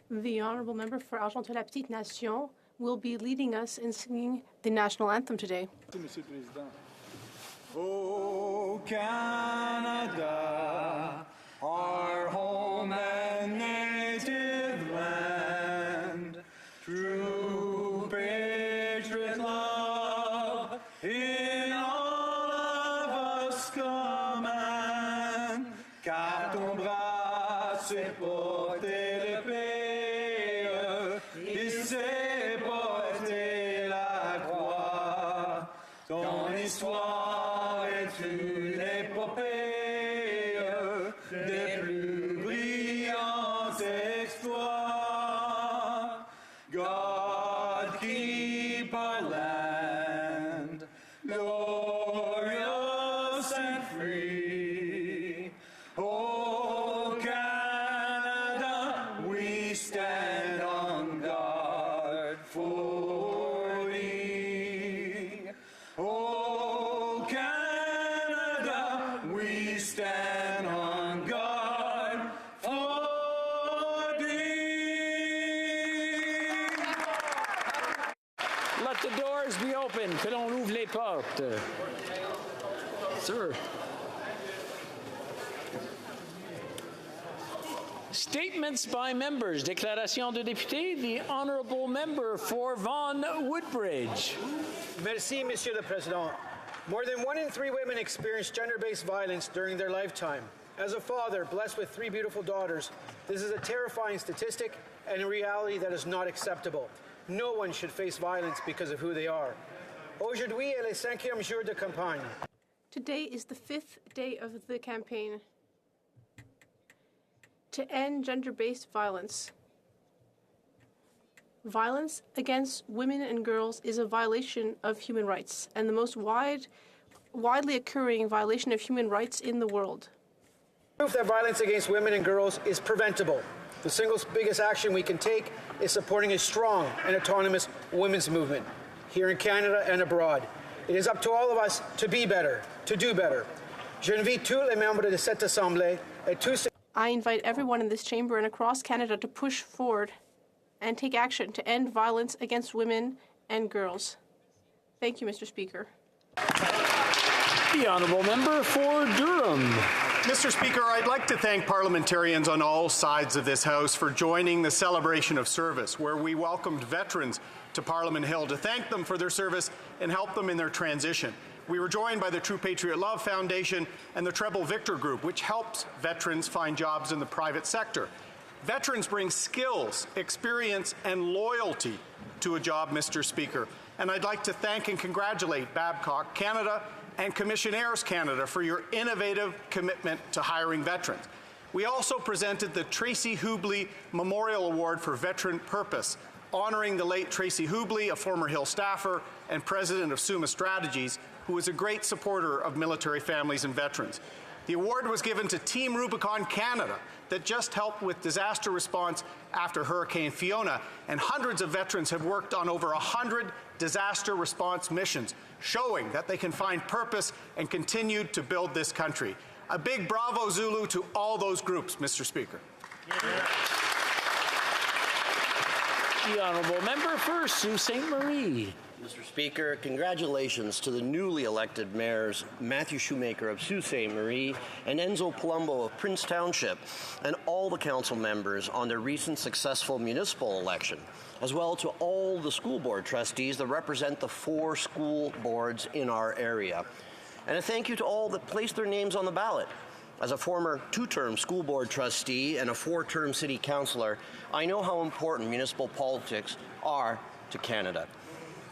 The honourable member for Argenton-la-Petite-Nation will be leading us in singing the national anthem today. Monsieur le Président. O Canada, our home and native land, true patriot love in all of us command, car ton bras c'est porter l'épée, et c'est porter la croix, ton histoire est une épopée des plus brillants exploits. God keep our land glorious and free. Oh Canada, we stand on guard for thee. Oh Canada, we stand on guard for thee. Let the doors be open. Que l'on ouvre les portes. Sir. Statements by members. Déclaration de député. The honourable member for Vaughan Woodbridge. Merci, Monsieur le Président. More than 1 in 3 women experience gender-based violence during their lifetime. As a father blessed with 3 beautiful daughters, this is a terrifying statistic and a reality that is not acceptable. No one should face violence because of who they are. Aujourd'hui est le 5e jour de campagne. Today is the 5th day of the campaign to end gender-based violence. Violence against women and girls is a violation of human rights and the most widely occurring violation of human rights in the world. Proof that violence against women and girls is preventable. The single biggest action we can take is supporting a strong and autonomous women's movement here in Canada and abroad. It is up to all of us to be better, to do better. J'invite tous les membres de cette assemblée et tous. I invite everyone in this chamber and across Canada to push forward and take action to end violence against women and girls. Thank you, Mr. Speaker. The honourable member for Durham. Mr. Speaker, I'd like to thank parliamentarians on all sides of this House for joining the celebration of service, where we welcomed veterans to Parliament Hill to thank them for their service and help them in their transition. We were joined by the True Patriot Love Foundation and the Treble Victor Group, which helps veterans find jobs in the private sector. Veterans bring skills, experience, and loyalty to a job, Mr. Speaker. And I'd like to thank and congratulate Babcock Canada and Commissionaires Canada for your innovative commitment to hiring veterans. We also presented the Tracy Hubley Memorial Award for Veteran Purpose, honoring the late Tracy Hubley, a former Hill staffer and president of Summa Strategies, who was a great supporter of military families and veterans. The award was given to Team Rubicon Canada that just helped with disaster response after Hurricane Fiona, and hundreds of veterans have worked on over 100 disaster response missions, showing that they can find purpose and continue to build this country. A big bravo Zulu to all those groups, Mr. Speaker. The honourable member for Sault Ste. Marie. Mr. Speaker, congratulations to the newly elected mayors Matthew Shoemaker of Sault Ste. Marie and Enzo Palumbo of Prince Township, and all the council members on their recent successful municipal election, as well to all the school board trustees that represent the 4 school boards in our area. And a thank you to all that placed their names on the ballot. As a former 2-term school board trustee and a 4-term city councillor, I know how important municipal politics are to Canada.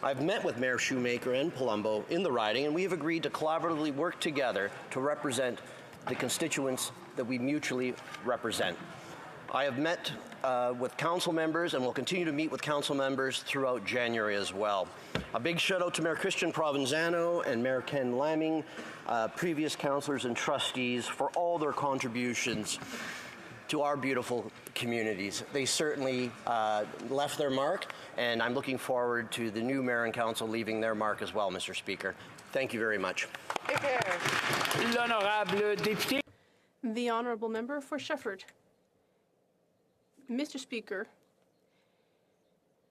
I've met with Mayor Shoemaker and Palumbo in the riding, and we have agreed to collaboratively work together to represent the constituents that we mutually represent. I have met with council members and will continue to meet with council members throughout January as well. A big shout out to Mayor Christian Provenzano and Mayor Ken Lamming, previous councillors and trustees, for all their contributions to our beautiful communities. They certainly left their mark, and I'm looking forward to the new mayor and council leaving their mark as well, Mr. Speaker. Thank you very much. L'honorable député. The honourable member for Shefford. Mr. Speaker,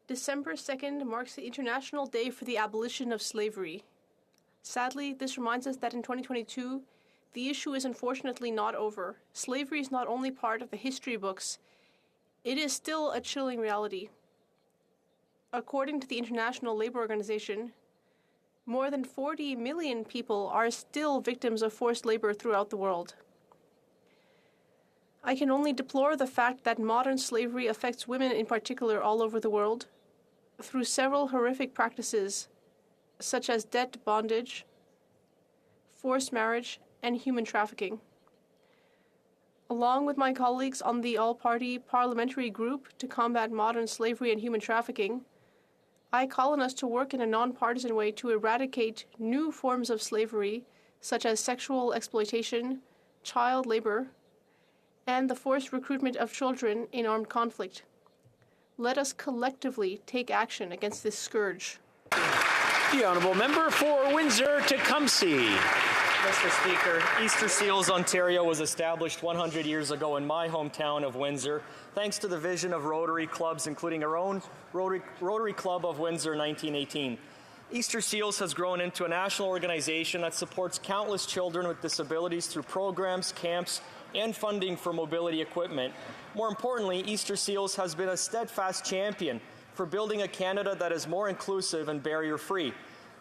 December 2nd marks the International Day for the Abolition of Slavery. Sadly, this reminds us that in 2022, the issue is unfortunately not over. Slavery is not only part of the history books, it is still a chilling reality. According to the International Labour Organization, more than 40 million people are still victims of forced labor throughout the world. I can only deplore the fact that modern slavery affects women in particular all over the world through several horrific practices, such as debt bondage, forced marriage, and human trafficking. Along with my colleagues on the all-party parliamentary group to combat modern slavery and human trafficking, I call on us to work in a nonpartisan way to eradicate new forms of slavery, such as sexual exploitation, child labor, and the forced recruitment of children in armed conflict. Let us collectively take action against this scourge. The Honourable Member for Windsor-Tecumseh. Mr. Speaker, Easter Seals Ontario was established 100 years ago in my hometown of Windsor, thanks to the vision of Rotary clubs, including our own Rotary Club of Windsor 1918. Easter Seals has grown into a national organization that supports countless children with disabilities through programs, camps, and funding for mobility equipment. More importantly, Easter Seals has been a steadfast champion for building a Canada that is more inclusive and barrier-free.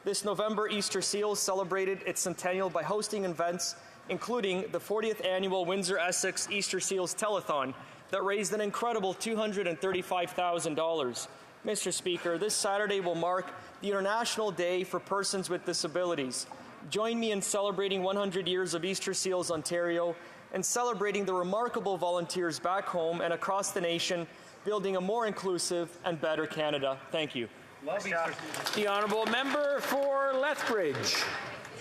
This November, Easter Seals celebrated its centennial by hosting events including the 40th annual Windsor-Essex Easter Seals Telethon that raised an incredible $235,000. Mr. Speaker, this Saturday will mark the International Day for Persons with Disabilities. Join me in celebrating 100 years of Easter Seals Ontario and celebrating the remarkable volunteers back home and across the nation, building a more inclusive and better Canada. Thank you. The Honourable Member for Lethbridge.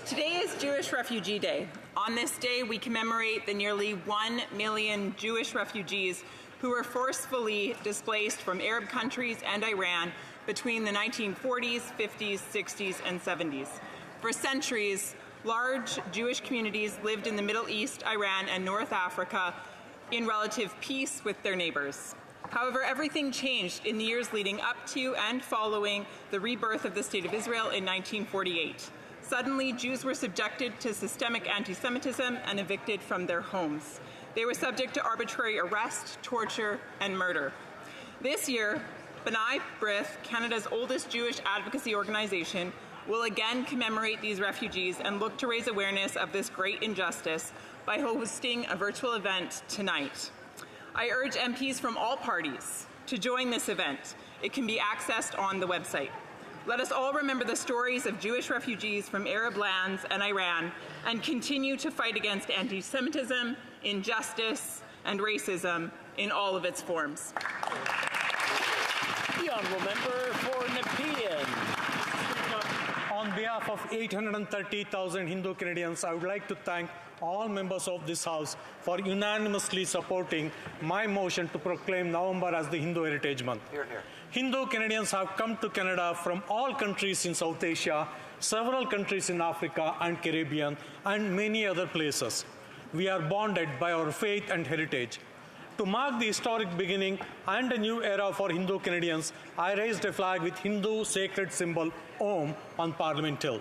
Today is Jewish Refugee Day. On this day, we commemorate the nearly 1 million Jewish refugees who were forcefully displaced from Arab countries and Iran between the 1940s, 50s, 60s, and 70s. For centuries, large Jewish communities lived in the Middle East, Iran, and North Africa in relative peace with their neighbors. However, everything changed in the years leading up to and following the rebirth of the State of Israel in 1948. Suddenly, Jews were subjected to systemic anti-Semitism and evicted from their homes. They were subject to arbitrary arrest, torture, and murder. This year, B'nai B'rith, Canada's oldest Jewish advocacy organization, will again commemorate these refugees and look to raise awareness of this great injustice by hosting a virtual event tonight. I urge MPs from all parties to join this event. It can be accessed on the website. Let us all remember the stories of Jewish refugees from Arab lands and Iran and continue to fight against anti-Semitism, injustice, and racism in all of its forms. The Honourable Member for Nepean. On behalf of 830,000 Hindu Canadians, I would like to thank all members of this House for unanimously supporting my motion to proclaim November as the Hindu Heritage Month. Hear, hear. Hindu Canadians have come to Canada from all countries in South Asia, several countries in Africa and Caribbean, and many other places. We are bonded by our faith and heritage. To mark the historic beginning and a new era for Hindu Canadians, I raised a flag with Hindu sacred symbol Om on Parliament Hill.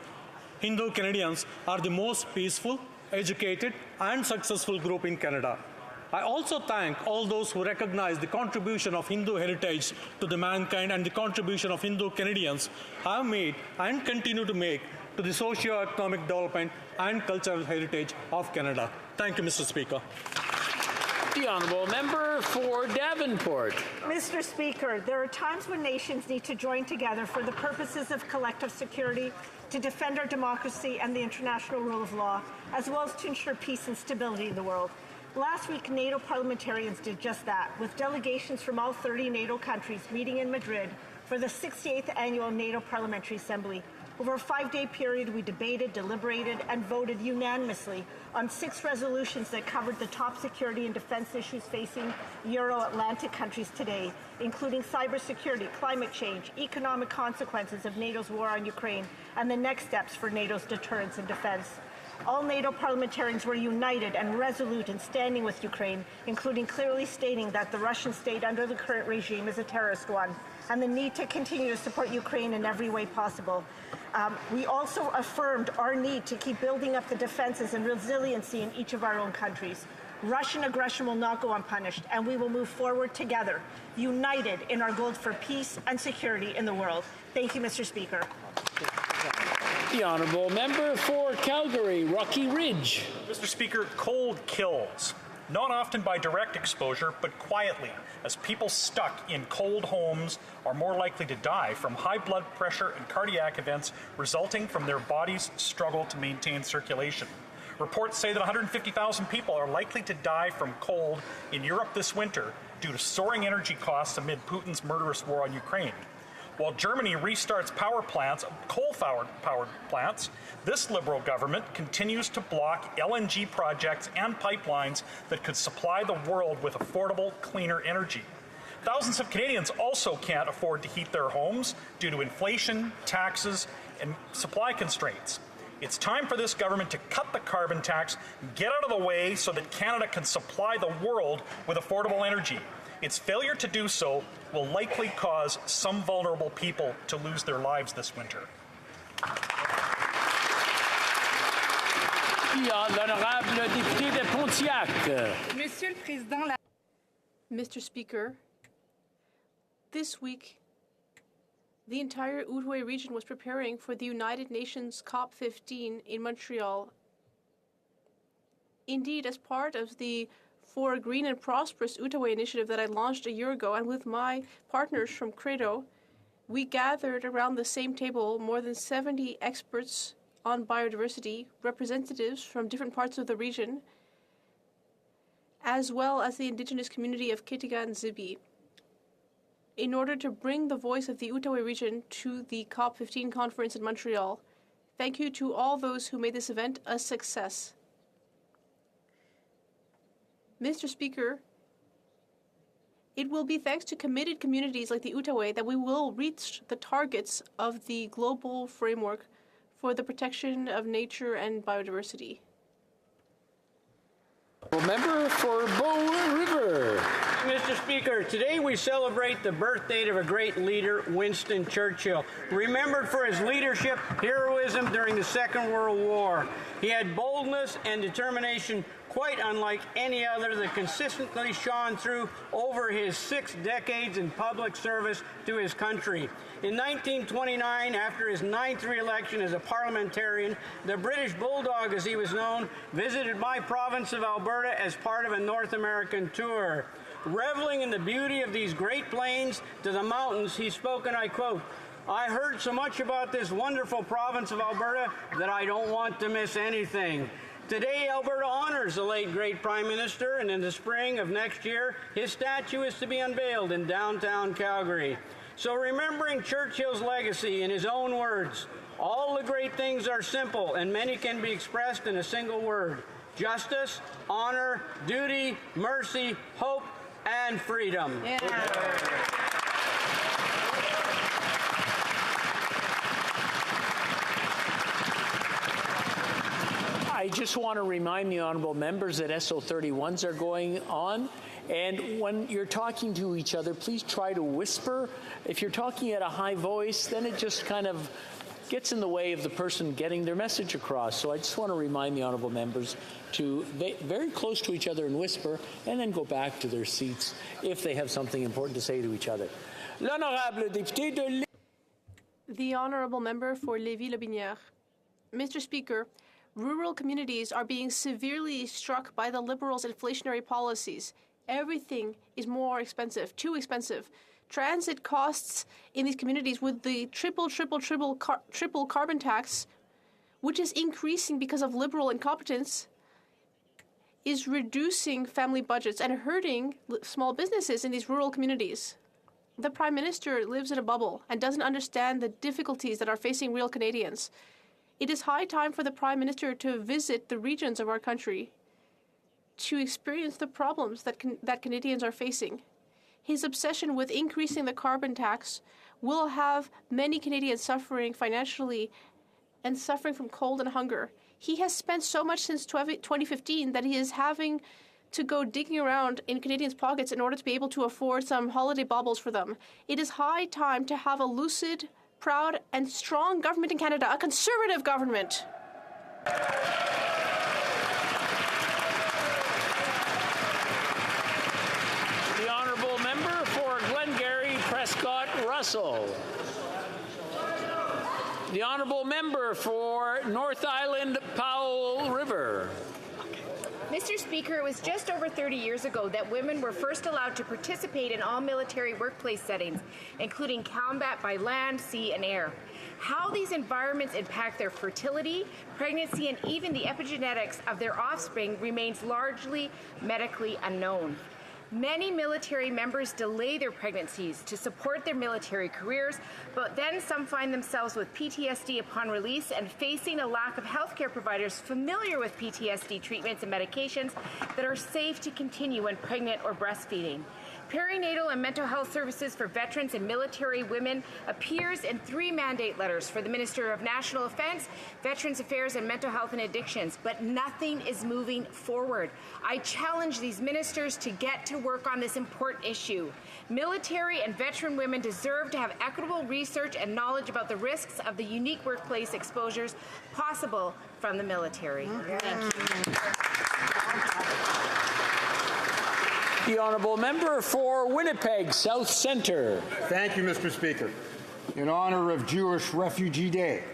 Hindu Canadians are the most peaceful, educated, and successful group in Canada. I also thank all those who recognize the contribution of Hindu heritage to the mankind and the contribution of Hindu Canadians have made and continue to make to the socio-economic development and cultural heritage of Canada. Thank you, Mr. Speaker. The Honourable Member for Davenport. Mr. Speaker, there are times when nations need to join together for the purposes of collective security, to defend our democracy and the international rule of law, as well as to ensure peace and stability in the world. Last week, NATO parliamentarians did just that, with delegations from all 30 NATO countries meeting in Madrid for the 68th Annual NATO Parliamentary Assembly. Over a 5-day period, we debated, deliberated, and voted unanimously on 6 resolutions that covered the top security and defense issues facing Euro-Atlantic countries today, including cybersecurity, climate change, economic consequences of NATO's war on Ukraine, and the next steps for NATO's deterrence and defense. All NATO parliamentarians were united and resolute in standing with Ukraine, including clearly stating that the Russian state under the current regime is a terrorist one, and the need to continue to support Ukraine in every way possible. We also affirmed our need to keep building up the defenses and resiliency in each of our own countries. Russian aggression will not go unpunished, and we will move forward together, united in our goals for peace and security in the world. Thank you, Mr. Speaker. The honourable member for Calgary, Rocky Ridge. Mr. Speaker, cold kills. Not often by direct exposure, but quietly, as people stuck in cold homes are more likely to die from high blood pressure and cardiac events resulting from their body's struggle to maintain circulation. Reports say that 150,000 people are likely to die from cold in Europe this winter due to soaring energy costs amid Putin's murderous war on Ukraine. While Germany restarts coal-powered plants, this Liberal government continues to block LNG projects and pipelines that could supply the world with affordable, cleaner energy. Thousands of Canadians also can't afford to heat their homes due to inflation, taxes, and supply constraints. It's time for this government to cut the carbon tax, get out of the way so that Canada can supply the world with affordable energy. Its failure to do so will likely cause some vulnerable people to lose their lives this winter. L'honorable député de Pontiac. Monsieur le Président, Mr. Speaker, this week, the entire Outaouais region was preparing for the United Nations COP15 in Montreal. Indeed, as part of the For a Green and Prosperous Outaouais initiative that I launched a year ago, and with my partners from Credo, we gathered around the same table more than 70 experts on biodiversity, representatives from different parts of the region, as well as the indigenous community of Kitiga and Zibi, in order to bring the voice of the Outaouais region to the COP15 conference in Montreal. Thank you to all those who made this event a success. Mr. Speaker, it will be thanks to committed communities like the Outaouais that we will reach the targets of the global framework for the protection of nature and biodiversity. Member for Bow River. Mr. Speaker, today we celebrate the birthday of a great leader, Winston Churchill, remembered for his leadership, heroism during the Second World War. He had boldness and determination quite unlike any other that consistently shone through over his 6 decades in public service to his country. In 1929, after his 9th re-election as a parliamentarian, the British Bulldog, as he was known, visited my province of Alberta as part of a North American tour. Reveling in the beauty of these Great Plains to the mountains, he spoke, and I quote, "I heard so much about this wonderful province of Alberta that I don't want to miss anything." Today, Alberta honors the late great Prime Minister, and in the spring of next year, his statue is to be unveiled in downtown Calgary. So remembering Churchill's legacy in his own words, all the great things are simple and many can be expressed in a single word: justice, honor, duty, mercy, hope, and freedom. Yeah. I just want to remind the honourable members that SO31s are going on, and when you're talking to each other, please try to whisper. If you're talking at a high voice, then it just kind of gets in the way of the person getting their message across. So I just want to remind the honourable members to be very close to each other and whisper, and then go back to their seats if they have something important to say to each other. L'honorable député de The honourable member for Lévis-Lobinière. Mr. Speaker, rural communities are being severely struck by the Liberals' inflationary policies. Everything is more expensive, too expensive. Transit costs in these communities with the triple carbon tax, which is increasing because of Liberal incompetence, is reducing family budgets and hurting small businesses in these rural communities. The Prime Minister lives in a bubble and doesn't understand the difficulties that are facing real Canadians. It is high time for the Prime Minister to visit the regions of our country to experience the problems that Canadians are facing. His obsession with increasing the carbon tax will have many Canadians suffering financially and suffering from cold and hunger. He has spent so much since 2015 that he is having to go digging around in Canadians' pockets in order to be able to afford some holiday baubles for them. It is high time to have a lucid, proud, and strong government in Canada, a conservative government. The honourable member for Glengarry Prescott Russell. The honourable member for North Island Powell River. Mr. Speaker, it was just over 30 years ago that women were first allowed to participate in all military workplace settings, including combat by land, sea, and air. How these environments impact their fertility, pregnancy, and even the epigenetics of their offspring remains largely medically unknown. Many military members delay their pregnancies to support their military careers, but then some find themselves with PTSD upon release and facing a lack of healthcare providers familiar with PTSD treatments and medications that are safe to continue when pregnant or breastfeeding. Perinatal and mental health services for veterans and military women appears in 3 mandate letters for the Minister of National Defence, Veterans Affairs and Mental Health and Addictions, but nothing is moving forward. I challenge these ministers to get to work on this important issue. Military and veteran women deserve to have equitable research and knowledge about the risks of the unique workplace exposures possible from the military. Thank you. The honourable member for Winnipeg South Centre. Thank you, Mr. Speaker. In honour of Jewish Refugee Day,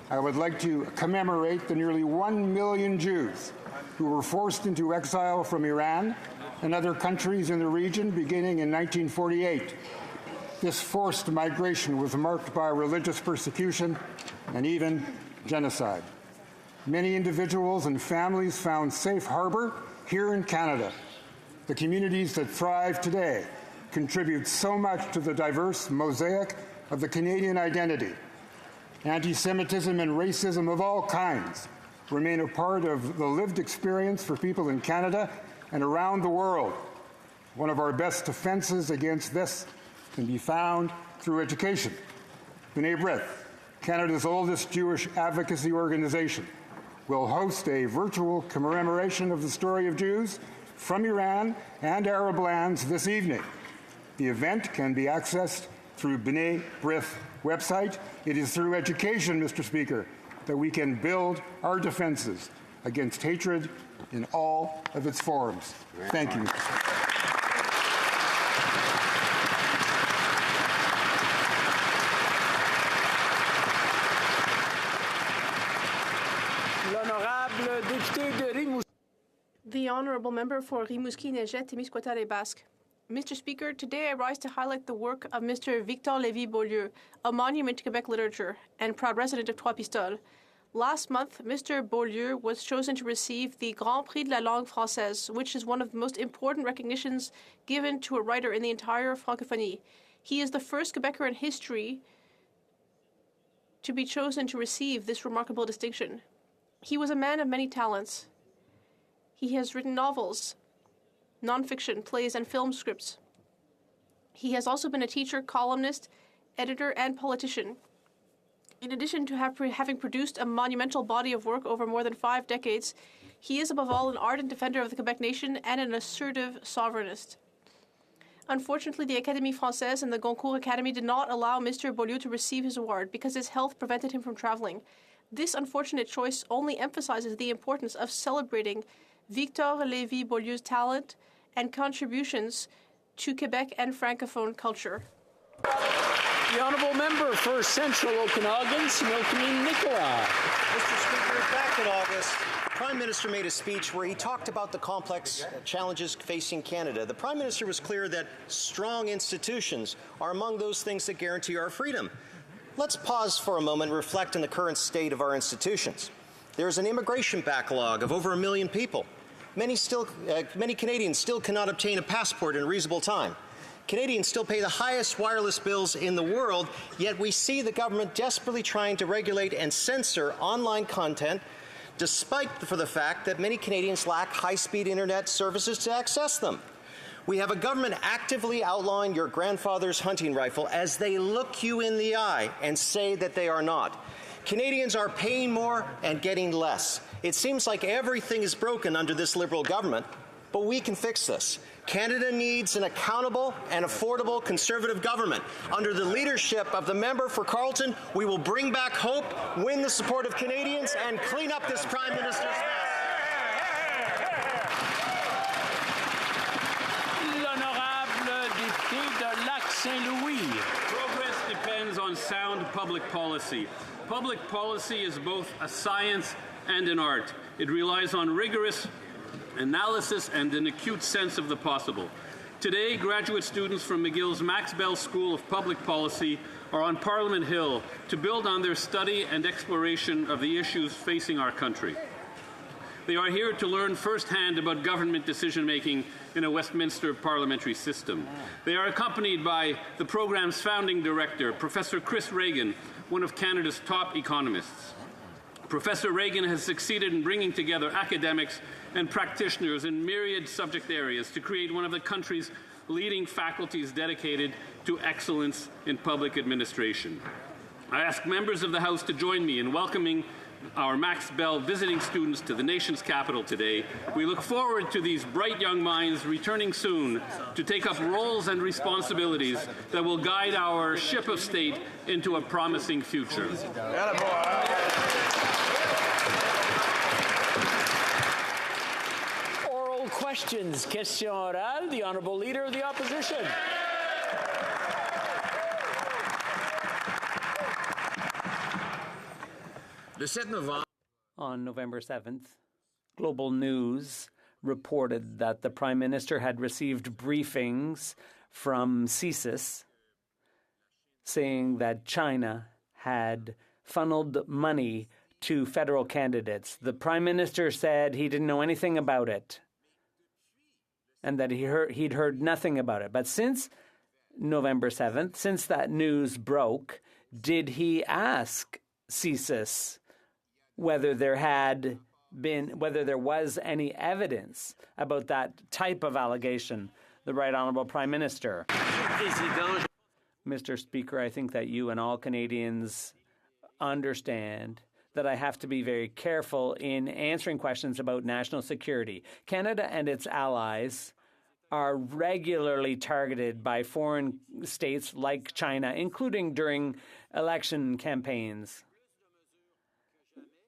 I would like to commemorate the nearly 1 million Jews who were forced into exile from Iran and other countries in the region beginning in 1948. This forced migration was marked by religious persecution and even genocide. Many individuals and families found safe harbour here in Canada. The communities that thrive today contribute so much to the diverse mosaic of the Canadian identity. Anti-Semitism and racism of all kinds remain a part of the lived experience for people in Canada and around the world. One of our best defenses against this can be found through education. B'nai B'rith, Canada's oldest Jewish advocacy organization, will host a virtual commemoration of the story of Jews from Iran and Arab lands this evening. The event can be accessed through B'nai B'rith website. It is through education, Mr. Speaker, that we can build our defenses against hatred in all of its forms. Thank you, Mr. Speaker. The honourable member for Rimouski, Neigette, Témiscouata et Basque. Mr. Speaker, today I rise to highlight the work of Mr. Victor Lévy-Beaulieu, a monument to Quebec literature and proud resident of Trois-Pistoles. Last month, Mr. Beaulieu was chosen to receive the Grand Prix de la Langue Française, which is one of the most important recognitions given to a writer in the entire Francophonie. He is the first Quebecer in history to be chosen to receive this remarkable distinction. He was a man of many talents. He has written novels, nonfiction, plays, and film scripts. He has also been a teacher, columnist, editor, and politician. In addition to having produced a monumental body of work over more than 5 decades, he is above all an ardent defender of the Quebec nation and an assertive sovereignist. Unfortunately, the Académie Française and the Goncourt Academy did not allow Mr. Beaulieu to receive his award because his health prevented him from traveling. This unfortunate choice only emphasizes the importance of celebrating Victor Lévy-Beaulieu's talent and contributions to Quebec and Francophone culture. The honourable member for Central Okanagan, Similkameen Nicola. Mr. Speaker, back in August, the Prime Minister made a speech where he talked about the complex challenges facing Canada. The Prime Minister was clear that strong institutions are among those things that guarantee our freedom. Let's pause for a moment and reflect on the current state of our institutions. There's an immigration backlog of over 1 million people. Many Canadians still cannot obtain a passport in a reasonable time. Canadians still pay the highest wireless bills in the world, yet we see the government desperately trying to regulate and censor online content, despite the fact that many Canadians lack high-speed internet services to access them. We have a government actively outlawing your grandfather's hunting rifle as they look you in the eye and say that they are not. Canadians are paying more and getting less. It seems like everything is broken under this Liberal government, but we can fix this. Canada needs an accountable and affordable Conservative government. Under the leadership of the member for Carleton, we will bring back hope, win the support of Canadians, and clean up this Prime Minister's mess. L'honorable député de Lac-Saint-Louis. Progress depends on sound public policy. Public policy is both a science and an art. It relies on rigorous analysis and an acute sense of the possible. Today, graduate students from McGill's Max Bell School of Public Policy are on Parliament Hill to build on their study and exploration of the issues facing our country. They are here to learn firsthand about government decision-making in a Westminster parliamentary system. They are accompanied by the program's founding director, Professor Chris Reagan, one of Canada's top economists. Professor Reagan has succeeded in bringing together academics and practitioners in myriad subject areas to create one of the country's leading faculties dedicated to excellence in public administration. I ask members of the House to join me in welcoming our Max Bell visiting students to the nation's capital today. We look forward to these bright young minds returning soon to take up roles and responsibilities that will guide our ship of state into a promising future. Oral questions. Question orale. The Honourable Leader of the Opposition. On November 7th, Global News reported that the Prime Minister had received briefings from CSIS saying that China had funneled money to federal candidates. The Prime Minister said he didn't know anything about it and that he'd heard nothing about it. But since November 7th, since that news broke, did he ask CSIS whether there was any evidence about that type of allegation? The Right Honourable Prime Minister. Mr. Speaker, I think that you and all Canadians understand that I have to be very careful in answering questions about national security. Canada and its allies are regularly targeted by foreign states like China, including during election campaigns.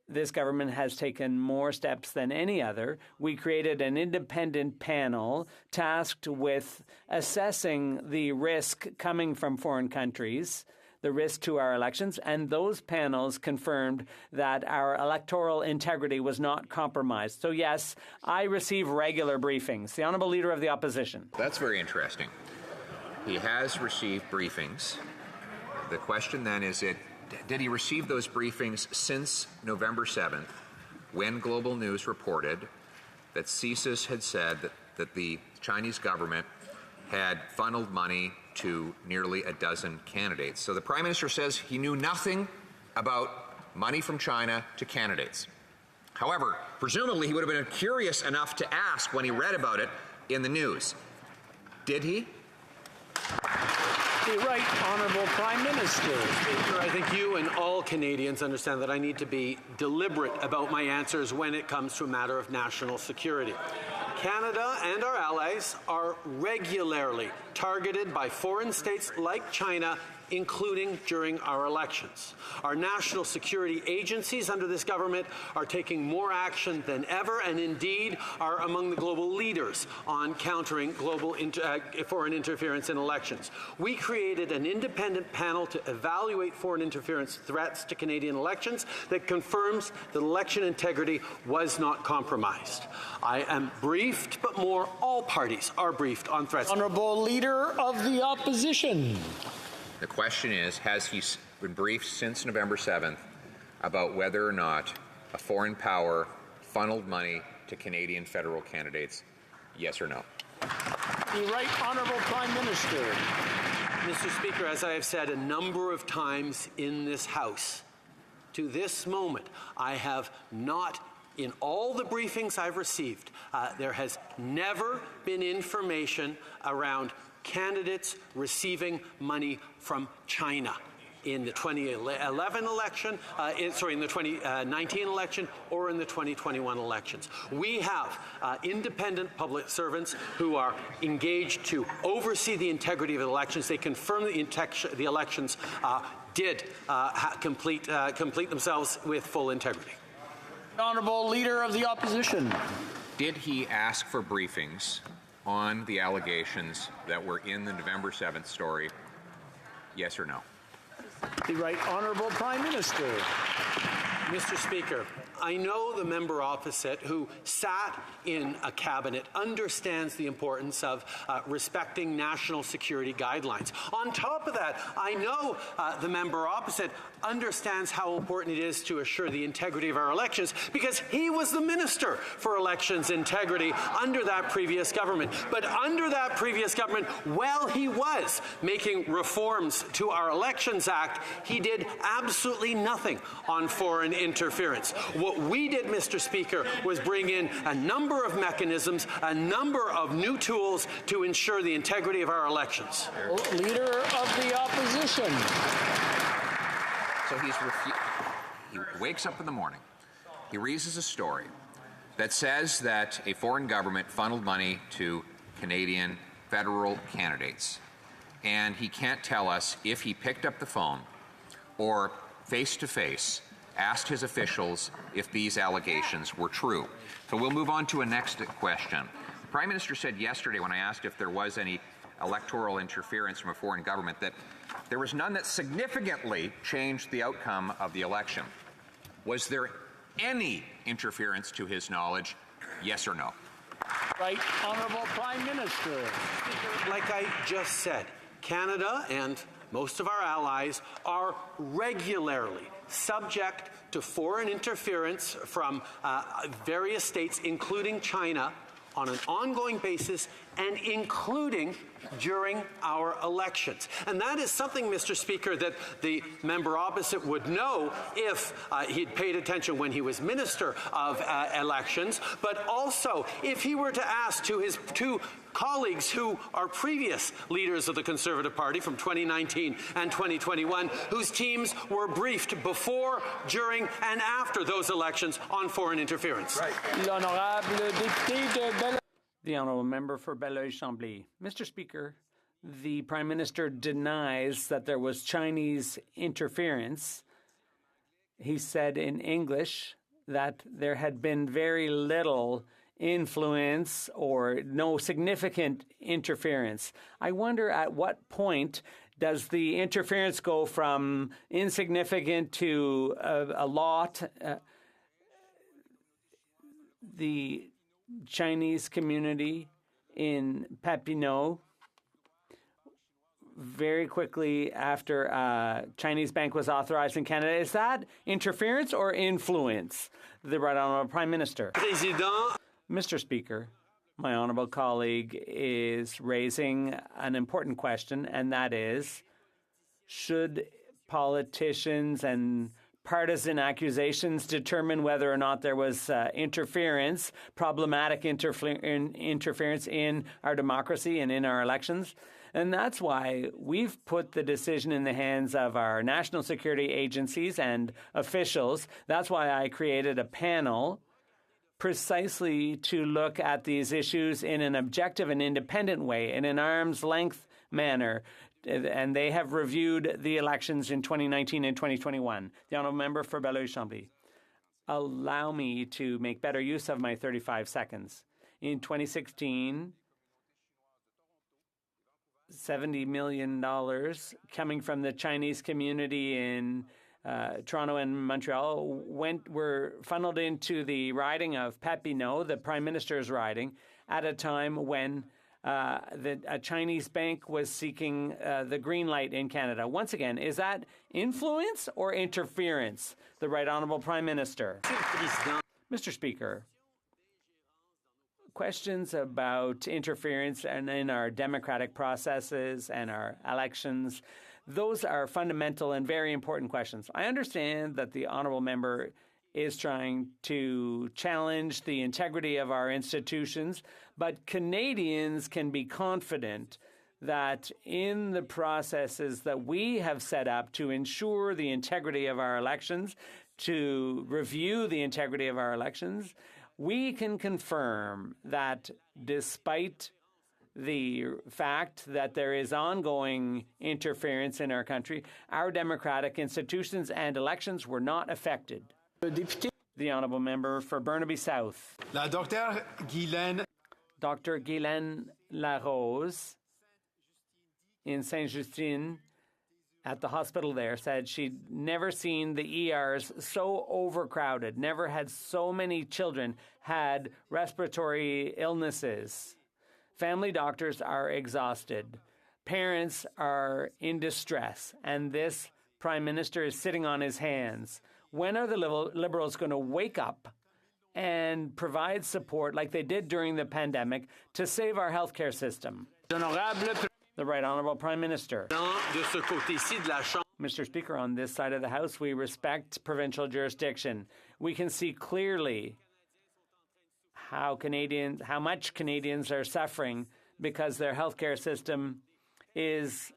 This government has taken more steps than any other. We created an independent panel tasked with assessing the risk coming from foreign countries, the risk to our elections, and those panels confirmed that our electoral integrity was not compromised. So yes, I receive regular briefings. The Honourable Leader of the Opposition. That's very interesting. He has received briefings. The question then is, did he receive those briefings since November 7th, when Global News reported that CSIS had said that the Chinese government had funneled money to nearly a dozen candidates? So the Prime Minister says he knew nothing about money from China to candidates. However, presumably he would have been curious enough to ask when he read about it in the news. Did he? The Right Honourable Prime Minister. Speaker, I think you and all Canadians understand that I need to be deliberate about my answers when it comes to a matter of national security. Canada and our allies are regularly targeted by foreign states like China, including during our elections. Our national security agencies under this government are taking more action than ever, and indeed are among the global leaders on countering global foreign interference in elections. We created an independent panel to evaluate foreign interference threats to Canadian elections that confirms that election integrity was not compromised. I am briefed, but more, all parties are briefed on threats. Honourable Leader of the Opposition. The question is, has he been briefed since November 7th about whether or not a foreign power funneled money to Canadian federal candidates? Yes or no? The Right Honourable Prime Minister. Mr. Speaker, as I have said a number of times in this House, to this moment, I have not, in all the briefings I've received, there has never been information around candidates receiving money from China. in the 2011 election, in the 2019 election, or in the 2021 elections. We have independent public servants who are engaged to oversee the integrity of the elections. They confirm the elections did complete themselves with full integrity. Honourable Leader of the Opposition. Did he ask for briefings on the allegations that were in the November 7th story? Yes or no? The Right Honourable Prime Minister. Mr. Speaker, I know the member opposite who sat in a cabinet understands the importance of respecting national security guidelines. On top of that, I know the member opposite understands how important it is to assure the integrity of our elections because he was the Minister for Elections Integrity under that previous government. But under that previous government, while he was making reforms to our Elections Act, he did absolutely nothing on foreign interference. What we did, Mr. Speaker, was bring in a number of mechanisms, a number of new tools to ensure the integrity of our elections. Leader of the Opposition. So he wakes up in the morning, he reads a story that says that a foreign government funneled money to Canadian federal candidates, and he can't tell us if he picked up the phone or face-to-face asked his officials if these allegations were true. So we'll move on to a next question. The Prime Minister said yesterday when I asked if there was any electoral interference from a foreign government that there was none that significantly changed the outcome of the election. Was there any interference to his knowledge, yes or no? Right Honourable Prime Minister. Like I just said, Canada and most of our allies are regularly subject to foreign interference from various states, including China, on an ongoing basis and including during our elections. And that is something, Mr. Speaker, that the member opposite would know if he'd paid attention when he was Minister of Elections, but also if he were to ask to his two colleagues who are previous leaders of the Conservative Party from 2019 and 2021, whose teams were briefed before, during, and after those elections on foreign interference. Right. The Honourable Member for Belleuil-Chambly. Mr. Speaker, the Prime Minister denies that there was Chinese interference. He said in English that there had been very little influence or no significant interference. I wonder at what point does the interference go from insignificant to a lot? The Chinese community in Papineau, very quickly after Chinese bank was authorized in Canada. Is that interference or influence? The Right Honourable Prime Minister. Mr. Speaker, my honourable colleague is raising an important question, and that is, should politicians and partisan accusations determine whether or not there was interference, problematic interference in our democracy and in our elections? And that's why we've put the decision in the hands of our national security agencies and officials. That's why I created a panel precisely to look at these issues in an objective and independent way, in an arm's length manner. And they have reviewed the elections in 2019 and 2021. The Honourable Member for Belleuil-Chambly. Allow me to make better use of my 35 seconds. In 2016, $70 million coming from the Chinese community in Toronto and Montreal were funneled into the riding of Papineau, the Prime Minister's riding, at a time when a Chinese bank was seeking the green light in Canada. Once again, is that influence or interference? The Right Honourable Prime Minister. Mr. Speaker, questions about interference and in our democratic processes and our elections, those are fundamental and very important questions. I understand that the honourable member is trying to challenge the integrity of our institutions, but Canadians can be confident that in the processes that we have set up to ensure the integrity of our elections, to review the integrity of our elections, we can confirm that despite the fact that there is ongoing interference in our country, our democratic institutions and elections were not affected. The Honourable Member for Burnaby South. Dr. Guylaine Larose in Saint-Justine at the hospital there said she'd never seen the ERs so overcrowded, never had so many children had respiratory illnesses. Family doctors are exhausted. Parents are in distress, and this Prime Minister is sitting on his hands. When are the Liberals going to wake up and provide support like they did during the pandemic to save our healthcare system? The Right Honourable Prime Minister. Mr. Speaker, on this side of the House, we respect provincial jurisdiction. We can see clearly how much Canadians are suffering because their healthcare system is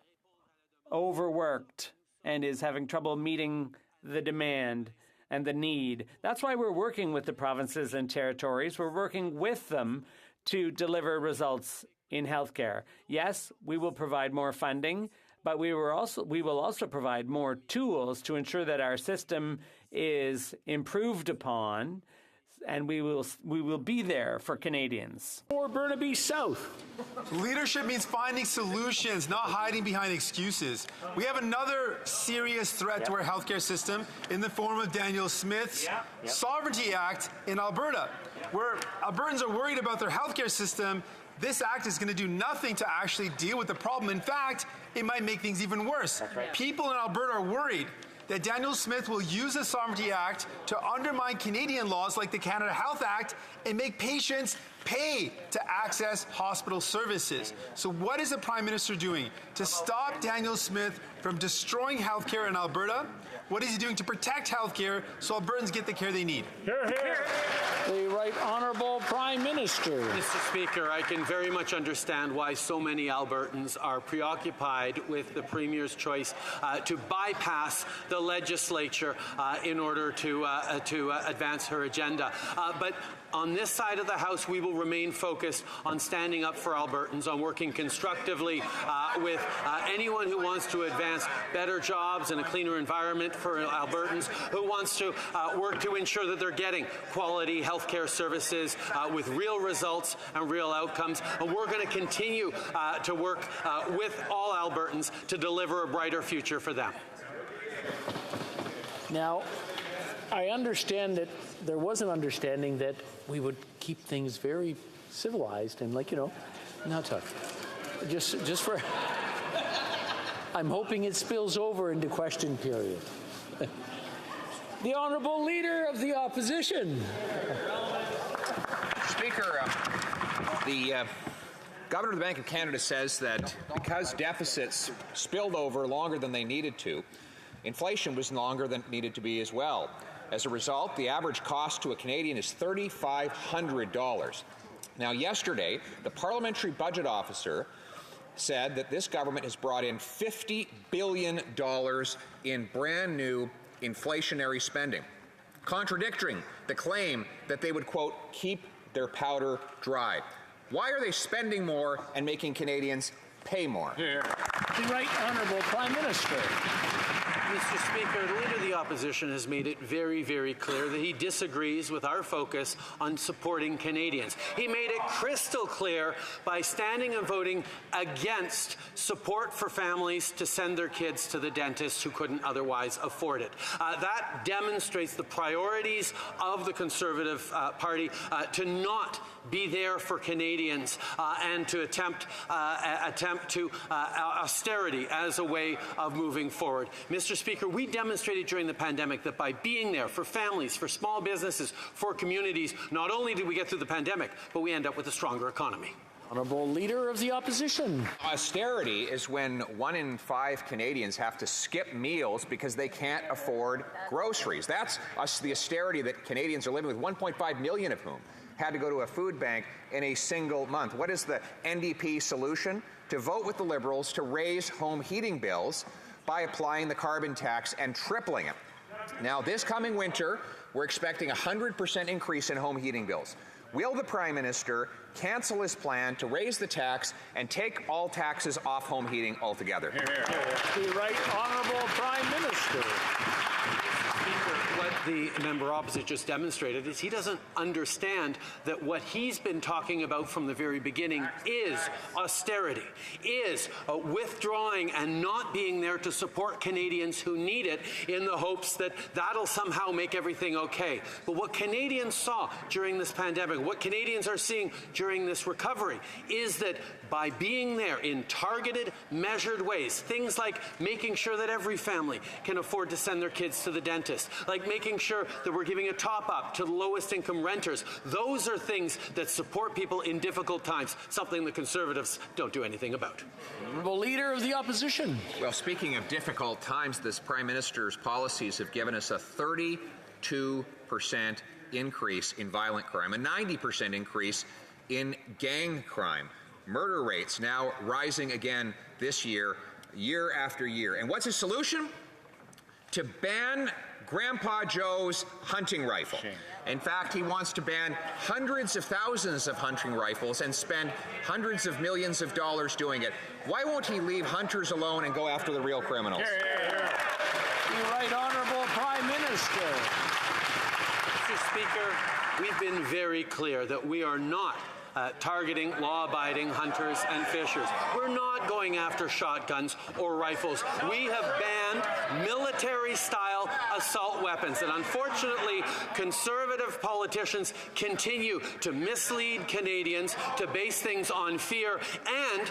overworked and is having trouble meeting the demand and the need. That's why we're working with the provinces and territories. We're working with them to deliver results in healthcare. Yes, we will provide more funding, but we will also provide more tools to ensure that our system is improved upon, and we will be there for Canadians. For Burnaby South. Leadership means finding solutions, not hiding behind excuses. We have another serious threat to our healthcare system in the form of Daniel Smith's Sovereignty Act in Alberta, where Albertans are worried about their healthcare system. This act is going to do nothing to actually deal with the problem. In fact, it might make things even worse. People in Alberta are worried that Daniel Smith will use the Sovereignty Act to undermine Canadian laws like the Canada Health Act and make patients pay to access hospital services. So what is the Prime Minister doing to stop Daniel Smith from destroying healthcare in Alberta? What is he doing to protect healthcare so Albertans get the care they need? Hear, hear. The Right Honourable Prime Minister. Mr. Speaker, I can very much understand why so many Albertans are preoccupied with the Premier's choice to bypass the legislature in order to advance her agenda. But on this side of the House, we will remain focused on standing up for Albertans, on working constructively with anyone who wants to advance better jobs and a cleaner environment for Albertans, who wants to work to ensure that they're getting quality healthcare services with real results and real outcomes. And we're going to continue to work with all Albertans to deliver a brighter future for them. Now, I understand that there was an understanding that we would keep things very civilized and, like, not talk. Just for... I'm hoping it spills over into question period. The Honourable Leader of the Opposition. Speaker, the Governor of the Bank of Canada says that because deficits spilled over longer than they needed to, inflation was longer than it needed to be as well. As a result, the average cost to a Canadian is $3,500. Now, yesterday, the Parliamentary Budget Officer said that this government has brought in $50 billion in brand new inflationary spending, contradicting the claim that they would, quote, keep their powder dry. Why are they spending more and making Canadians pay more? Here. The Right Honourable Prime Minister. Mr. Speaker, the Leader of the Opposition has made it very, very clear that he disagrees with our focus on supporting Canadians. He made it crystal clear by standing and voting against support for families to send their kids to the dentist who couldn't otherwise afford it. That demonstrates the priorities of the Conservative Party to not be there for Canadians and to attempt to austerity as a way of moving forward. Mr. Speaker, we demonstrated during the pandemic that by being there for families, for small businesses, for communities, not only did we get through the pandemic, but we end up with a stronger economy. Honourable Leader of the Opposition. Austerity is when 1 in 5 Canadians have to skip meals because they can't afford groceries. That's the austerity that Canadians are living with, 1.5 million of whom had to go to a food bank in a single month. What is the NDP solution? to vote with the Liberals to raise home heating bills by applying the carbon tax and tripling it. Now, this coming winter, we're expecting a 100% increase in home heating bills. Will the Prime Minister cancel his plan to raise the tax and take all taxes off home heating altogether? Hear, hear. The Right Honourable Prime Minister. What the member opposite just demonstrated is he doesn't understand that what he's been talking about from the very beginning is austerity, is withdrawing and not being there to support Canadians who need it in the hopes that that'll somehow make everything okay. But what Canadians saw during this pandemic, what Canadians are seeing during this recovery, is that by being there in targeted, measured ways, things like making sure that every family can afford to send their kids to the dentist, like making sure that we're giving a top-up to the lowest income renters, those are things that support people in difficult times, something the Conservatives don't do anything about. Honourable Leader of the Opposition. Well, speaking of difficult times, this Prime Minister's policies have given us a 32% increase in violent crime, a 90% increase in gang crime. Murder rates now rising again this year, year after year. And what's his solution? To ban Grandpa Joe's hunting rifle. In fact, he wants to ban hundreds of thousands of hunting rifles and spend hundreds of millions of dollars doing it. Why won't he leave hunters alone and go after the real criminals? The Right Honourable Prime Minister. Mr. Speaker, we've been very clear that we are not targeting law-abiding hunters and fishers. We're not going after shotguns or rifles. We have banned military-style assault weapons, and unfortunately, Conservative politicians continue to mislead Canadians, to base things on fear, and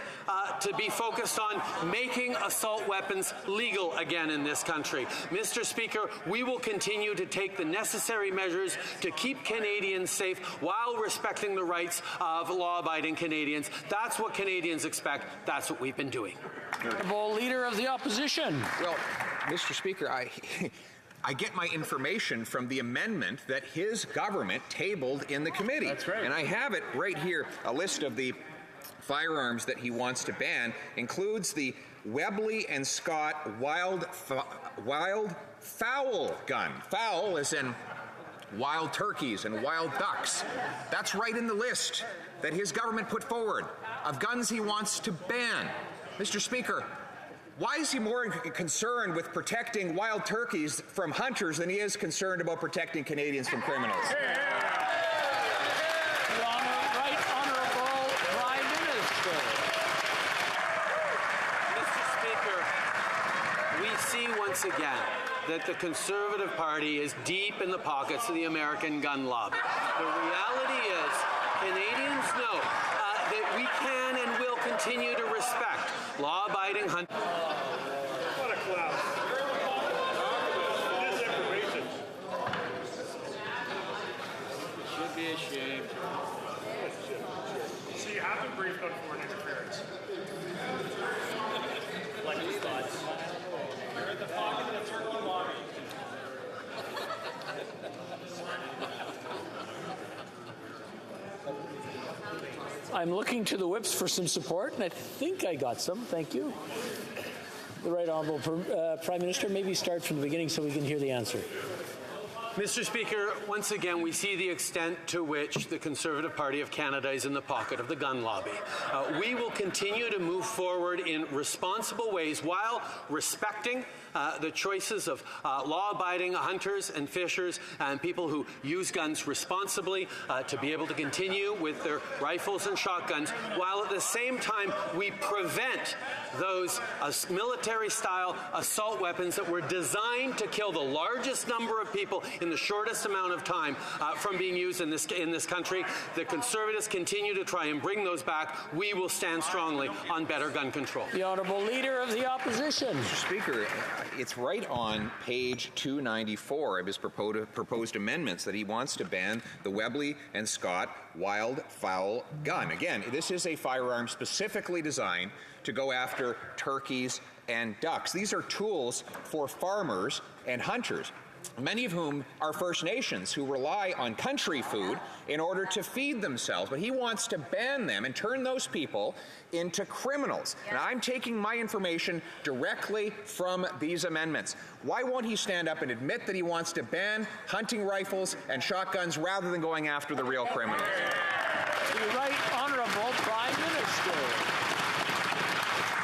to be focused on making assault weapons legal again in this country. Mr. Speaker, we will continue to take the necessary measures to keep Canadians safe while respecting the rights of law-abiding Canadians. That's what Canadians expect. That's what we've been doing. Honourable Leader of the Opposition. Well, Mr. Speaker, I get my information from the amendment that his government tabled in the committee. That's right. And I have it right here. A list of the firearms that he wants to ban includes the Webley and Scott wild fowl gun. Fowl is in wild turkeys and wild ducks. That's right in the list that his government put forward of guns he wants to ban. Mr. Speaker, why is he more concerned with protecting wild turkeys from hunters than he is concerned about protecting Canadians from criminals? Right Honourable Prime Minister. Mr. Speaker, we see once again that the Conservative Party is deep in the pockets of the American gun lobby. The reality is, Canadians know that we can and will continue to respect law-abiding hunters. What a clown. Disinformation. Should be ashamed. So you have been briefed on foreign interference. Like his thoughts. You're at the pocket of the turkey lobby. I'm looking to the whips for some support, and I think I got some. Thank you. The Right Honourable Prime Minister, maybe start from the beginning so we can hear the answer. Mr. Speaker, once again, we see the extent to which the Conservative Party of Canada is in the pocket of the gun lobby. We will continue to move forward in responsible ways while respecting the choices of law-abiding hunters and fishers and people who use guns responsibly to be able to continue with their rifles and shotguns, while at the same time we prevent those military-style assault weapons that were designed to kill the largest number of people in the shortest amount of time from being used in this country. The Conservatives continue to try and bring those back. We will stand strongly on better gun control. The Honourable Leader of the Opposition. Mr. Speaker, it's right on page 294 of his proposed amendments that he wants to ban the Webley and Scott wild fowl gun. Again, this is a firearm specifically designed to go after turkeys and ducks. These are tools for farmers and hunters. many of whom are First Nations who rely on country food in order to feed themselves. But he wants to ban them and turn those people into criminals. And I'm taking my information directly from these amendments. Why won't he stand up and admit that he wants to ban hunting rifles and shotguns rather than going after the real criminals? The Right Honourable Prime Minister.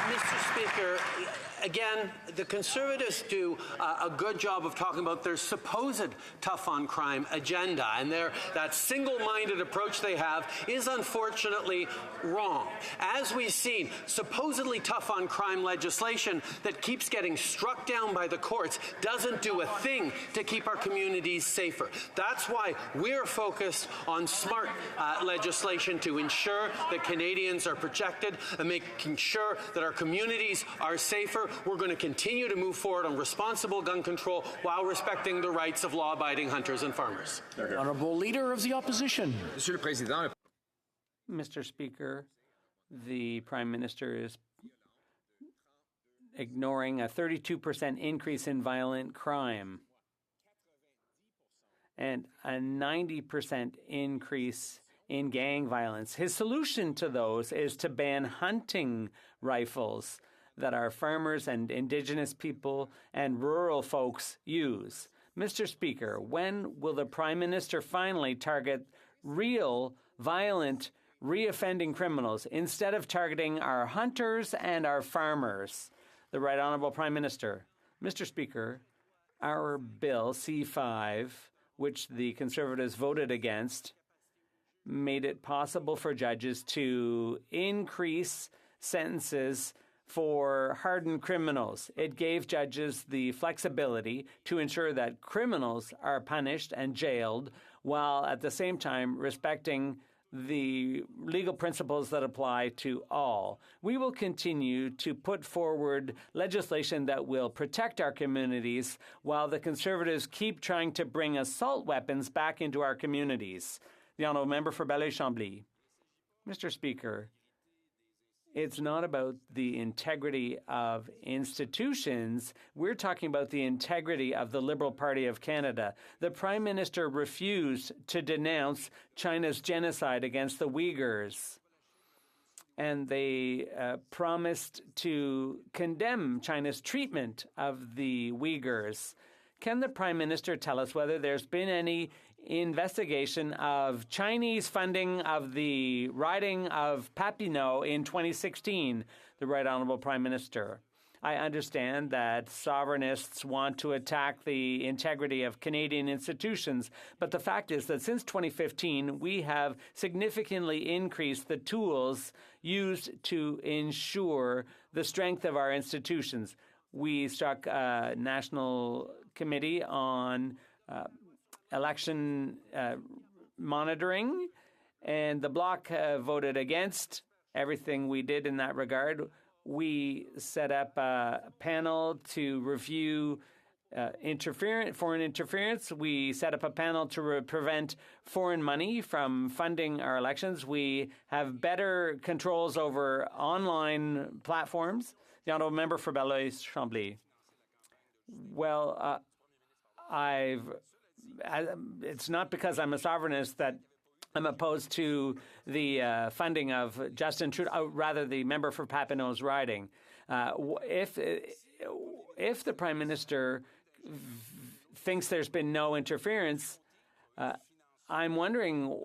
Mr. Speaker, again, the Conservatives do a good job of talking about their supposed tough-on-crime agenda, and that single-minded approach they have is unfortunately wrong. As we've seen, supposedly tough-on-crime legislation that keeps getting struck down by the courts doesn't do a thing to keep our communities safer. That's why we're focused on smart legislation to ensure that Canadians are protected and making sure that our communities are safer. We're going to continue to move forward on responsible gun control while respecting the rights of law-abiding hunters and farmers. Honourable Leader of the Opposition. Mr. Speaker, the Prime Minister is ignoring a 32% increase in violent crime and a 90% increase in gang violence. His solution to those is to ban hunting rifles that our farmers and Indigenous people and rural folks use. Mr. Speaker, when will the Prime Minister finally target real, violent, reoffending criminals instead of targeting our hunters and our farmers? The Right Honourable Prime Minister. Mr. Speaker, our Bill C5, which the Conservatives voted against, made it possible for judges to increase sentences for hardened criminals. It gave judges the flexibility to ensure that criminals are punished and jailed while at the same time respecting the legal principles that apply to all. We will continue to put forward legislation that will protect our communities while the Conservatives keep trying to bring assault weapons back into our communities. The Honourable Member for Belleuil-Chambly. Mr. Speaker, it's not about the integrity of institutions. We're talking about the integrity of the Liberal Party of Canada. The Prime Minister refused to denounce China's genocide against the Uyghurs. And they promised to condemn China's treatment of the Uyghurs. Can the Prime Minister tell us whether there's been any investigation of Chinese funding of the riding of Papineau in 2016? The Right Honourable Prime Minister. I understand that sovereignists want to attack the integrity of Canadian institutions, but the fact is that since 2015, we have significantly increased the tools used to ensure the strength of our institutions. We struck a national committee on election monitoring, and the Bloc voted against everything we did in that regard. We set up a panel to review foreign interference. We set up a panel to prevent foreign money from funding our elections. We have better controls over online platforms. The Honourable Member for Belleuil-Chambly. Well, it's not because I'm a sovereignist that I'm opposed to the funding of Justin Trudeau, rather the member for Papineau's riding. If the Prime Minister thinks there's been no interference, I'm wondering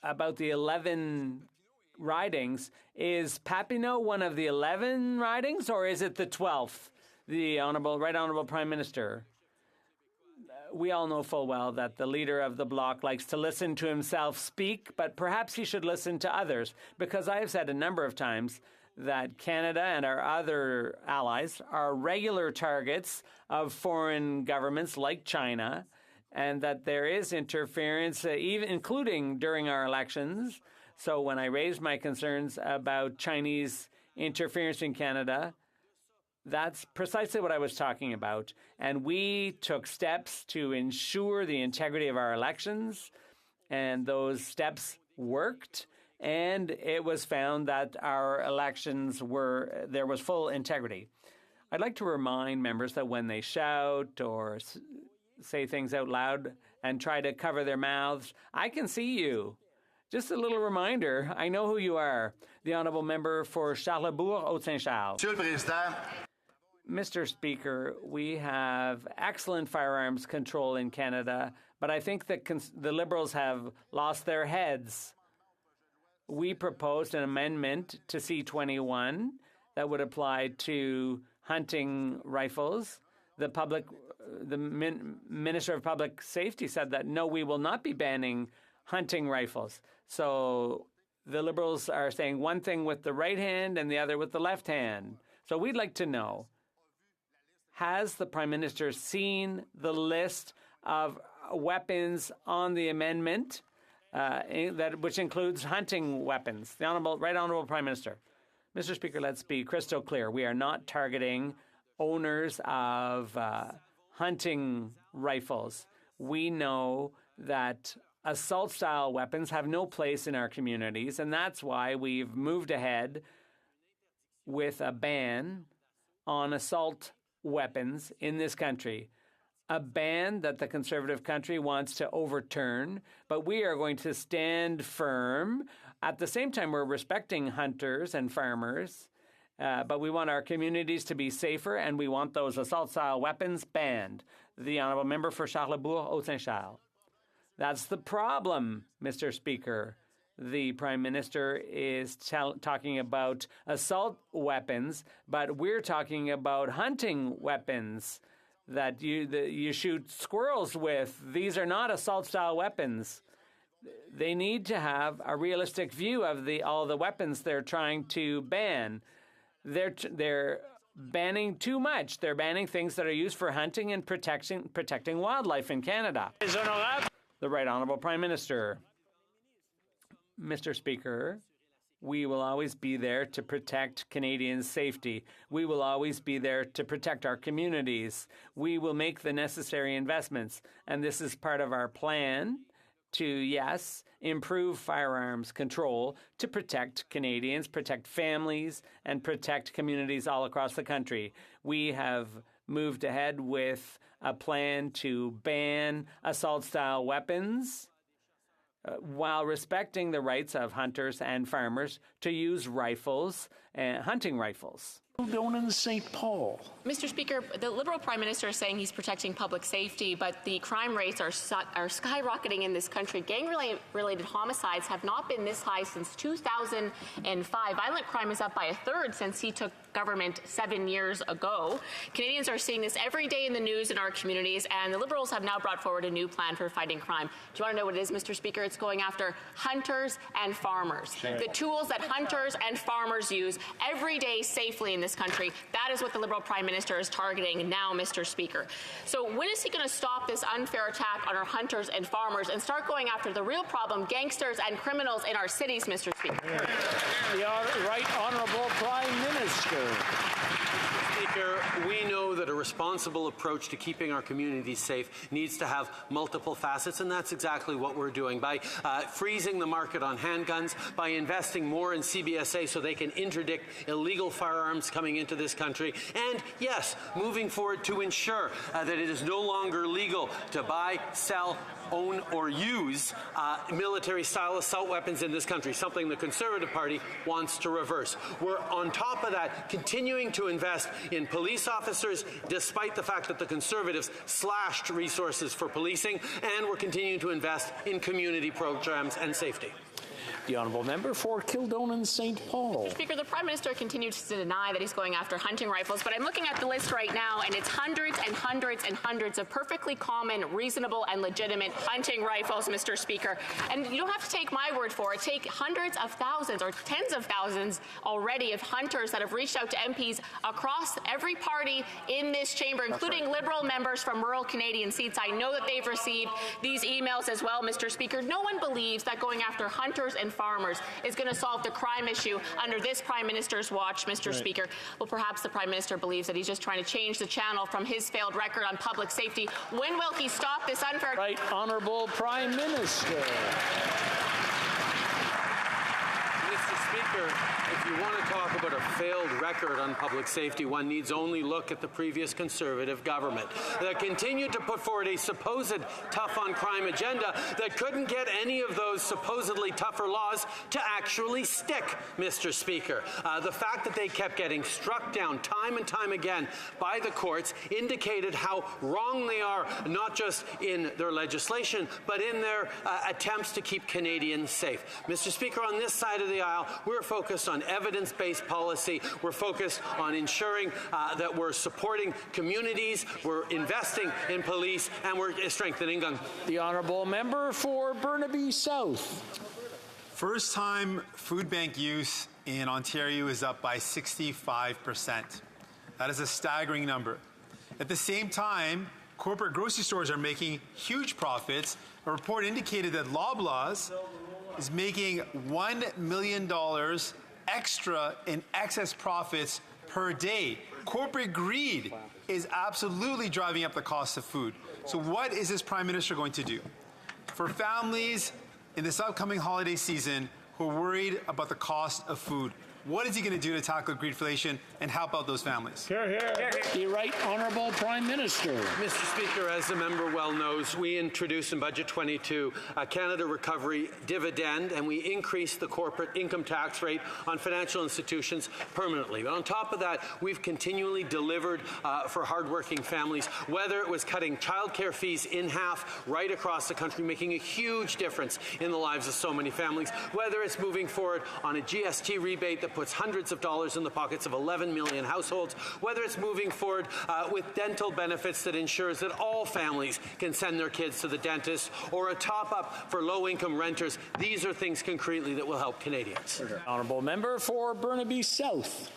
about the 11 ridings. Is Papineau one of the 11 ridings, or is it the 12th? The Right Honourable Prime Minister. We all know full well that the leader of the Bloc likes to listen to himself speak, but perhaps he should listen to others, because I have said a number of times that Canada and our other allies are regular targets of foreign governments like China, and that there is interference, even including during our elections. So when I raised my concerns about Chinese interference in Canada, that's precisely what I was talking about. And we took steps to ensure the integrity of our elections, and those steps worked. And it was found that our elections there was full integrity. I'd like to remind members that when they shout or say things out loud and try to cover their mouths. I can see you. Just a little reminder, I know who you are. The Honourable Member for Charlesbourg, Haute-Saint-Charles. Monsieur le Président. Mr. Speaker, we have excellent firearms control in Canada, but I think that the Liberals have lost their heads. We proposed an amendment to C-21 that would apply to hunting rifles. The Minister of Public Safety said that, no, we will not be banning hunting rifles. So the Liberals are saying one thing with the right hand and the other with the left hand. So we'd like to know, has the Prime Minister seen the list of weapons on the amendment, which includes hunting weapons? The Right Honourable Prime Minister. Mr. Speaker, let's be crystal clear. We are not targeting owners of hunting rifles. We know that assault-style weapons have no place in our communities, and that's why we've moved ahead with a ban on assault weapons in this country, a ban that the Conservative country wants to overturn, but we are going to stand firm. At the same time, we're respecting hunters and farmers, but we want our communities to be safer, and we want those assault-style weapons banned. The Honourable Member for Charlesbourg, Haute-Saint-Charles. That's the problem, Mr. Speaker. The Prime Minister is talking about assault weapons, but we're talking about hunting weapons that you shoot squirrels with. These are not assault-style weapons. They need to have a realistic view of all the weapons they're trying to ban. They're banning too much. They're banning things that are used for hunting and protecting wildlife in Canada. The Right Honourable Prime Minister. Mr. Speaker, we will always be there to protect Canadians' safety. We will always be there to protect our communities. We will make the necessary investments, and this is part of our plan to, yes, improve firearms control to protect Canadians, protect families, and protect communities all across the country. We have moved ahead with a plan to ban assault-style weapons while respecting the rights of hunters and farmers to use rifles, hunting rifles. Down in St. Paul. Mr. Speaker, the Liberal Prime Minister is saying he's protecting public safety, but the crime rates are skyrocketing in this country. Gang-related homicides have not been this high since 2005. Violent crime is up by a third since he took government 7 years ago. Canadians are seeing this every day in the news in our communities, and the Liberals have now brought forward a new plan for fighting crime. Do you want to know what it is, Mr. Speaker? It's going after hunters and farmers. Sure. The tools that hunters and farmers use every day safely in this country. That is what the Liberal Prime Minister is targeting now, Mr. Speaker. So when is he going to stop this unfair attack on our hunters and farmers and start going after the real problem, gangsters and criminals in our cities, Mr. Speaker? The Right Honourable Prime Minister. Speaker, we know that a responsible approach to keeping our communities safe needs to have multiple facets, and that's exactly what we're doing by freezing the market on handguns, by investing more in CBSA so they can interdict illegal firearms coming into this country, and yes, moving forward to ensure that it is no longer legal to buy, sell, own or use military-style assault weapons in this country, something the Conservative Party wants to reverse. We're on top of that continuing to invest in police officers, despite the fact that the Conservatives slashed resources for policing, and we're continuing to invest in community programs and safety. The Honourable Member for Kildonan St. Paul. Mr. Speaker, the Prime Minister continues to deny that he's going after hunting rifles, but I'm looking at the list right now, and it's hundreds and hundreds and hundreds of perfectly common, reasonable, and legitimate hunting rifles, Mr. Speaker. And you don't have to take my word for it. Take hundreds of thousands or tens of thousands already of hunters that have reached out to MPs across every party in this chamber, including Liberal members from rural Canadian seats. I know that they've received these emails as well, Mr. Speaker. No one believes that going after hunters and farmers is going to solve the crime issue under this Prime Minister's watch, Mr. Speaker. Well, perhaps the Prime Minister believes that he's just trying to change the channel from his failed record on public safety. When will he stop this unfair... Right Honourable Prime Minister. Mr. Speaker, Speaker, if you want to talk about a failed record on public safety, one needs only look at the previous Conservative government that continued to put forward a supposed tough-on-crime agenda that couldn't get any of those supposedly tougher laws to actually stick, Mr. Speaker. The fact that they kept getting struck down time and time again by the courts indicated how wrong they are, not just in their legislation, but in their attempts to keep Canadians safe. Mr. Speaker, on this side of the aisle, we're focused on evidence-based policy. We're focused on ensuring that we're supporting communities, we're investing in police, and we're strengthening guns. The honourable member for Burnaby South. First-time food bank use in Ontario is up by 65%. That is a staggering number. At the same time, corporate grocery stores are making huge profits. A report indicated that Loblaws is making $1 million extra in excess profits per day. Corporate greed is absolutely driving up the cost of food. So what is this Prime Minister going to do for families in this upcoming holiday season who are worried about the cost of food? What is he going to do to tackle greedflation and help out those families? The Right Honourable Prime Minister. Mr. Speaker, as the member well knows, we introduced in Budget 22 a Canada Recovery Dividend, and we increased the corporate income tax rate on financial institutions permanently. But on top of that, we've continually delivered for hardworking families, whether it was cutting childcare fees in half right across the country, making a huge difference in the lives of so many families, whether it's moving forward on a GST rebate that puts hundreds of dollars in the pockets of 11 million households, whether it's moving forward with dental benefits that ensures that all families can send their kids to the dentist, or a top-up for low-income renters. These are things concretely that will help Canadians. Honourable member for Burnaby South.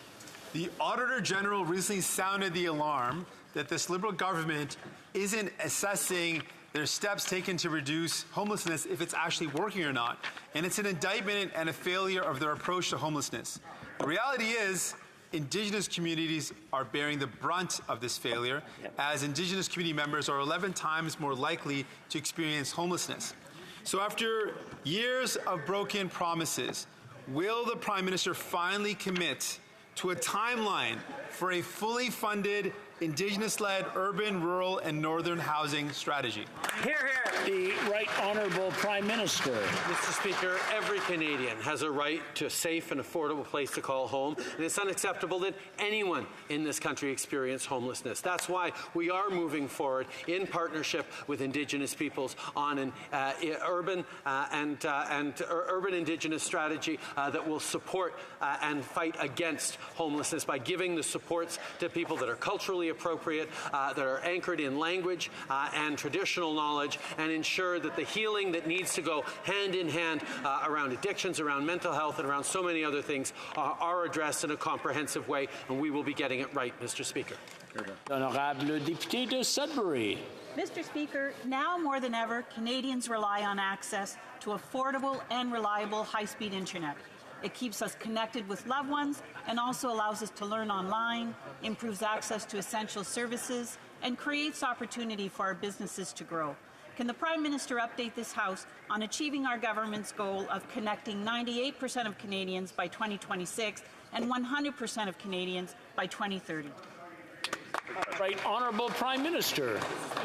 The Auditor General recently sounded the alarm that this Liberal government isn't assessing their steps taken to reduce homelessness if it's actually working or not. And it's an indictment and a failure of their approach to homelessness. The reality is, Indigenous communities are bearing the brunt of this failure, as Indigenous community members are 11 times more likely to experience homelessness. So after years of broken promises, will the Prime Minister finally commit to a timeline for a fully funded Indigenous-led urban, rural, and northern housing strategy? Hear, hear. The Right Honourable Prime Minister. Mr. Speaker, every Canadian has a right to a safe and affordable place to call home, and it's unacceptable that anyone in this country experience homelessness. That's why we are moving forward in partnership with Indigenous peoples on an urban Indigenous strategy that will support and fight against homelessness by giving the supports to people that are culturally appropriate, that are anchored in language and traditional knowledge, and ensure that the healing that needs to go hand in hand around addictions, around mental health, and around so many other things are addressed in a comprehensive way, and we will be getting it right, Mr. Speaker. Honorable député de Sudbury. Mr. Speaker, now more than ever, Canadians rely on access to affordable and reliable high-speed internet. It keeps us connected with loved ones and also allows us to learn online, improves access to essential services, and creates opportunity for our businesses to grow. Can the Prime Minister update this House on achieving our government's goal of connecting 98% of Canadians by 2026 and 100% of Canadians by 2030? Right Honourable Prime Minister.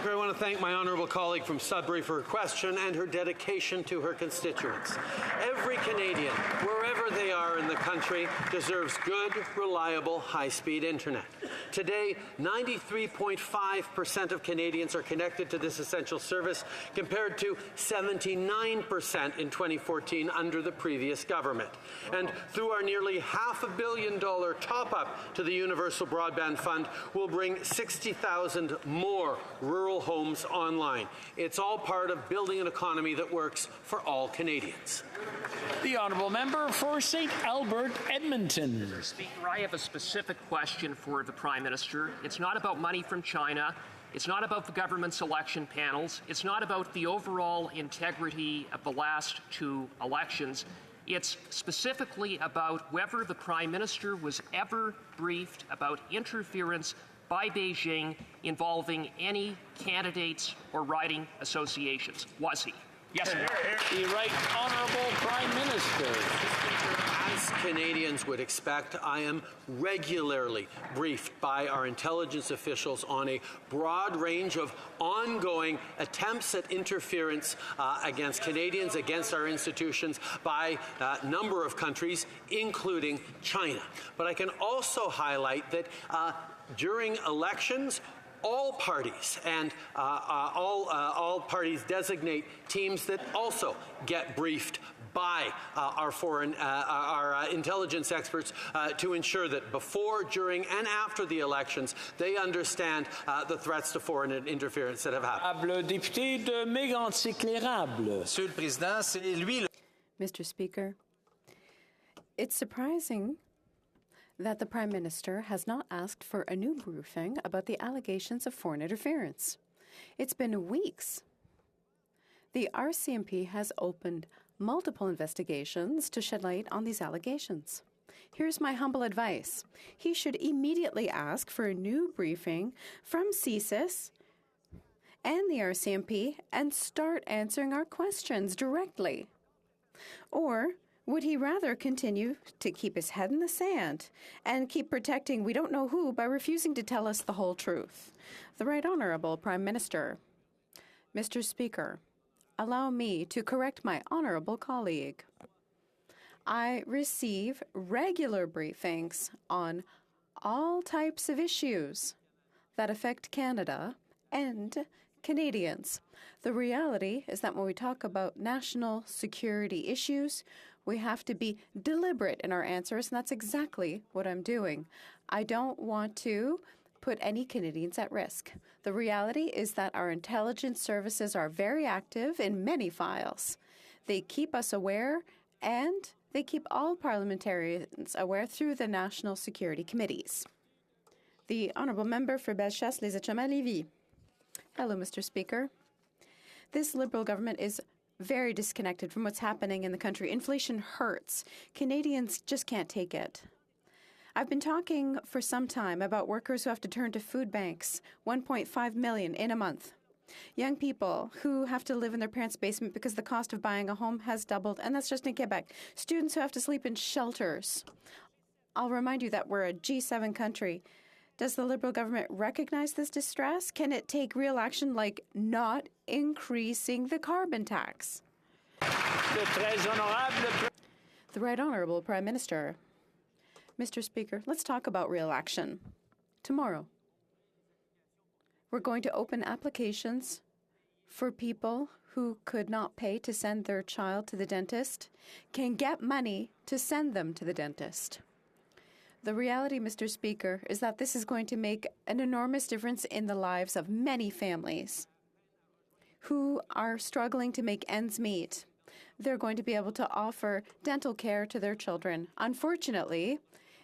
I want to thank my honourable colleague from Sudbury for her question and her dedication to her constituents. Every Canadian, wherever they are in the country, deserves good, reliable, high-speed internet. Today, 93.5% of Canadians are connected to this essential service, compared to 79% in 2014 under the previous government. And through our nearly $500 million top-up to the Universal Broadband Fund, we'll bring 60,000 more rural homes online. It's all part of building an economy that works for all Canadians. The honourable member for St. Albert, Edmonton. Speaker, I have a specific question for the Prime Minister. It's not about money from China. It's not about the government's election panels. It's not about the overall integrity of the last two elections. It's specifically about whether the Prime Minister was ever briefed about interference by Beijing involving any candidates or riding associations. Was he? Yes or no? The Right Honourable Prime Minister. As As Canadians would expect, I am regularly briefed by our intelligence officials on a broad range of ongoing attempts at interference against Canadians, against our institutions by a number of countries, including China. But I can also highlight that during elections, all parties and all parties designate teams that also get briefed by our intelligence experts to ensure that before, during, and after the elections, they understand the threats to foreign interference that have happened. Député de Mégantic-L'Érable. Monsieur le Président, c'est lui. Mr. Speaker, it's surprising that the Prime Minister has not asked for a new briefing about the allegations of foreign interference. It's been weeks. The RCMP has opened multiple investigations to shed light on these allegations. Here's my humble advice. He should immediately ask for a new briefing from CSIS and the RCMP and start answering our questions directly. Or would he rather continue to keep his head in the sand and keep protecting we don't know who by refusing to tell us the whole truth? The Right Honourable Prime Minister. Mr. Speaker, allow me to correct my honourable colleague. I receive regular briefings on all types of issues that affect Canada and Canadians. The reality is that when we talk about national security issues, we have to be deliberate in our answers, and that's exactly what I'm doing. I don't want to put any Canadians at risk. The reality is that our intelligence services are very active in many files. They keep us aware, and they keep all parliamentarians aware through the national security committees. The Honourable Member for Bellechasse-les-Etchemins-Lévis. Hello, Mr. Speaker. This Liberal government is very disconnected from what's happening in the country. Inflation hurts. Canadians just can't take it. I've been talking for some time about workers who have to turn to food banks, 1.5 million in a month. Young people who have to live in their parents' basement because the cost of buying a home has doubled, and that's just in Quebec. Students who have to sleep in shelters. I'll remind you that we're a G7 country. Does the Liberal government recognize this distress? Can it take real action like not increasing the carbon tax? The Right Honourable Prime Minister. Mr. Speaker, let's talk about real action. Tomorrow, we're going to open applications for people who could not pay to send their child to the dentist, can get money to send them to the dentist. The reality, Mr. Speaker, is that this is going to make an enormous difference in the lives of many families who are struggling to make ends meet. They're going to be able to offer dental care to their children. Unfortunately,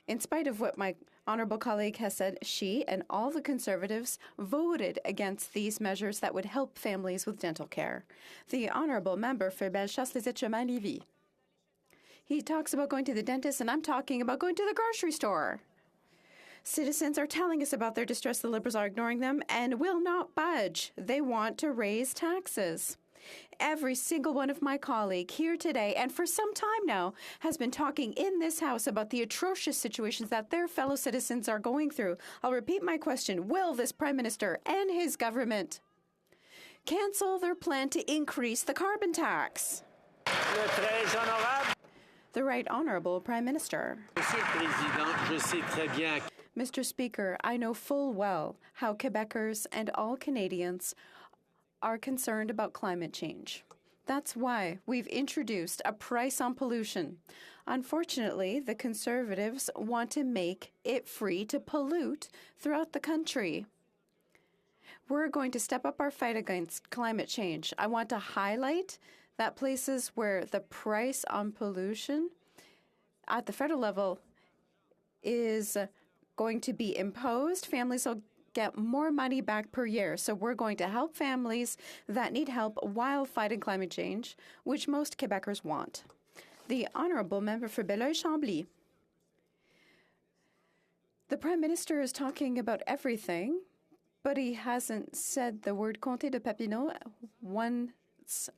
in spite of what my honourable colleague has said, she and all the Conservatives voted against these measures that would help families with dental care. The honourable member for Bellechasse-les-Etchemins-Lévis. He talks about going to the dentist, and I'm talking about going to the grocery store. Citizens are telling us about their distress. The Liberals are ignoring them and will not budge. They want to raise taxes. Every single one of my colleagues here today, and for some time now, has been talking in this House about the atrocious situations that their fellow citizens are going through. I'll repeat my question. Will this Prime Minister and his government cancel their plan to increase the carbon tax? The Right Honourable Prime Minister. Mr. Speaker, I know full well how Quebecers and all Canadians are concerned about climate change. That's why we've introduced a price on pollution. Unfortunately, the Conservatives want to make it free to pollute throughout the country. We're going to step up our fight against climate change. I want to highlight that places where the price on pollution at the federal level is going to be imposed, families will get more money back per year. So we're going to help families that need help while fighting climate change, which most Quebecers want. The Honourable Member for Beloeil-Chambly. The Prime Minister is talking about everything, but he hasn't said the word Comté de Papineau once.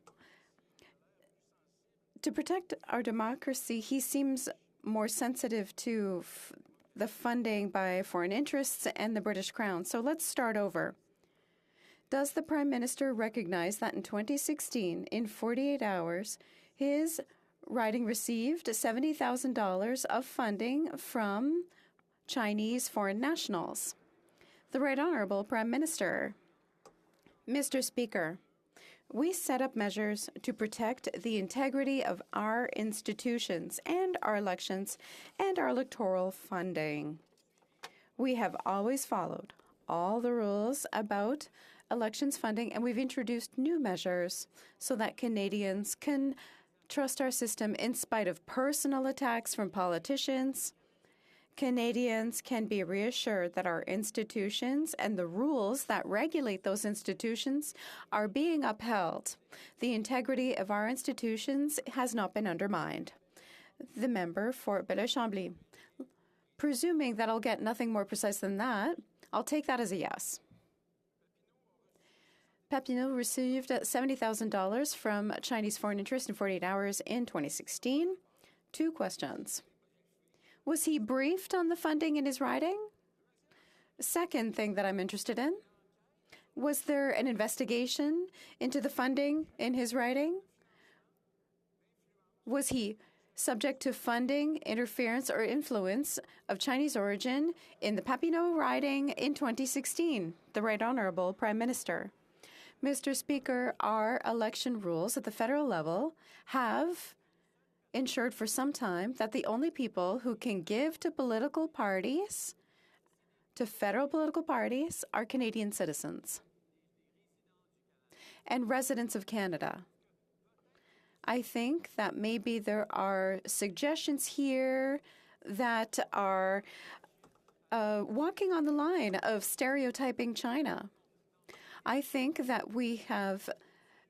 To protect our democracy, he seems more sensitive to the funding by foreign interests and the British Crown. So let's start over. Does the Prime Minister recognize that in 2016, in 48 hours, his riding received $70,000 of funding from Chinese foreign nationals? The Right Honourable Prime Minister. Mr. Speaker, we set up measures to protect the integrity of our institutions and our elections and our electoral funding. We have always followed all the rules about elections funding, and we've introduced new measures so that Canadians can trust our system in spite of personal attacks from politicians. Canadians can be reassured that our institutions and the rules that regulate those institutions are being upheld. The integrity of our institutions has not been undermined. The member for Belleuil-Chambly. Presuming that I'll get nothing more precise than that, I'll take that as a yes. Papineau received $70,000 from Chinese foreign interest in 48 hours in 2016. 2 questions. Was he briefed on the funding in his riding? Second thing that I'm interested in, was there an investigation into the funding in his riding? Was he subject to funding, interference, or influence of Chinese origin in the Papineau riding in 2016? The Right Honourable Prime Minister. Mr. Speaker, our election rules at the federal level have ensured for some time that the only people who can give to political parties, to federal political parties, are Canadian citizens and residents of Canada. I think that maybe there are suggestions here that are walking on the line of stereotyping China. I think that we have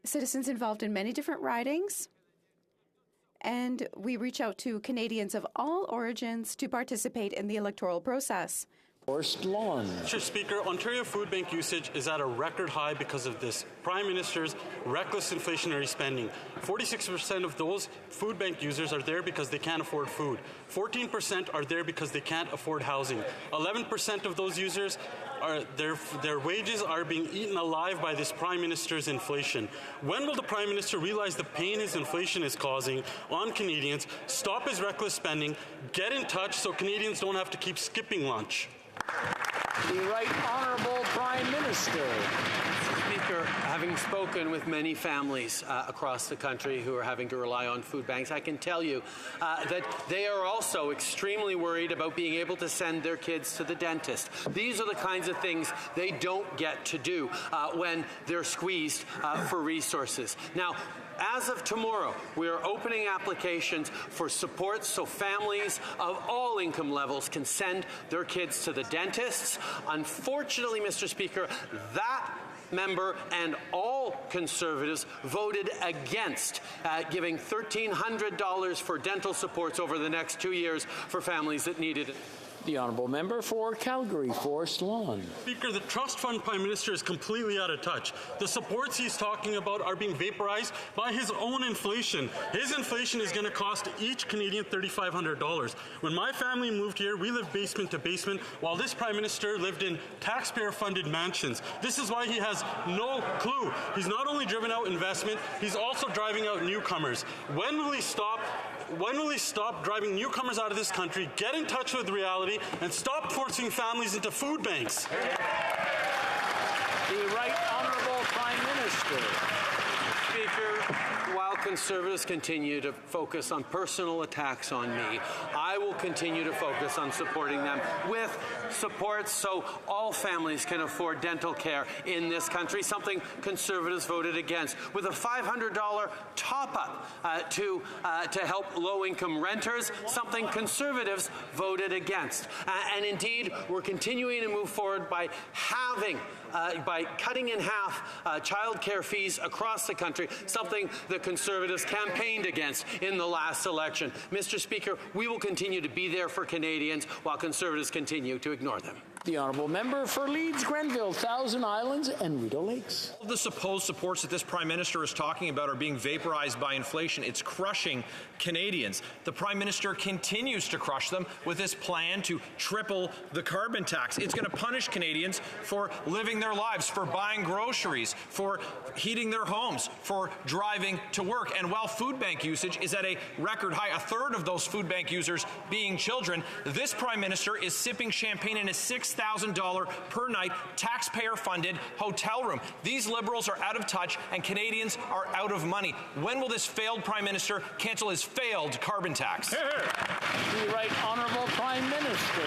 citizens involved in many different ridings, and we reach out to Canadians of all origins to participate in the electoral process. Mr. Speaker, Ontario food bank usage is at a record high because of this Prime Minister's reckless inflationary spending. 46% of those food bank users are there because they can't afford food. 14% are there because they can't afford housing. 11% of those users their wages are being eaten alive by this Prime Minister's inflation. When will the Prime Minister realize the pain his inflation is causing on Canadians, stop his reckless spending, get in touch so Canadians don't have to keep skipping lunch? The Right Honourable Prime Minister. Speaker, having spoken with many families across the country who are having to rely on food banks, I can tell you that they are also extremely worried about being able to send their kids to the dentist. These are the kinds of things they don't get to do when they're squeezed for resources. Now, as of tomorrow, we are opening applications for support so families of all income levels can send their kids to the dentists. Unfortunately, Mr. Speaker, that member and all Conservatives voted against giving $1,300 for dental supports over the next 2 years for families that needed it. The Honourable Member for Calgary, Forest Lawn. Speaker, the Trust Fund Prime Minister is completely out of touch. The supports he's talking about are being vaporized by his own inflation. His inflation is going to cost each Canadian $3,500. When my family moved here, we lived basement to basement, while this Prime Minister lived in taxpayer-funded mansions. This is why he has no clue. He's not only driven out investment, he's also driving out newcomers. When will he stop driving newcomers out of this country, get in touch with reality, and stop forcing families into food banks? The Right Honourable Prime Minister. Speaker, while Conservatives continue to focus on personal attacks on me, I will continue to focus on supporting them with support so all families can afford dental care in this country, something Conservatives voted against, with a $500 top-up to help low-income renters, something Conservatives voted against. And indeed, we're continuing to move forward by cutting in half child care fees across the country, something that Conservatives campaigned against in the last election. Mr. Speaker, we will continue to be there for Canadians while Conservatives continue to ignore them. The honourable member for Leeds, Grenville, Thousand Islands and Rideau Lakes. All the supposed supports that this Prime Minister is talking about are being vaporized by inflation. It's crushing Canadians. The Prime Minister continues to crush them with this plan to triple the carbon tax. It's going to punish Canadians for living their lives, for buying groceries, for heating their homes, for driving to work. And while food bank usage is at a record high, a third of those food bank users being children, this Prime Minister is sipping champagne in a $6,000 per night taxpayer-funded hotel room. These Liberals are out of touch and Canadians are out of money. When will this failed Prime Minister cancel his failed carbon tax? The Right Honourable Prime Minister.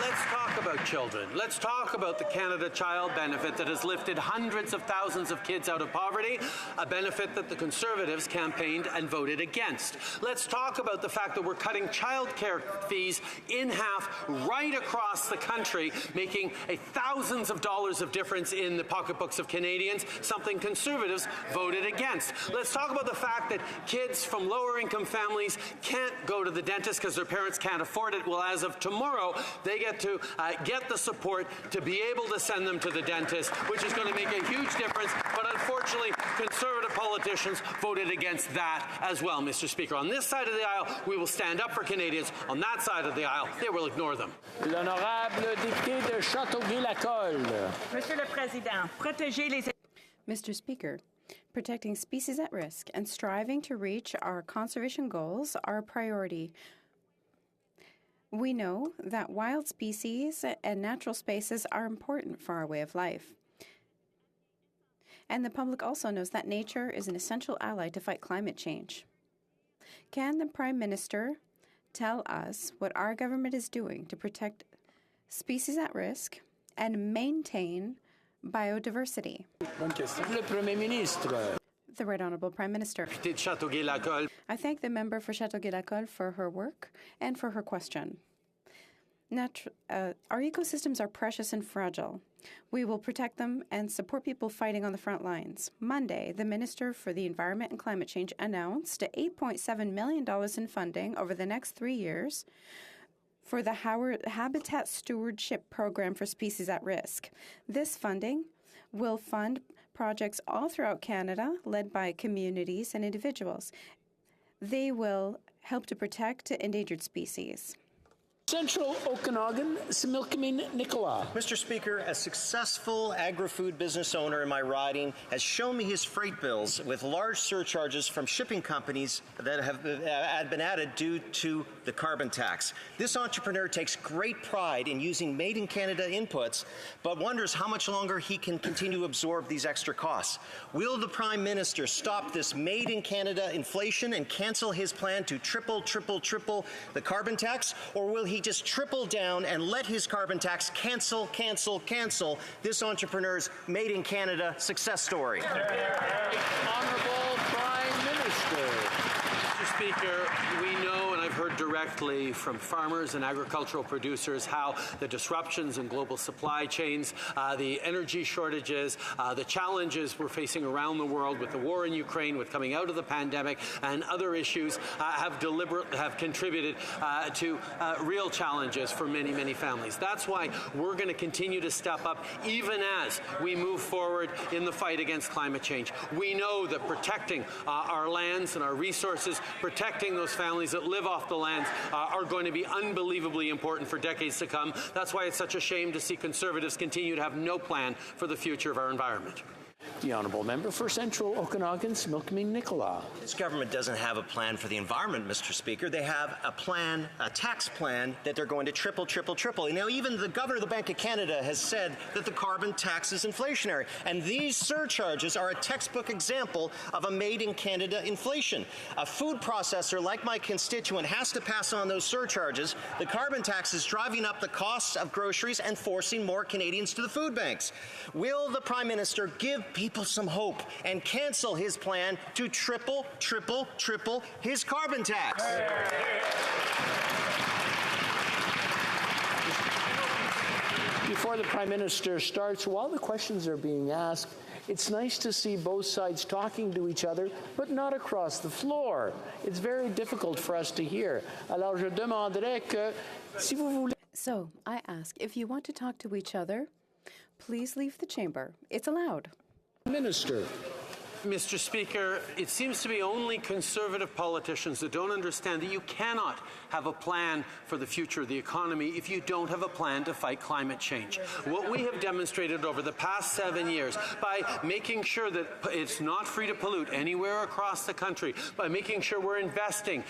Let's talk about children. Let's talk about the Canada Child Benefit that has lifted hundreds of thousands of kids out of poverty, a benefit that the Conservatives campaigned and voted against. Let's talk about the fact that we're cutting childcare fees in half right across the country, making thousands of dollars of difference in the pocketbooks of Canadians, something Conservatives voted against. Let's talk about the fact that kids from lower income families can't go to the dentist because their parents can't afford it. Well, as of tomorrow, they get to get the support to be able to send them to the dentist, which is going to make a huge difference. But unfortunately, Conservative politicians voted against that as well, Mr. Speaker. On this side of the aisle, we will stand up for Canadians. On that side of the aisle, they will ignore them. L'honorable député de Châteauguay-Lacolle. Monsieur le Président, protéger les... Mr. Speaker, protecting species at risk and striving to reach our conservation goals are a priority. We know that wild species and natural spaces are important for our way of life. And the public also knows that nature is an essential ally to fight climate change. Can the Prime Minister tell us what our government is doing to protect species at risk and maintain biodiversity? Le Premier Ministre. The Right Honourable Prime Minister. I thank the member for Châteauguay-Lacolle for her work and for her question. Our ecosystems are precious and fragile. We will protect them and support people fighting on the front lines. Monday, the Minister for the Environment and Climate Change announced $8.7 million in funding over the next 3 years for the Habitat Stewardship Program for Species at Risk. This funding will fund projects all throughout Canada led by communities and individuals. They will help to protect endangered species. Central Okanagan, Similkameen Nicola. Mr. Speaker, a successful agri-food business owner in my riding has shown me his freight bills with large surcharges from shipping companies that have been added due to the carbon tax. This entrepreneur takes great pride in using made-in-Canada inputs, but wonders how much longer he can continue to absorb these extra costs. Will the Prime Minister stop this made-in-Canada inflation and cancel his plan to triple the carbon tax, or will he just triple down and let his carbon tax cancel this entrepreneur's Made in Canada success story? Honourable Prime Minister. Mr. Speaker, we know, and I've heard directly from farmers and agricultural producers, how the disruptions in global supply chains, the energy shortages, the challenges we're facing around the world with the war in Ukraine, with coming out of the pandemic, and other issues have contributed to real challenges for many, many families. That's why we're going to continue to step up even as we move forward in the fight against climate change. We know that protecting our lands and our resources, protecting those families that live off the lands are going to be unbelievably important for decades to come. That's why it's such a shame to see Conservatives continue to have no plan for the future of our environment. The honourable member for Central Okanagan, Similkameen Nicola. This government doesn't have a plan for the environment, Mr. Speaker. They have a tax plan that they're going to triple. You know, even the governor of the Bank of Canada has said that the carbon tax is inflationary. And these surcharges are a textbook example of a made-in-Canada inflation. A food processor like my constituent has to pass on those surcharges. The carbon tax is driving up the costs of groceries and forcing more Canadians to the food banks. Will the Prime Minister give people some hope and cancel his plan to triple his carbon tax? Before the Prime Minister starts, while the questions are being asked, it's nice to see both sides talking to each other, but not across the floor. It's very difficult for us to hear. Alors je demanderais que, si vous voulez... So I ask, if you want to talk to each other, please leave the chamber. It's allowed. Minister. Mr. Speaker, it seems to be only Conservative politicians that don't understand that you cannot have a plan for the future of the economy if you don't have a plan to fight climate change. What we have demonstrated over the past 7 years by making sure that it's not free to pollute anywhere across the country, by making sure we're investing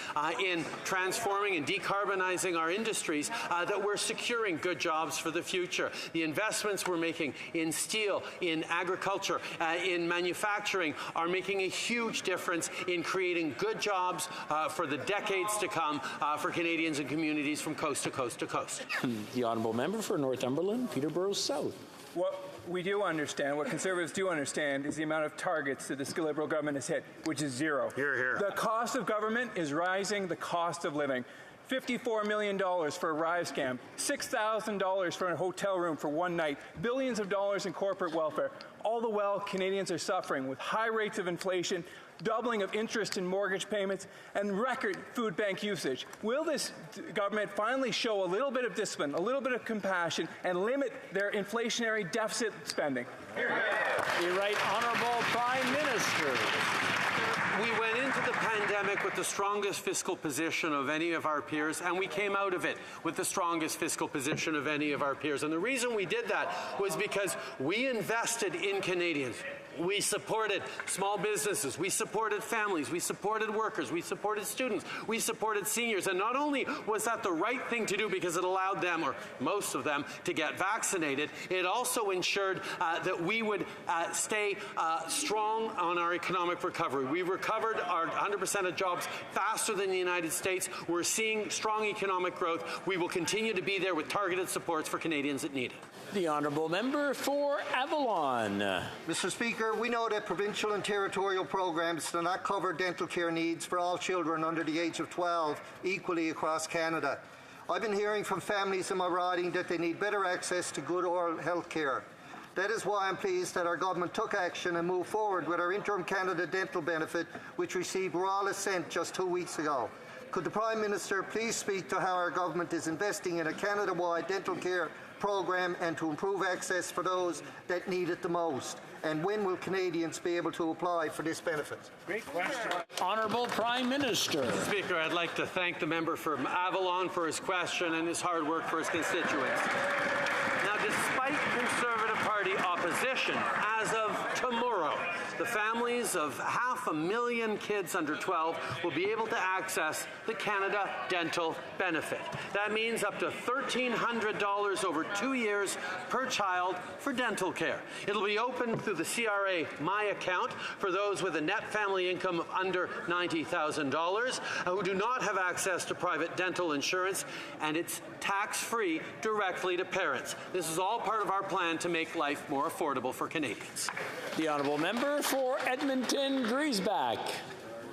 in transforming and decarbonizing our industries, that we're securing good jobs for the future. The investments we're making in steel, in agriculture, in manufacturing are making a huge difference in creating good jobs for the decades to come for Canadians and communities from coast to coast to coast. The Honourable Member for Northumberland, Peterborough South. What we do understand, what Conservatives do understand, is the amount of targets that this Liberal government has hit, which is zero. Hear, hear. The cost of government is rising the cost of living. $54 million for a Rise scam, $6,000 for a hotel room for one night, billions of dollars in corporate welfare. All the while, Canadians are suffering with high rates of inflation, doubling of interest in mortgage payments, and record food bank usage. Will this government finally show a little bit of discipline, a little bit of compassion, and limit their inflationary deficit spending? The Right Honourable Prime Minister. We went into the pandemic with the strongest fiscal position of any of our peers, and we came out of it with the strongest fiscal position of any of our peers. And the reason we did that was because we invested in Canadians. We supported small businesses, we supported families, we supported workers, we supported students, we supported seniors. And not only was that the right thing to do because it allowed them, or most of them, to get vaccinated, it also ensured that we would stay strong on our economic recovery. We recovered our 100% of jobs faster than the United States. We're seeing strong economic growth. We will continue to be there with targeted supports for Canadians that need it. The Honourable Member for Avalon. Mr. Speaker, we know that provincial and territorial programs do not cover dental care needs for all children under the age of 12 equally across Canada. I've been hearing from families in my riding that they need better access to good oral health care. That is why I'm pleased that our government took action and moved forward with our interim Canada dental benefit, which received royal assent just 2 weeks ago. Could the Prime Minister please speak to how our government is investing in a Canada-wide dental care program and to improve access for those that need it the most? And when will Canadians be able to apply for this benefit? Great question. Honourable Prime Minister. Mr. Speaker, I'd like to thank the member from Avalon for his question and his hard work for his constituents. Now, despite Conservative Party opposition, as of tomorrow, the families of 500,000 kids under 12 will be able to access the Canada Dental Benefit. That means up to $1,300 over 2 years per child for dental care. It'll be open through the CRA My Account for those with a net family income of under $90,000 who do not have access to private dental insurance, and it's tax-free directly to parents. This is all part of our plan to make life more affordable for Canadians. The Honourable Member for Edmonton Griesbach.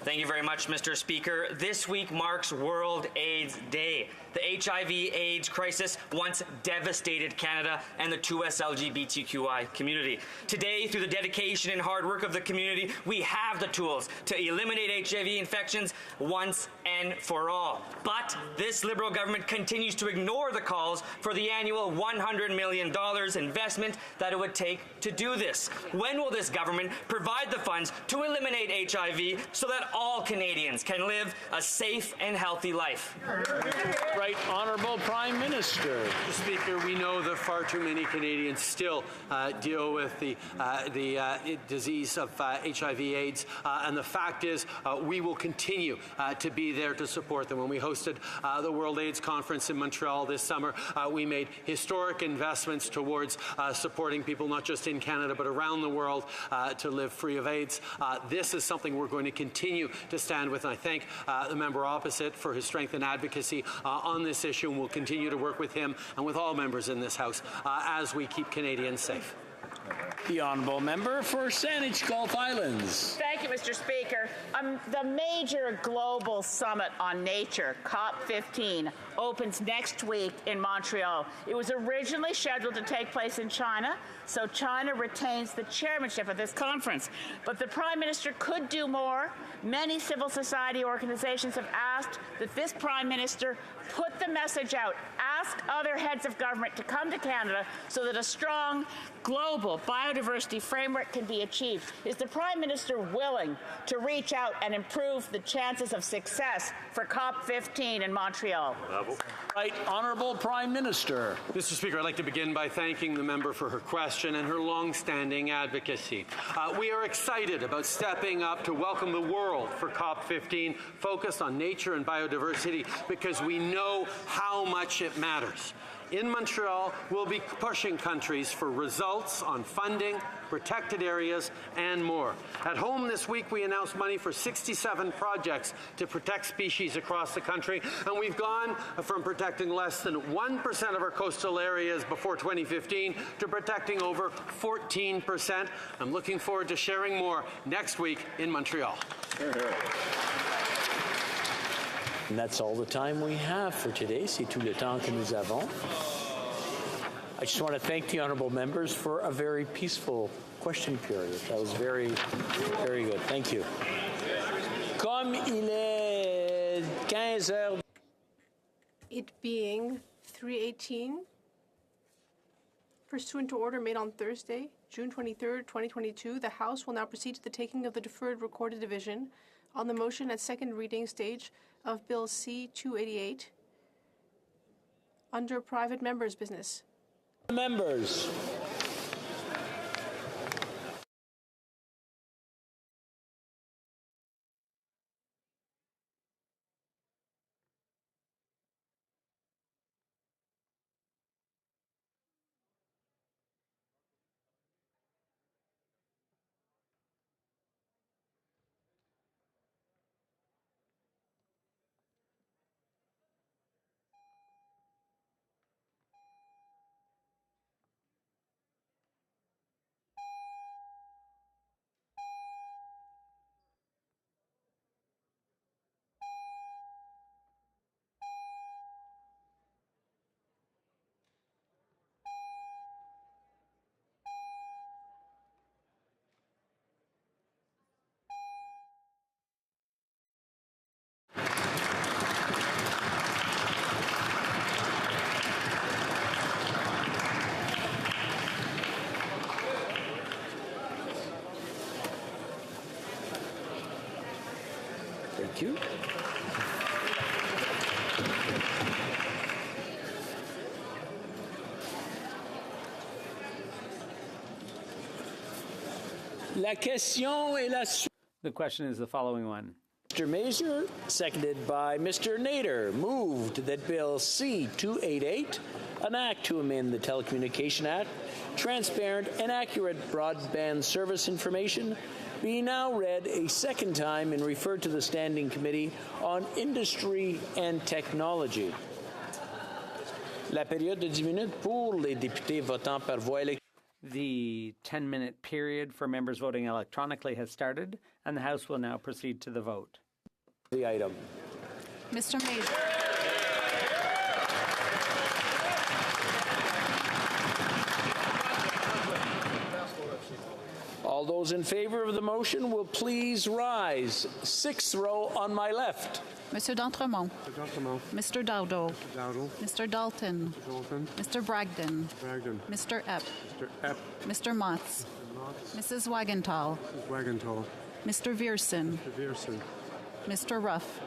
Thank you very much, Mr. Speaker. This week marks World AIDS Day. The HIV/AIDS crisis once devastated Canada and the 2S LGBTQI community. Today, through the dedication and hard work of the community, we have the tools to eliminate HIV infections once and for all. But this Liberal government continues to ignore the calls for the annual $100 million investment that it would take to do this. When will this government provide the funds to eliminate HIV so that all Canadians can live a safe and healthy life? Right Honourable Prime Minister. Mr. Speaker, we know that far too many Canadians still deal with the disease of HIV/AIDS, and the fact is we will continue to be there to support them. When we hosted the World AIDS Conference in Montreal this summer, we made historic investments towards supporting people not just in Canada but around the world to live free of AIDS. This is something we're going to continue to stand with, and I thank the member opposite for his strength and advocacy on this issue, and we'll continue to work with him and with all members in this House as we keep Canadians safe. The Honourable Member for Saanich Gulf Islands. Thank you, Mr. Speaker. The major global summit on nature, COP15, opens next week in Montreal. It was originally scheduled to take place in China, so China retains the chairmanship of this conference. But the Prime Minister could do more. Many civil society organizations have asked that this Prime Minister put the message out. ask other heads of government to come to Canada so that a strong global biodiversity framework can be achieved. Is the Prime Minister willing to reach out and improve the chances of success for COP15 in Montreal? Right, Honourable Prime Minister. Mr. Speaker, I'd like to begin by thanking the member for her question and her long-standing advocacy. We are excited about stepping up to welcome the world for COP15, focused on nature and biodiversity, because we know how much it matters. In Montreal, we'll be pushing countries for results on funding, protected areas, and more. At home this week, we announced money for 67 projects to protect species across the country, and we've gone from protecting less than 1% of our coastal areas before 2015 to protecting over 14%. I'm looking forward to sharing more next week in Montreal. And that's all the time we have for today. C'est tout le temps que nous avons. I just want to thank the honourable members for a very peaceful question period. That was very, very good. Thank you. Comme il est 15 heures. It being 3:18, pursuant to order made on Thursday, June 23rd, 2022, the House will now proceed to the taking of the deferred recorded division on the motion at second reading stage of Bill C-288 under private members' business. Members. Thank you. La question est la suivante. The question is the following one. Mr. Mazur, seconded by Mr. Nader, moved that Bill C-288, an act to amend the Telecommunication Act, transparent and accurate broadband service information, be now read a second time and referred to the Standing Committee on Industry and Technology. La période de 10 minutes pour les députés votant par voie électronique. The 10-minute period for members voting electronically has started, and the House will now proceed to the vote. The item. Mr. Mazur. All those in favor of the motion will please rise. Sixth row on my left. Monsieur d'Entremont. Mr. Dowdle. Mr. Dalton. Mr. Bragdon. Mr. Epp. Mr. Motz. Mrs. Wagenthal. Mr. Viersen. Mr. Ruff.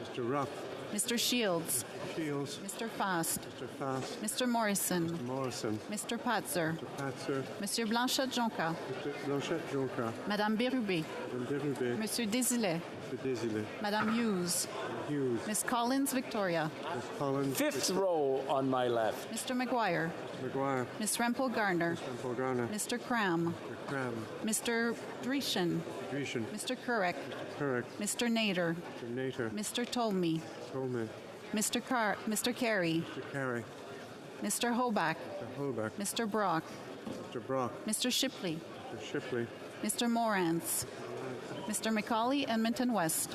Mr. Shields. Mr. Fast. Mr. Morrison. Mr. Patzer. Monsieur Blanchette-Jonca. Madame Bérubé. Monsieur Désilet. Madame Hughes. Miss Collins Victoria. Fifth row on my left. Mr. McGuire. Miss Rempel Garner. Mr. Cram. Mr. Dreeshen. Mr. Kurek. Mr. Nader. Mr. Tolmie. Mr. Carey. Mr. Hoback. Mr. Brock. Mr. Shipley. Mr. Morantz. Mr. Macaulay, Edmonton West.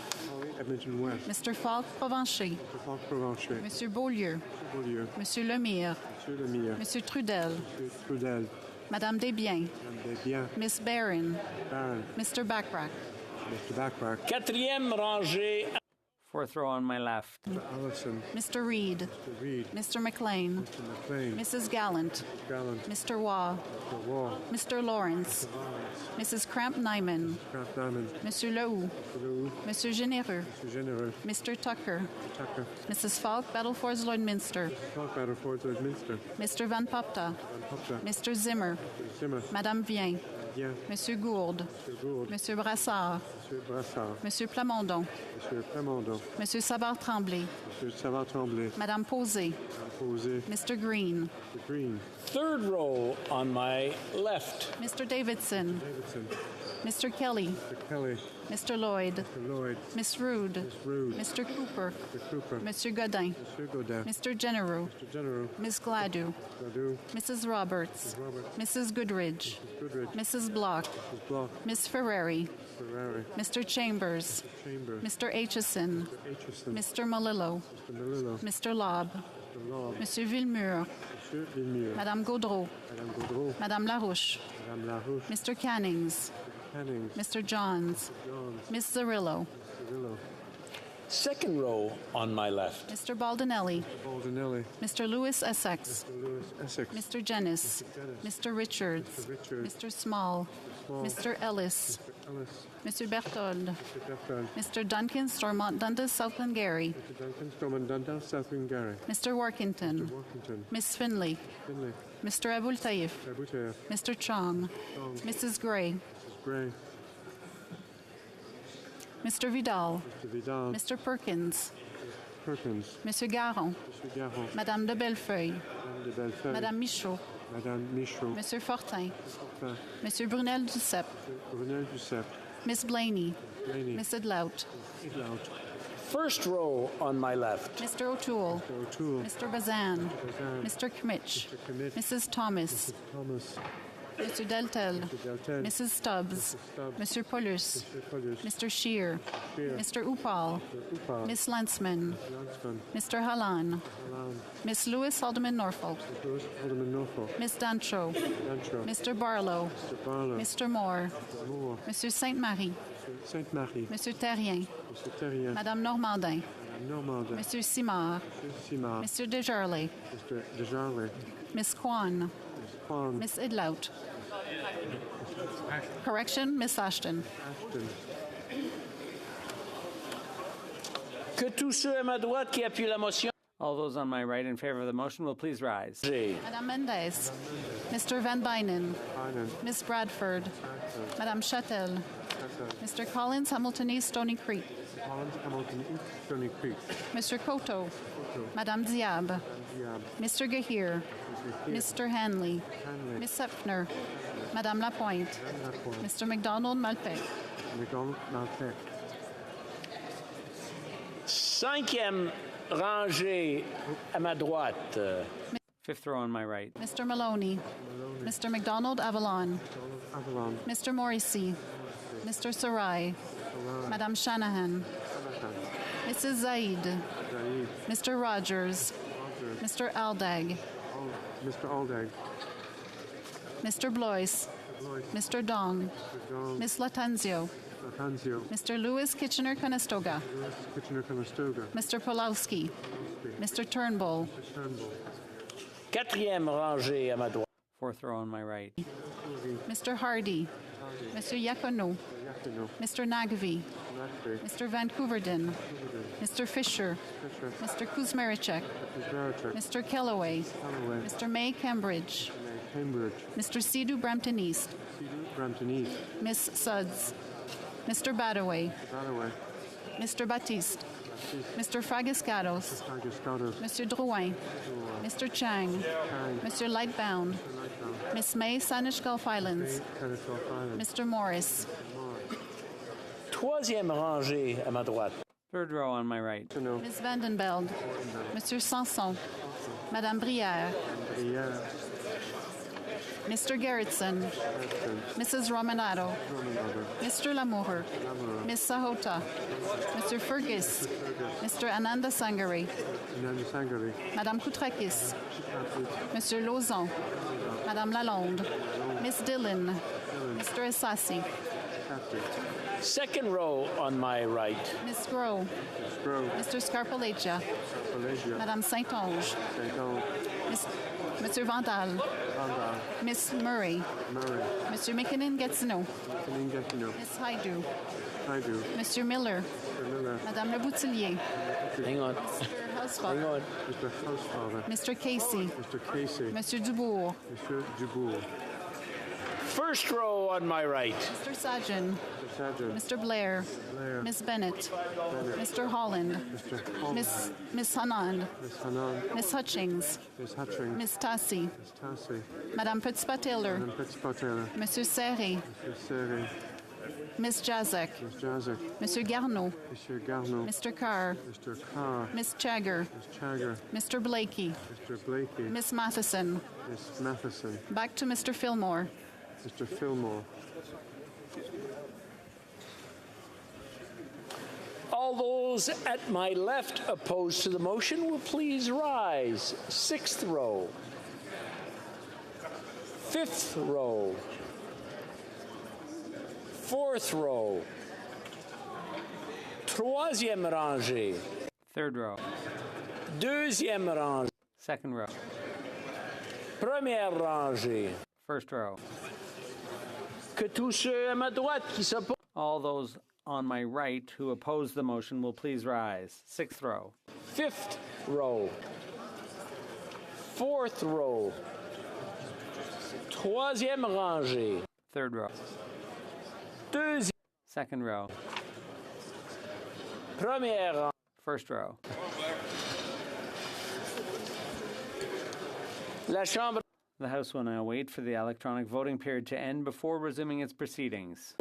Mr. Falk Provencher. Monsieur Beaulieu. Monsieur Lemire. Monsieur Trudel. Madame Desbiens. Miss Barron. Mr. Backrack. Quatrième rangée. Fourth row on my left. Allison. Mr. Reid. Mr. Reid. Mr. McLean. Mr. McLean. Mrs. Gallant. Gallant. Mr. Waugh. Mr. Waugh. Mr. Lawrence. Mrs. Cramp-Nyman. Cramp-Nyman. Monsieur Lehoux. Mr. Lehoux. Monsieur Généreux. Mr. Généreux. Mr. Tucker. Tucker. Mrs. Falk, Battlefords Lloydminster. Falk, Battlefords Lloydminster. Mr. Van Popta. Van Popta. Mr. Zimmer. Mr. Zimmer. Madame Vien. Vien. Monsieur Gourde. Mr. Gourde. Monsieur Brassard. Monsieur Brassard. Monsieur Plamondon. Monsieur Plamondon. Monsieur Savard-Tremblay. Monsieur Savard-Tremblay. Madame Posé. Madame Posé. Mr. Green. Mr. Green. Third row on my left. Mr. Davidson. Davidson. Mr. Kelly. Mr. Kelly. Mr. Lloyd. Mr. Lloyd. Miss Rood. Miss Rood. Mr. Cooper. Mr. Cooper. Monsieur Godin. Monsieur Godin. Mr. Genereux. Mr. Genereux. Miss Gladue. Gladue. Mrs. Roberts. Mrs. Roberts. Mrs. Goodridge. Mrs. Goodridge. Mrs. Block. Mrs. Block. Miss Ferrari. Ferrari. Mr. Chambers. Mr. Chambers. Mr. Aitchison. Mr. Aitchison. Mr. Malillo. Mr. Malillo. Mr. Lobb. Mr. Lobb. Monsieur Villemur. Monsieur Villemur. Madame Gaudreau. Madame Gaudreau. Madame Larouche. Madame Larouche. Mr. Cannings. Mr. Cannings. Mr. Johns. Mr. Johns. Miss Zarillo. Mr. Rillo. Second row on my left. Mr. Baldinelli. Baldinelli. Mr. Lewis Essex. Mr. Lewis Essex. Mr. Jennis. Mr. Dennis. Mr. Richards. Mr. Richards. Mr. Small. Small. Mr. Ellis. Mr. Ellis. Mr. Berthold. Mr. Berthold. Mr. Duncan, Stormont Dundas, Southland Gary. Mr. Duncan, Stormont Dundas, Southland Gary. Mr. Workington. Mr. Workington. Miss Finley. Finley. Mr. Abul Taif. Abouter. Mr. Chong. Chong. Mrs. Gray. Mrs. Gray. Mr. Vidal. Mr. Vidal. Mr. Perkins. Perkins. Monsieur Garon. Monsieur Garon. Madame de Bellefeuille. Madame de Bellefeuille. Madame Michaud. Madame Michaud. Monsieur Fortin. Fortin. Monsieur Brunel Duceppe. Brunel Duceppe. Miss Blaney. Blaney. Miss Idlout. Idlout. First row on my left. Mr. O'Toole. Mr. O'Toole. Mr. Bazan. Bazan. Mr. Kmitch. Mr. Kmitch. Mrs. Thomas. Mrs. Thomas. Mr. Deltel. Mr. Deltel. Mrs. Stubbs. Mrs. Stubbs. Mr. Pullers. Mr. Pullers. Mr. Shear. Shear. Mr. Upal. Mr. Upal. Miss Landsman. Lansman. Mr. Hallan. Alan. Miss Lewis Alderman Norfolk. Mr. Lewis Alderman Norfolk. Miss Dancho. Dancho. Mr. Barlow. Mr. Barlow. Mr. Moore. Mr. Moore. Monsieur Sainte-Marie. Mr. Sainte-Marie. Monsieur Terrien. Mr. Terrien. Madame Normandin. Madame Normandin. Monsieur Simard. Monsieur Simard. Monsieur Desjarlais. Mr. Desjarlais. Miss Kwan. Miss Kwan. Miss Idlout. Correction, Miss Ashton. Ashton. Que tous ceux à ma droite qui appuient la motion. All those on my right in favor of the motion will please rise. Madame Mendez. Mr. Van Bynen. Bynen. Miss Bradford. Madame Châtel. Mr. Collins, Hamilton East, Stony Creek. Collins, Hamilton East, Stony Creek. Mr. Koto. Madame Diab. Diab. Mr. Gahir. Mr. Hanley. Hanley. Miss Sepfner. Madame Lapointe. Madame Lapointe. Mr. McDonald Malpec. McDonald Malpec. Cinquième rangée à ma droite. Fifth row on my right. Mr. Maloney. Mr. McDonald Avalon. Avalon. Mr. Morrissey. Mr. Sarai. Madame Shanahan. Mrs. Zaid. Zaid. Mr. Rogers. Mr. Aldag. Mr. Aldag. Mr. Blois. Mr. Dong. Miss Latanzio. Latanzio. Mr. Lewis Kitchener-Conestoga. Lewis Kitchener-Conestoga. Mr. Pulowski. Mr. Turnbull. Mr. Turnbull. Quatrième rangée à ma droite. Fourth row on my right. Mr. Hardy. Mr. Yacono. Mr. Nagvi. Mr. Vancouverden. Mr. Fisher. Mr. Kuzmerichek. Mr. Kellaway. Mr. May Cambridge. Cambridge. Mr. Sidhu Brampton East. Brampton East. Miss Suds. Mr. Badaway. Badaway. Mr. Baptiste. Mr. Fragiscados. Mr. Drouin. Mr. Chang. Mr. Lightbound. Miss May, Sanish Gulf Islands. Mr. Morris. Troisième rangée à ma droite. Third row on my right. Miss Vandenbeld. Mr. Sanson. Madame Brière. Mr. Gerritsen. Mrs. Romanado. Mr. Lamour. Miss Sahota. Mr. Fergus. Mr. Ananda Sangari. Madame Koutrakis. Monsieur Lauzon. Madame Lalonde. Miss Dillon. Mr. Essasi. Second row on my right. Ms. Gros. Mr. Scarpaleggia. Madame Saint-Onge. Mr. Vandal. Ms. Murray. Mr. McKinnon-Gatineau. Ms. Haidu. Mr. Miller. Madame Le Boutillier. Hang on. Mr. Hausfather. Hang on. Mr. Casey. Mr. Dubourg. First row on my right. Mr. Sajjan. Mr. Blair. Ms. Bennett. Mr. Holland. Ms. Hanand. Ms. Hutchings. Ms. Tassi. Madame Petit-Pateller. Monsieur Serré. Ms. Jazek. Mr. Garneau. Mr. Carr. Ms. Chagger. Mr. Blakey. Ms. Matheson. Back to Mr. Fillmore. All those at my left opposed to the motion will please rise. Sixth row. Fifth row. Fourth row. Troisième rangée. Third row. Deuxième rangée. Second row. Première rangée. First row. Que tous ceux à ma droite qui s'opposent. All those on my right who oppose the motion will please rise. Sixth row. Fifth row. Fourth row. Troisième rangée. Third row. Deuxième. Second row. Première rangée. First row. La Chambre. The House will now wait for the electronic voting period to end before resuming its proceedings.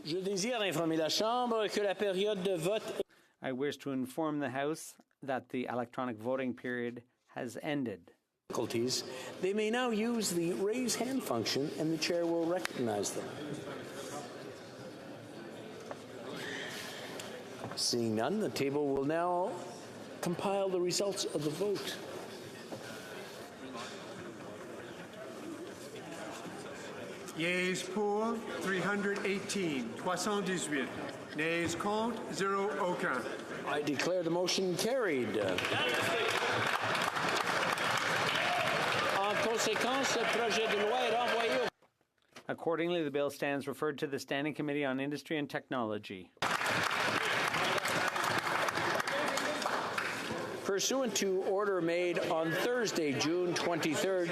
Je désire informer la Chambre que la période de vote. I wish to inform the House that the electronic voting period has ended. They may now use the raise hand function and the chair will recognize them. Seeing none, the table will now compile the results of the vote. Yeas pour 318, 318. Nays contre, zéro aucun. I declare the motion carried. En conséquence, le projet de loi est renvoyé. Accordingly, the bill stands referred to the Standing Committee on Industry and Technology. Pursuant to order made on Thursday, June 23rd,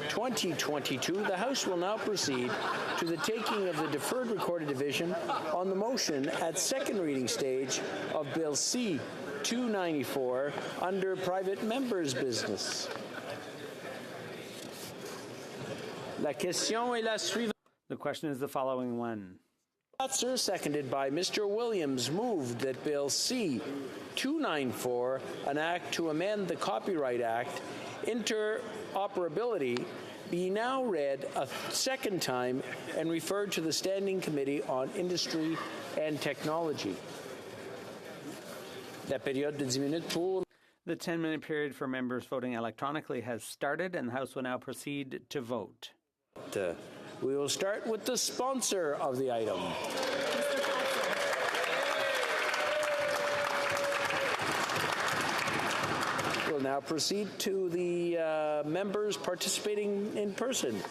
2022, the House will now proceed to the taking of the deferred recorded division on the motion at second reading stage of Bill C-294 under private members' business. La question est la suivante. The question is the following one. Sir, seconded by Mr. Williams, moved that Bill C-294, an act to amend the Copyright Act, interoperability, be now read a second time and referred to the Standing Committee on Industry and Technology. La période de 10 minutes pour... The 10-minute period for members voting electronically has started, and the House will now proceed to vote. We will start with the sponsor of the item. We'll now proceed to the members participating in person.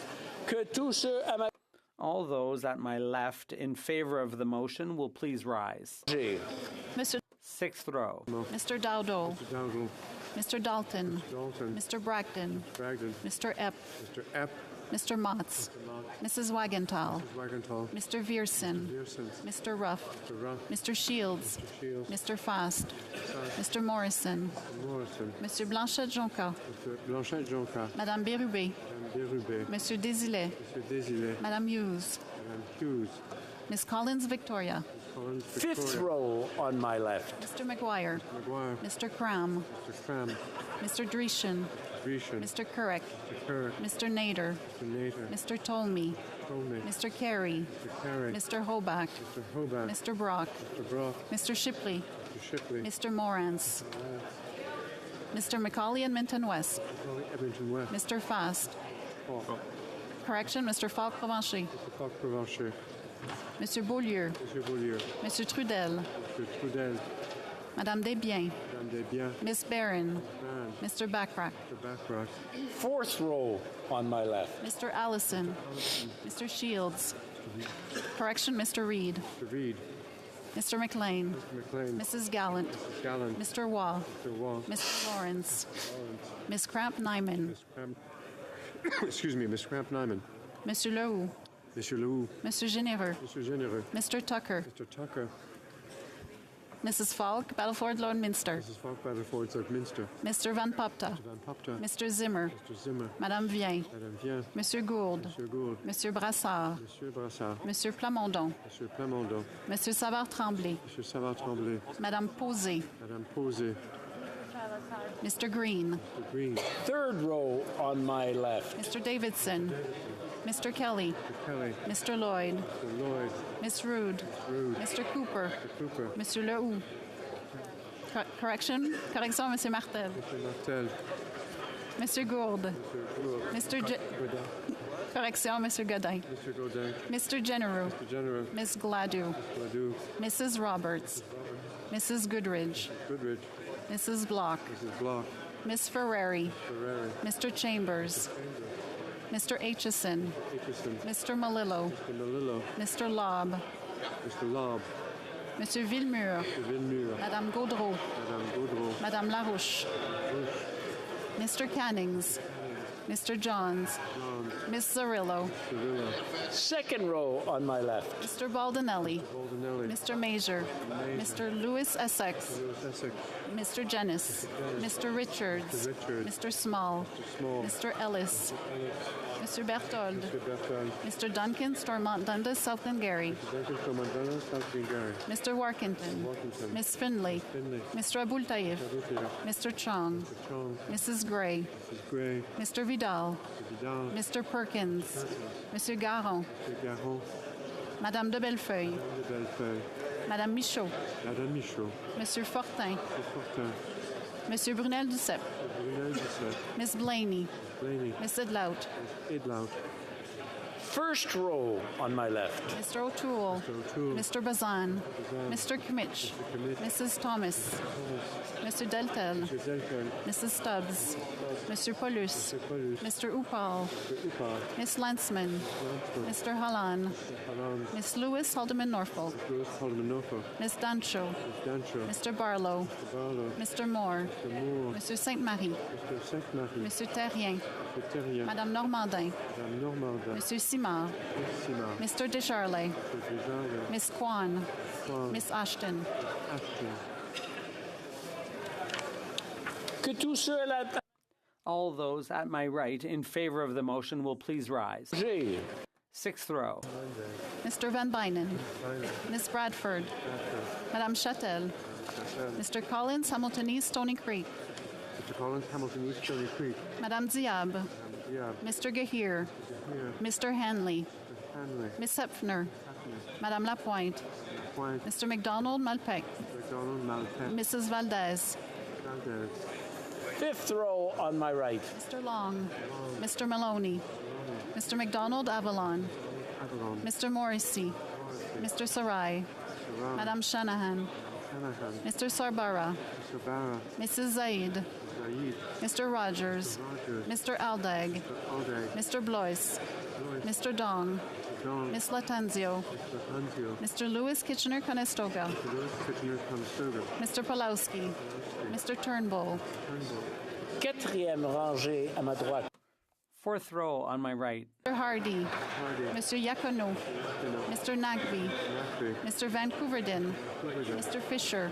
All those at my left in favor of the motion will please rise. Mr. Sixth row. Mr. Dowdle. Mr. Dalton. Mr. Bragdon. Mr. Epp. Mr. Motz. Mrs. Wagenthal. Mr. Viersen. Mr. Ruff. Mr. Shields. Mr. Fast. Mr. Morrison. Mr. Blanchet-Jonca. Madame Bérubé. Monsieur Désilet. Madame Hughes. Ms. Collins Victoria. Fifth row on my left. Mr. McGuire. Mr. Cram. Mr. Dreeshen. Mr. Kurek. Mr. Nader. Mr. Tolmie. Mr. Carey. Mr. Hobach. Mr. Brock. Mr. Shipley. Mr. Morans. Mr. McCauley and Minton West. Mr. Fast. Correction, Mr. Falk-Provencher. Monsieur Beaulieu. Monsieur Trudel. Madame Desbiens. Miss Barron. Mr. Backrack. Fourth row on my left. Mr. Allison. Mr. Shields. Correction, Mr. Reed. Mr. McLean. Mrs. Gallant. Mr. Waugh. Mr. Lawrence. Miss Cramp-Nyman. Excuse me, Miss Cramp-Nyman. Monsieur Lehoux. Monsieur Lehoux. Mr. Généreux. Mr. Tucker. Mrs. Falk, Battleford Lord Minster. Mrs. Falk, Battleford Lord Minster. Mr. Van Popta. Mr. Zimmer. Madame Vien. Monsieur Gould. Monsieur Brassard. Monsieur Plamondon. Monsieur Savard-Tremblay. Madame Posé. Mr. Green. Third row on my left. Mr. Davidson. Mr. Kelly. Mr. Lloyd. Miss Rood. Mr. Cooper. Monsieur Lehoux. Correction, Monsieur Martel. Monsieur Gourde. Correction, Monsieur Godin. Mr. Genereux. Miss Gladue. Mrs. Roberts. Mrs. Goodridge. Mrs. Block. Miss Ferrari. Mr. Chambers. Mr. Aitchison. Mr. Malillo. Mr. Lobb. Monsieur Villemur. Madame Gaudreau. Madame Larouche. Mr. Cannings. Mr. Johns. Miss Zarillo. Second row on my left. Mr. Baldinelli. Mr. Major. Mr. Louis Essex. Mr. Jennis. Mr. Richards. Mr. Small. Mr. Ellis. Mr. Berthold. Mr. Duncan, Stormont Dundas, South Glengarry. Mr. Warkington. Miss Finley. Mr. Abul Taif. Mr. Chong. Mrs. Gray. Mr. Vidal. Mr. Perkins. Monsieur Garon. Madame de Bellefeuille. Madame Michaud. Monsieur Fortin. Monsieur Brunel Duceppe. Miss Blaney. Miss Idlout. First row on my left. Mr. O'Toole. Mr. Bazan. Mr. Kimmich. Mrs. Thomas. Mr. Deltel. Mrs. Stubbs. Mr. Paulus. Mr. Upal. Miss Lantzman. Mr. Hallan. Miss Lewis Haldeman Norfolk. Miss Dancho. Mr. Barlow. Mr. Moore. Mr. Sainte-Marie. Mr. Terrien. Madame Normandin. Monsieur Simard. Mr. Descharlet. Miss Kwan. Miss Ashton. Que tous ceux à la table. All those at my right in favor of the motion will please rise. Sixth row. Mr. Van Bynen. Miss Bradford. Madame Châtel. Mr. Collins, Hamilton East, Stony Creek. Mr. Collins, Hamilton East, Stony Creek. Madame Diab. Mr. Gahir. Mr. Hanley. Miss Hepfner. Madame Lapointe. Mr. McDonald, Malpec. Mrs. Valdez. Fifth row on my right. Mr. Long. Mr. Maloney. Mr. McDonald, Avalon. Mr. Morrissey. Mr. Sarai. Madame Shanahan. Mr. Sarbara. Mrs. Zaid. Mr. Rogers. Mr. Aldag. Mr. Blois. Mr. Dong. Miss Latanzio. Mr. Lewis Kitchener-Conestoga. Mr. Pulowski. Mr. Turnbull. Quatrième rangée à ma droite. Fourth row on my right. Mr. Hardy. Mr. Yacono. Mr. Nagby. Mr. Vancouverdin. Mr. Fisher.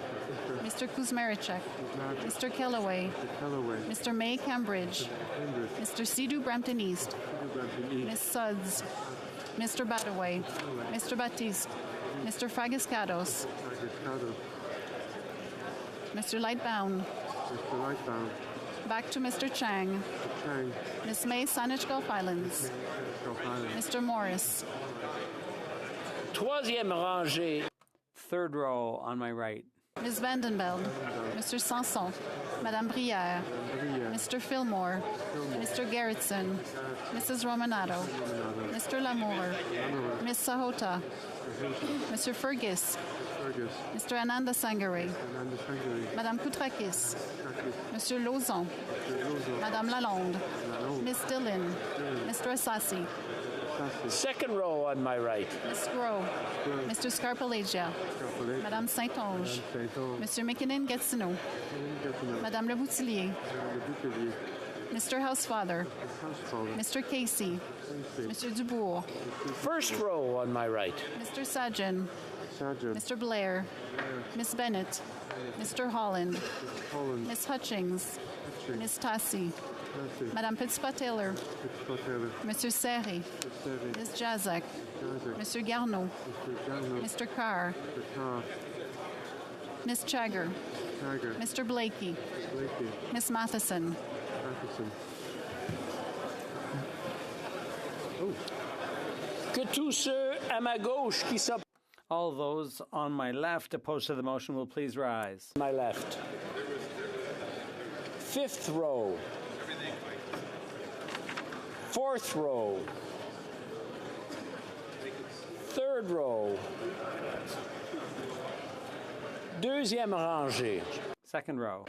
Mr. Kuzmerichek. Mr. Kellaway. Mr. May Cambridge. Mr. Sidhu Brampton East. Miss Suds. Mr. Badaway. Mr. Batiste. Mr. Fragiscados. Mr. Lightbound. Back to Mr. Chang. Miss May, Saanich Gulf Islands. Mr. Morris. Troisième rangée. Third row on my right. Ms. Vandenbeld. Mr. Sanson. Madame Brière. Mr. Fillmore. Mr. Gerritsen. Mrs. Romanato. Mr. Lamour. Miss Sahota. Mr. Fergus. Mr. Ananda Sangare. Madame Koutrakis. Monsieur Lauzon. Madame Lalonde. Miss Dillon. Mr. Assassi. Second row on my right. Miss Groh. Mr. Scarpalagia. Madame Saint-Onge. Monsieur McKinnon-Gatineau. Madame Le Boutillier. Mr. Housefather. Mr. Casey. Mr. Dubourg. First row on my right. Mr. Sajjan. Mr. Blair. Miss Bennett. Mr. Holland. Miss Hutchings. Miss Tassi. Madame Fitzpatrick. Monsieur Serry. Miss Jazak. Mr. Garneau. Mr. Carr. Miss Chagger. Mr. Blakey. Miss Matheson. Que tous ceux à ma gauche qui sont... All those on my left opposed to the motion will please rise. My left. Fifth row. Fourth row. Third row. Deuxième rangée. Second row.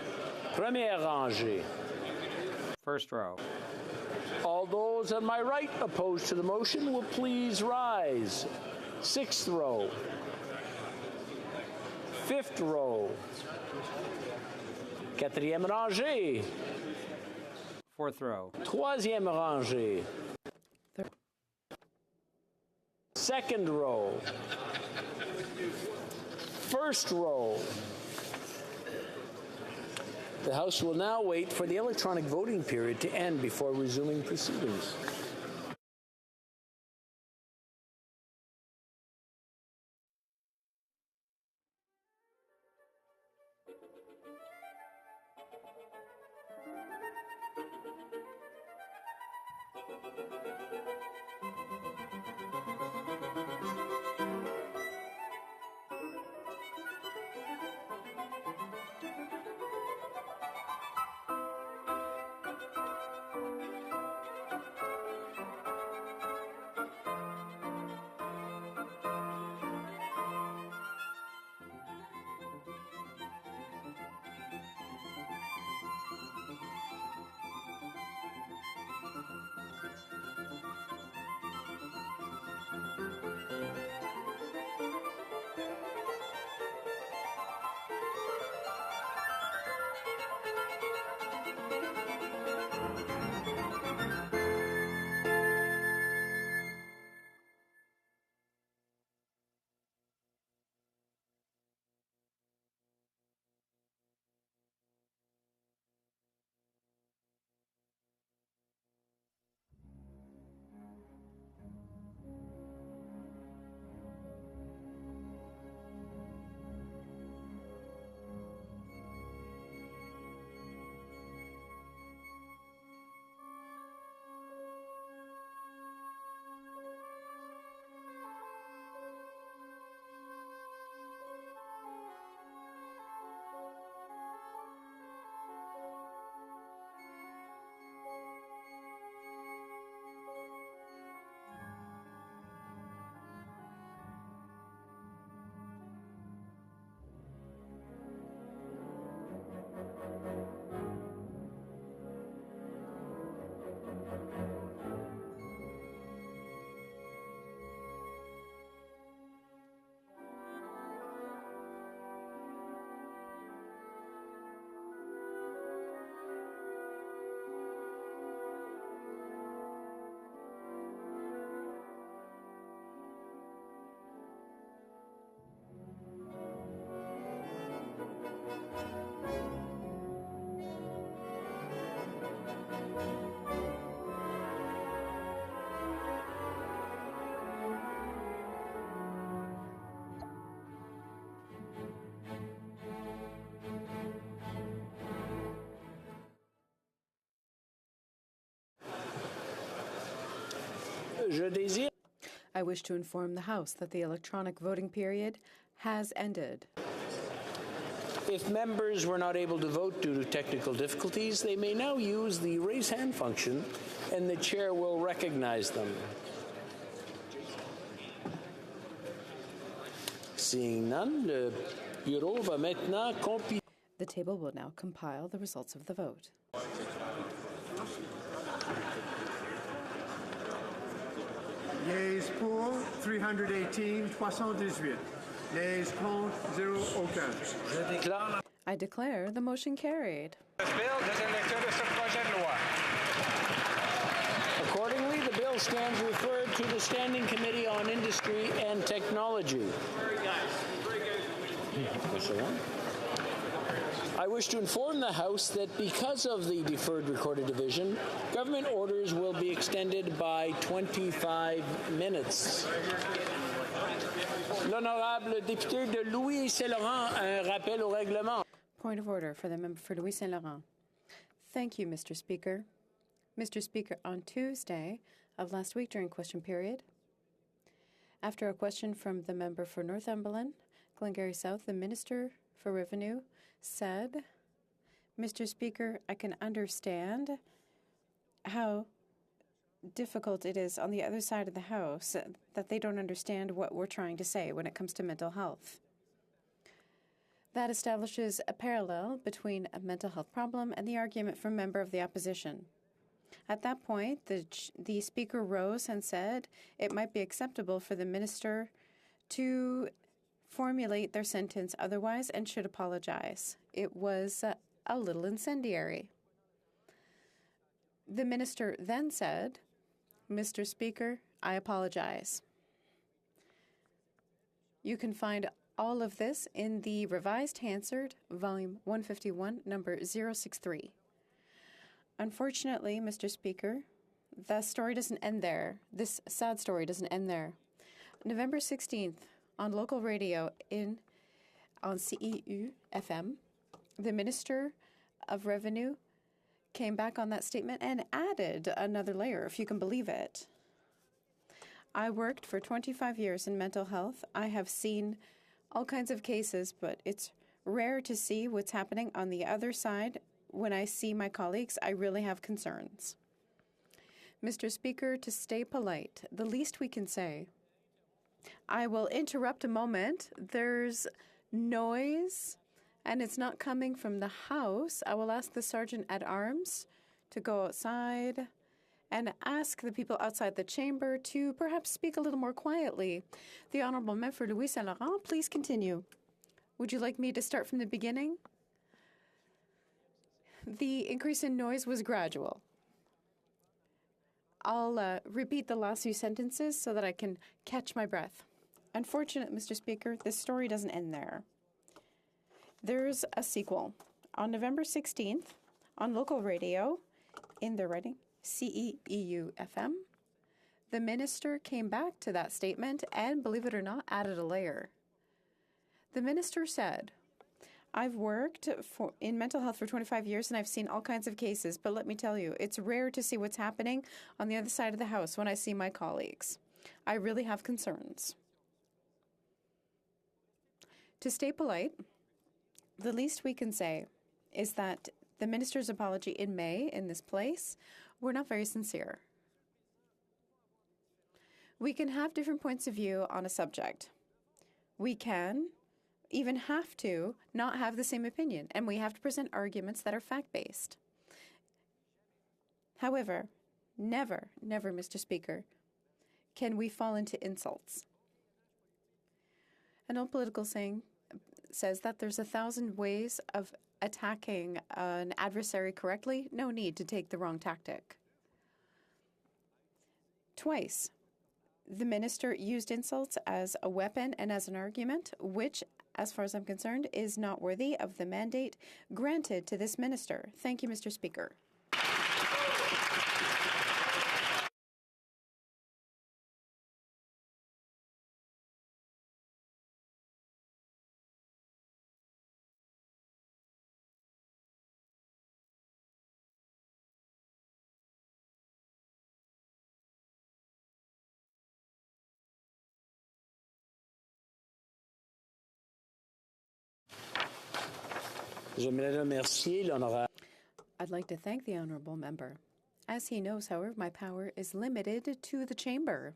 Première rangée. First row. All those on my right opposed to the motion will please rise. Sixth row. Fifth row. Quatrième rangée. Fourth row. Troisième rangée. Second row. First row. The House will now wait for the electronic voting period to end before resuming proceedings. je désire. I wish to inform the House that the electronic voting period has ended. If members were not able to vote due to technical difficulties, they may now use the raise hand function, and the chair will recognize them. Seeing none, le bureau va maintenant compiler. The table will now compile the results of the vote. Yeas pour 318, 318. Nays contre, 0 aucun. I declare the motion carried. Accordingly, the bill stands referred to the Standing Committee on Industry and Technology. I wish to inform the House that because of the deferred recorded division, government orders will be extended by 25 minutes. L'honorable député de Louis-Saint-Laurent, un rappel au règlement. Point of order for the member for Louis-Saint-Laurent. Thank you, Mr. Speaker. Mr. Speaker, on Tuesday of last week during question period, after a question from the member for Northumberland, Glengarry South, the Minister for Revenue said, Mr. Speaker, I can understand how difficult it is on the other side of the House that they don't understand what we're trying to say when it comes to mental health. That establishes a parallel between a mental health problem and the argument from a member of the opposition. At that point, the Speaker rose and said it might be acceptable for the Minister to formulate their sentence otherwise and should apologize. It was a little incendiary. The Minister then said, Mr. Speaker, I apologize. You can find all of this in the Revised Hansard, Volume 151, number 063. Unfortunately, Mr. Speaker, the story doesn't end there. This sad story doesn't end there. November 16th, on local radio on CEU FM, the Minister of Revenue came back on that statement and added another layer, if you can believe it. I worked for 25 years in mental health. I have seen all kinds of cases, but it's rare to see what's happening on the other side. When I see my colleagues, I really have concerns. Mr. Speaker, to stay polite, the least we can say. I will interrupt a moment. There's noise, and it's not coming from the House. I will ask the Sergeant at Arms to go outside and ask the people outside the chamber to perhaps speak a little more quietly. The Honourable Member for Louis-Saint-Laurent, please continue. Would you like me to start from the beginning? The increase in noise was gradual. I'll repeat the last few sentences so that I can catch my breath. Unfortunate, Mr. Speaker, this story doesn't end there. There's a sequel. On November 16th, on local radio, in their writing, CEEU FM, the Minister came back to that statement and, believe it or not, added a layer. The Minister said, I've worked in mental health for 25 years and I've seen all kinds of cases, but let me tell you, it's rare to see what's happening on the other side of the House when I see my colleagues. I really have concerns. To stay polite, the least we can say is that the Minister's apology in May in this place were not very sincere. We can have different points of view on a subject. We can even have to not have the same opinion, and we have to present arguments that are fact-based. However, never, Mr. Speaker, can we fall into insults. An old political saying says that there's 1,000 ways of attacking an adversary correctly. No need to take the wrong tactic. Twice, the Minister used insults as a weapon and as an argument, which, as far as I'm concerned, is not worthy of the mandate granted to this Minister. Thank you, Mr. Speaker. I'd like to thank the honourable member. As he knows, however, my power is limited to the chamber.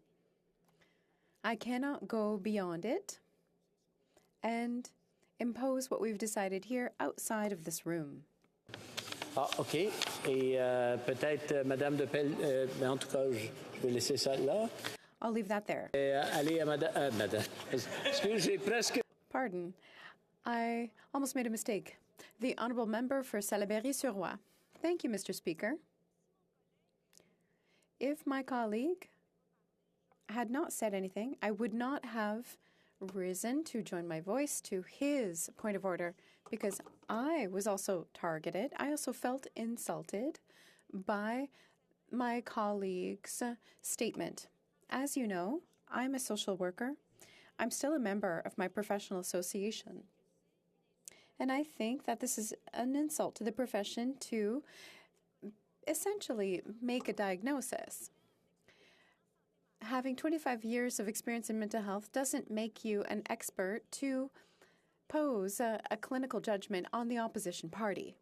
I cannot go beyond it and impose what we've decided here outside of this room. Ah, OK. Et peut-être Madame de Pelle, mais en tout cas, je vais laisser ça là. I'll leave that there. Allez à Madame. Excuse, j'ai presque. Pardon. I almost made a mistake. The honourable member for Salaberry-sur-Roi. Thank you, Mr. Speaker. If my colleague had not said anything, I would not have risen to join my voice to his point of order because I was also targeted. I also felt insulted by my colleague's statement. As you know, I'm a social worker. I'm still a member of my professional association. And I think that this is an insult to the profession to essentially make a diagnosis. Having 25 years of experience in mental health doesn't make you an expert to pose a clinical judgment on the opposition party.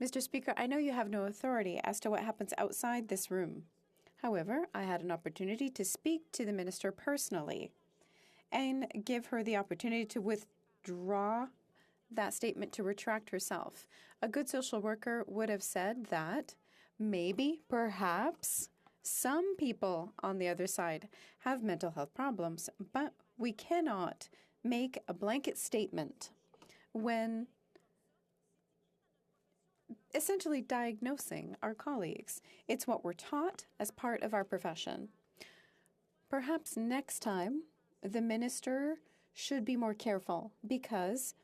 Mr. Speaker, I know you have no authority as to what happens outside this room. However, I had an opportunity to speak to the minister personally and give her the opportunity to withdraw that statement, to retract herself. A good social worker would have said that maybe, perhaps, some people on the other side have mental health problems, but we cannot make a blanket statement when essentially diagnosing our colleagues. It's what we're taught as part of our profession. Perhaps next time, the minister should be more careful because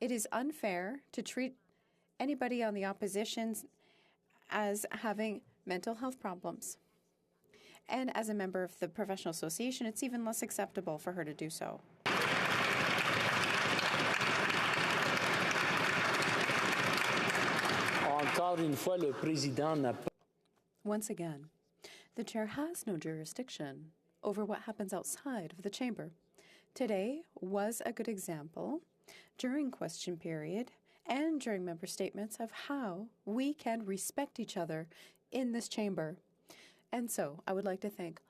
it is unfair to treat anybody on the opposition as having mental health problems. And as a member of the professional association, it's even less acceptable for her to do so. Once again, the chair has no jurisdiction over what happens outside of the chamber. Today was a good example during question period and during member statements of how we can respect each other in this chamber. And so I would like to thank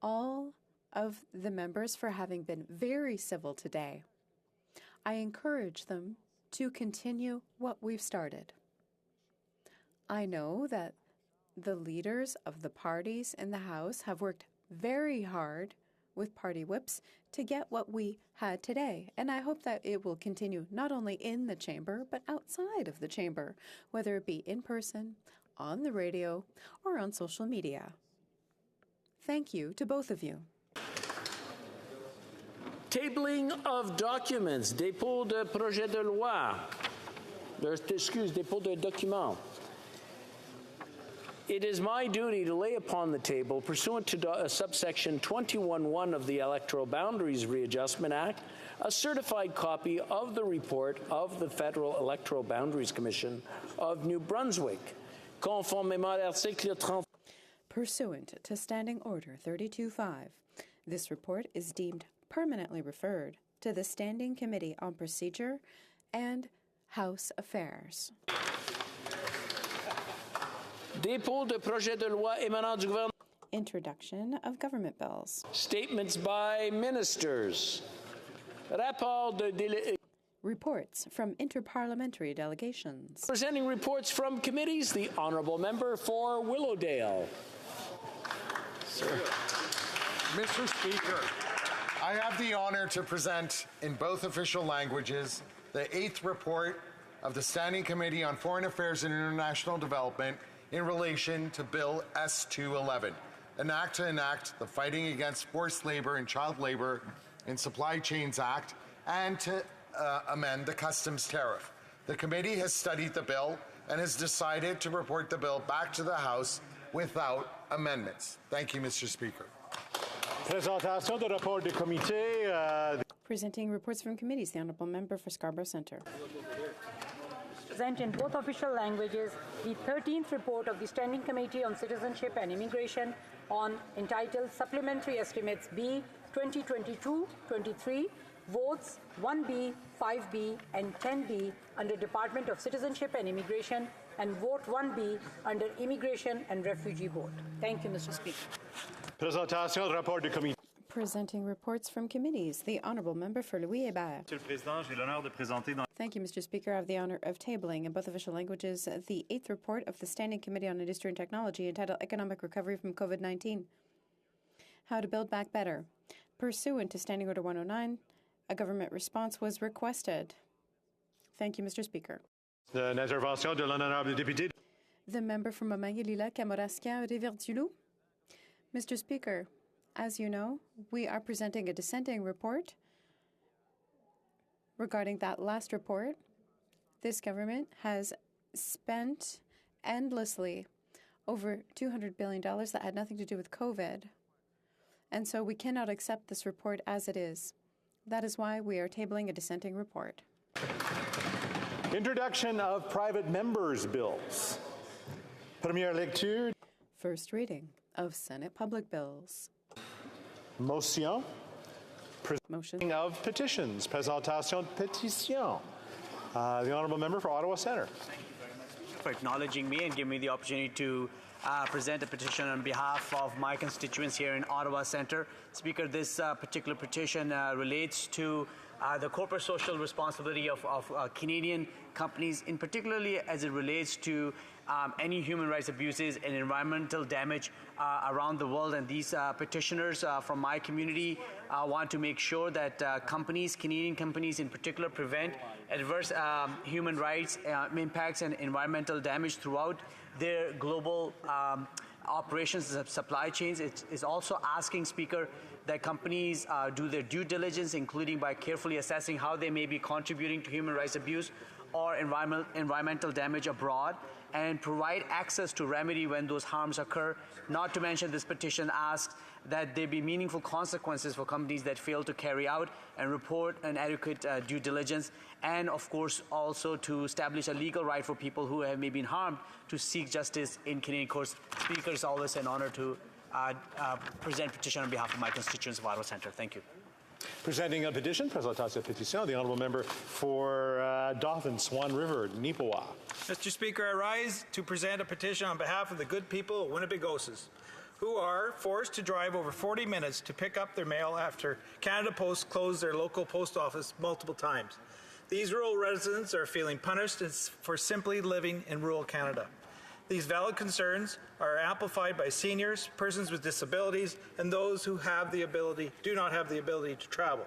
all of the members for having been very civil today. I encourage them to continue what we've started. I know that the leaders of the parties in the House have worked very hard with party whips to get what we had today. And I hope that it will continue not only in the chamber, but outside of the chamber, whether it be in person, on the radio, or on social media. Thank you to both of you. Tabling of documents, dépôt de projet de loi. Dépôt de document. It is my duty to lay upon the table, pursuant to subsection 21(1) of the Electoral Boundaries Readjustment Act, a certified copy of the report of the Federal Electoral Boundaries Commission of New Brunswick, conformément à l'article 30. Pursuant to Standing Order 32.5, this report is deemed permanently referred to the Standing Committee on Procedure and House Affairs. Dépôt de projet de loi émanant du gouvernement. Introduction of government bills. Statements by ministers. Rapport de Reports from interparliamentary delegations. Presenting reports from committees, the honourable member for Willowdale. Sir. Mr. Speaker, I have the honour to present in both official languages the 8th report of the Standing Committee on Foreign Affairs and International Development in relation to Bill S-211, an act to enact the Fighting Against Forced Labor and Child Labor in Supply Chains Act and to amend the customs tariff. The committee has studied the bill and has decided to report the bill back to the House without amendments. Thank you, Mr. Speaker. Présentation de rapport du comité. Presenting reports from committees, the Honourable Member for Scarborough Centre. Present in both official languages the 13th report of the Standing Committee on Citizenship and Immigration entitled Supplementary Estimates B 2022-23, Votes 1B, 5B, and 10B under Department of Citizenship and Immigration, and vote 1B under Immigration and Refugee Board. Thank you, Mr. Speaker. Présentation de rapport de comité. Presenting reports from committees. The Honourable Member for Louis Hébert. Monsieur le Président, j'ai l'honneur de présenter dans... Thank you, Mr. Speaker. I have the honour of tabling in both official languages the 8th report of the Standing Committee on Industry and Technology entitled Economic Recovery from COVID-19. How to Build Back Better. Pursuant to Standing Order 109, a government response was requested. Thank you, Mr. Speaker. L'intervention de l'honorable député. The member from Montmagny-Lilac, Kamouraska, Rivière-du-Loup. Mr. Speaker, as you know, we are presenting a dissenting report regarding that last report. This government has spent endlessly over $200 billion that had nothing to do with COVID. And so we cannot accept this report as it is. That is why we are tabling a dissenting report. Introduction of private members' bills. Première lecture. First reading of Senate public bills. Motion. Motion. Of petitions. Présentation de pétition. The Honourable Member for Ottawa Centre. Thank you very much for acknowledging me and giving me the opportunity to present a petition on behalf of my constituents here in Ottawa Centre. Speaker, this particular petition relates to the corporate social responsibility of Canadian companies, in particularly as it relates to any human rights abuses and environmental damage around the world. And these petitioners from my community want to make sure that companies, Canadian companies in particular, prevent adverse human rights impacts and environmental damage throughout their global operations and supply chains. It is also asking, Speaker, that companies do their due diligence, including by carefully assessing how they may be contributing to human rights abuse or environmental damage abroad, and provide access to remedy when those harms occur. Not to mention, this petition asks that there be meaningful consequences for companies that fail to carry out and report an adequate due diligence, and of course also to establish a legal right for people who have maybe been harmed to seek justice in Canadian courts. Speaker, it's always an honor to present petition on behalf of my constituents of Ottawa Centre. Thank you. Presenting a petition, Présentation de pétition, the Honourable Member for Dauphin, Swan River, Neepawa. Mr. Speaker, I rise to present a petition on behalf of the good people of Winnipegoses, who are forced to drive over 40 minutes to pick up their mail after Canada Post closed their local post office multiple times. These rural residents are feeling punished for simply living in rural Canada. These valid concerns are amplified by seniors, persons with disabilities, and those who do not have the ability to travel.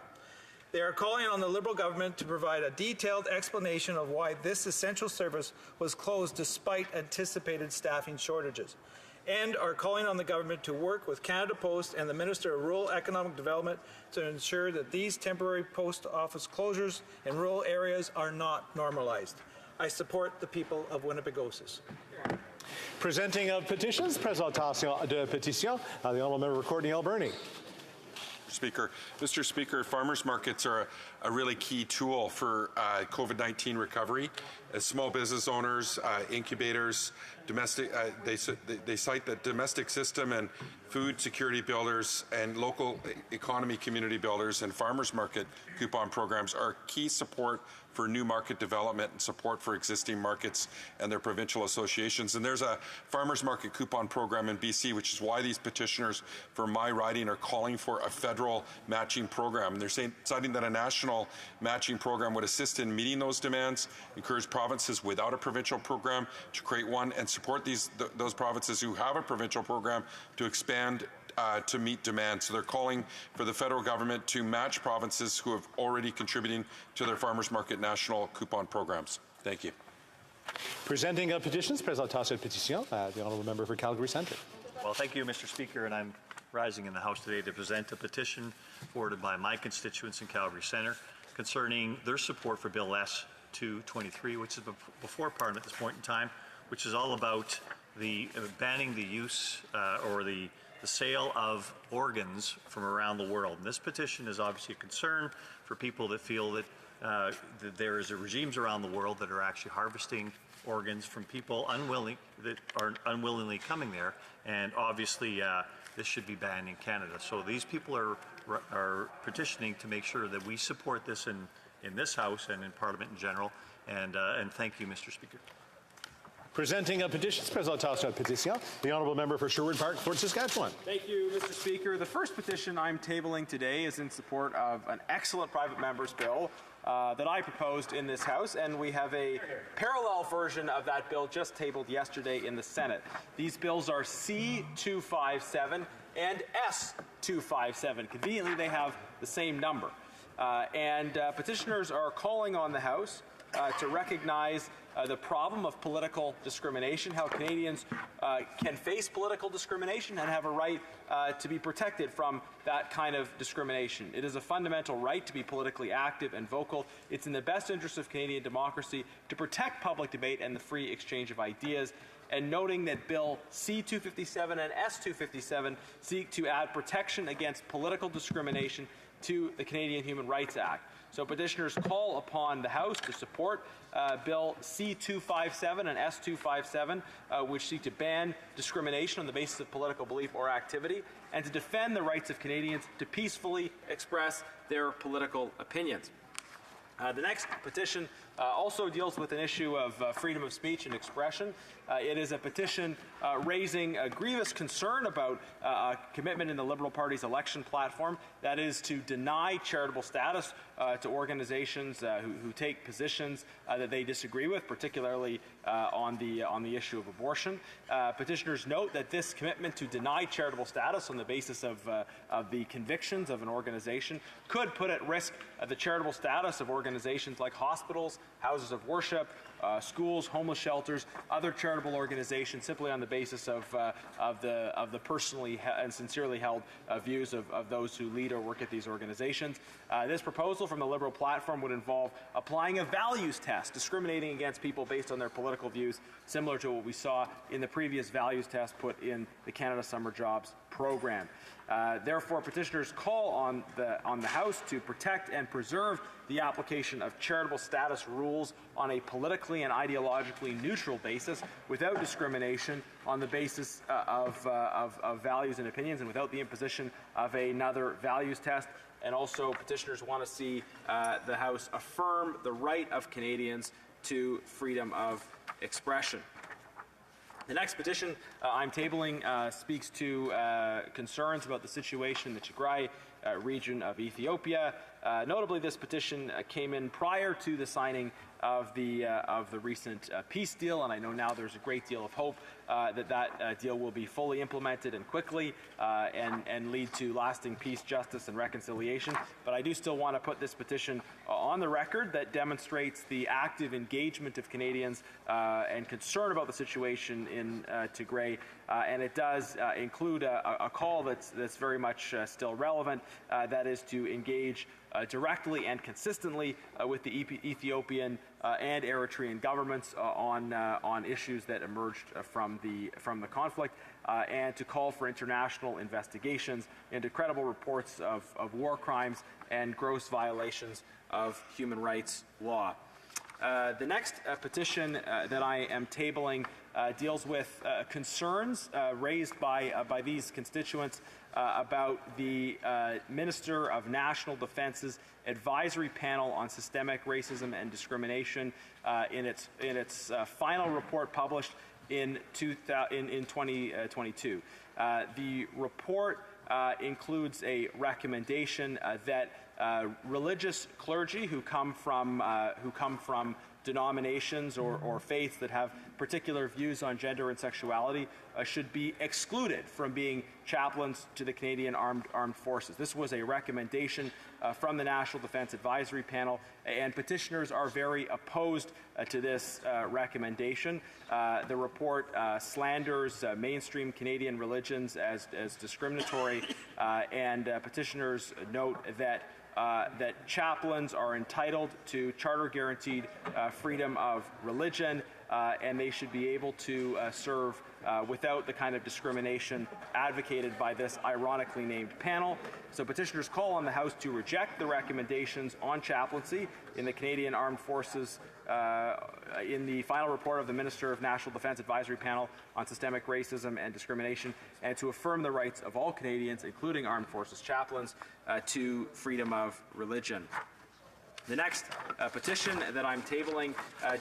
They are calling on the Liberal government to provide a detailed explanation of why this essential service was closed despite anticipated staffing shortages, and are calling on the government to work with Canada Post and the Minister of Rural Economic Development to ensure that these temporary post office closures in rural areas are not normalized. I support the people of Winnipegoses. Presenting of petitions, Présentation de pétition, the Honourable Member for Courtney Alberni. Mr. Speaker, farmers markets are a really key tool for COVID-19 recovery. As small business owners, incubators, they cite that domestic system and food security builders and local economy community builders and farmers market coupon programs are key support for new market development and support for existing markets and their provincial associations. And there's a farmers market coupon program in BC, which is why these petitioners for my riding are calling for a federal matching program. And they're citing that a national matching program would assist in meeting those demands, encourage provinces without a provincial program to create one, and support those provinces who have a provincial program to expand to meet demand. So they're calling for the federal government to match provinces who have already contributing to their farmers market national coupon programs. Thank you. Presenting of petitions, Présentation de pétition, the Honourable Member for Calgary Centre. Well, thank you, Mr. Speaker, and I'm rising in the House today to present a petition forwarded by my constituents in Calgary Centre concerning their support for Bill S-223, which is before Parliament at this point in time, which is all about the banning the use or the sale of organs from around the world. And this petition is obviously a concern for people that feel that there is regimes around the world that are actually harvesting organs from people that are unwillingly coming there, and obviously this should be banned in Canada. So these people are are petitioning to make sure that we support this in this House and in Parliament in general. And thank you, Mr. Speaker. Presenting a petition, présentation de pétition, the honourable member for Sherwood Park, Fort Saskatchewan. Thank you, Mr. Speaker. The first petition I'm tabling today is in support of an excellent private member's bill that I proposed in this House, and we have a parallel version of that bill just tabled yesterday in the Senate. These bills are C-257 and S-257. Conveniently, they have the same number. Petitioners are calling on the House to recognize the problem of political discrimination, how Canadians can face political discrimination and have a right to be protected from that kind of discrimination. It is a fundamental right to be politically active and vocal. It's in the best interest of Canadian democracy to protect public debate and the free exchange of ideas. And noting that Bill C-257 and S-257 seek to add protection against political discrimination to the Canadian Human Rights Act. So petitioners call upon the House to support Bill C-257 and S-257, which seek to ban discrimination on the basis of political belief or activity, and to defend the rights of Canadians to peacefully express their political opinions. The next petition also deals with an issue of freedom of speech and expression. It is a petition raising a grievous concern about a commitment in the Liberal Party's election platform, that is to deny charitable status to organizations who take positions that they disagree with, particularly on the issue of abortion. Petitioners note that this commitment to deny charitable status on the basis of the convictions of an organization could put at risk the charitable status of organizations like hospitals, houses of worship, schools, homeless shelters, other charitable organizations, simply on the basis of the personally and sincerely held views of those who lead or work at these organizations. This proposal from the Liberal platform would involve applying a values test, discriminating against people based on their political views, similar to what we saw in the previous values test put in the Canada Summer Jobs program. Therefore, petitioners call on the House to protect and preserve the application of charitable status rules on a politically and ideologically neutral basis, without discrimination on the basis of values and opinions, and without the imposition of another values test. And also, petitioners want to see the House affirm the right of Canadians to freedom of expression. The next petition I'm tabling speaks to concerns about the situation in the Tigray region of Ethiopia. Notably, this petition came in prior to the signing of the recent peace deal, and I know now there's a great deal of hope that deal will be fully implemented and quickly and lead to lasting peace, justice, and reconciliation. But I do still want to put this petition on the record that demonstrates the active engagement of Canadians and concern about the situation in Tigray, and it does include a call that's very much still relevant, that is to engage directly and consistently with the Ethiopian and Eritrean governments on issues that emerged from the conflict, and to call for international investigations into credible reports of war crimes and gross violations of human rights law. The next petition that I am tabling deals with concerns raised by these constituents about the Minister of National Defence's advisory panel on systemic racism and discrimination in its final report published in 2022. The report includes a recommendation that religious clergy who come from denominations or faiths that have particular views on gender and sexuality should be excluded from being chaplains to the Canadian Armed Forces. This was a recommendation from the National Defence Advisory Panel, and petitioners are very opposed to this recommendation. The report slanders mainstream Canadian religions as discriminatory, and petitioners note that chaplains are entitled to charter-guaranteed freedom of religion, and they should be able to serve without the kind of discrimination advocated by this ironically named panel. So petitioners call on the House to reject the recommendations on chaplaincy in the Canadian Armed Forces in the final report of the Minister of National Defence Advisory Panel on Systemic Racism and Discrimination, and to affirm the rights of all Canadians, including Armed Forces chaplains, to freedom of religion. The next petition that I'm tabling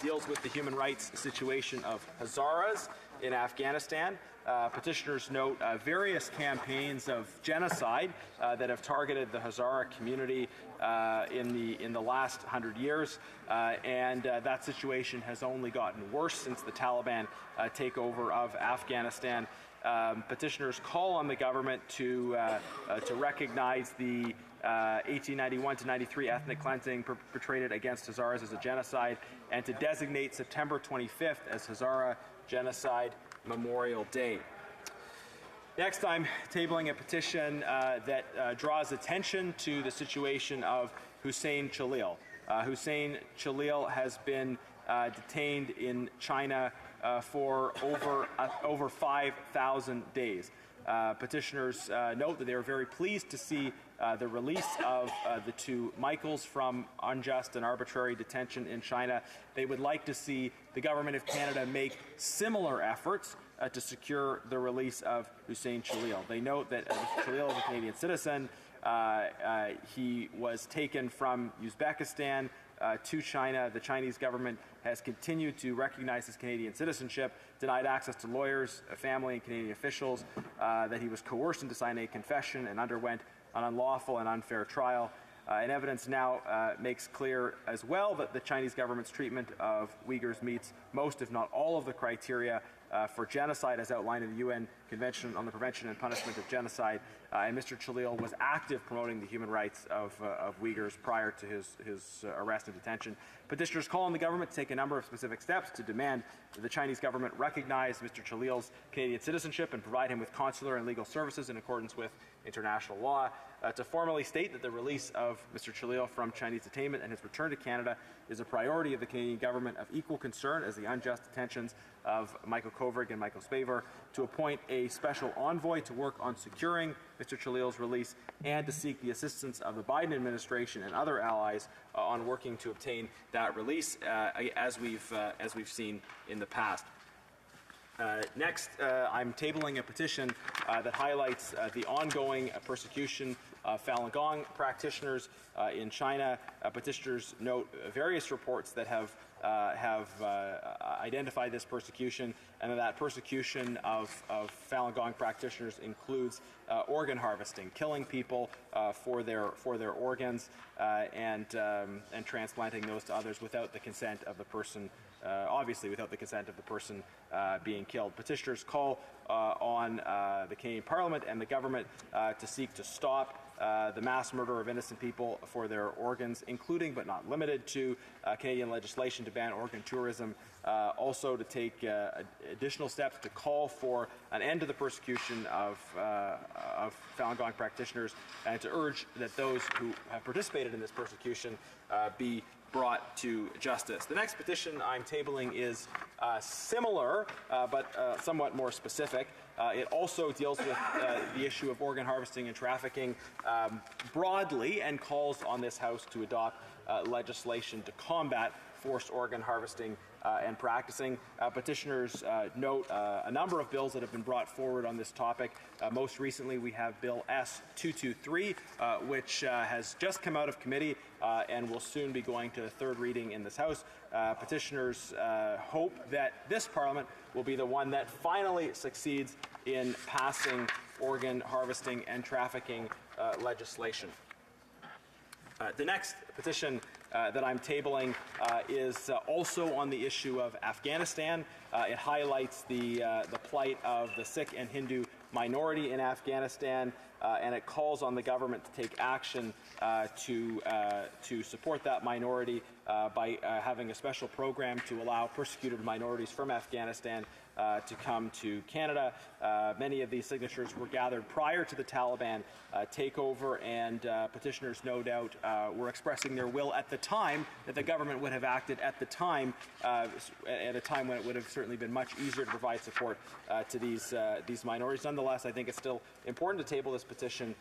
deals with the human rights situation of Hazaras in Afghanistan. Petitioners note various campaigns of genocide that have targeted the Hazara community in the last 100 years, and that situation has only gotten worse since the Taliban takeover of Afghanistan. Petitioners call on the government to recognize the 1891 to 93 ethnic cleansing perpetrated against Hazaras as a genocide, and to designate September 25th as Hazara Genocide Memorial Day. Next, I'm tabling a petition that draws attention to the situation of Hussein Chalil. Hussein Chalil has been detained in China for over 5,000 days. Petitioners note that they are very pleased to see the release of the two Michaels from unjust and arbitrary detention in China. They would like to see the Government of Canada make similar efforts to secure the release of Hussein Chalil. They note that Chalil is a Canadian citizen. He was taken from Uzbekistan to China. The Chinese government has continued to recognize his Canadian citizenship, denied access to lawyers, family, and Canadian officials, that he was coerced into signing a confession and underwent an unlawful and unfair trial. And evidence now makes clear as well that the Chinese government's treatment of Uyghurs meets most, if not all, of the criteria for genocide as outlined in the UN Convention on the Prevention and Punishment of Genocide. And Mr. Chalil was active promoting the human rights of Uyghurs prior to his arrest and detention. Petitioners call on the government to take a number of specific steps to demand that the Chinese government recognize Mr. Chalil's Canadian citizenship and provide him with consular and legal services in accordance with international law, to formally state that the release of Mr. Chalil from Chinese detainment and his return to Canada is a priority of the Canadian government of equal concern as the unjust detentions of Michael Kovrig and Michael Spavor, to appoint a special envoy to work on securing Mr. Chalil's release, and to seek the assistance of the Biden administration and other allies on working to obtain that release, as we've seen in the past. Next, I'm tabling a petition that highlights the ongoing persecution of Falun Gong practitioners in China. Petitioners note various reports that have identified this persecution, and that persecution of Falun Gong practitioners includes organ harvesting, killing people for their organs, and transplanting those to others without the consent of the person. Obviously, without the consent of the person being killed. Petitioners call on the Canadian Parliament and the government to seek to stop the mass murder of innocent people for their organs, including but not limited to Canadian legislation to ban organ tourism, also to take additional steps to call for an end to the persecution of Falun Gong practitioners, and to urge that those who have participated in this persecution be brought to justice. The next petition I'm tabling is similar, but somewhat more specific. It also deals with the issue of organ harvesting and trafficking broadly, and calls on this House to adopt legislation to combat forced organ harvesting and practicing. Petitioners note a number of bills that have been brought forward on this topic. Most recently, we have Bill S-223, which has just come out of committee and will soon be going to the third reading in this House. Petitioners hope that this Parliament will be the one that finally succeeds in passing organ harvesting and trafficking legislation. The next petition that I'm tabling is also on the issue of Afghanistan. It highlights the plight of the Sikh and Hindu minority in Afghanistan, and it calls on the government to take action to support that minority by having a special program to allow persecuted minorities from Afghanistan to come to Canada. Many of these signatures were gathered prior to the Taliban takeover, and petitioners no doubt were expressing their will at the time that the government would have acted at the time, at a time when it would have certainly been much easier to provide support to these minorities. Nonetheless, I think it's still important to table this petition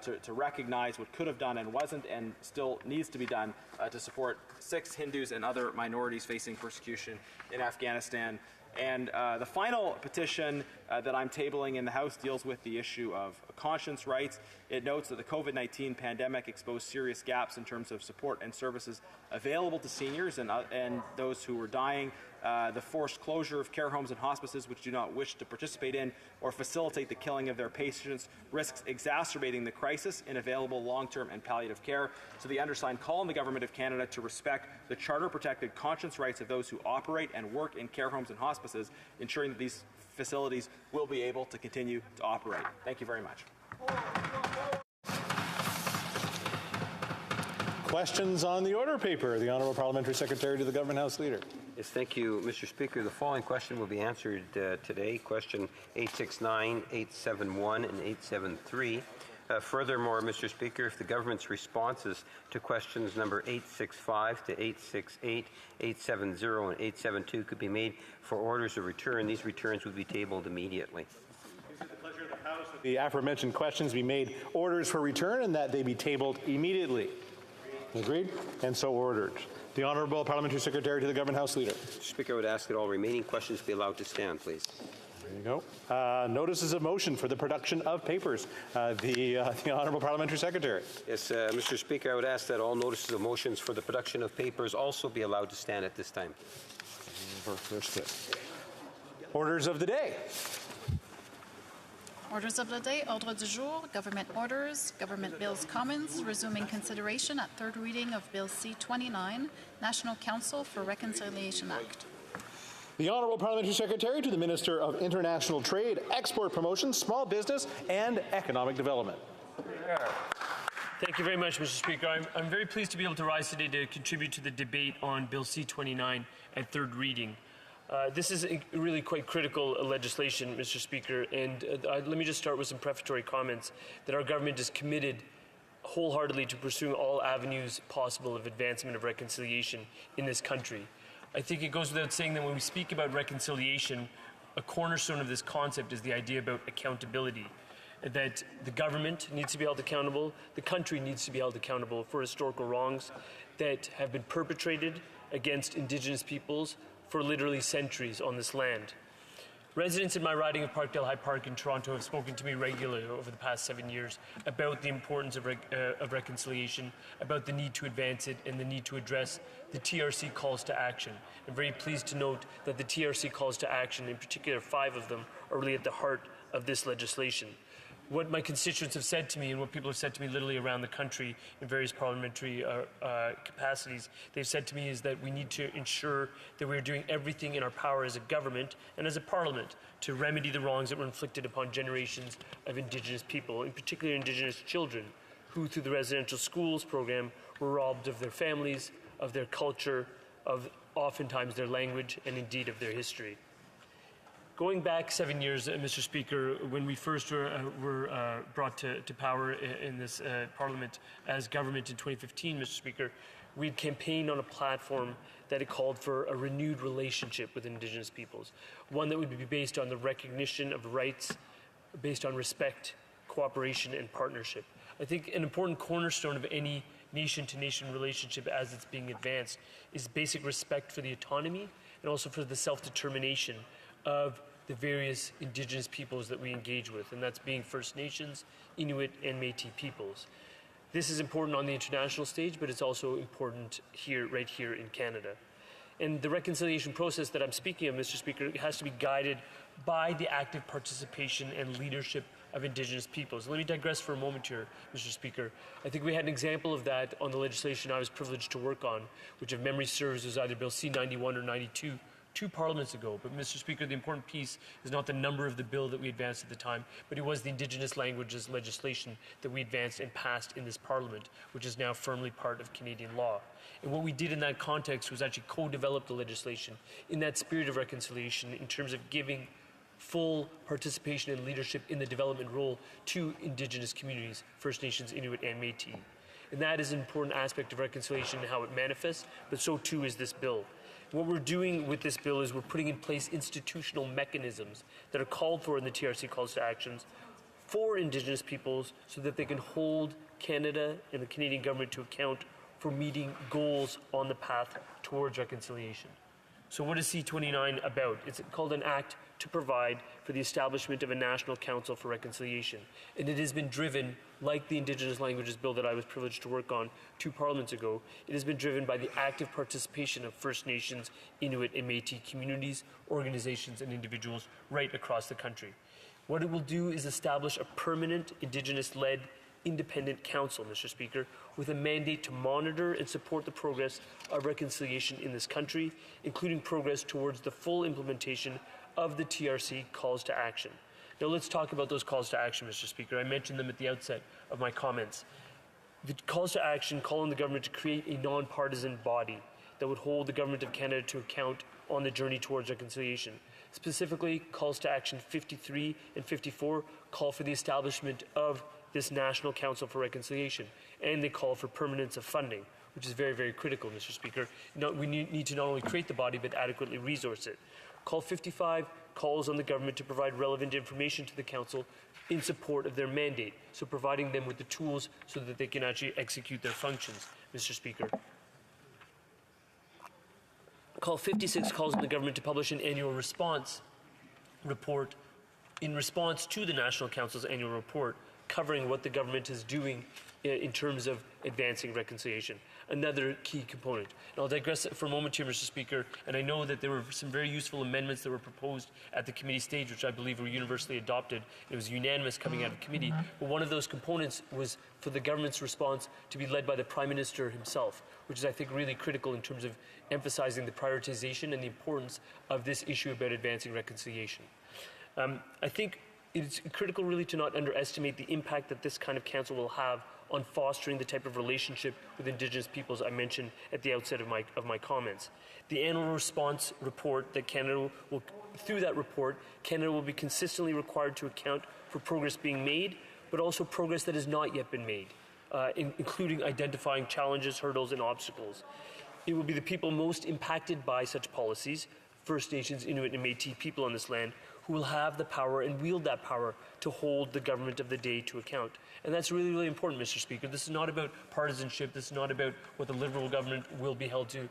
to recognize what could have done and wasn't and still needs to be done to support Sikhs, Hindus, and other minorities facing persecution in Afghanistan. And the final petition that I'm tabling in the House deals with the issue of conscience rights. It notes that the COVID-19 pandemic exposed serious gaps in terms of support and services available to seniors and those who were dying. The forced closure of care homes and hospices which do not wish to participate in or facilitate the killing of their patients risks exacerbating the crisis in available long-term and palliative care. So the undersigned call on the Government of Canada to respect the charter-protected conscience rights of those who operate and work in care homes and hospices, ensuring that these facilities will be able to continue to operate. Thank you very much. Questions on the order paper? The Honourable Parliamentary Secretary to the Government House Leader. Yes, thank you, Mr. Speaker. The following question will be answered today. Question 869, 871, and 873. Furthermore, Mr. Speaker, if the government's responses to questions number 865 to 868, 870, and 872 could be made for orders of return, these returns would be tabled immediately. It is the pleasure of the House that the aforementioned questions be made orders for return and that they be tabled immediately. Agreed? And so ordered. The Honourable Parliamentary Secretary to the Government House Leader. Mr. Speaker, I would ask that all remaining questions be allowed to stand, please. There you go. Notices of motion for the production of papers. The Honourable Parliamentary Secretary. Yes, Mr. Speaker, I would ask that all notices of motions for the production of papers also be allowed to stand at this time. Orders of the day. Orders of the day, ordre du jour, government orders, government bills commons, resuming consideration at third reading of Bill C-29, National Council for Reconciliation Act. The Honourable Parliamentary Secretary to the Minister of International Trade, Export Promotion, Small Business and Economic Development. Thank you very much, Mr. Speaker. I'm very pleased to be able to rise today to contribute to the debate on Bill C-29 at third reading. This is really quite critical legislation, Mr. Speaker, and let me just start with some prefatory comments that our government is committed wholeheartedly to pursuing all avenues possible of advancement of reconciliation in this country. I think it goes without saying that when we speak about reconciliation, a cornerstone of this concept is the idea about accountability, that the government needs to be held accountable, the country needs to be held accountable for historical wrongs that have been perpetrated against Indigenous peoples for literally centuries on this land. Residents in my riding of Parkdale High Park in Toronto have spoken to me regularly over the past 7 years about the importance of reconciliation, about the need to advance it, and the need to address the TRC calls to action. I'm very pleased to note that the TRC calls to action, in particular 5 of them, are really at the heart of this legislation. What my constituents have said to me and what people have said to me literally around the country in various parliamentary capacities, they've said to me is that we need to ensure that we're doing everything in our power as a government and as a parliament to remedy the wrongs that were inflicted upon generations of Indigenous people, in particular Indigenous children, who through the residential schools program were robbed of their families, of their culture, of oftentimes their language, and indeed of their history. Going back 7 years, Mr. Speaker, when we first were brought to power in this Parliament as government in 2015, Mr. Speaker, we'd campaigned on a platform that had called for a renewed relationship with Indigenous peoples, one that would be based on the recognition of rights, based on respect, cooperation, and partnership. I think an important cornerstone of any nation-to-nation relationship as it's being advanced is basic respect for the autonomy and also for the self-determination of the various Indigenous peoples that we engage with, and that's being First Nations, Inuit, and Métis peoples. This is important on the international stage, but it's also important here, right here in Canada. And the reconciliation process that I'm speaking of, Mr. Speaker, has to be guided by the active participation and leadership of Indigenous peoples. Let me digress for a moment here, Mr. Speaker. I think we had an example of that on the legislation I was privileged to work on, which if memory serves was either Bill C-91 or 92, 2 parliaments ago. But, Mr. Speaker, the important piece is not the number of the bill that we advanced at the time, but it was the Indigenous languages legislation that we advanced and passed in this Parliament, which is now firmly part of Canadian law. And what we did in that context was actually co-develop the legislation in that spirit of reconciliation in terms of giving full participation and leadership in the development role to Indigenous communities, First Nations, Inuit, and Métis. And that is an important aspect of reconciliation and how it manifests, but so too is this bill. What we're doing with this bill is we're putting in place institutional mechanisms that are called for in the TRC calls to actions for Indigenous peoples so that they can hold Canada and the Canadian government to account for meeting goals on the path towards reconciliation. So what is C-29 about? It's called an act to provide for the establishment of a National Council for Reconciliation. And it has been driven, like the Indigenous Languages Bill that I was privileged to work on 2 parliaments ago, it has been driven by the active participation of First Nations, Inuit, and Métis communities, organizations, and individuals right across the country. What it will do is establish a permanent Indigenous-led independent council, Mr. Speaker, with a mandate to monitor and support the progress of reconciliation in this country, including progress towards the full implementation of the TRC calls to action. Now let's talk about those calls to action, Mr. Speaker. I mentioned them at the outset of my comments. The calls to action call on the government to create a non-partisan body that would hold the Government of Canada to account on the journey towards reconciliation. Specifically, calls to action 53 and 54 call for the establishment of this National Council for Reconciliation, and they call for permanence of funding, which is very, very critical, Mr. Speaker. We need to not only create the body, but adequately resource it. Call 55 calls on the government to provide relevant information to the Council in support of their mandate, so providing them with the tools so that they can actually execute their functions, Mr. Speaker. Call 56 calls on the government to publish an annual response report in response to the National Council's annual report, covering what the government is doing in terms of advancing reconciliation, another key component. And I'll digress for a moment here, Mr. Speaker, and I know that there were some very useful amendments that were proposed at the committee stage, which I believe were universally adopted. It was unanimous coming out of committee. But one of those components was for the government's response to be led by the Prime Minister himself, which is, I think, really critical in terms of emphasizing the prioritization and the importance of this issue about advancing reconciliation. I think it's critical really to not underestimate the impact that this kind of council will have on fostering the type of relationship with Indigenous peoples I mentioned at the outset of my comments. The annual response report that Canada will, through that report, Canada will be consistently required to account for progress being made, but also progress that has not yet been made, including identifying challenges, hurdles, and obstacles. It will be the people most impacted by such policies, First Nations, Inuit, and Métis people on this land, who will have the power and wield that power to hold the government of the day to account. And that's really, really important, Mr. Speaker. This is not about partisanship. This is not about what the Liberal government will be held to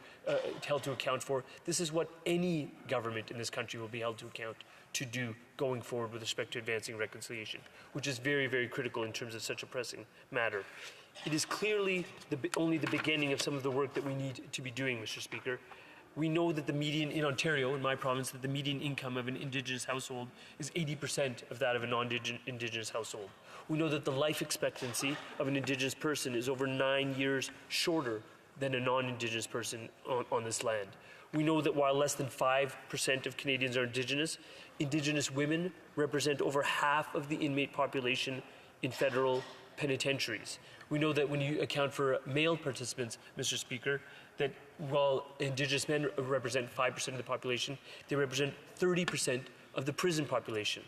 account for. This is what any government in this country will be held to account to do going forward with respect to advancing reconciliation, which is very, very critical in terms of such a pressing matter. It is clearly only the beginning of some of the work that we need to be doing, Mr. Speaker. We know that the median in Ontario, in my province, that the median income of an Indigenous household is 80% of that of a non-Indigenous household. We know that the life expectancy of an Indigenous person is over 9 years shorter than a non-Indigenous person on this land. We know that while less than 5% of Canadians are Indigenous, Indigenous women represent over half of the inmate population in federal penitentiaries. We know that when you account for male participants, Mr. Speaker, that while Indigenous men represent 5% of the population, they represent 30% of the prison population.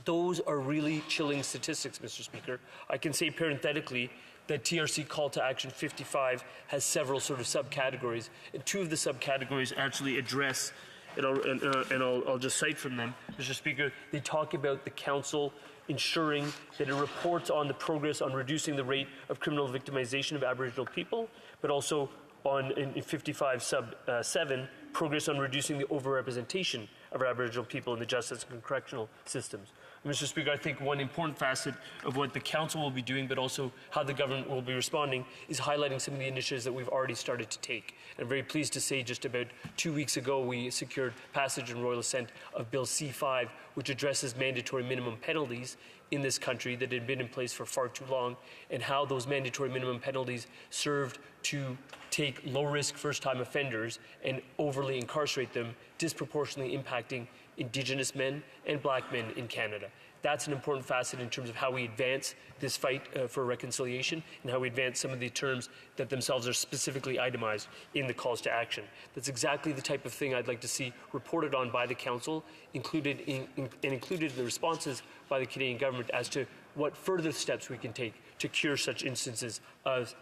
Those are really chilling statistics, Mr. Speaker. I can say parenthetically that TRC Call to Action 55 has several sort of subcategories, and 2 of the subcategories actually address, and I'll just cite from them, Mr. Speaker. They talk about the Council ensuring that it reports on the progress on reducing the rate of criminal victimization of Aboriginal people, but also on, in 55 sub 7, progress on reducing the overrepresentation of Aboriginal people in the justice and correctional systems. Mr. Speaker, I think one important facet of what the Council will be doing, but also how the government will be responding, is highlighting some of the initiatives that we've already started to take. I'm very pleased to say just about 2 weeks ago we secured passage and royal assent of Bill C-5, which addresses mandatory minimum penalties in this country that had been in place for far too long, and how those mandatory minimum penalties served to take low-risk first-time offenders and overly incarcerate them, disproportionately impacting Indigenous men and Black men in Canada. That's an important facet in terms of how we advance this fight for reconciliation and how we advance some of the terms that themselves are specifically itemized in the calls to action. That's exactly the type of thing I'd like to see reported on by the Council, included in the responses by the Canadian government as to what further steps we can take to cure such instances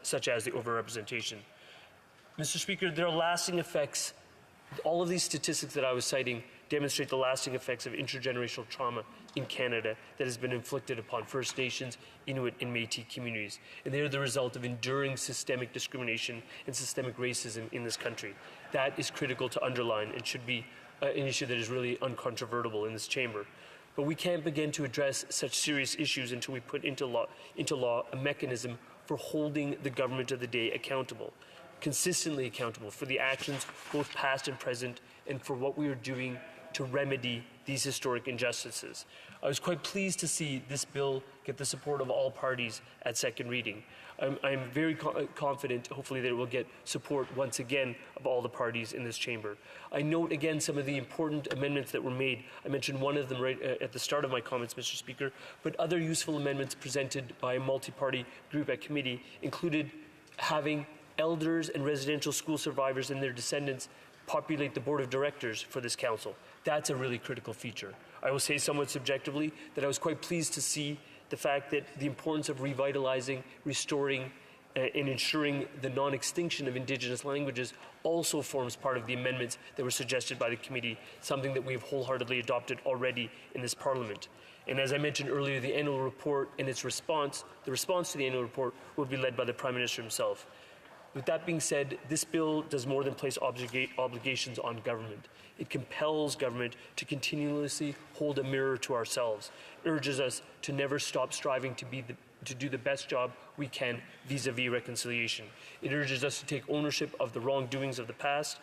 such as the overrepresentation. Mr. Speaker, there are lasting effects. All of these statistics that I was citing demonstrate the lasting effects of intergenerational trauma in Canada that has been inflicted upon First Nations, Inuit, and Métis communities. And they are the result of enduring systemic discrimination and systemic racism in this country. That is critical to underline and should be an issue that is really uncontrovertible in this chamber. But we can't begin to address such serious issues until we put into law a mechanism for holding the government of the day accountable, consistently accountable for the actions, both past and present, and for what we are doing to remedy these historic injustices. I was quite pleased to see this bill get the support of all parties at second reading. I'm very confident, hopefully, that it will get support once again of all the parties in this chamber. I note again some of the important amendments that were made. I mentioned one of them right at the start of my comments, Mr. Speaker, but other useful amendments presented by a multi-party group at committee included having elders and residential school survivors and their descendants populate the board of directors for this council. That's a really critical feature. I will say somewhat subjectively that I was quite pleased to see the fact that the importance of revitalizing, restoring, and ensuring the non-extinction of Indigenous languages also forms part of the amendments that were suggested by the committee, something that we have wholeheartedly adopted already in this Parliament. And as I mentioned earlier, the annual report and its response, the response to the annual report, will be led by the Prime Minister himself. With that being said, this bill does more than place obligations on government. It compels government to continuously hold a mirror to ourselves. It urges us to never stop striving to do the best job we can vis-a-vis reconciliation. It urges us to take ownership of the wrongdoings of the past,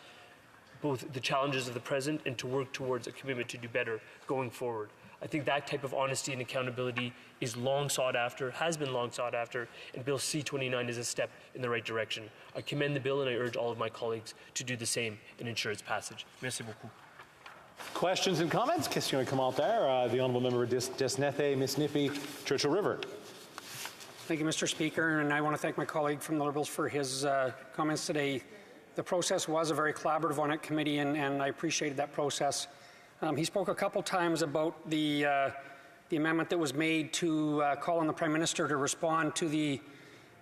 both the challenges of the present, and to work towards a commitment to do better going forward. I think that type of honesty and accountability is long sought after, has been long sought after, and Bill C-29 is a step in the right direction. I commend the bill and I urge all of my colleagues to do the same and ensure its passage. Merci beaucoup. Questions and comments? Question commentaire. The Honourable Member Desnethe, Miss Nippy, Churchill River. Thank you, Mr. Speaker, and I want to thank my colleague from the Liberals for his comments today. The process was a very collaborative one at committee, and I appreciated that process. He spoke a couple times about the amendment that was made to call on the Prime Minister to respond to the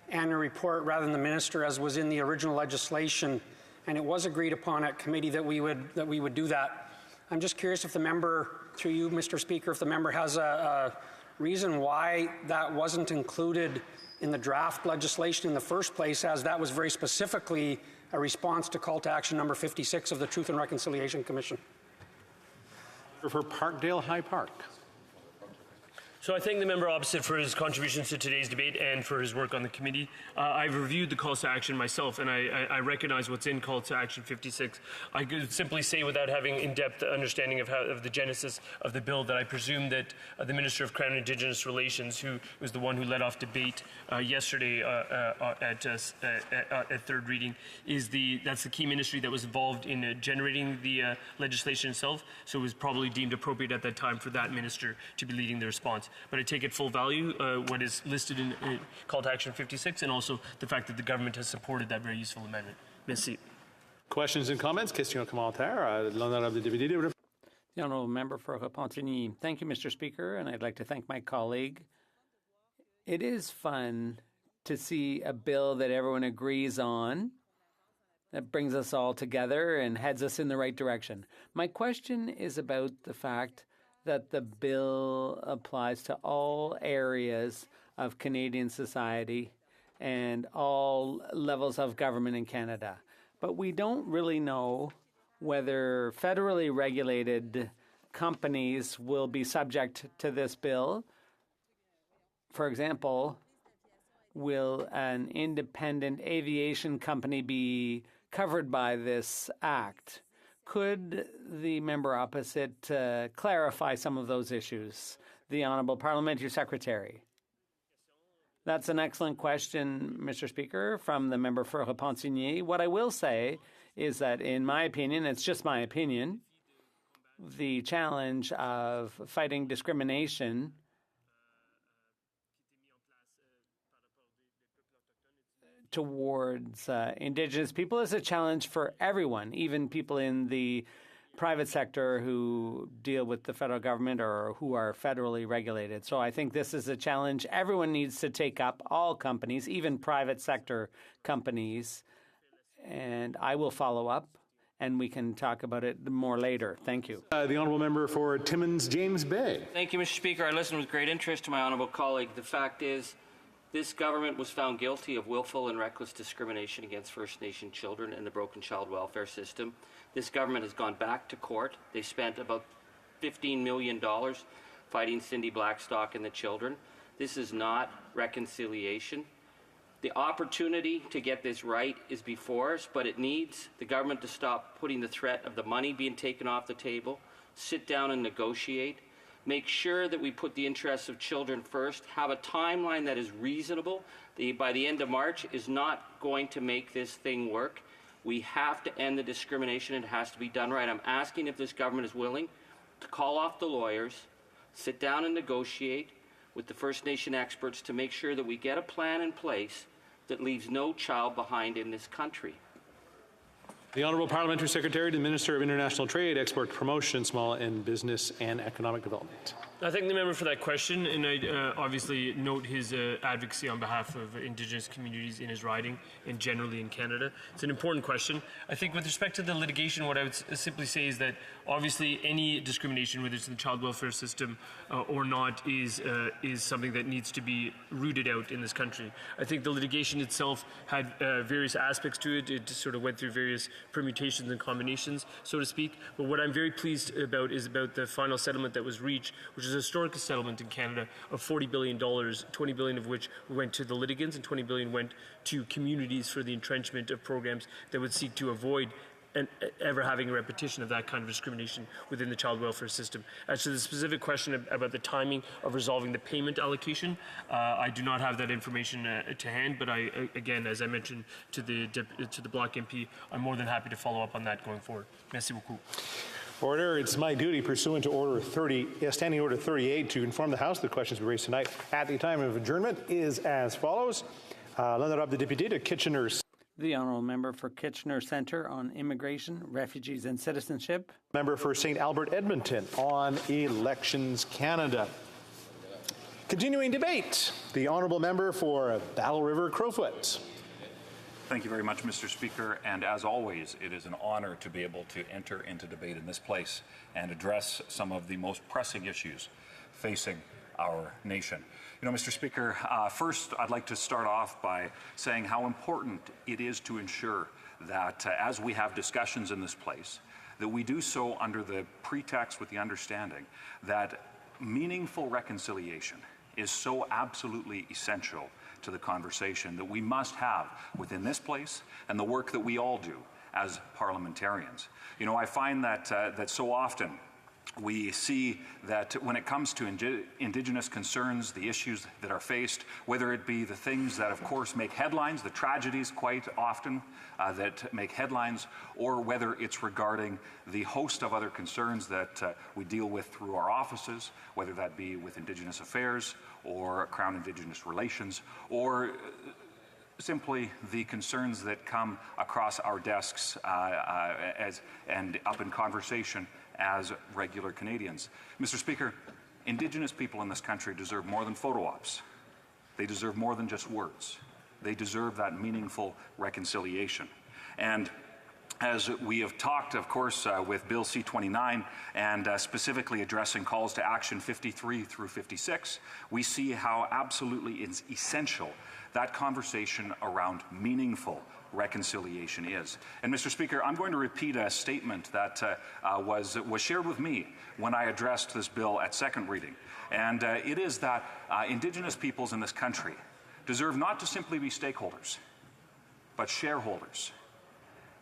annual report rather than the Minister, as was in the original legislation, and it was agreed upon at committee that we would do that. I'm just curious if the member, through you, Mr. Speaker, if the member has a reason why that wasn't included in the draft legislation in the first place, as that was very specifically a response to call to action number 56 of the Truth and Reconciliation Commission. For Parkdale High Park. So I thank the member opposite for his contributions to today's debate and for his work on the committee. I've reviewed the calls to action myself, and I recognize what's in call to action 56. I could simply say, without having in-depth understanding of the genesis of the bill, that I presume that the Minister of Crown and Indigenous Relations, who was the one who led off debate yesterday at third reading, that's the key ministry that was involved in generating the legislation itself. So it was probably deemed appropriate at that time for that minister to be leading the response. But I take at full value what is listed in Call to Action 56, and also the fact that the government has supported that very useful amendment. Merci. Questions and comments? Question commentaire. L'honorable député. The honourable member for Repentigny. Thank you, Mr. Speaker, and I'd like to thank my colleague. It is fun to see a bill that everyone agrees on, that brings us all together and heads us in the right direction. My question is about the fact that the bill applies to all areas of Canadian society and all levels of government in Canada. But we don't really know whether federally regulated companies will be subject to this bill. For example, will an independent aviation company be covered by this act? Could the member opposite clarify some of those issues? The Honourable Parliamentary Secretary. That's an excellent question, Mr. Speaker, from the member for Repentigny. What I will say is that, in my opinion, it's just my opinion, the challenge of fighting discrimination towards Indigenous people is a challenge for everyone, even people in the private sector who deal with the federal government or who are federally regulated. So I think this is a challenge everyone needs to take up, all companies, even private sector companies. And I will follow up, and we can talk about it more later. Thank you. The honourable member for Timmins James Bay. Thank you, Mr. Speaker. I listened with great interest to my honourable colleague. The fact is, this government was found guilty of willful and reckless discrimination against First Nation children in the broken child welfare system. This government has gone back to court. They spent about $15 million fighting Cindy Blackstock and the children. This is not reconciliation. The opportunity to get this right is before us, but it needs the government to stop putting the threat of the money being taken off the table, sit down and negotiate, make sure that we put the interests of children first, have a timeline that is reasonable. By the end of March is not going to make this thing work. We have to end the discrimination. It has to be done right. I'm asking if this government is willing to call off the lawyers, sit down and negotiate with the First Nation experts to make sure that we get a plan in place that leaves no child behind in this country. The Honourable Parliamentary Secretary to the Minister of International Trade, Export Promotion, Small and Business and Economic Development. I thank the member for that question, and I obviously note his advocacy on behalf of Indigenous communities in his riding and generally in Canada. It's an important question. I think with respect to the litigation, what I would simply say is that obviously any discrimination, whether it's in the child welfare system or not, is something that needs to be rooted out in this country. I think the litigation itself had various aspects to it. It just sort of went through various permutations and combinations, so to speak. But what I'm very pleased about is about the final settlement that was reached, which is a historic settlement in Canada of $40 billion, $20 billion of which went to the litigants and $20 billion went to communities for the entrenchment of programs that would seek to avoid and ever having a repetition of that kind of discrimination within the child welfare system. As to the specific question about the timing of resolving the payment allocation, I do not have that information to hand, but again, as I mentioned to the Bloc MP, I'm more than happy to follow up on that going forward. Merci beaucoup. Order. It's my duty pursuant to Standing Order 38 to inform the House the questions we raised tonight at the time of adjournment is as follows. L'honorable député de Kitchener. The honourable member for Kitchener Centre on Immigration, Refugees and Citizenship. Member for St. Albert Edmonton on Elections Canada. Continuing debate, the honourable member for Battle River Crowfoot. Thank you very much, Mr. Speaker, and as always, it is an honor to be able to enter into debate in this place and address some of the most pressing issues facing our nation. You know, Mr. Speaker, first I'd like to start off by saying how important it is to ensure that as we have discussions in this place, that we do so under the pretext with the understanding that meaningful reconciliation is so absolutely essential to the conversation that we must have within this place and the work that we all do as parliamentarians. You know, I find that that so often we see that when it comes to Indigenous concerns, the issues that are faced, whether it be the things that of course make headlines, the tragedies quite often that make headlines, or whether it's regarding the host of other concerns that we deal with through our offices, whether that be with Indigenous Affairs or Crown Indigenous Relations, or simply the concerns that come across our desks and up in conversation as regular Canadians. Mr. Speaker, Indigenous people in this country deserve more than photo ops. They deserve more than just words. They deserve that meaningful reconciliation. And as we have talked, of course, with Bill C-29 and specifically addressing calls to action 53 through 56, we see how absolutely it's essential that conversation around meaningful reconciliation is. And Mr. Speaker, I'm going to repeat a statement that was shared with me when I addressed this bill at second reading. And it is that Indigenous peoples in this country deserve not to simply be stakeholders, but shareholders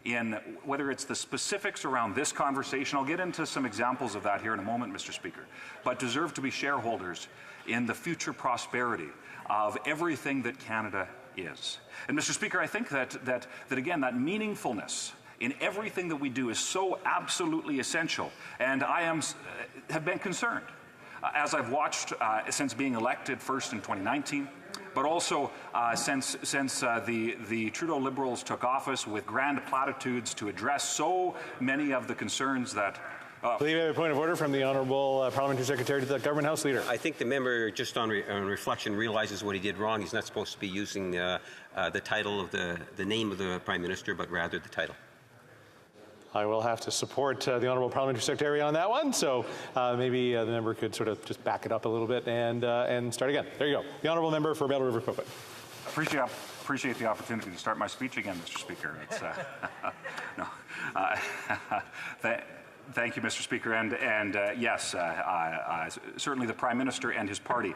in whether it's the specifics around this conversation, I'll get into some examples of that here in a moment, Mr. Speaker, but deserve to be shareholders in the future prosperity of everything that Canada is. And Mr. Speaker, I think that again, that meaningfulness in everything that we do is so absolutely essential. And I have been concerned as I've watched since being elected first in 2019, but also since the Trudeau Liberals took office with grand platitudes to address so many of the concerns that I believe I have a point of order from the Honourable Parliamentary Secretary to the Government House Leader. I think the member, just on reflection, realizes what he did wrong. He's not supposed to be using the title of the name of the Prime Minister, but rather the title. I will have to support the Honourable Parliamentary Secretary on that one, so maybe the member could sort of just back it up a little bit and start again. There you go. The Honourable Member for Bell River Quebec. Appreciate the opportunity to start my speech again, Mr. Speaker. It's, Thank you, Mr. Speaker, and yes, certainly the Prime Minister and his party.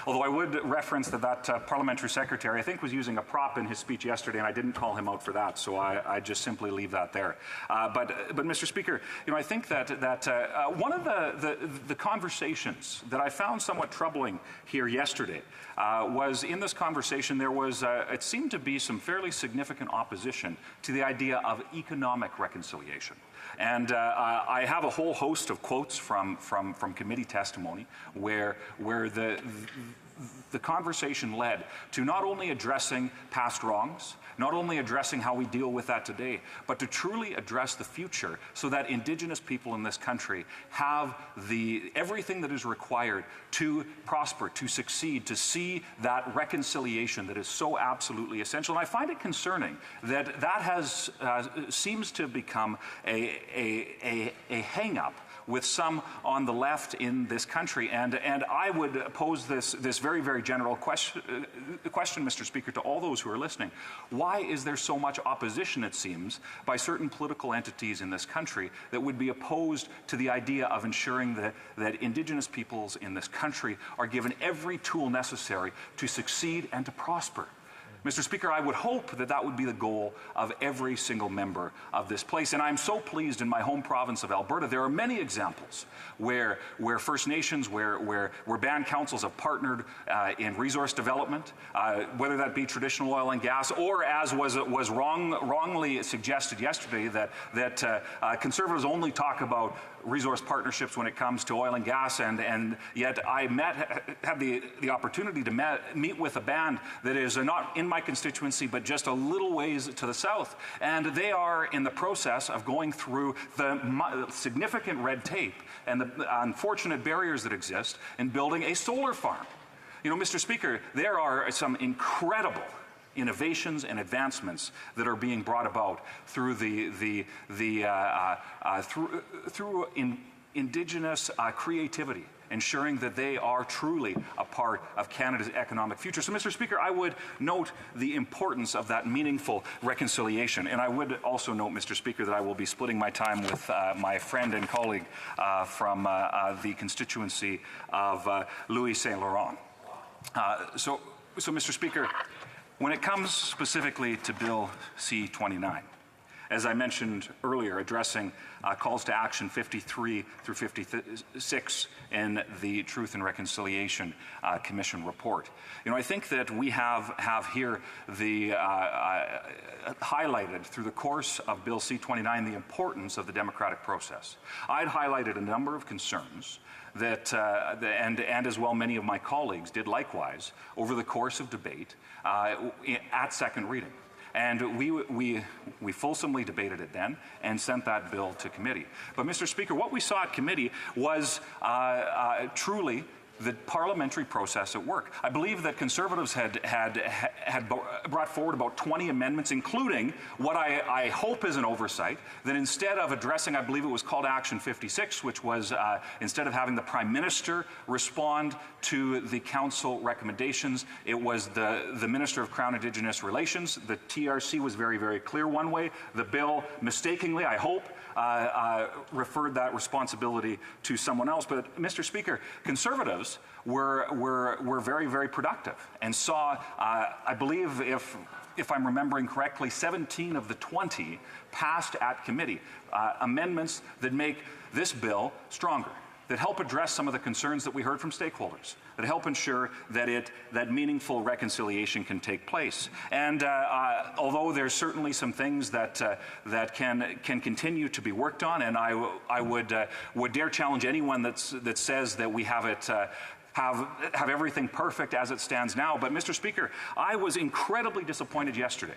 Although I would reference that Parliamentary Secretary, I think, was using a prop in his speech yesterday, and I didn't call him out for that, so I just simply leave that there. But Mr. Speaker, I think that one of the conversations that I found somewhat troubling here yesterday was in this conversation there was, it seemed to be some fairly significant opposition to the idea of economic reconciliation. And I have a whole host of quotes from committee testimony where the conversation led to not only addressing past wrongs, not only addressing how we deal with that today, but to truly address the future so that Indigenous people in this country have everything that is required to prosper, to succeed, to see that reconciliation that is so absolutely essential. And I find it concerning that has seems to have become a hang-up with some on the left in this country. And I would pose this very, very general question, Mr. Speaker, to all those who are listening. Why is there so much opposition, it seems, by certain political entities in this country that would be opposed to the idea of ensuring that Indigenous peoples in this country are given every tool necessary to succeed and to prosper? Mr. Speaker, I would hope that would be the goal of every single member of this place. And I'm so pleased in my home province of Alberta. There are many examples where First Nations, where band councils have partnered in resource development, whether that be traditional oil and gas, or as was wrongly suggested yesterday, that Conservatives only talk about resource partnerships when it comes to oil and gas, and yet I had the opportunity to meet with a band that is not in my constituency but just a little ways to the south, and they are in the process of going through the significant red tape and the unfortunate barriers that exist in building a solar farm. Mr. Speaker, there are some incredible innovations and advancements that are being brought about through through Indigenous creativity, ensuring that they are truly a part of Canada's economic future. So, Mr. Speaker, I would note the importance of that meaningful reconciliation. And I would also note, Mr. Speaker, that I will be splitting my time with my friend and colleague from the constituency of Louis Saint Laurent. So, Mr. Speaker, when it comes specifically to Bill C-29, as I mentioned earlier, addressing calls to action 53 through 56 in the Truth and Reconciliation Commission report. I think that we have here highlighted through the course of Bill C-29 the importance of the democratic process. I'd highlighted a number of concerns that, and as well many of my colleagues did likewise, over the course of debate at second reading. And we fulsomely debated it then and sent that bill to committee. But, Mr. Speaker, what we saw at committee was truly the parliamentary process at work. I believe that Conservatives had brought forward about 20 amendments, including what I hope is an oversight, that instead of addressing, I believe it was called Action 56, which was instead of having the Prime Minister respond to the Council recommendations, it was the Minister of Crown Indigenous Relations. The TRC was very, very clear one way. The bill, mistakenly, I hope, referred that responsibility to someone else. But, Mr. Speaker, Conservatives were very, very productive and saw, I believe, if if I'm remembering correctly, 17 of the 20 passed at committee, amendments that make this bill stronger, that help address some of the concerns that we heard from stakeholders, that help ensure that meaningful reconciliation can take place. And although there's certainly some things that can continue to be worked on, and I would dare challenge anyone that says that we have it. Have everything perfect as it stands now. But Mr. Speaker, I was incredibly disappointed yesterday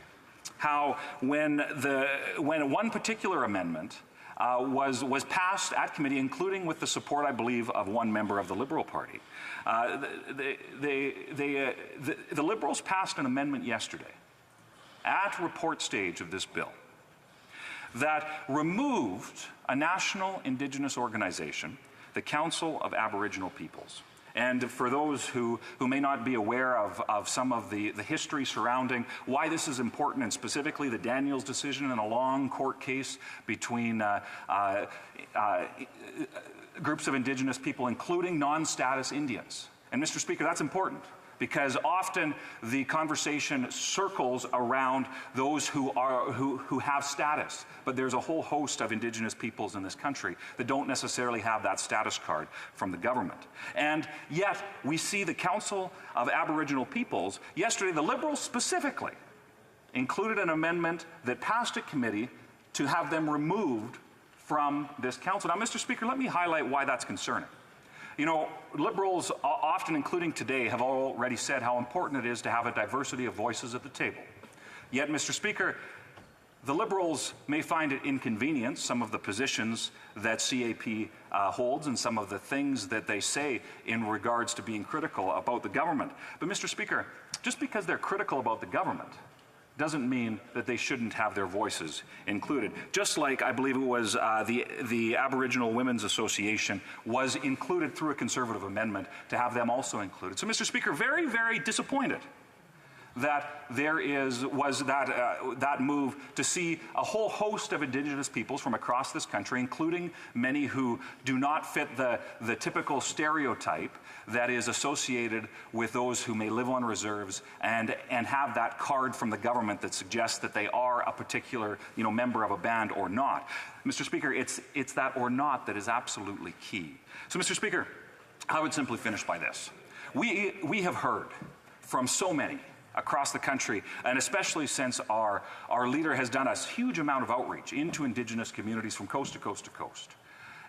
how when one particular amendment was passed at committee, including with the support, I believe, of one member of the Liberal Party. The Liberals passed an amendment yesterday at report stage of this bill that removed a national Indigenous organization, the Council of Aboriginal Peoples. And for those who may not be aware of some of the history surrounding why this is important, and specifically the Daniels decision in a long court case between groups of Indigenous people, including non-status Indians. And Mr. Speaker, that's important, because often the conversation circles around those who have status, but there's a whole host of Indigenous peoples in this country that don't necessarily have that status card from the government. And yet we see the Council of Aboriginal Peoples, yesterday the Liberals specifically included an amendment that passed at committee to have them removed from this council. Now, Mr. Speaker, let me highlight why that's concerning. You know, Liberals, often including today, have already said how important it is to have a diversity of voices at the table. Yet, Mr. Speaker, the Liberals may find it inconvenient, some of the positions that CAP holds and some of the things that they say in regards to being critical about the government. But, Mr. Speaker, just because they're critical about the government doesn't mean that they shouldn't have their voices included. Just like I believe it was the Aboriginal Women's Association was included through a Conservative amendment to have them also included. So, Mr. Speaker, very, very disappointed that there was that move to see a whole host of Indigenous peoples from across this country, including many who do not fit the typical stereotype that is associated with those who may live on reserves and have that card from the government that suggests that they are a particular member of a band or not. Mr. Speaker, it's that or not that is absolutely key. So, Mr. Speaker, I would simply finish by this. We have heard from so many across the country, and especially since our leader has done a huge amount of outreach into Indigenous communities from coast to coast to coast,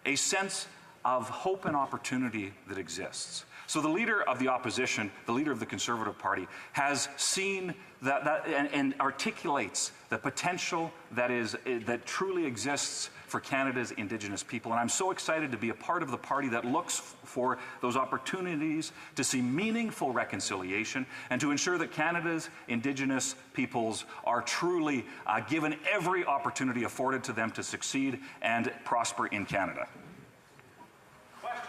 a sense of hope and opportunity that exists. So the leader of the opposition, the leader of the Conservative Party, has seen that and articulates the potential that truly exists for Canada's Indigenous people. And I'm so excited to be a part of the party that looks for those opportunities to see meaningful reconciliation and to ensure that Canada's Indigenous peoples are truly given every opportunity afforded to them to succeed and prosper in Canada.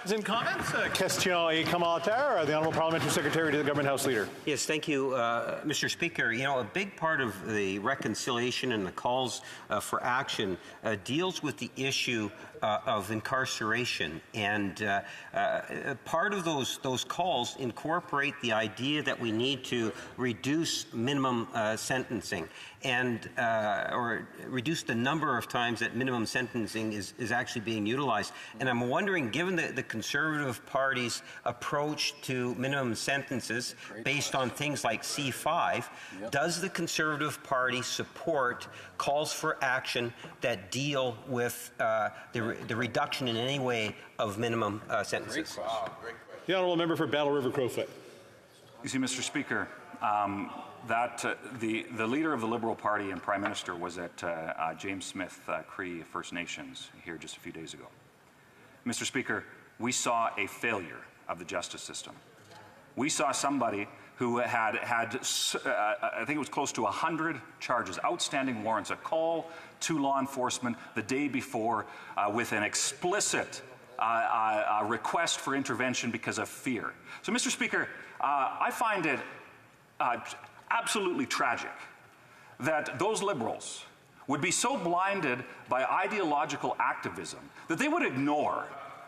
And comments? Question et commentaire. The Honourable Parliamentary Secretary to the Government House Leader. Yes, thank you, Mr. Speaker. You know, a big part of the reconciliation and the calls for action deals with the issue of incarceration, and part of those calls incorporate the idea that we need to reduce minimum sentencing and or reduce the number of times that minimum sentencing is actually being utilized. And I'm wondering, given the Conservative Party's approach to minimum sentences based on things like C5, does the Conservative Party support calls for action that deal with the reduction in any way of minimum sentences? The Honourable Member for Battle River Crowfoot. You see, Mr. Speaker, the leader of the Liberal Party and Prime Minister was at James Smith Cree First Nations here just a few days ago. Mr. Speaker, we saw a failure of the justice system. We saw somebody who had I think it was close to 100 charges, outstanding warrants, a call to law enforcement the day before with an explicit request for intervention because of fear. So, Mr. Speaker, I find it absolutely tragic that those Liberals would be so blinded by ideological activism that they would ignore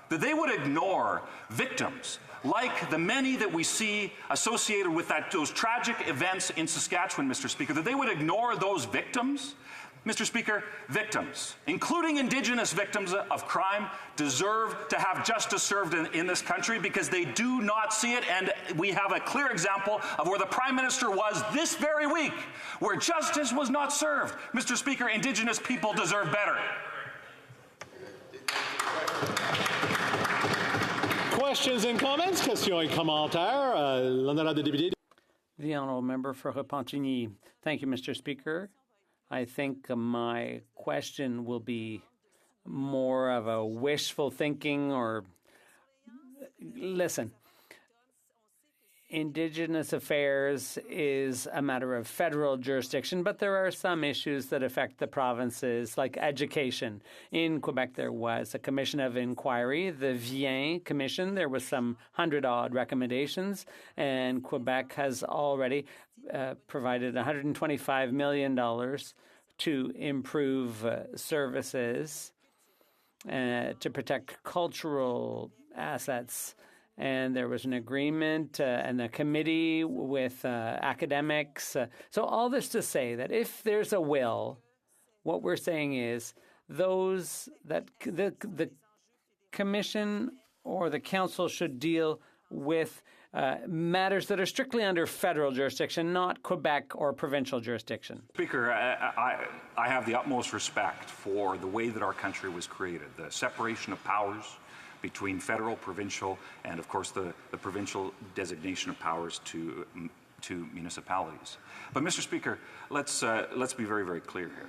that they would ignore victims like the many that we see associated with those tragic events in Saskatchewan, Mr. Speaker, that they would ignore those victims. Mr. Speaker, victims, including Indigenous victims of crime, deserve to have justice served in this country because they do not see it. And we have a clear example of where the Prime Minister was this very week, where justice was not served. Mr. Speaker, Indigenous people deserve better. Questions and comments? Questions et commentaires. L'honorable député. The honourable member for Repentigny. Thank you, Mr. Speaker. I think my question will be more of a wishful thinking or listen. Indigenous affairs is a matter of federal jurisdiction, but there are some issues that affect the provinces, like education. In Quebec, there was a commission of inquiry, the Viens Commission. There was some 100-odd recommendations, and Quebec has already provided $125 million to improve services, to protect cultural assets. And there was an agreement and a committee with academics. So all this to say that if there's a will, what we're saying is those that the commission or the council should deal with matters that are strictly under federal jurisdiction, not Quebec or provincial jurisdiction. Speaker, I have the utmost respect for the way that our country was created, the separation of powers between federal, provincial, and of course the provincial designation of powers to municipalities. But Mr. Speaker, let's be very, very clear here.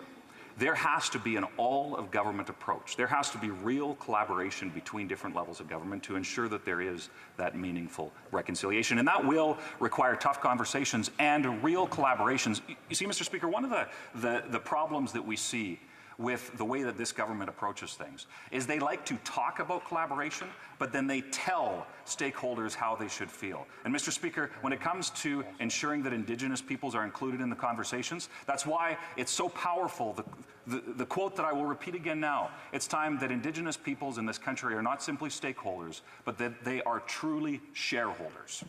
There has to be an all-of-government approach. There has to be real collaboration between different levels of government to ensure that there is that meaningful reconciliation. And that will require tough conversations and real collaborations. You see, Mr. Speaker, one of the problems that we see with the way that this government approaches things is they like to talk about collaboration, but then they tell stakeholders how they should feel. And Mr. Speaker, when it comes to ensuring that Indigenous peoples are included in the conversations, that's why it's so powerful, the quote that I will repeat again now. It's time that Indigenous peoples in this country are not simply stakeholders, but that they are truly shareholders.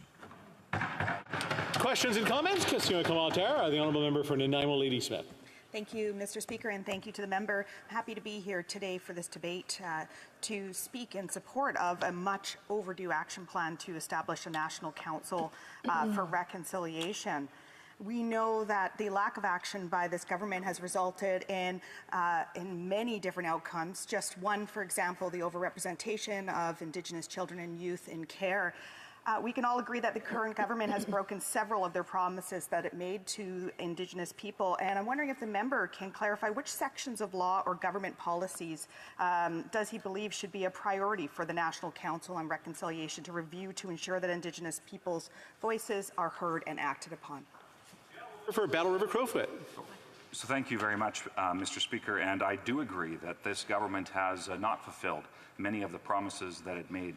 Questions and comments? Questions et commentaires. The honourable member for Nanaimo, Lady Smith. Thank you, Mr. Speaker, and thank you to the member. I'm happy to be here today for this debate to speak in support of a much overdue action plan to establish a national council for reconciliation. We know that the lack of action by this government has resulted in many different outcomes. Just one, for example, the overrepresentation of Indigenous children and youth in care. We can all agree that the current government has broken several of their promises that it made to Indigenous people, and I'm wondering if the member can clarify which sections of law or government policies does he believe should be a priority for the National Council on Reconciliation to review to ensure that Indigenous people's voices are heard and acted upon. For Battle River Crowfoot. So thank you very much, Mr. Speaker, and I do agree that this government has not fulfilled many of the promises that it made,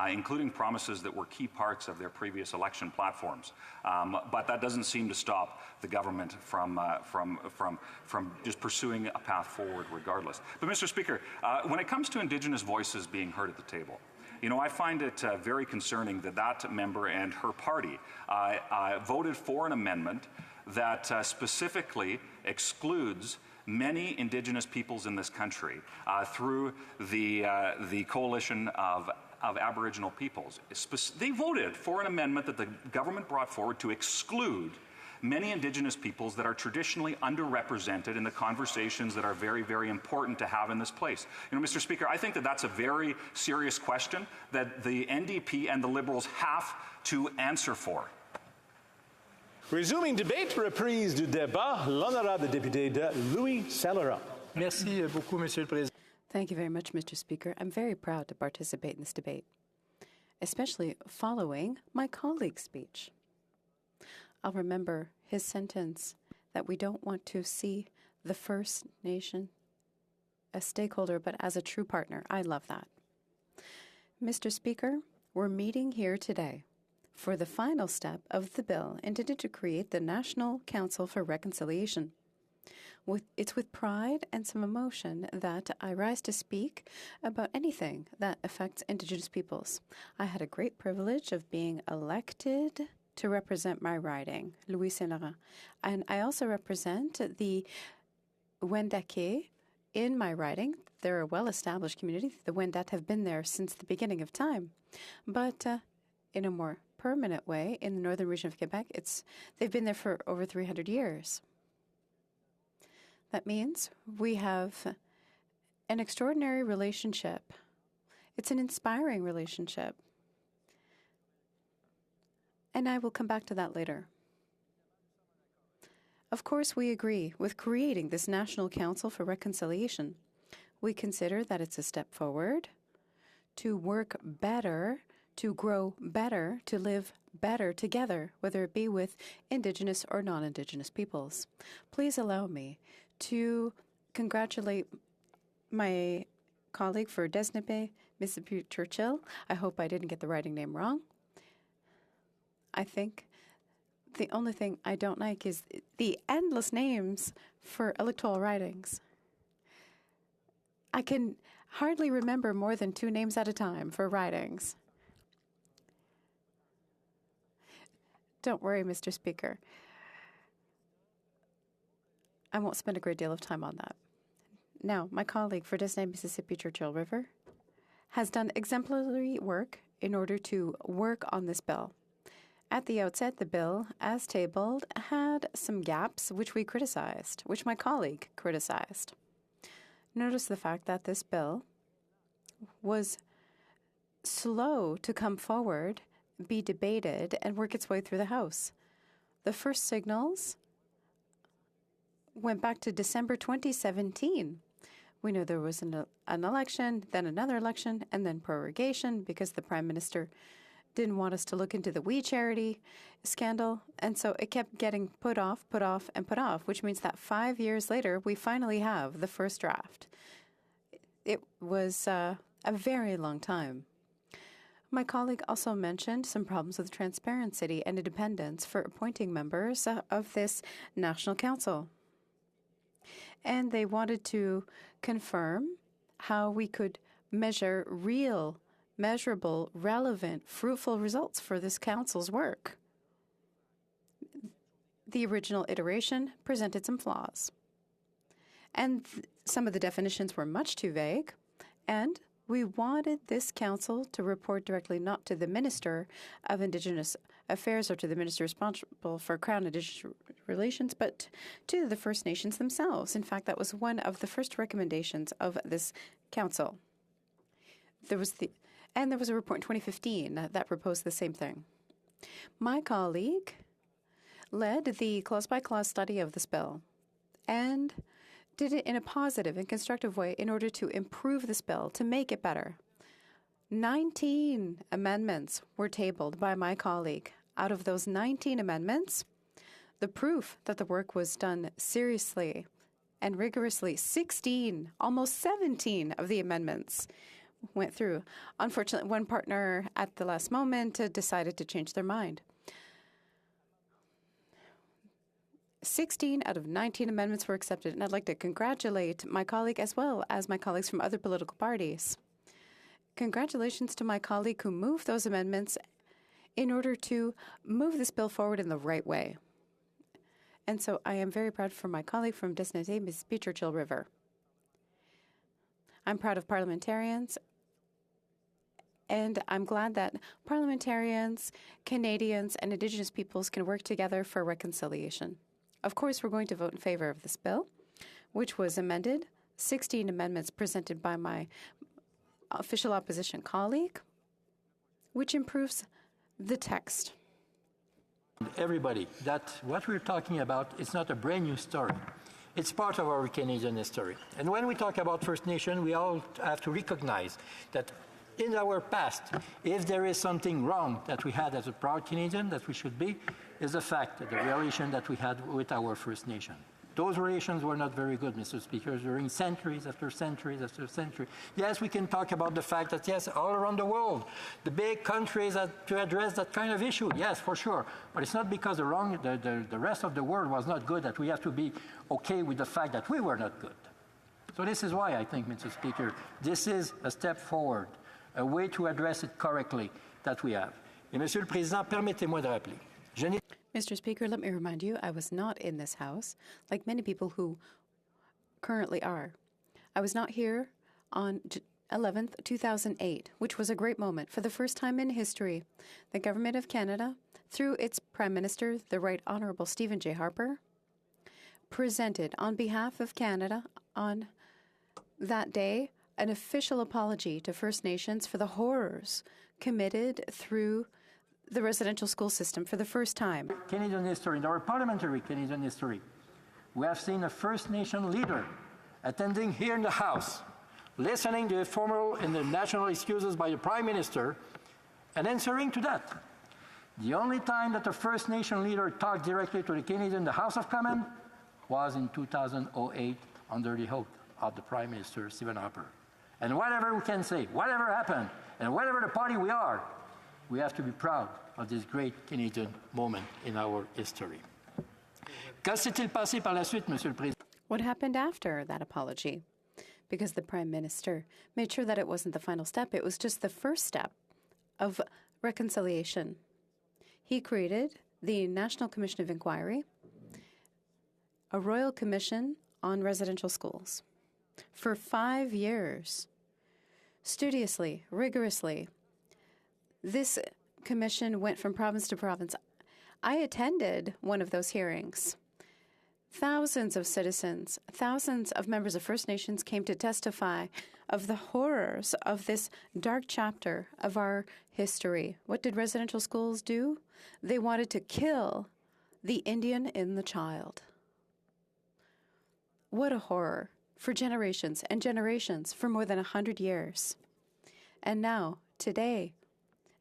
including promises that were key parts of their previous election platforms. But that doesn't seem to stop the government from just pursuing a path forward regardless. But Mr. Speaker, when it comes to Indigenous voices being heard at the table, you know, I find it very concerning that that member and her party voted for an amendment that specifically excludes many Indigenous peoples in this country through the coalition of Aboriginal peoples. They voted for an amendment that the government brought forward to exclude many Indigenous peoples that are traditionally underrepresented in the conversations that are very, very important to have in this place. You know, Mr. Speaker, I think that that's a very serious question that the NDP and the Liberals have to answer for. Resuming debate, reprise du débat, l'honorable député de Louis Saint-Laurent. Merci beaucoup, Monsieur le Président. Thank you very much, Mr. Speaker. I'm very proud to participate in this debate, especially following my colleague's speech. I'll remember his sentence that we don't want to see the First Nation a stakeholder, but as a true partner. I love that. Mr. Speaker, we're meeting here today for the final step of the bill intended to create the National Council for Reconciliation. It's with pride and some emotion that I rise to speak about anything that affects Indigenous peoples. I had a great privilege of being elected to represent my riding, Louis Saint Laurent. And I also represent the Wendat in my riding. They're a well-established community. The Wendat have been there since the beginning of time. But in a more permanent way, in the northern region of Quebec, they've been there for over 300 years. That means we have an extraordinary relationship. It's an inspiring relationship. And I will come back to that later. Of course, we agree with creating this National Council for Reconciliation. We consider that it's a step forward to work better, to grow better, to live better together, whether it be with Indigenous or non-Indigenous peoples. Please allow me to congratulate my colleague for Desnepé, Mississippi Churchill. I hope I didn't get the writing name wrong. I think the only thing I don't like is the endless names for electoral ridings. I can hardly remember more than 2 names at a time for ridings. Don't worry, Mr. Speaker. I won't spend a great deal of time on that. Now, my colleague for Disney Mississippi Churchill River has done exemplary work in order to work on this bill. At the outset, the bill, as tabled, had some gaps which we criticized, which my colleague criticized. Notice the fact that this bill was slow to come forward, be debated, and work its way through the House. The first signals went back to December 2017. We know there was an election, then another election, and then prorogation because the Prime Minister didn't want us to look into the We Charity scandal. And so it kept getting put off, and put off, which means that 5 years later, we finally have the first draft. It was a very long time. My colleague also mentioned some problems with transparency and independence for appointing members of this National Council. And they wanted to confirm how we could measure real, measurable, relevant, fruitful results for this council's work. The original iteration presented some flaws. And some of the definitions were much too vague. And we wanted this council to report directly not to the Minister of Indigenous Affairs or to the Minister responsible for Crown Indigenous Relations, but to the First Nations themselves. In fact, that was one of the first recommendations of this council. There was a report in 2015 that proposed the same thing. My colleague led the clause-by-clause study of this bill and did it in a positive and constructive way in order to improve this bill, to make it better. 19 amendments were tabled by my colleague. Out of those 19 amendments, the proof that the work was done seriously and rigorously, 16, almost 17 of the amendments went through. Unfortunately, one partner at the last moment decided to change their mind. 16 out of 19 amendments were accepted, and I'd like to congratulate my colleague as well as my colleagues from other political parties. Congratulations to my colleague who moved those amendments in order to move this bill forward in the right way. And so I am very proud for my colleague from Desnete, Mississippi Churchill River. I'm proud of parliamentarians, and I'm glad that parliamentarians, Canadians, and Indigenous peoples can work together for reconciliation. Of course, we're going to vote in favor of this bill, which was amended, 16 amendments presented by my official opposition colleague, which improves the text. Everybody, that what we're talking about is not a brand new story. It's part of our Canadian history. And when we talk about First Nation, we all have to recognize that in our past, if there is something wrong that we had as a proud Canadian, that we should be, is the fact that the relation that we had with our First Nation. Those relations were not very good, Mr. Speaker, during centuries after centuries after centuries. Yes, we can talk about the fact that, yes, all around the world, the big countries had to address that kind of issue. Yes, for sure. But it's not because the rest of the world was not good that we have to be okay with the fact that we were not good. So this is why I think, Mr. Speaker, this is a step forward, a way to address it correctly that we have. Et Monsieur le Président, permettez-moi de rappeler. Mr. Speaker, let me remind you, I was not in this House, like many people who currently are. I was not here on 11th, 2008, which was a great moment. For the first time in history, the Government of Canada, through its Prime Minister, the Right Honourable Stephen J. Harper, presented on behalf of Canada on that day an official apology to First Nations for the horrors committed through the residential school system for the first time. Canadian history, in our parliamentary Canadian history, we have seen a First Nation leader attending here in the House, listening to the formal and the national excuses by the Prime Minister, and answering to that. The only time that the First Nation leader talked directly to the Canadian, the House of Commons, was in 2008 under the oath of the Prime Minister, Stephen Harper. And whatever we can say, whatever happened, and whatever the party we are, we have to be proud of this great Canadian moment in our history. Que s'est-il passé par la suite, Monsieur le Président? What happened after that apology? Because the Prime Minister made sure that it wasn't the final step, it was just the first step of reconciliation. He created the National Commission of Inquiry, a Royal Commission on Residential Schools. For 5 years, studiously, rigorously, this commission went from province to province. I attended one of those hearings. Thousands of citizens, thousands of members of First Nations came to testify of the horrors of this dark chapter of our history. What did residential schools do? They wanted to kill the Indian in the child. What a horror for generations and generations, for more than 100 years. And now, today,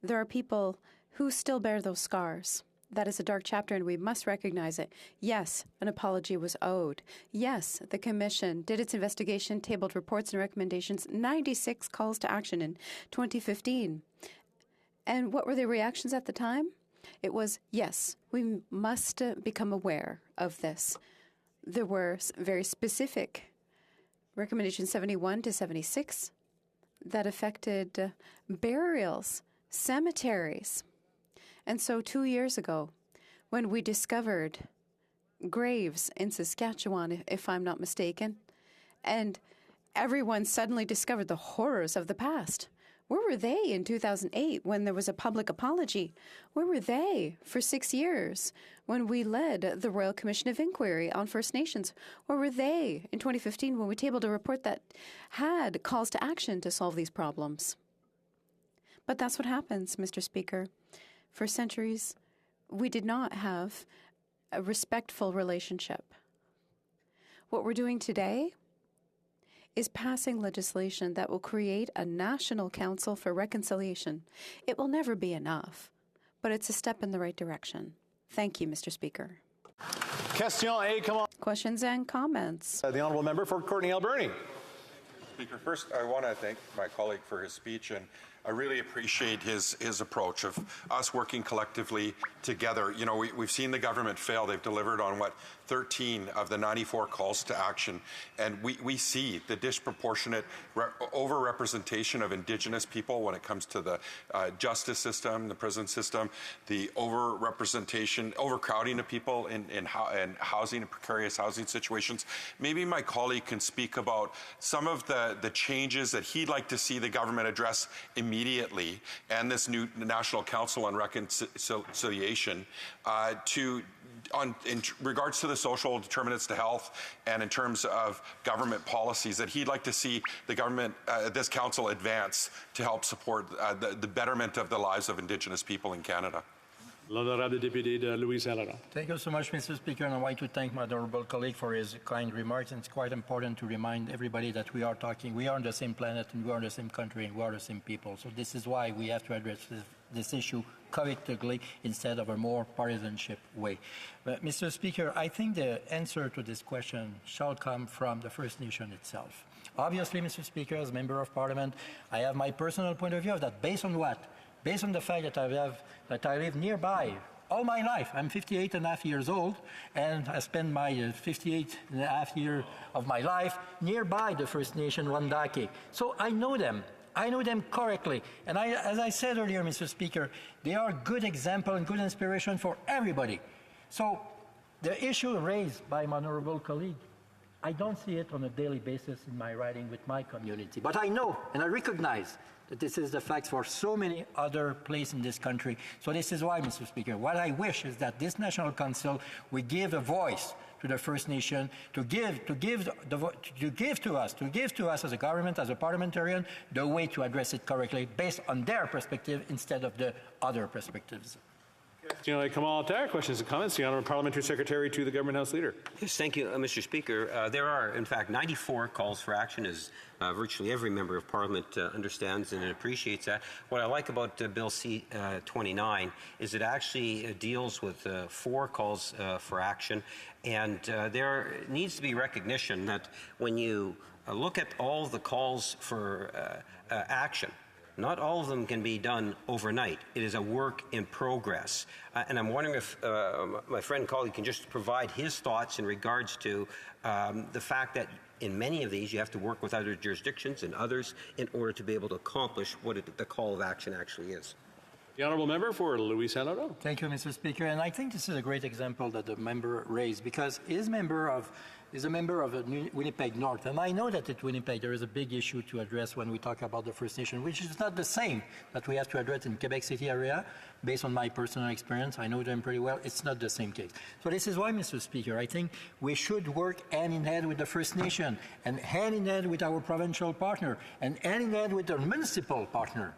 there are people who still bear those scars. That is a dark chapter, and we must recognize it. Yes, an apology was owed. Yes, the Commission did its investigation, tabled reports and recommendations, 96 calls to action in 2015. And what were the reactions at the time? It was, yes, we must become aware of this. There were very specific recommendations 71 to 76 that affected burials, cemeteries. And so 2 years ago, when we discovered graves in Saskatchewan, if I'm not mistaken, and everyone suddenly discovered the horrors of the past. Where were they in 2008 when there was a public apology? Where were they for 6 years when we led the Royal Commission of Inquiry on First Nations? Where were they in 2015 when we tabled a report that had calls to action to solve these problems? But that's what happens, Mr. Speaker. For centuries, we did not have a respectful relationship. What we're doing today is passing legislation that will create a National Council for Reconciliation. It will never be enough, but it's a step in the right direction. Thank you, Mr. Speaker. Questions and comments. The Honourable Member for Courtenay Alberni. Speaker, first I want to thank my colleague for his speech, and I really appreciate his approach of us working collectively together. You know, we've seen the government fail. They've delivered on, 13 of the 94 calls to action. And we see the disproportionate over-representation of Indigenous people when it comes to the justice system, the prison system, the over-representation, overcrowding of people in housing and precarious housing situations. Maybe my colleague can speak about some of the changes that he'd like to see the government address immediately, and this new National Council on Reconciliation in regards to the social determinants to health and in terms of government policies that he'd like to see the government, this council advance to help support the betterment of the lives of Indigenous people in Canada. L'honorable député de Louis-Saint-Laurent. Thank you so much, Mr. Speaker, and I'd like to thank my honorable colleague for his kind remarks. And it's quite important to remind everybody that we are on the same planet, and we are in the same country, and we are the same people. So this is why we have to address this issue collectively instead of a more partisanship way. But, Mr. Speaker, I think the answer to this question shall come from the First Nation itself. Obviously, Mr. Speaker, as a Member of Parliament, I have my personal point of view of that. Based on what? Based on the fact that I live nearby all my life. I'm 58 and a half years old, and I spent my 58 and a half year of my life nearby the First Nation Wandake. So I know them. I know them correctly. And as I said earlier, Mr. Speaker, they are a good example and good inspiration for everybody. So the issue raised by my honorable colleague, I don't see it on a daily basis in my riding with my community. But I know and I recognize that this is the fact for so many other places in this country. So this is why, Mr. Speaker, what I wish is that this National Council will give a voice to the First Nation, to give to us as a government, as a parliamentarian, the way to address it correctly based on their perspective instead of the other perspectives. Questions and comments? The Honourable Parliamentary Secretary to the Government House Leader. Yes, thank you, Mr. Speaker. There are, in fact, 94 calls for action, as virtually every member of Parliament understands and appreciates that. What I like about Bill C-29 is it actually deals with 4 calls for action, and there needs to be recognition that when you look at all the calls for action, not all of them can be done overnight. It is a work in progress. And I'm wondering if my friend and colleague can just provide his thoughts in regards to the fact that in many of these you have to work with other jurisdictions and others in order to be able to accomplish what the call of action actually is. The Honourable Member for Louis Saint Laurent. Thank you, Mr. Speaker. And I think this is a great example that the member raised because he's a member of Winnipeg North. And I know that at Winnipeg there is a big issue to address when we talk about the First Nation, which is not the same that we have to address in Quebec City area. Based on my personal experience, I know them pretty well. It's not the same case. So this is why, Mr. Speaker, I think we should work hand in hand with the First Nation and hand in hand with our provincial partner and hand in hand with the municipal partner.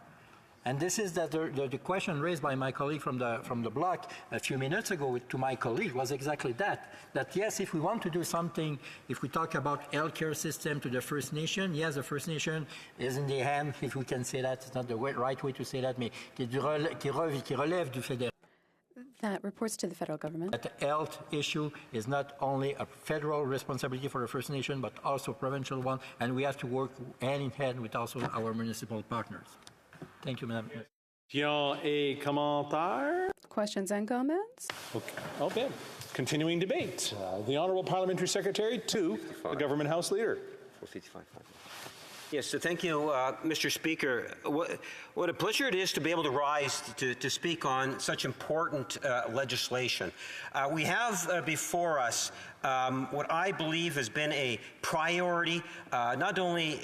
And this is that the question raised by my colleague from the block a few minutes ago to my colleague was exactly that yes, if we want to do something, if we talk about healthcare system to the First Nation, yes, the First Nation is in the hand, if we can say that, it's not the right way to say that, mais qui relève du fédéral. That reports to the federal government. That the health issue is not only a federal responsibility for the First Nation, but also a provincial one, and we have to work hand in hand with also our municipal partners. Thank you, Madam. Questions and comments? Okay. Continuing debate. The Honourable Parliamentary Secretary to the Government House Leader. 455. Yes, so thank you, Mr. Speaker. What a pleasure it is to be able to rise to speak on such important legislation. We have before us what I believe has been a priority, not only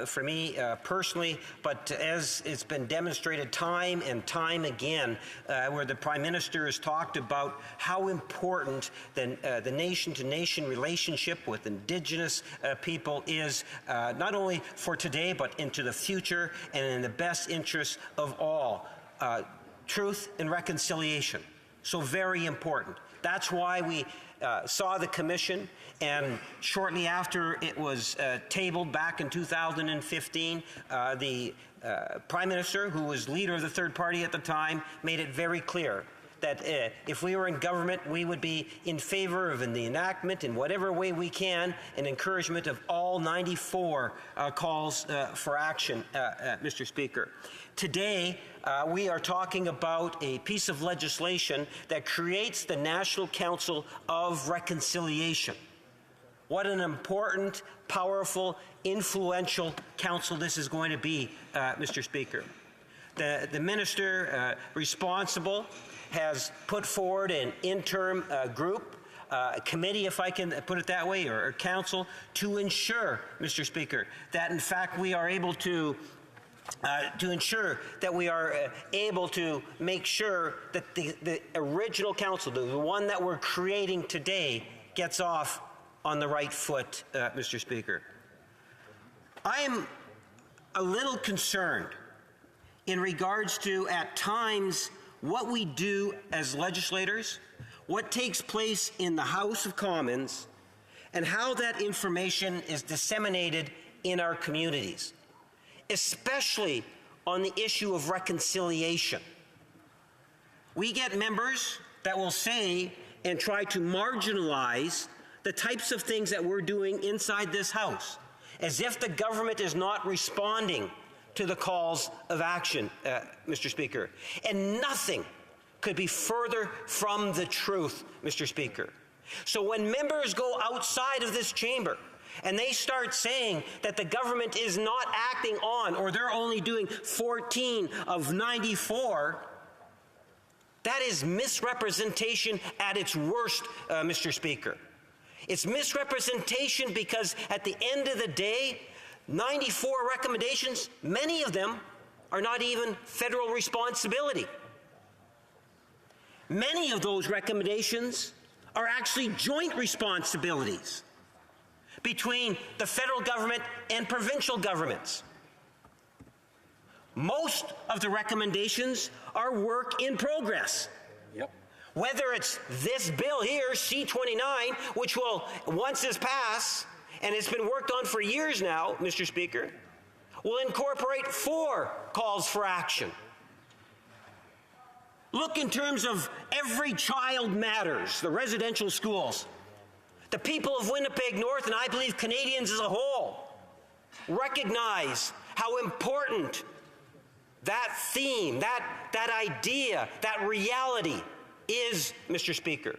for me personally, but as it's been demonstrated time and time again, where the Prime Minister has talked about how important the nation-to-nation relationship with Indigenous people is, not only for today, but into the future and in the best interest of all. Truth and reconciliation. So very important. That's why we saw the commission, and shortly after it was tabled back in 2015, the Prime Minister, who was leader of the third party at the time, made it very clear that if we were in government, we would be in favor of the enactment in whatever way we can and encouragement of all 94 calls for action, Mr. Speaker. Today, we are talking about a piece of legislation that creates the National Council of Reconciliation. What an important, powerful, influential council this is going to be, Mr. Speaker. The minister responsible has put forward an interim group, a committee, if I can put it that way, or council, to ensure, Mr. Speaker, that in fact we are able to ensure that we are able to make sure that the original council, the one that we're creating today, gets off on the right foot, Mr. Speaker. I am a little concerned in regards to, at times, what we do as legislators, what takes place in the House of Commons, and how that information is disseminated in our communities, especially on the issue of reconciliation. we get members that will say and try to marginalize the types of things that we're doing inside this House, as if the government is not responding to the calls of action, Mr. Speaker. And nothing could be further from the truth, Mr. Speaker. So when members go outside of this chamber and they start saying that the government is not acting on, or they're only doing 14 of 94, that is misrepresentation at its worst, Mr. Speaker. It's misrepresentation because at the end of the day, 94 recommendations, many of them are not even federal responsibility. Many of those recommendations are actually joint responsibilities between the federal government and provincial governments. Most of the recommendations are work in progress. Yep. Whether it's this bill here, C-29, which will, once it's passed, and it's been worked on for years now, Mr. Speaker, will incorporate 4 calls for action. Look in terms of Every Child Matters, the residential schools. The people of Winnipeg North, and I believe Canadians as a whole, recognize how important that theme, that idea, that reality is, Mr. Speaker.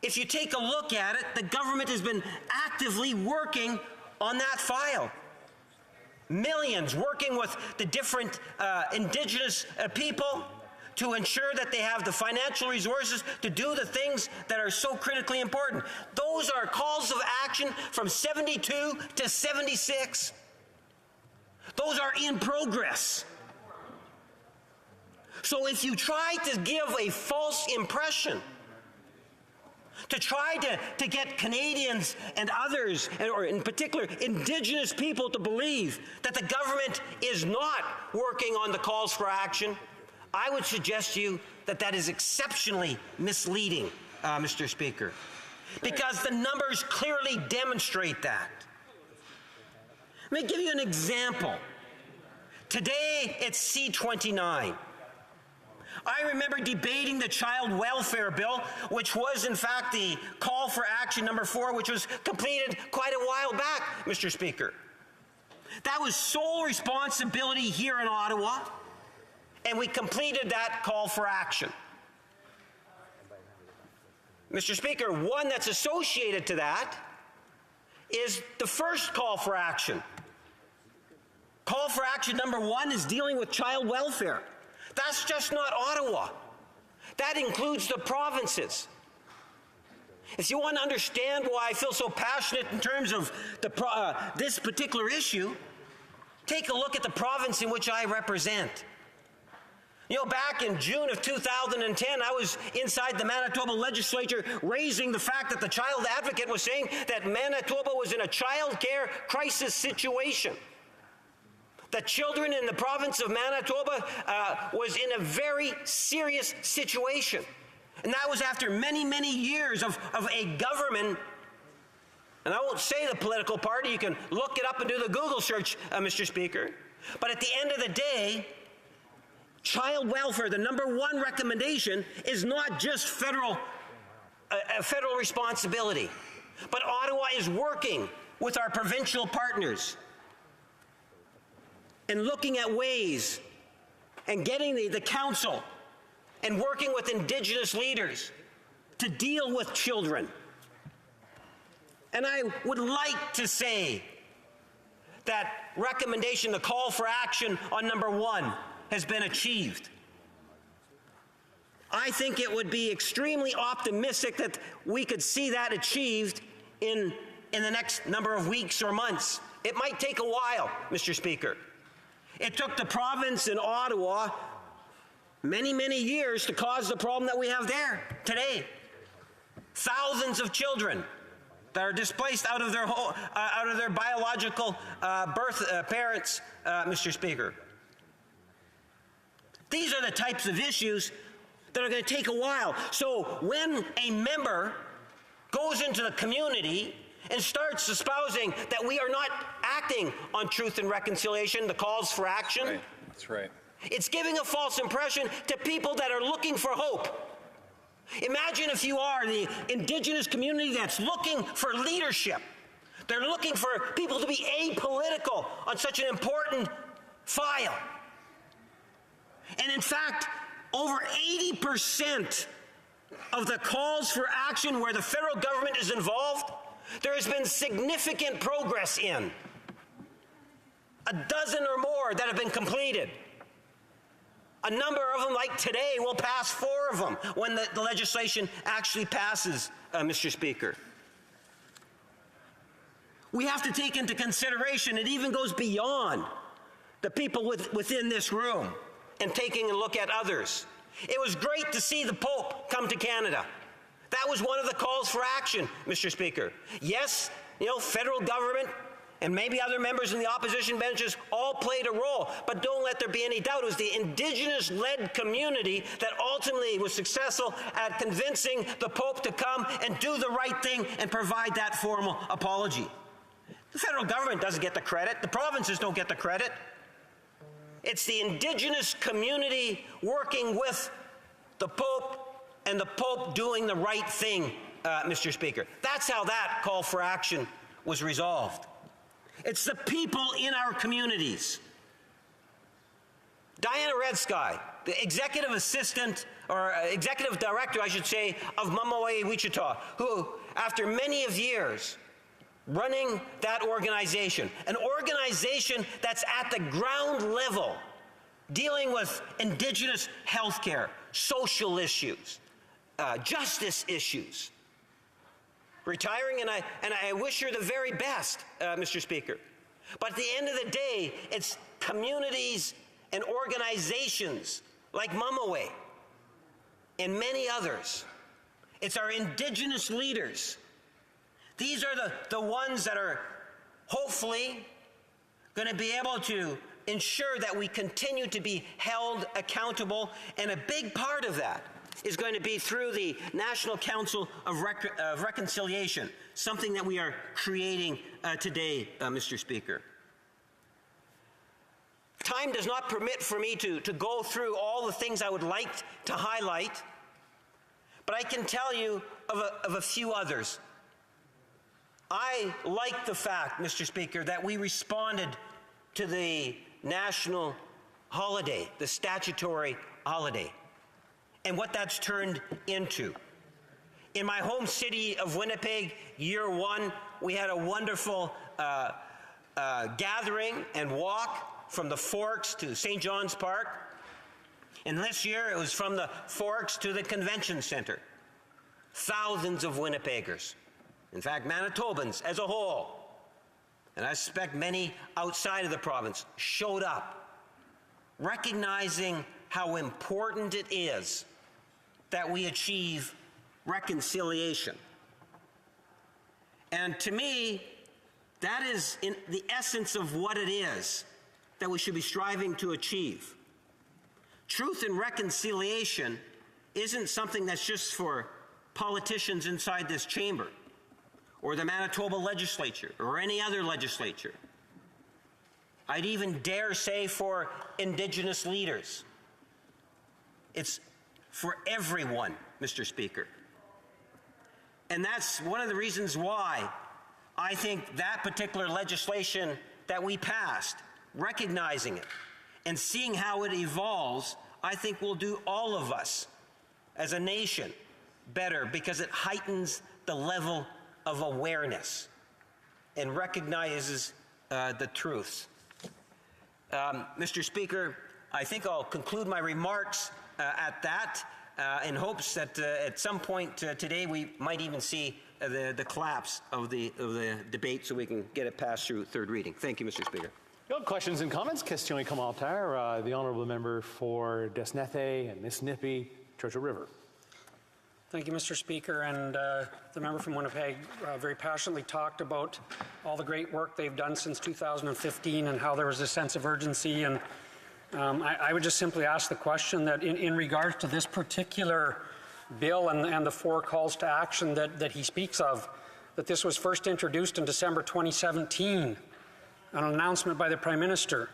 If you take a look at it, the government has been actively working on that file. Millions working with the different Indigenous people to ensure that they have the financial resources to do the things that are so critically important. Those are calls of action from 72 to 76. Those are in progress. So if you try to give a false impression, to try to get Canadians and others, or in particular Indigenous people, to believe that the government is not working on the calls for action, I would suggest to you that that is exceptionally misleading, Mr. Speaker, because the numbers clearly demonstrate that. Let me give you an example. Today, it's C-29. I remember debating the Child Welfare Bill, which was, in fact, the call for action number 4, which was completed quite a while back, Mr. Speaker. That was sole responsibility here in Ottawa, and we completed that call for action. Mr. Speaker, one that's associated to that is the first call for action. Call for action number 1 is dealing with child welfare. That's just not Ottawa. That includes the provinces. If you want to understand why I feel so passionate in terms of this particular issue, take a look at the province in which I represent. You know, back in June of 2010, I was inside the Manitoba legislature raising the fact that the Child Advocate was saying that Manitoba was in a child care crisis situation. That children in the province of Manitoba was in a very serious situation. And that was after many, many years of a government, and I won't say the political party, you can look it up and do the Google search, Mr. Speaker. But at the end of the day, child welfare, the number 1 recommendation, is not just federal responsibility. But Ottawa is working with our provincial partners and looking at ways and getting the council and working with Indigenous leaders to deal with children. And I would like to say that recommendation, the call for action on number 1, has been achieved. I think it would be extremely optimistic that we could see that achieved in the next number of weeks or months. It might take a while, Mr. Speaker. It took the province in Ottawa many, many years to cause the problem that we have there today. Thousands of children that are displaced out of their biological parents, Mr. Speaker. These are the types of issues that are going to take a while. So when a member goes into the community and starts espousing that we are not acting on truth and reconciliation, the calls for action. Right. That's right. It's giving a false impression to people that are looking for hope. Imagine if you are the Indigenous community that's looking for leadership. They're looking for people to be apolitical on such an important file. And in fact, over 80% of the calls for action where the federal government is involved, there has been significant progress in. A dozen or more that have been completed. A number of them, like today, will pass 4 of them when the legislation actually passes, Mr. Speaker. We have to take into consideration, it even goes beyond the people within this room and taking a look at others. It was great to see the Pope come to Canada. That was one of the calls for action, Mr. Speaker. Yes, federal government and maybe other members in the opposition benches all played a role, but don't let there be any doubt. It was the Indigenous-led community that ultimately was successful at convincing the Pope to come and do the right thing and provide that formal apology. The federal government doesn't get the credit. The provinces don't get the credit. It's the Indigenous community working with the Pope and the Pope doing the right thing, Mr. Speaker. That's how that call for action was resolved. It's the people in our communities. Diana Redsky, the executive assistant, or executive director, I should say, of Mamawe Wichita, who, after many of years, running that organization, an organization that's at the ground level, dealing with Indigenous healthcare, social issues, justice issues. Retiring, and I wish her the very best, Mr. Speaker. But at the end of the day, it's communities and organizations like Mamawe and many others. It's our Indigenous leaders. These are the ones that are hopefully going to be able to ensure that we continue to be held accountable, and a big part of that is going to be through the National Council of Reconciliation, something that we are creating today, Mr. Speaker. Time does not permit for me to go through all the things I would like to highlight, but I can tell you of a few others. I like the fact, Mr. Speaker, that we responded to the national holiday, the statutory holiday, and what that's turned into. In my home city of Winnipeg, year one, we had a wonderful gathering and walk from the Forks to St. John's Park. And this year, it was from the Forks to the Convention Center. Thousands of Winnipeggers, in fact, Manitobans as a whole, and I suspect many outside of the province, showed up, recognizing how important it is that we achieve reconciliation. And to me, that is in the essence of what it is that we should be striving to achieve. Truth and reconciliation isn't something that's just for politicians inside this chamber, or the Manitoba legislature, or any other legislature. I'd even dare say for Indigenous leaders. It's for everyone, Mr. Speaker. And that's one of the reasons why I think that particular legislation that we passed, recognizing it and seeing how it evolves, I think will do all of us as a nation better, because it heightens the level of awareness and recognizes the truths. Mr. Speaker, I think I'll conclude my remarks at that in hopes that at some point today we might even see the collapse of the debate so we can get it passed through third reading. Thank you, Mr. Speaker. Questions and comments? Question commentaire. The honourable member for Desnethe and Nisnipi, Churchill River. Thank you, Mr. Speaker. And the member from Winnipeg very passionately talked about all the great work they've done since 2015 and how there was a sense of urgency. And I would just simply ask the question that in regards to this particular bill and the 4 calls to action that he speaks of, that this was first introduced in December 2017, an announcement by the Prime Minister.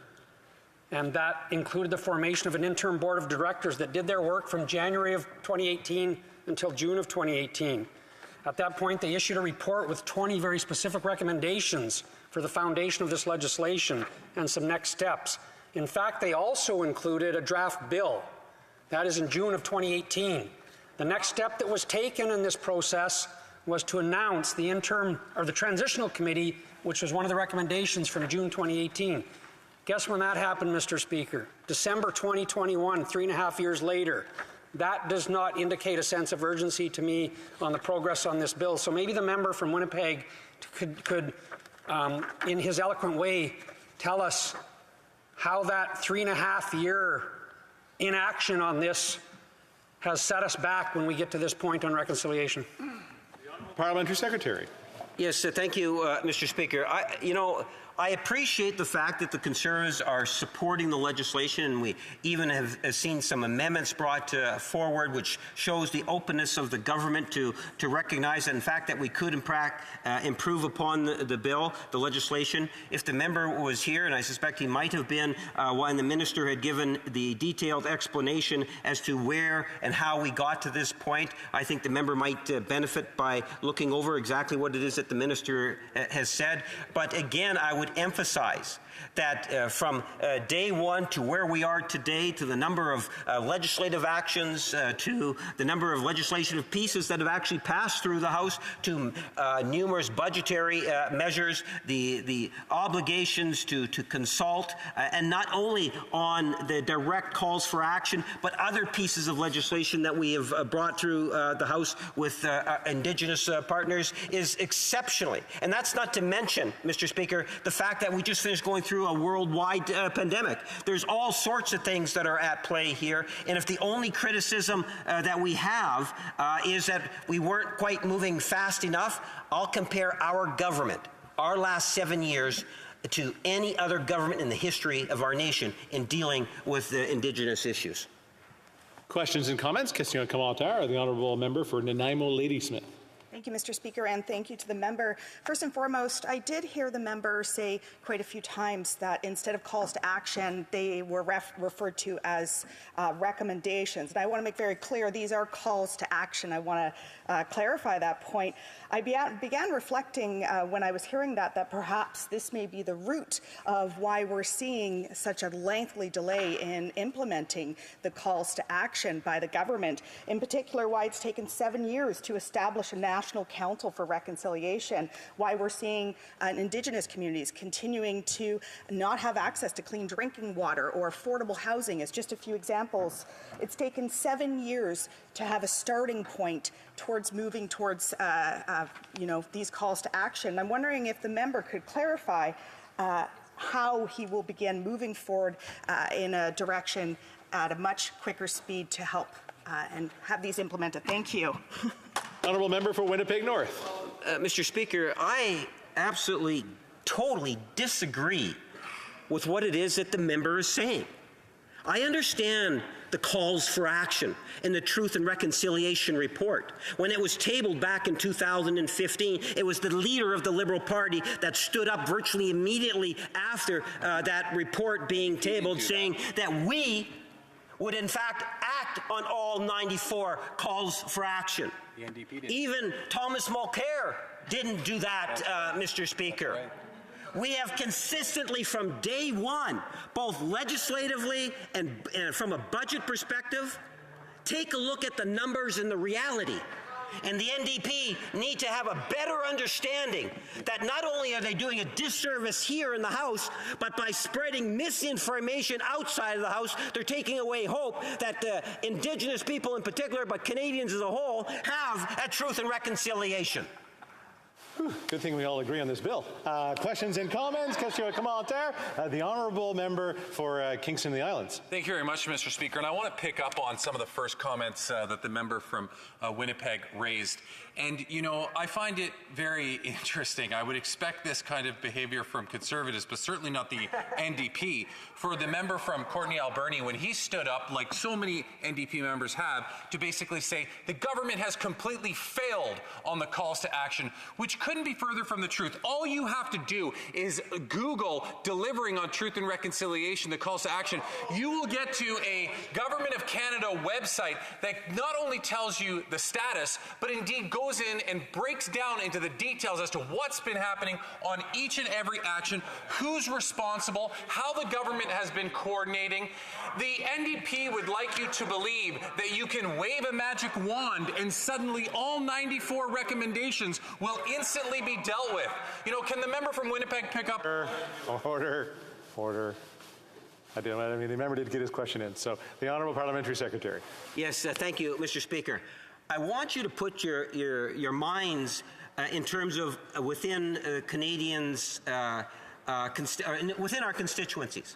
and that included the formation of an interim board of directors that did their work from January of 2018 until June of 2018. At that point, they issued a report with 20 very specific recommendations for the foundation of this legislation and some next steps. In fact, they also included a draft bill. That is in June of 2018. The next step that was taken in this process was to announce the transitional committee, which was one of the recommendations from June 2018. Guess when that happened, Mr. Speaker? December 2021, 3.5 years later. That does not indicate a sense of urgency to me on the progress on this bill. So maybe the member from Winnipeg could in his eloquent way, tell us how that 3.5-year inaction on this has set us back when we get to this point on reconciliation. Parliamentary Secretary. Yes, thank you, Mr. Speaker. I appreciate the fact that the Conservatives are supporting the legislation, and we even have seen some amendments brought forward, which shows the openness of the government to recognize, in fact, that we could improve upon the bill, the legislation. If the member was here, and I suspect he might have been when the minister had given the detailed explanation as to where and how we got to this point, I think the member might benefit by looking over exactly what it is that the minister has said. But again, I would emphasize that from day one to where we are today, to the number of legislative actions, to the number of legislative pieces that have actually passed through the House, to numerous budgetary measures, the obligations to consult, and not only on the direct calls for action, but other pieces of legislation that we have brought through the House with Indigenous partners is exceptionally. And that's not to mention, Mr. Speaker, the fact that we just finished going through a worldwide pandemic. There's all sorts of things that are at play here, and if the only criticism that we have is that we weren't quite moving fast enough, I'll compare our government, our last 7 years, to any other government in the history of our nation in dealing with the Indigenous issues. Questions and comments? Question commentaire. The honourable member for Nanaimo Ladysmith. Thank you, Mr. Speaker, and thank you to the member. First and foremost, I did hear the member say quite a few times that instead of calls to action, they were referred to as recommendations. And I want to make very clear, these are calls to action. I want to clarify that point. I began reflecting when I was hearing that perhaps this may be the root of why we're seeing such a lengthy delay in implementing the calls to action by the government. In particular, why it's taken 7 years to establish a National Council for Reconciliation, why we're seeing Indigenous communities continuing to not have access to clean drinking water or affordable housing as just a few examples. It's taken 7 years to have a starting point towards moving towards these calls to action. I'm wondering if the member could clarify how he will begin moving forward in a direction at a much quicker speed to help and have these implemented. Thank you. Honourable member for Winnipeg North. Mr. Speaker, I absolutely, totally disagree with what it is that the member is saying. I understand the calls for action in the Truth and Reconciliation report. When it was tabled back in 2015, it was the leader of the Liberal Party that stood up virtually immediately after that report being tabled, saying that we would in fact act on all 94 calls for action. The NDP did. Even Thomas Mulcair didn't do that, Mr. Speaker. Right. We have consistently from day one, both legislatively and from a budget perspective, take a look at the numbers and the reality. And the NDP need to have a better understanding that not only are they doing a disservice here in the House, but by spreading misinformation outside of the House, they're taking away hope that the Indigenous people in particular, but Canadians as a whole, have at Truth and Reconciliation. Good thing we all agree on this bill. Questions and comments? Question commentaire. The honourable member for Kingston and the Islands. Thank you very much, Mr. Speaker. And I want to pick up on some of the first comments that the member from Winnipeg raised. And, you know, I find it very interesting. I would expect this kind of behavior from Conservatives, but certainly not the NDP. For the member from Courtenay Alberni, when he stood up, like so many NDP members have, to basically say the government has completely failed on the calls to action, which could couldn't be further from the truth. All you have to do is Google delivering on truth and reconciliation, the calls to action. You will get to a Government of Canada website that not only tells you the status, but indeed goes in and breaks down into the details as to what's been happening on each and every action, who's responsible, how the government has been coordinating. The NDP would like you to believe that you can wave a magic wand and suddenly all 94 recommendations will instantly be dealt with. You know, can the member from Winnipeg pick up? Order. I mean, the member did get his question in. So, the Honourable Parliamentary Secretary. Yes, thank you, Mr. Speaker. I want you to put your minds in terms of within Canadians, within our constituencies.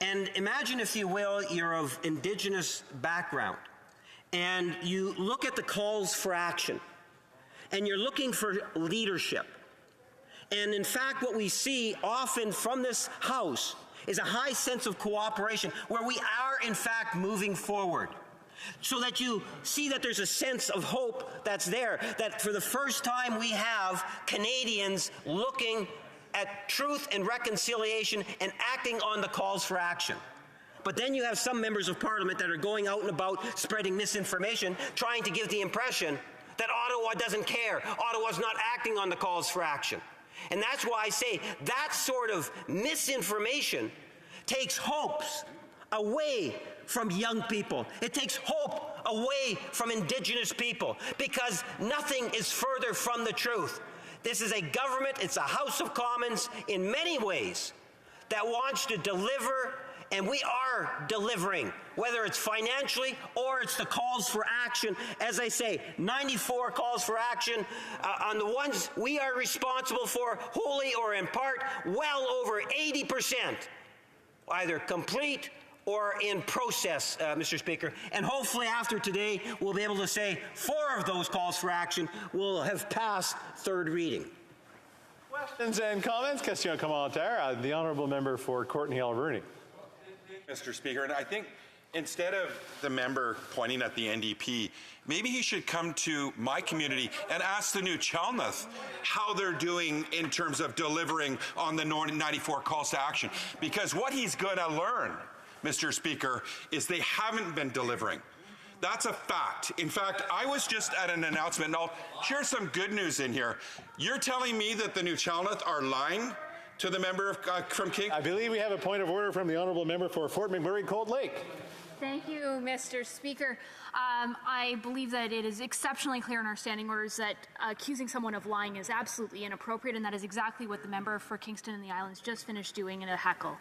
And imagine, if you will, you're of Indigenous background, and you look at the calls for action, and you're looking for leadership. And in fact, what we see often from this House is a high sense of cooperation, where we are, in fact, moving forward. So that you see that there's a sense of hope that's there, that for the first time we have Canadians looking at truth and reconciliation and acting on the calls for action. But then you have some members of Parliament that are going out and about spreading misinformation, trying to give the impression that Ottawa doesn't care. Ottawa's not acting on the calls for action. And that's why I say that sort of misinformation takes hopes away from young people. It takes hope away from Indigenous people, because nothing is further from the truth. This is a government, it's a House of Commons in many ways that wants to deliver, and we are delivering, whether it's financially or it's the calls for action. As I say, 94 calls for action on the ones we are responsible for, wholly or in part, well over 80%, either complete or in process, Mr. Speaker. And hopefully after today, we'll be able to say 4 of those calls for action will have passed third reading. Questions and comments? Question commentaire. The Honourable Member for Courtenay-Alberni. Mr. Speaker, and I think instead of the member pointing at the NDP, maybe he should come to my community and ask the new Chalmouth how they're doing in terms of delivering on the 94 calls to action. Because what he's going to learn, Mr. Speaker, is they haven't been delivering. That's a fact. In fact, I was just at an announcement, and I'll share some good news in here. You're telling me that the new Chalmouth are lying to the member from King? I believe we have a point of order from the Honourable Member for Fort McMurray Cold Lake. Thank you, Mr. Speaker. I believe that it is exceptionally clear in our standing orders that accusing someone of lying is absolutely inappropriate, and that is exactly what the member for Kingston and the Islands just finished doing in a heckle.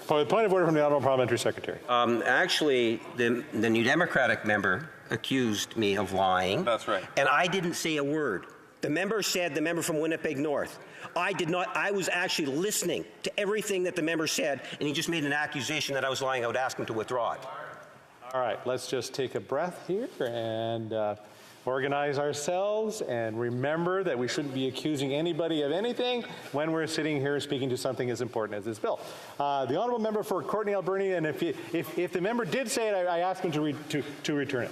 Point of order from the Honourable Parliamentary Secretary. Actually, the New Democratic member accused me of lying. That's right. And I didn't say a word. The member said, the member from Winnipeg North. I did not. I was actually listening to everything that the member said, and he just made an accusation that I was lying. I would ask him to withdraw it. All right, let's just take a breath here and organize ourselves, and remember that we shouldn't be accusing anybody of anything when we're sitting here speaking to something as important as this bill. The Honourable Member for Courtenay-Alberni, and if the member did say it, I asked him to return it.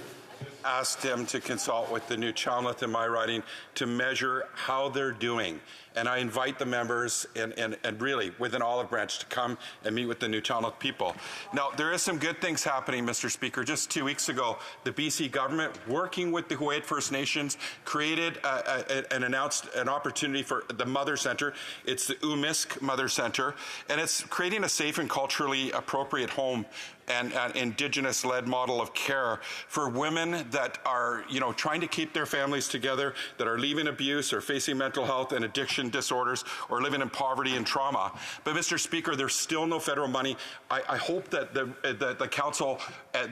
Asked him to consult with the new Chalmouth in my riding to measure how they're doing. And I invite the members and really with an olive branch to come and meet with the new Chalmouth people. Now, there is some good things happening, Mr. Speaker. Just 2 weeks ago, the BC government, working with the Huu-ay First Nations, created and announced an opportunity for the Mother Centre. It's the Umisk Mother Centre, and it's creating a safe and culturally appropriate home and an Indigenous-led model of care for women that are, trying to keep their families together, that are leaving abuse or facing mental health and addiction disorders or living in poverty and trauma. But, Mr. Speaker, there's still no federal money. I hope that the council,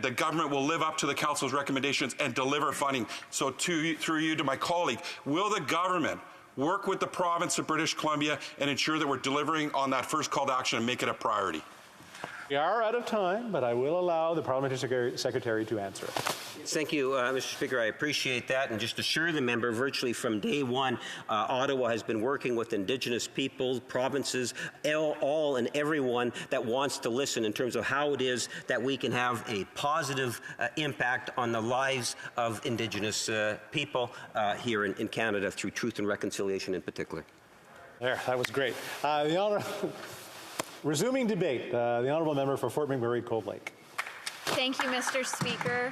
the government will live up to the council's recommendations and deliver funding. So through you to my colleague, will the government work with the province of British Columbia and ensure that we're delivering on that first call to action and make it a priority? We are out of time, but I will allow the Parliamentary Secretary to answer it. Thank you, Mr. Speaker. I appreciate that. And just assure the member, virtually from day one, Ottawa has been working with Indigenous peoples, provinces, all and everyone that wants to listen in terms of how it is that we can have a positive impact on the lives of Indigenous people here in Canada through Truth and Reconciliation in particular. There, that was great. Resuming debate, the honourable member for Fort McMurray, Cold Lake. Thank you, Mr. Speaker.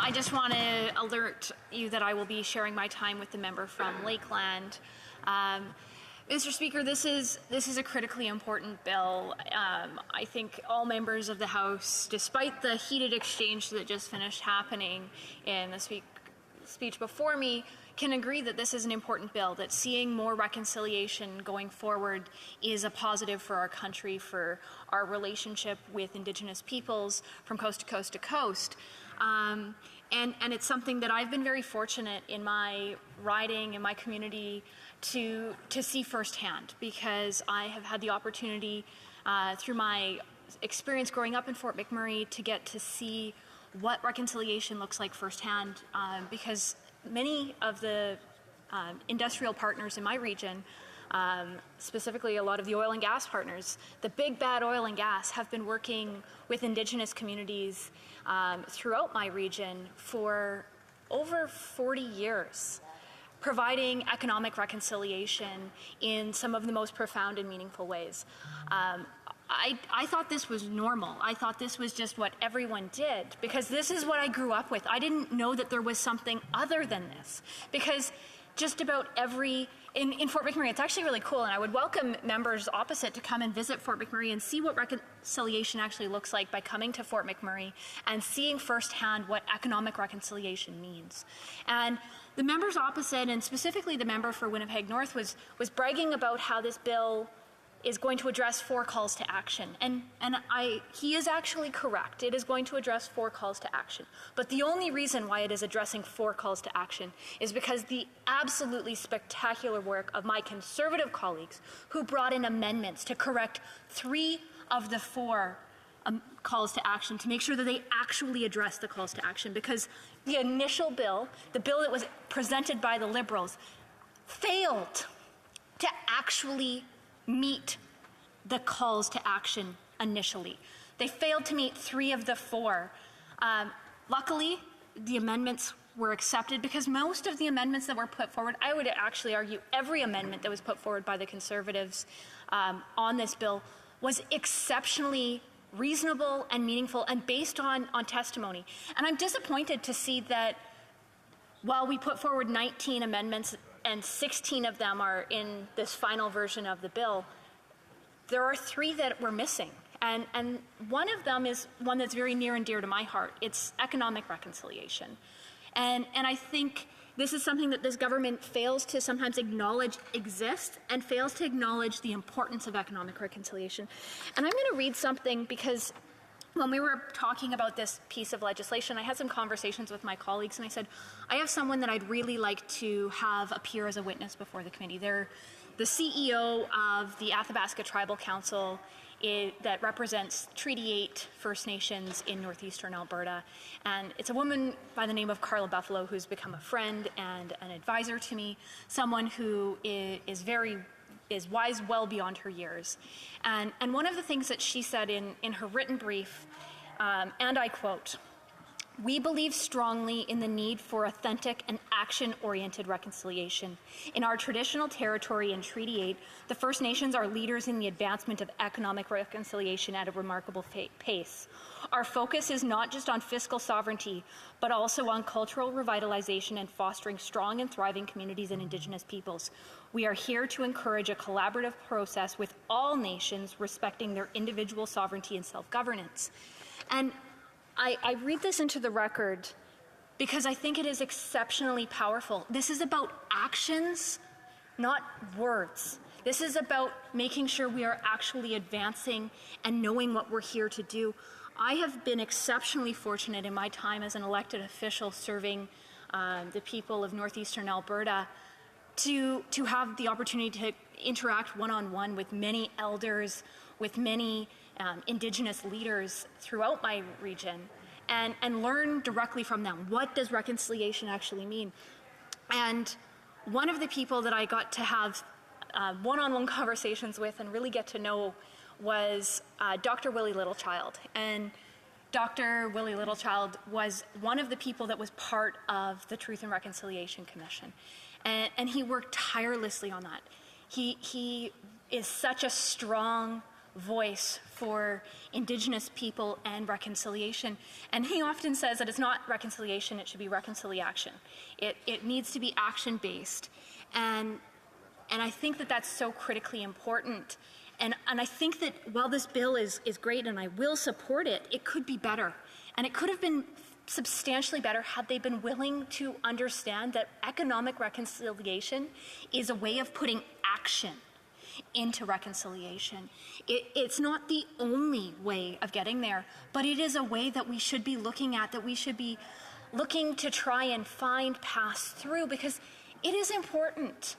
I just want to alert you that I will be sharing my time with the member from Lakeland. Mr. Speaker, this is a critically important bill. I think all members of the House, despite the heated exchange that just finished happening in the speech before me, can agree that this is an important bill, that seeing more reconciliation going forward is a positive for our country, for our relationship with Indigenous peoples from coast to coast to coast. And it's something that I've been very fortunate in my riding, in my community, to see firsthand, because I have had the opportunity through my experience growing up in Fort McMurray to get to see what reconciliation looks like firsthand, because many of the industrial partners in my region, specifically a lot of the oil and gas partners, the big bad oil and gas, have been working with Indigenous communities throughout my region for over 40 years, providing economic reconciliation in some of the most profound and meaningful ways. I thought this was normal. I thought this was just what everyone did, because this is what I grew up with. I didn't know that there was something other than this, because just about in Fort McMurray, it's actually really cool, and I would welcome members opposite to come and visit Fort McMurray and see what reconciliation actually looks like by coming to Fort McMurray and seeing firsthand what economic reconciliation means. And the members opposite, and specifically the member for Winnipeg North, was bragging about how this bill is going to address 4 calls to action. And he is actually correct. It is going to address 4 calls to action. But the only reason why it is addressing 4 calls to action is because the absolutely spectacular work of my Conservative colleagues, who brought in amendments to correct 3 of the 4 calls to action, to make sure that they actually address the calls to action. Because the initial bill, the bill that was presented by the Liberals, failed to actually meet the calls to action initially. They failed to meet 3 of the 4. Luckily, the amendments were accepted, because most of the amendments that were put forward, I would actually argue every amendment that was put forward by the Conservatives on this bill was exceptionally reasonable and meaningful and based on testimony. And I'm disappointed to see that while we put forward 19 amendments and 16 of them are in this final version of the bill, there are 3 that we're missing. And one of them is one that's very near and dear to my heart. It's economic reconciliation. And I think this is something that this government fails to sometimes acknowledge exists, and fails to acknowledge the importance of economic reconciliation. And I'm going to read something, because when we were talking about this piece of legislation, I had some conversations with my colleagues, and I said, I have someone that I'd really like to have appear as a witness before the committee. They're the CEO of the Athabasca Tribal Council that represents Treaty 8 First Nations in northeastern Alberta. And it's a woman by the name of Carla Buffalo, who's become a friend and an advisor to me, someone who is wise well beyond her years. And one of the things that she said in her written brief, and I quote, "We believe strongly in the need for authentic and action-oriented reconciliation. In our traditional territory in Treaty 8, the First Nations are leaders in the advancement of economic reconciliation at a remarkable pace. Our focus is not just on fiscal sovereignty, but also on cultural revitalization and fostering strong and thriving communities and Indigenous peoples. We are here to encourage a collaborative process with all nations respecting their individual sovereignty and self-governance." And I read this into the record because I think it is exceptionally powerful. This is about actions, not words. This is about making sure we are actually advancing and knowing what we're here to do. I have been exceptionally fortunate in my time as an elected official serving the people of northeastern Alberta to have the opportunity to interact one-on-one with many elders, with many Indigenous leaders throughout my region. and learn directly from them. What does reconciliation actually mean? And one of the people that I got to have one-on-one conversations with and really get to know was Dr. Willie Littlechild. And Dr. Willie Littlechild was one of the people that was part of the Truth and Reconciliation Commission. And he worked tirelessly on that. He is such a strong voice for Indigenous people and reconciliation. And he often says that it's not reconciliation, it should be reconciliation. It needs to be action-based. And I think that that's so critically important. And I think that while this bill is great and I will support it, it could be better. And it could have been substantially better had they been willing to understand that economic reconciliation is a way of putting action into reconciliation. It's not the only way of getting there, but it is a way that we should be looking at, that we should be looking to try and find paths through, because it is important.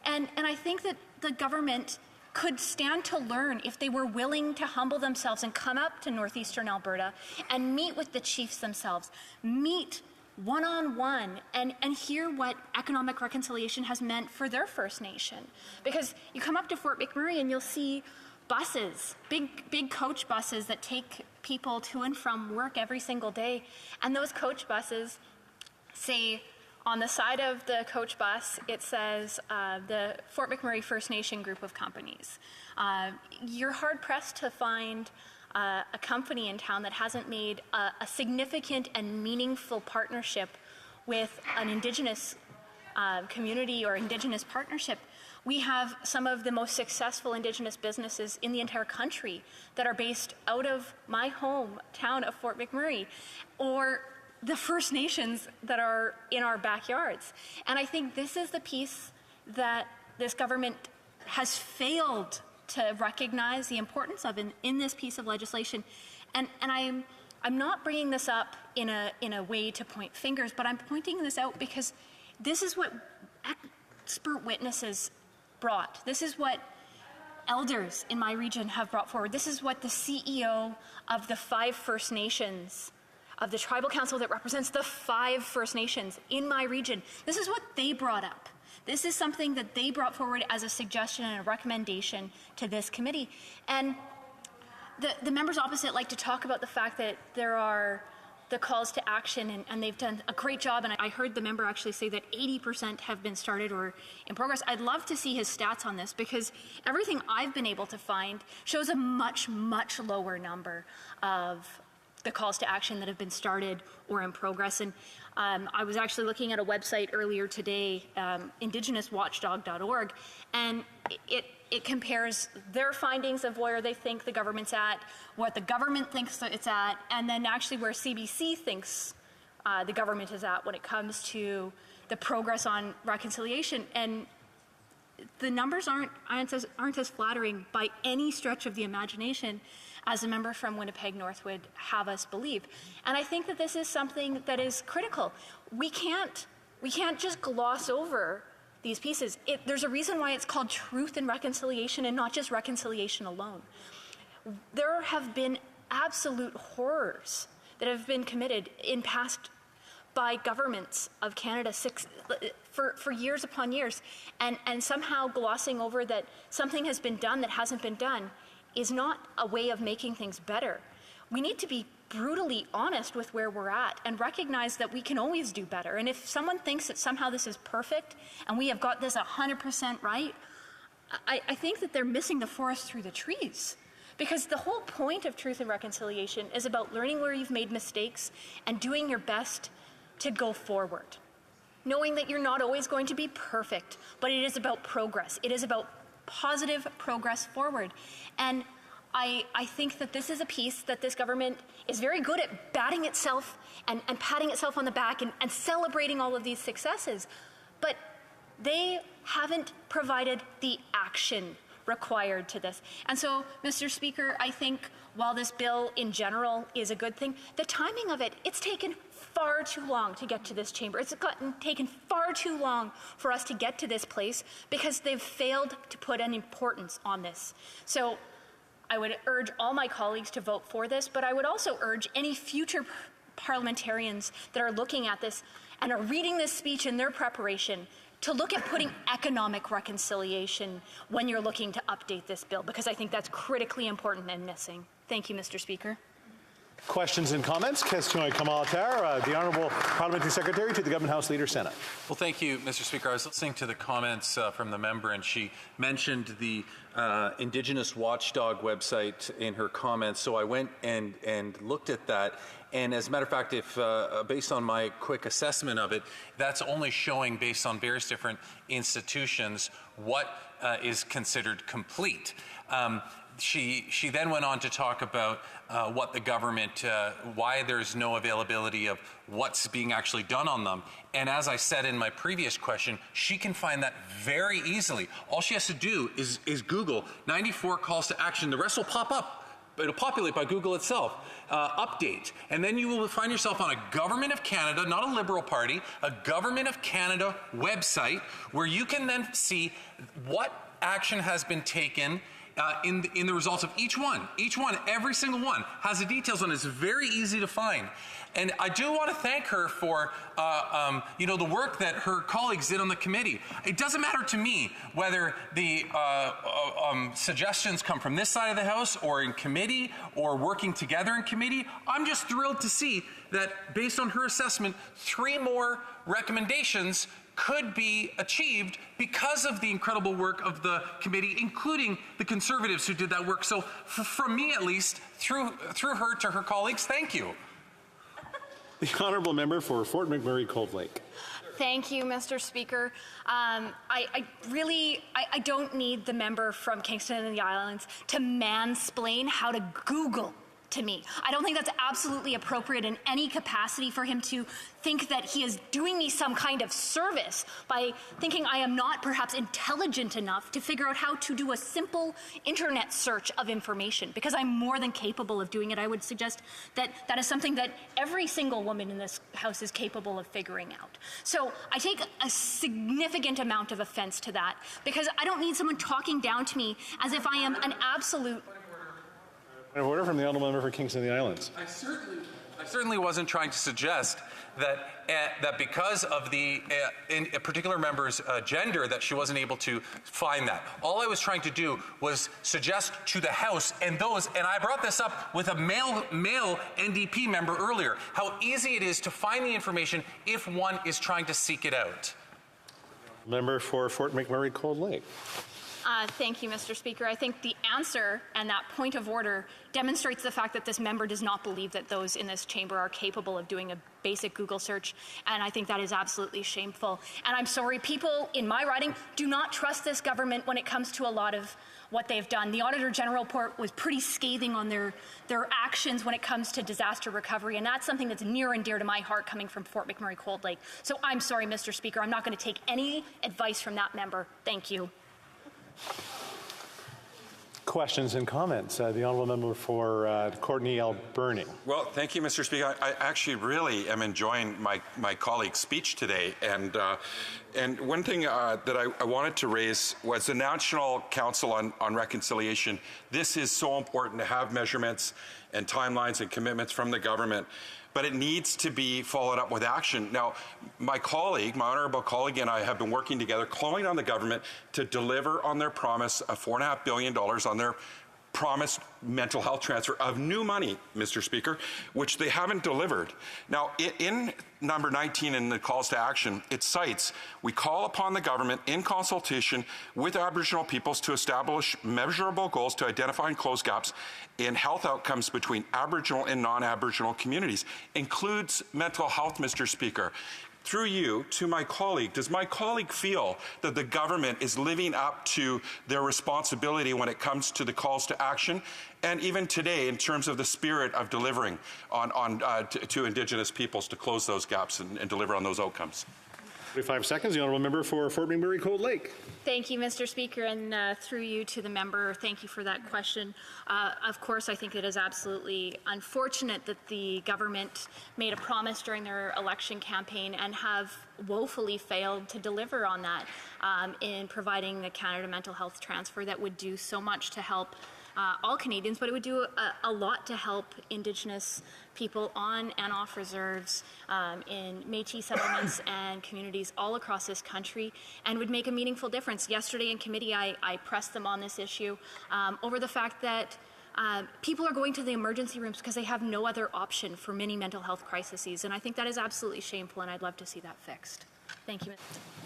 And I think that the government could stand to learn if they were willing to humble themselves and come up to northeastern Alberta and meet with the chiefs themselves, meet one-on-one and hear what economic reconciliation has meant for their First Nation. Because you come up to Fort McMurray and you'll see buses, big coach buses that take people to and from work every single day. And those coach buses say, on the side of the coach bus, it says the Fort McMurray First Nation group of companies. You're hard-pressed to find a company in town that hasn't made a significant and meaningful partnership with an Indigenous community or Indigenous partnership. We have some of the most successful Indigenous businesses in the entire country that are based out of my hometown of Fort McMurray, or the First Nations that are in our backyards. And I think this is the piece that this government has failed to recognize the importance of in this piece of legislation. And I'm not bringing this up in a way to point fingers, but I'm pointing this out because this is what expert witnesses brought. This is what elders in my region have brought forward. This is what the CEO of the 5 First Nations, of the tribal council that represents the 5 First Nations in my region, this is what they brought up. This is something that they brought forward as a suggestion and a recommendation to this committee. And the members opposite like to talk about the fact that there are the calls to action, and they've done a great job. And I heard the member actually say that 80% have been started or in progress. I'd love to see his stats on this, because everything I've been able to find shows a much, much lower number of the calls to action that have been started or in progress. And I was actually looking at a website earlier today, indigenouswatchdog.org, and it compares their findings of where they think the government's at, what the government thinks that it's at, and then actually where CBC thinks the government is at when it comes to the progress on reconciliation. And the numbers aren't as flattering by any stretch of the imagination as a member from Winnipeg North would have us believe. And I think that this is something that is critical. We can't just gloss over these pieces. There's a reason why it's called Truth and Reconciliation and not just reconciliation alone. There have been absolute horrors that have been committed in past by governments of Canada for years upon years, and somehow glossing over that something has been done that hasn't been done is not a way of making things better. We need to be brutally honest with where we're at and recognize that we can always do better. And if someone thinks that somehow this is perfect and we have got this 100% right, I think that they're missing the forest through the trees. Because the whole point of Truth and Reconciliation is about learning where you've made mistakes and doing your best to go forward. Knowing that you're not always going to be perfect, but it is about progress. It is about positive progress forward. And I think that this is a piece that this government is very good at batting itself and patting itself on the back and celebrating all of these successes. But they haven't provided the action required to this. And so, Mr. Speaker, I think while this bill in general is a good thing, the timing of it, it's taken far too long to get to this chamber. It's taken far too long for us to get to this place because they've failed to put an importance on this. So I would urge all my colleagues to vote for this, but I would also urge any future parliamentarians that are looking at this and are reading this speech in their preparation to look at putting economic reconciliation when you're looking to update this bill, because I think that's critically important and missing. Thank you, Mr. Speaker. Questions and comments? Question commentaire. The Honourable Parliamentary Secretary to the Government House Leader, Senate. Well, thank you, Mr. Speaker. I was listening to the comments from the member, and she mentioned the Indigenous Watchdog website in her comments. So I went and looked at that. And as a matter of fact, if based on my quick assessment of it, that's only showing, based on various different institutions, what is considered complete. She then went on to talk about what the government, why there's no availability of what's being actually done on them. And as I said in my previous question, she can find that very easily. All she has to do is Google 94 calls to action. The rest will pop up. It'll populate by Google itself. Update. And then you will find yourself on a Government of Canada, not a Liberal Party, a Government of Canada website where you can then see what action has been taken in the results of each one. Each one, every single one, has the details on it. It's very easy to find. And I do want to thank her for, the work that her colleagues did on the committee. It doesn't matter to me whether the suggestions come from this side of the House or in committee or working together in committee. I'm just thrilled to see that, based on her assessment, 3 more recommendations could be achieved because of the incredible work of the committee, including the Conservatives who did that work. So from me, at least, through her to her colleagues, thank you. The Honourable Member for Fort McMurray Cold Lake. Thank you, Mr. Speaker. I don't need the member from Kingston and the Islands to mansplain how to Google to me. I don't think that's absolutely appropriate in any capacity for him to think that he is doing me some kind of service by thinking I am not perhaps intelligent enough to figure out how to do a simple internet search of information, because I'm more than capable of doing it. I would suggest that that is something that every single woman in this House is capable of figuring out. So I take a significant amount of offense to that, because I don't need someone talking down to me as if I am an absolute. Point of order from the Honourable Member for Kingston and the Islands. I certainly wasn't trying to suggest that that because of the in a particular member's gender that she wasn't able to find that. All I was trying to do was suggest to the House and I brought this up with a male NDP member earlier, how easy it is to find the information if one is trying to seek it out. Member for Fort McMurray Cold Lake. Thank you, Mr. Speaker. I think the answer and that point of order demonstrates the fact that this member does not believe that those in this chamber are capable of doing a basic Google search, and I think that is absolutely shameful. And I'm sorry, people in my riding do not trust this government when it comes to a lot of what they've done. The Auditor General report was pretty scathing on their actions when it comes to disaster recovery, and that's something that's near and dear to my heart coming from Fort McMurray Cold Lake. So I'm sorry, Mr. Speaker, I'm not going to take any advice from that member. Thank you. Questions and comments. The Honourable Member for Courtenay Burning. Well, thank you, Mr. Speaker. I actually really am enjoying my colleague's speech today. And one thing that I wanted to raise was the National Council on Reconciliation. This is so important to have measurements and timelines and commitments from the government, but it needs to be followed up with action. Now, my honourable colleague and I have been working together, calling on the government to deliver on their promise of $4.5 billion on their promised mental health transfer of new money, Mr. Speaker, which they haven't delivered. Now, in number 19 in the calls to action, it cites, we call upon the government in consultation with Aboriginal peoples to establish measurable goals to identify and close gaps in health outcomes between Aboriginal and non-Aboriginal communities. Includes mental health, Mr. Speaker. Through you, to my colleague, does my colleague feel that the government is living up to their responsibility when it comes to the calls to action, and even today in terms of the spirit of delivering to Indigenous peoples to close those gaps and deliver on those outcomes? 45 seconds. The Honourable Member for Fort McMurray Cold Lake. Thank you, Mr. Speaker, and through you to the member, thank you for that question. Of course, I think it is absolutely unfortunate that the government made a promise during their election campaign and have woefully failed to deliver on that in providing the Canada mental health transfer that would do so much to help all Canadians, but it would do a lot to help Indigenous people on and off reserves in Métis settlements and communities all across this country, and would make a meaningful difference. Yesterday in committee, I pressed them on this issue over the fact that people are going to the emergency rooms because they have no other option for many mental health crises, and I think that is absolutely shameful, and I'd love to see that fixed. Thank you.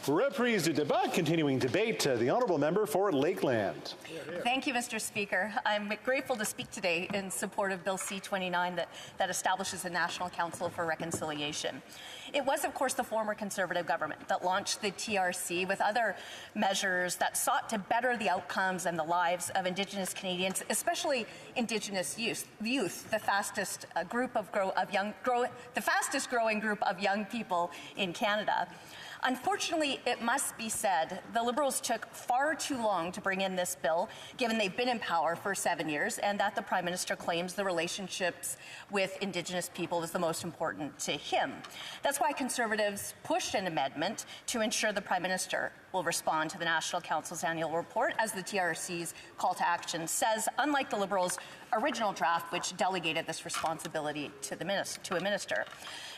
Reprise du débat, continuing debate. The honourable member for Lakeland. Thank you, Mr. Speaker. I'm grateful to speak today in support of Bill C-29 that establishes a National Council for Reconciliation. It was, of course, the former Conservative government that launched the TRC with other measures that sought to better the outcomes and the lives of Indigenous Canadians, especially Indigenous youth, the fastest the fastest growing group of young people in Canada. Unfortunately, it must be said, the Liberals took far too long to bring in this bill, given they've been in power for 7 years, and that the Prime Minister claims the relationships with Indigenous people is the most important to him. That's why Conservatives pushed an amendment to ensure the Prime Minister will respond to the National Council's annual report, as the TRC's call to action says, unlike the Liberals' original draft, which delegated this responsibility to a minister.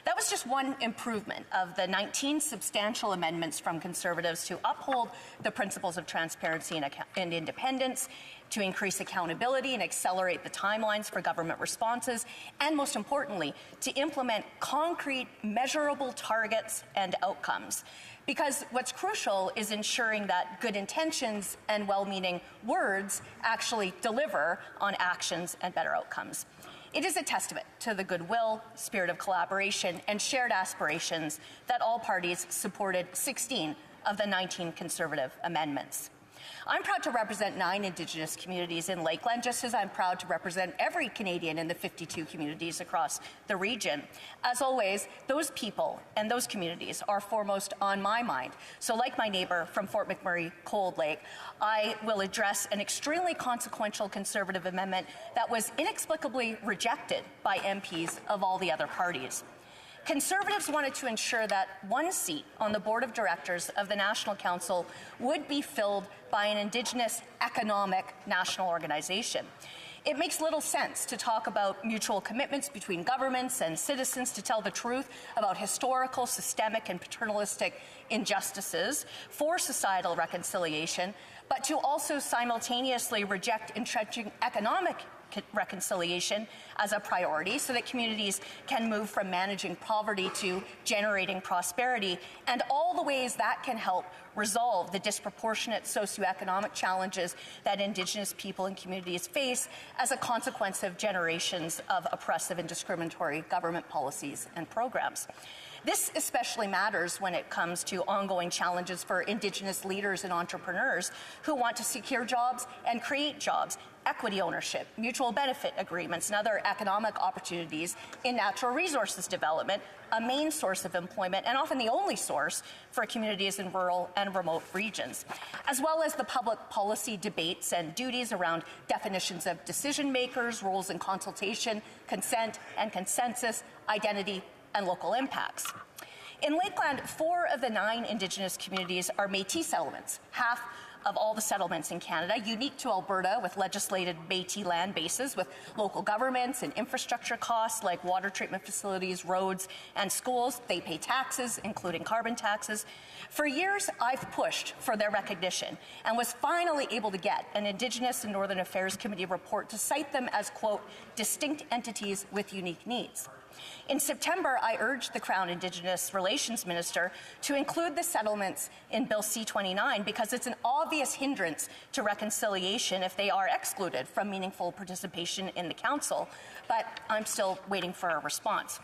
That was just one improvement of the 19 substantial amendments from Conservatives to uphold the principles of transparency and independence, to increase accountability and accelerate the timelines for government responses, and most importantly, to implement concrete, measurable targets and outcomes. Because what's crucial is ensuring that good intentions and well-meaning words actually deliver on actions and better outcomes. It is a testament to the goodwill, spirit of collaboration, and shared aspirations that all parties supported 16 of the 19 Conservative amendments. I'm proud to represent 9 Indigenous communities in Lakeland, just as I'm proud to represent every Canadian in the 52 communities across the region. As always, those people and those communities are foremost on my mind. So like my neighbour from Fort McMurray, Cold Lake, I will address an extremely consequential Conservative amendment that was inexplicably rejected by MPs of all the other parties. Conservatives wanted to ensure that one seat on the board of directors of the National Council would be filled by an Indigenous economic national organization. It makes little sense to talk about mutual commitments between governments and citizens to tell the truth about historical, systemic, and paternalistic injustices for societal reconciliation, but to also simultaneously reject entrenching economic reconciliation as a priority so that communities can move from managing poverty to generating prosperity, and all the ways that can help resolve the disproportionate socioeconomic challenges that Indigenous people and communities face as a consequence of generations of oppressive and discriminatory government policies and programs. This especially matters when it comes to ongoing challenges for Indigenous leaders and entrepreneurs who want to secure jobs and create jobs, equity ownership, mutual benefit agreements, and other economic opportunities in natural resources development, a main source of employment and often the only source for communities in rural and remote regions, as well as the public policy debates and duties around definitions of decision makers, roles in consultation, consent and consensus, identity, and local impacts. In Lakeland, 4 of the 9 Indigenous communities are Métis settlements, half of all the settlements in Canada, unique to Alberta with legislated Métis land bases with local governments and infrastructure costs like water treatment facilities, roads, and schools. They pay taxes, including carbon taxes. For years, I've pushed for their recognition and was finally able to get an Indigenous and Northern Affairs Committee report to cite them as, quote, distinct entities with unique needs. In September, I urged the Crown Indigenous Relations Minister to include the settlements in Bill C-29 because it's an obvious hindrance to reconciliation if they are excluded from meaningful participation in the Council, but I'm still waiting for a response.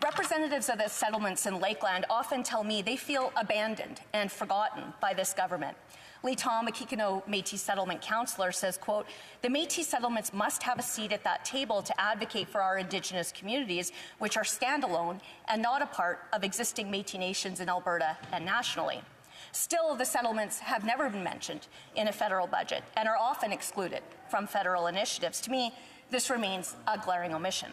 Representatives of the settlements in Lakeland often tell me they feel abandoned and forgotten by this government. Lee Tom, a Kikino Métis Settlement Councillor, says, quote, the Métis settlements must have a seat at that table to advocate for our Indigenous communities, which are standalone and not a part of existing Métis nations in Alberta and nationally. Still, the settlements have never been mentioned in a federal budget and are often excluded from federal initiatives. To me, this remains a glaring omission.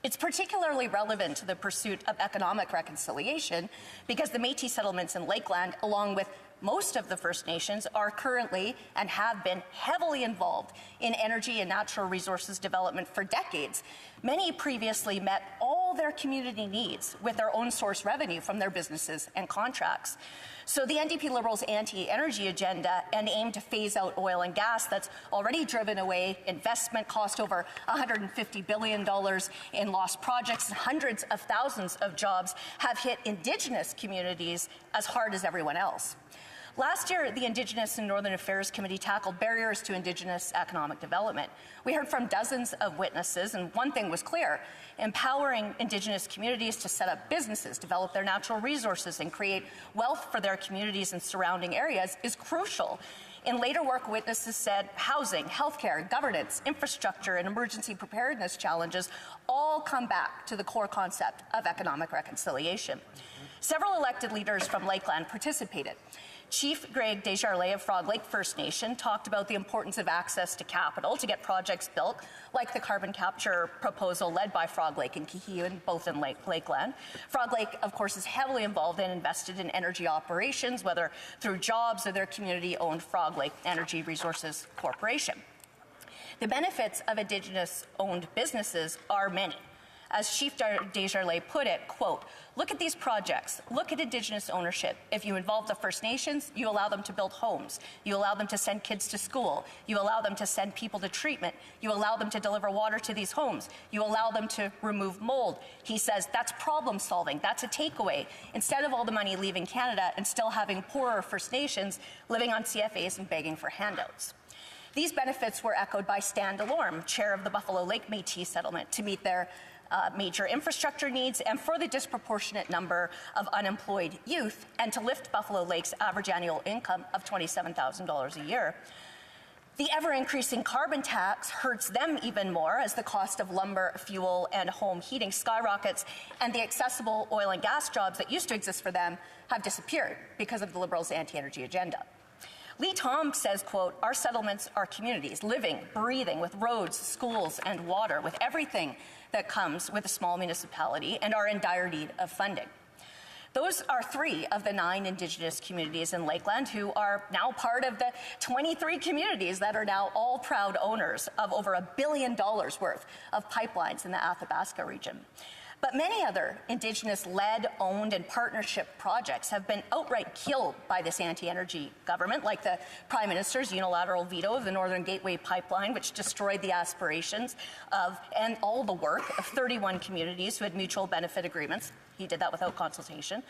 It's particularly relevant to the pursuit of economic reconciliation because the Métis settlements in Lakeland, along with most of the First Nations are currently and have been heavily involved in energy and natural resources development for decades. Many previously met all their community needs with their own source revenue from their businesses and contracts. So the NDP Liberals' anti-energy agenda and aim to phase out oil and gas that's already driven away investment, cost over $150 billion in lost projects, and hundreds of thousands of jobs have hit Indigenous communities as hard as everyone else. Last year, the Indigenous and Northern Affairs Committee tackled barriers to Indigenous economic development. We heard from dozens of witnesses, and one thing was clear: empowering Indigenous communities to set up businesses, develop their natural resources, and create wealth for their communities and surrounding areas is crucial. In later work, witnesses said housing, healthcare, governance, infrastructure, and emergency preparedness challenges all come back to the core concept of economic reconciliation. Several elected leaders from Lakeland participated. Chief Greg Desjardins of Frog Lake First Nation talked about the importance of access to capital to get projects built, like the carbon capture proposal led by Frog Lake and Kihiuan, both in Lakeland. Frog Lake, of course, is heavily involved and invested in energy operations, whether through jobs or their community-owned Frog Lake Energy Resources Corporation. The benefits of Indigenous-owned businesses are many. As Chief Desjardins put it, quote, "Look at these projects. Look at Indigenous ownership. If you involve the First Nations, you allow them to build homes. You allow them to send kids to school. You allow them to send people to treatment. You allow them to deliver water to these homes. You allow them to remove mold." He says that's problem solving. That's a takeaway. Instead of all the money leaving Canada and still having poorer First Nations living on CFAs and begging for handouts. These benefits were echoed by Stan Delorme, chair of the Buffalo Lake Métis settlement, to meet their major infrastructure needs and for the disproportionate number of unemployed youth, and to lift Buffalo Lake's average annual income of $27,000 a year. The ever-increasing carbon tax hurts them even more as the cost of lumber, fuel, and home heating skyrockets, and the accessible oil and gas jobs that used to exist for them have disappeared because of the Liberals' anti-energy agenda. Lee Tom says, quote, "Our settlements are communities, living, breathing, with roads, schools, and water, with everything that comes with a small municipality, and are in dire need of funding." Those are 3 of the 9 Indigenous communities in Lakeland who are now part of the 23 communities that are now all proud owners of over $1 billion worth of pipelines in the Athabasca region. But many other Indigenous-led, owned, and partnership projects have been outright killed by this anti-energy government, like the Prime Minister's unilateral veto of the Northern Gateway Pipeline, which destroyed the aspirations of and all the work of 31 communities who had mutual benefit agreements. He did that without consultation.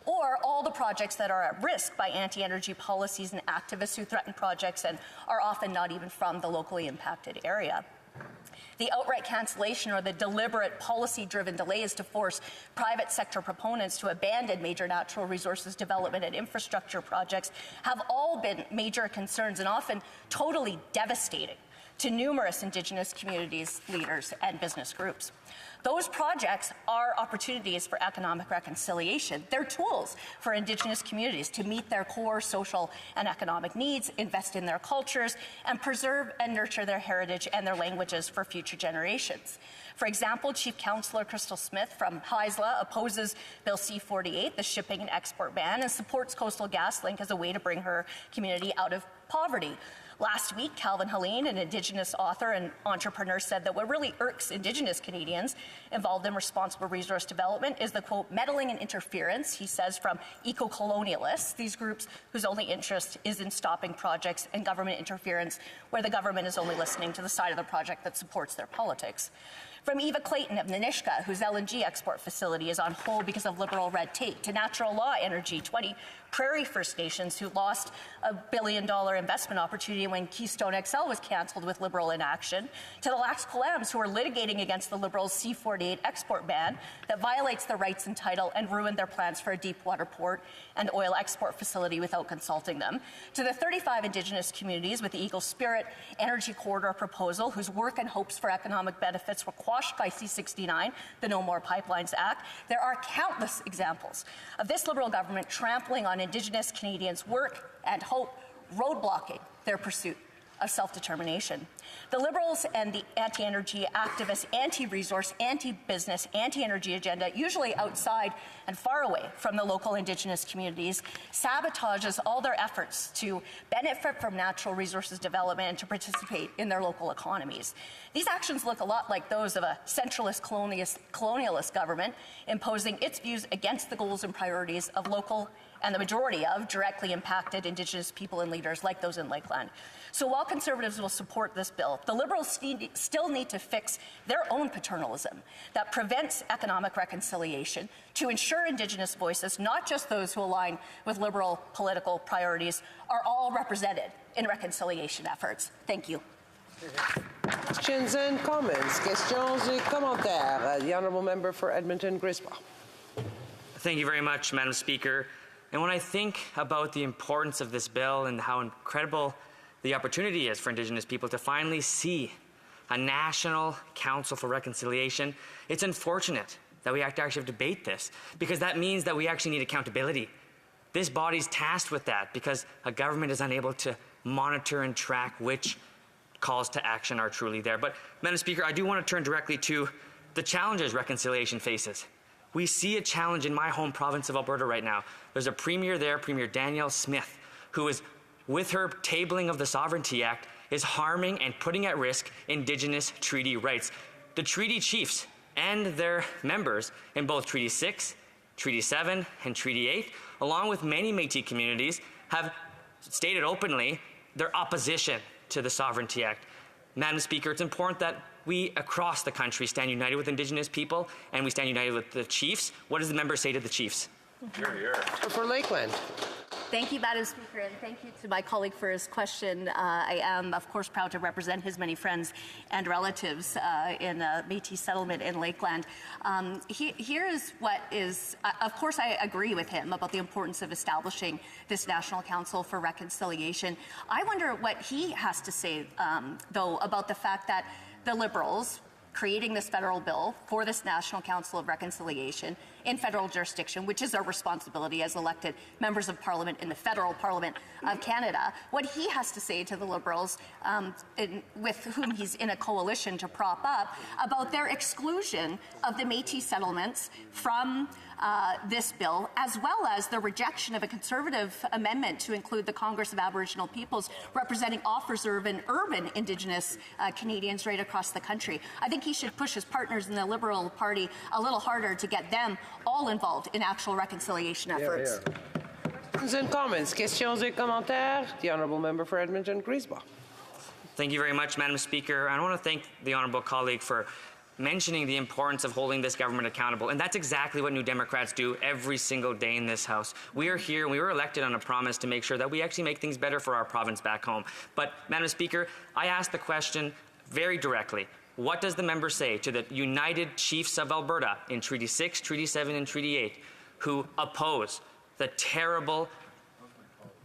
Or all the projects that are at risk by anti-energy policies and activists who threaten projects and are often not even from the locally impacted area. The outright cancellation or the deliberate policy-driven delays to force private sector proponents to abandon major natural resources development and infrastructure projects have all been major concerns and often totally devastating to numerous Indigenous communities, leaders, and business groups. Those projects are opportunities for economic reconciliation. They're tools for Indigenous communities to meet their core social and economic needs, invest in their cultures, and preserve and nurture their heritage and their languages for future generations. For example, Chief Councillor Crystal Smith from Haisla opposes Bill C-48, the shipping and export ban, and supports Coastal GasLink as a way to bring her community out of poverty. Last week, Calvin Helene, an Indigenous author and entrepreneur, said that what really irks Indigenous Canadians involved in responsible resource development is the, quote, meddling and interference, he says, from eco-colonialists, these groups whose only interest is in stopping projects and government interference where the government is only listening to the side of the project that supports their politics. From Eva Clayton of Ninishka, whose LNG export facility is on hold because of Liberal red tape, to Natural Law Energy, 20 Prairie First Nations who lost a $1 billion investment opportunity when Keystone XL was cancelled with Liberal inaction, to the Lax Kw'alaams who are litigating against the Liberals' C-48 export ban that violates their rights and title and ruined their plans for a deep-water port and oil export facility without consulting them, to the 35 Indigenous communities with the Eagle Spirit Energy Corridor proposal whose work and hopes for economic benefits were quashed by C-69, the No More Pipelines Act. There are countless examples of this Liberal government trampling on Indigenous Canadians' work and hope, roadblocking their pursuit of self-determination. The Liberals and the anti-energy activists, anti-resource, anti-business, anti-energy agenda, usually outside and far away from the local Indigenous communities, sabotages all their efforts to benefit from natural resources development and to participate in their local economies. These actions look a lot like those of a centralist colonialist government imposing its views against the goals and priorities of local and the majority of directly impacted Indigenous people and leaders like those in Lakeland. So while Conservatives will support this bill, the Liberals still need to fix their own paternalism that prevents economic reconciliation to ensure Indigenous voices, not just those who align with Liberal political priorities, are all represented in reconciliation efforts. Thank you. Questions and comments. Questions et commentaires. The Honourable Member for Edmonton-Griswold. Thank you very much, Madam Speaker. And when I think about the importance of this bill and how incredible the opportunity is for Indigenous people to finally see a National Council for Reconciliation, it's unfortunate that we have to actually debate this, because that means that we actually need accountability. This body's tasked with that because a government is unable to monitor and track which calls to action are truly there. But, Madam Speaker, I do want to turn directly to the challenges reconciliation faces. We see a challenge in my home province of Alberta right now. There's a premier there, Premier Danielle Smith, who is, with her tabling of the Sovereignty Act, is harming and putting at risk Indigenous treaty rights. The treaty chiefs and their members in both Treaty 6, Treaty 7, and Treaty 8, along with many Métis communities, have stated openly their opposition to the Sovereignty Act. Madam Speaker, it's important that we across the country stand united with Indigenous people and we stand united with the chiefs. What does the member say to the chiefs? For Lakeland. Thank you, Madam Speaker, and thank you to my colleague for his question. I am, of course, proud to represent his many friends and relatives in a Métis settlement in Lakeland. Here is what is, of course, I agree with him about the importance of establishing this National Council for Reconciliation. I wonder what he has to say, though, about the fact that the Liberals creating this federal bill for this National Council of Reconciliation in federal jurisdiction, which is our responsibility as elected members of Parliament in the federal Parliament of Canada, what he has to say to the Liberals, with whom he's in a coalition to prop up, about their exclusion of the Métis settlements from this bill, as well as the rejection of a Conservative amendment to include the Congress of Aboriginal Peoples representing off-reserve and urban Indigenous Canadians right across the country. I think he should push his partners in the Liberal Party a little harder to get them all involved in actual reconciliation efforts. Questions and comments. Questions et commentaires. The Honourable Member for Edmonton-Griswold. Thank you very much, Madam Speaker. I want to thank the honourable colleague for mentioning the importance of holding this government accountable. And that's exactly what New Democrats do every single day in this House. We are here, we were elected on a promise to make sure that we actually make things better for our province back home. But, Madam Speaker, I asked the question very directly. What does the member say to the United Chiefs of Alberta in Treaty 6, Treaty 7, and Treaty 8 who oppose the terrible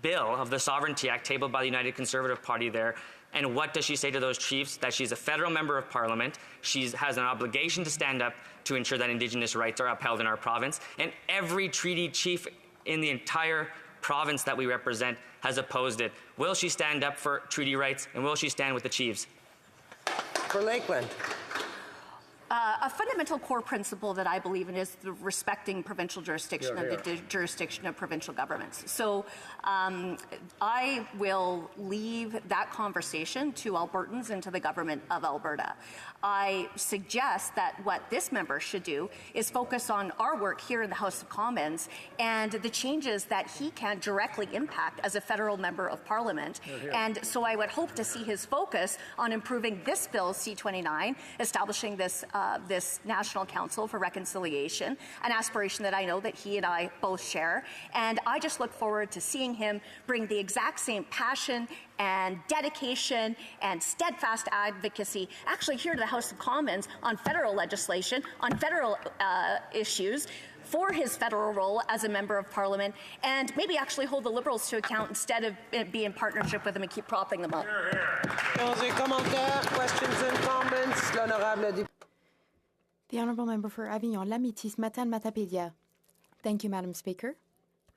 bill of the Sovereignty Act tabled by the United Conservative Party there? And what does she say to those chiefs? That she's a federal member of Parliament. She has an obligation to stand up to ensure that Indigenous rights are upheld in our province. And every treaty chief in the entire province that we represent has opposed it. Will she stand up for treaty rights, and will she stand with the chiefs? For Lakeland. A fundamental core principle that I believe in is the respecting provincial jurisdiction of the jurisdiction of provincial governments. So I will leave that conversation to Albertans and to the government of Alberta. I suggest that what this member should do is focus on our work here in the House of Commons and the changes that he can directly impact as a federal member of Parliament. And so I would hope to see his focus on improving this bill, C-29, establishing this this National Council for Reconciliation, an aspiration that I know that he and I both share. And I just look forward to seeing him bring the exact same passion and dedication and steadfast advocacy actually here to the House of Commons on federal legislation, on federal issues, for his federal role as a member of Parliament, and maybe actually hold the Liberals to account instead of be in partnership with them and keep propping them up. Questions and comments. L'honorable The Honourable Member for Avignon, Lamitis, Matane Matapédia. Thank you, Madam Speaker.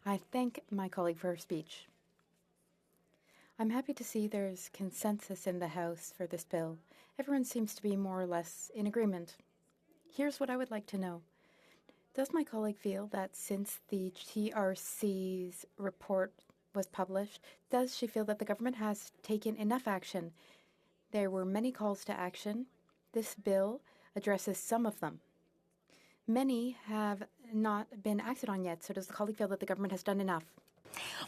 I thank my colleague for her speech. I'm happy to see there's consensus in the House for this bill. Everyone seems to be more or less in agreement. Here's what I would like to know. Does my colleague feel that since the TRC's report was published, does she feel that the government has taken enough action? There were many calls to action. This bill addresses some of them. Many have not been acted on yet, so does the colleague feel that the government has done enough?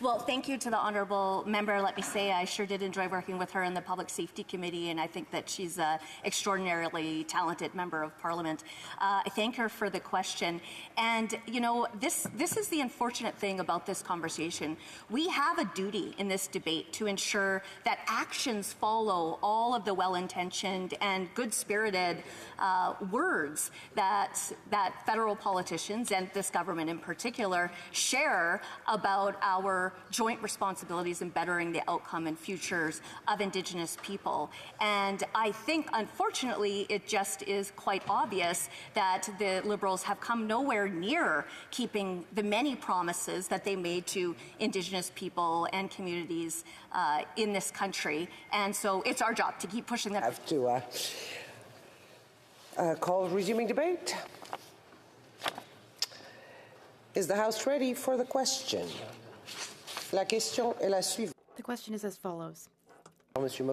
Well, thank you to the honourable member. Let me say I sure did enjoy working with her in the Public Safety Committee, and I think that she's an extraordinarily talented member of Parliament. I thank her for the question. And, you know, this is the unfortunate thing about this conversation. We have a duty in this debate to ensure that actions follow all of the well-intentioned and good-spirited words that federal politicians, and this government in particular, share about our joint responsibilities in bettering the outcome and futures of Indigenous people. And I think, unfortunately, it just is quite obvious that the Liberals have come nowhere near keeping the many promises that they made to Indigenous people and communities in this country. And so it's our job to keep pushing that. I have to call resuming debate. Is the House ready for the question? La question est la suivante. The question is as follows. Mr.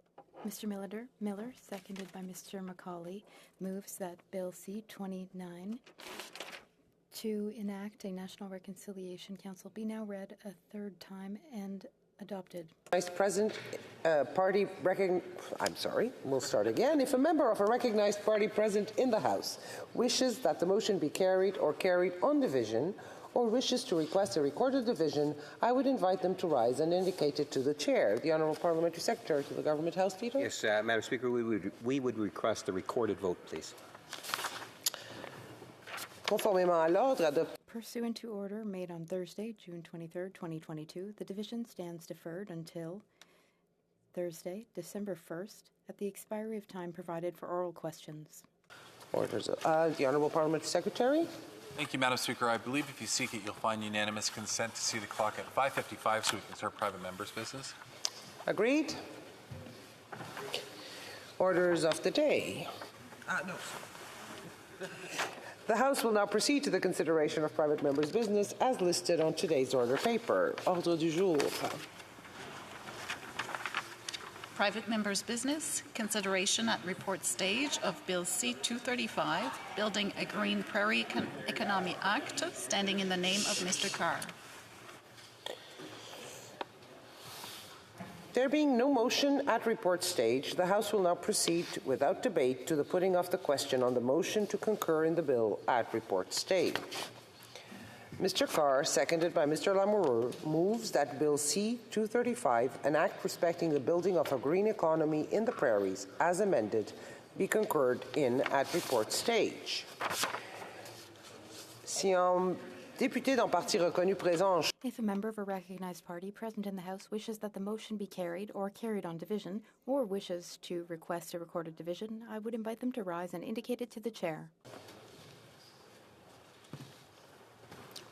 Miller, seconded by Mr. Macaulay, moves that Bill C-29 to enact a National Reconciliation Council be now read a third time and adopted. Vice President, we'll start again. If a member of a recognized party present in the House wishes that the motion be carried or carried on division, or wishes to request a recorded division, I would invite them to rise and indicate it to the Chair. The Honourable Parliamentary Secretary to the Government House Leader. Yes, Madam Speaker, we would request a recorded vote, please. Conformément à l'ordre adopté. Pursuant to order made on Thursday, June 23, 2022, the division stands deferred until Thursday, December 1st, at the expiry of time provided for oral questions. Orders. The Honourable Parliamentary Secretary. Thank you, Madam Speaker. I believe if you seek it, you'll find unanimous consent to see the clock at 5:55 so we can start private members' business. Agreed. Orders of the day. No. The House will now proceed to the consideration of private members' business as listed on today's order paper. Ordre du jour. Private members' business, consideration at report stage of Bill C-235, Building a Green Prairie Economy Act, standing in the name of Mr. Carr. There being no motion at report stage, the House will now proceed without debate to the putting of the question on the motion to concur in the bill at report stage. Mr. Carr, seconded by Mr. Lamoureux, moves that Bill C-235, an act respecting the building of a green economy in the prairies, as amended, be concurred in at report stage. Si un député d'un parti reconnu présent. If a member of a recognized party present in the House wishes that the motion be carried or carried on division, or wishes to request a recorded division, I would invite them to rise and indicate it to the Chair.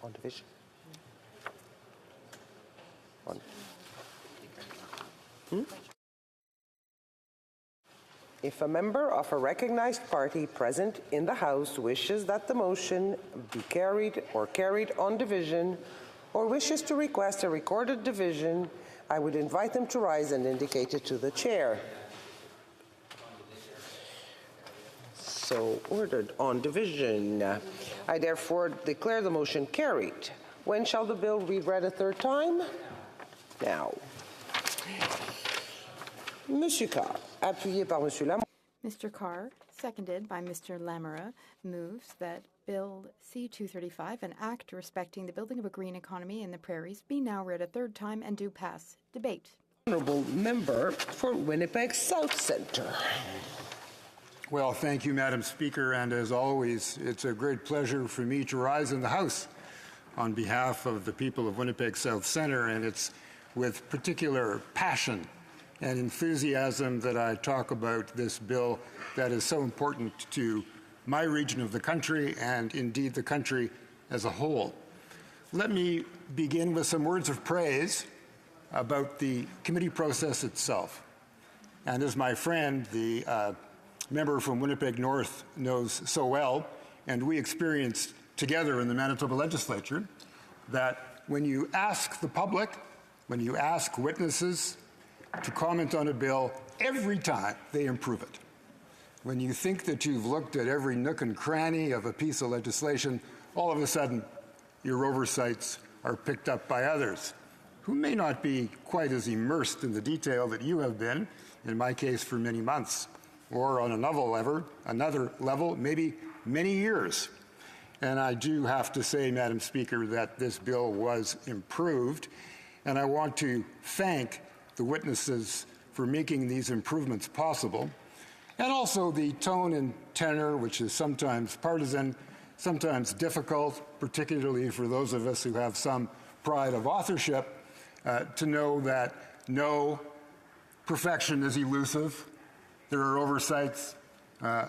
On division. If a member of a recognized party present in the House wishes that the motion be carried or carried on division, or wishes to request a recorded division, I would invite them to rise and indicate it to the Chair. So ordered on division. I therefore declare the motion carried. When shall the bill be read a third time? Now. Monsieur Carr, appuyé par Monsieur Lamoureux. Mr. Carr, seconded by Mr. Lamoureux, moves that Bill C-235, an act respecting the building of a green economy in the prairies, be now read a third time and do pass. Debate. Honourable member for Winnipeg South Centre. Well, thank you, Madam Speaker, and as always, it's a great pleasure for me to rise in the House on behalf of the people of Winnipeg South Centre, and it's with particular passion and enthusiasm that I talk about this bill that is so important to my region of the country and indeed the country as a whole. Let me begin with some words of praise about the committee process itself. And as my friend, the member from Winnipeg North, knows so well, and we experienced together in the Manitoba legislature, that when you ask the public, when you ask witnesses to comment on a bill, every time they improve it. When you think that you've looked at every nook and cranny of a piece of legislation, all of a sudden your oversights are picked up by others who may not be quite as immersed in the detail that you have been, in my case for many months, or on another level, maybe many years. And I do have to say, Madam Speaker, that this bill was improved, and I want to thank the witnesses for making these improvements possible, and also the tone and tenor, which is sometimes partisan, sometimes difficult, particularly for those of us who have some pride of authorship, to know that no, perfection is elusive. There are oversights.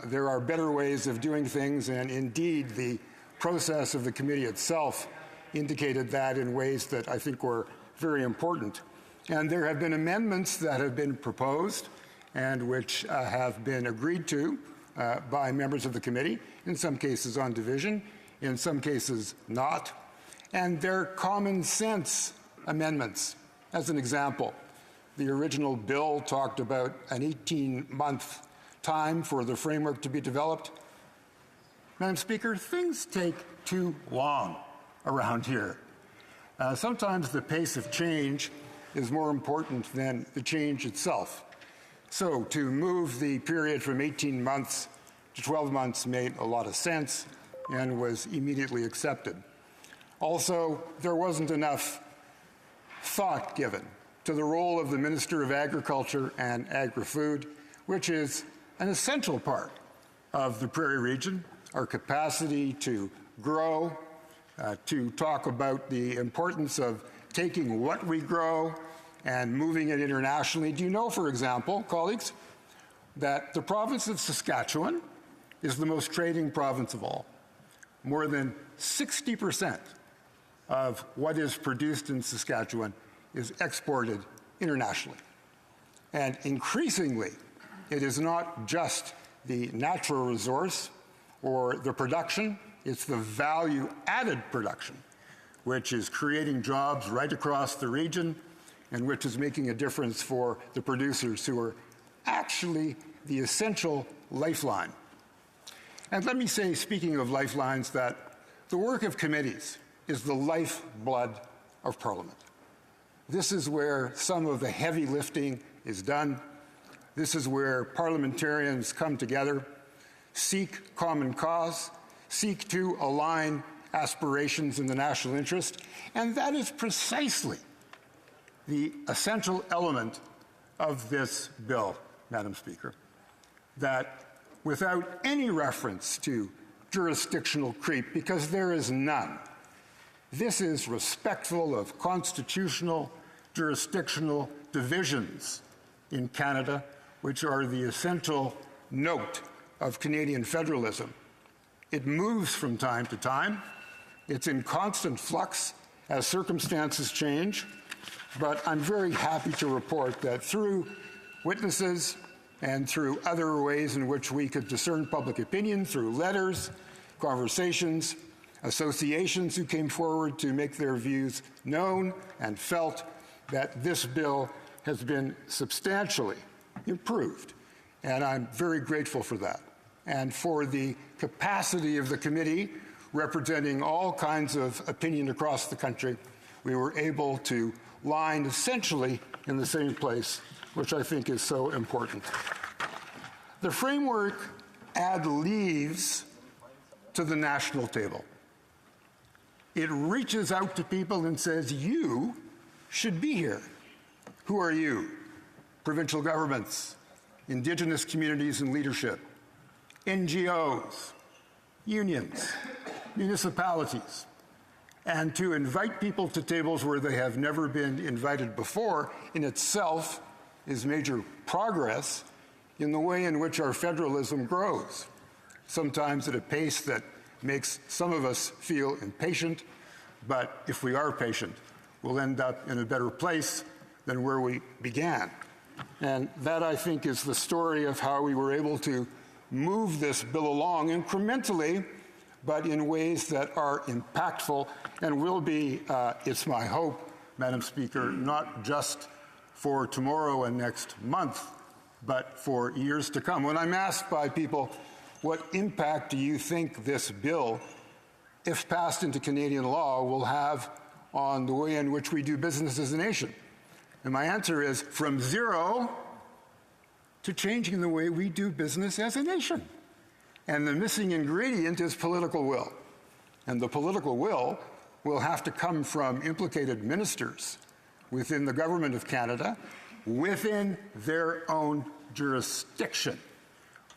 There are better ways of doing things, and indeed the process of the committee itself indicated that in ways that I think were very important. And there have been amendments that have been proposed and which have been agreed to by members of the committee, in some cases on division, in some cases not. And they're common sense amendments. As an example, the original bill talked about an 18-month time for the framework to be developed. Madam Speaker, things take too long around here. Sometimes the pace of change is more important than the change itself. So to move the period from 18 months to 12 months made a lot of sense and was immediately accepted. Also, there wasn't enough thought given to the role of the Minister of Agriculture and Agri-Food, which is an essential part of the Prairie region, our capacity to grow, to talk about the importance of taking what we grow and moving it internationally. Do you know, for example, colleagues, that the province of Saskatchewan is the most trading province of all? More than 60% of what is produced in Saskatchewan is exported internationally. And increasingly, it is not just the natural resource or the production, it's the value-added production, which is creating jobs right across the region and which is making a difference for the producers who are actually the essential lifeline. And let me say, speaking of lifelines, that the work of committees is the lifeblood of Parliament. This is where some of the heavy lifting is done. This is where parliamentarians come together, seek common cause, seek to align aspirations in the national interest, and that is precisely the essential element of this bill, Madam Speaker, that without any reference to jurisdictional creep, because there is none, this is respectful of constitutional, jurisdictional divisions in Canada, which are the essential note of Canadian federalism. It moves from time to time. It's in constant flux as circumstances change. But I'm very happy to report that through witnesses and through other ways in which we could discern public opinion, through letters, conversations, associations who came forward to make their views known and felt, that this bill has been substantially improved. And I'm very grateful for that. And for the capacity of the committee, representing all kinds of opinion across the country, we were able to line essentially in the same place, which I think is so important. The framework leaves to the national table. It reaches out to people and says, you should be here. Who are you? Provincial governments, Indigenous communities and leadership, NGOs, unions, municipalities, and to invite people to tables where they have never been invited before in itself is major progress in the way in which our federalism grows, sometimes at a pace that makes some of us feel impatient, but if we are patient, we'll end up in a better place than where we began. And that, I think, is the story of how we were able to move this bill along incrementally, but in ways that are impactful and will be, it's my hope, Madam Speaker, not just for tomorrow and next month, but for years to come. When I'm asked by people, what impact do you think this bill, if passed into Canadian law, will have on the way in which we do business as a nation? And my answer is from zero to changing the way we do business as a nation. And the missing ingredient is political will. And the political will have to come from implicated ministers within the Government of Canada, within their own jurisdiction.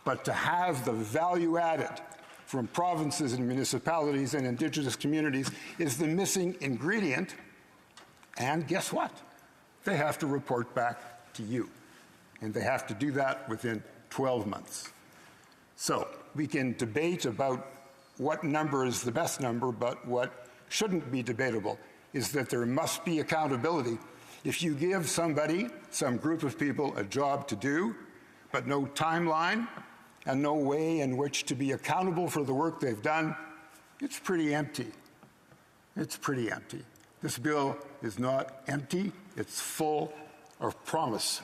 But to have the value added from provinces and municipalities and Indigenous communities is the missing ingredient. And guess what? They have to report back to you. And they have to do that within 12 months. So we can debate about what number is the best number, but what shouldn't be debatable is that there must be accountability. If you give somebody, some group of people, a job to do, but no timeline and no way in which to be accountable for the work they've done, it's pretty empty. It's pretty empty. This bill is not empty, it's full of promise.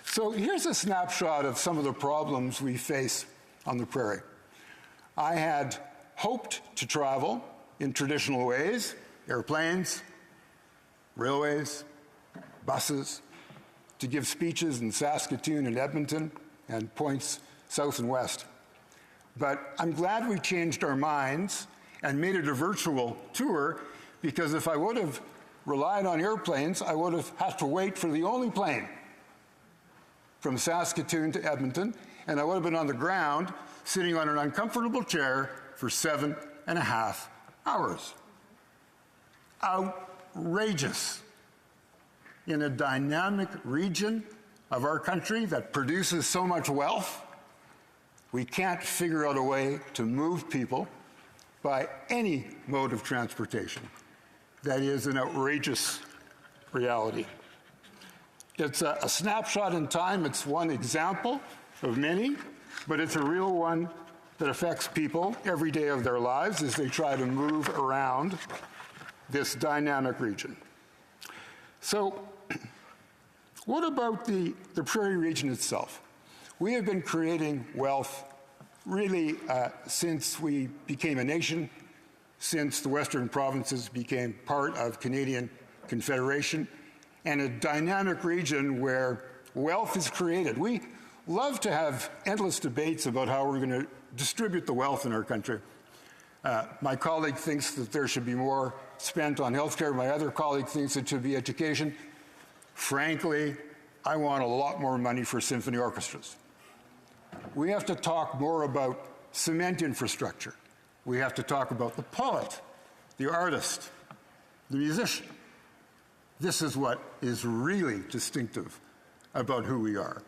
So here's a snapshot of some of the problems we face on the prairie. I had hoped to travel in traditional ways, airplanes, railways, buses, to give speeches in Saskatoon and Edmonton and points south and west. But I'm glad we changed our minds and made it a virtual tour, because if I would have relied on airplanes, I would have had to wait for the only plane from Saskatoon to Edmonton, and I would have been on the ground sitting on an uncomfortable chair for 7.5 hours. Outrageous. In a dynamic region of our country that produces so much wealth, we can't figure out a way to move people by any mode of transportation. That is an outrageous reality. It's a snapshot in time. It's one example of many, but it's a real one that affects people every day of their lives as they try to move around this dynamic region. So, what about the prairie region itself? We have been creating wealth really since we became a nation, since the Western provinces became part of Canadian Confederation, and a dynamic region where wealth is created. We love to have endless debates about how we're going to distribute the wealth in our country. My colleague thinks that there should be more spent on healthcare. My other colleague thinks it should be education. Frankly, I want a lot more money for symphony orchestras. We have to talk more about cement infrastructure. We have to talk about the poet, the artist, the musician. This is what is really distinctive about who we are.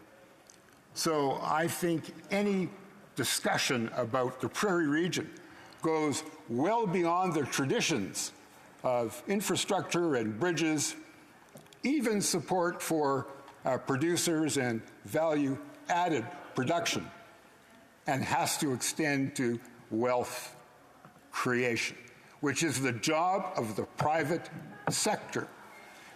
So I think any discussion about the prairie region goes well beyond the traditions of infrastructure and bridges, even support for producers and value-added production, and has to extend to wealth creation, which is the job of the private sector.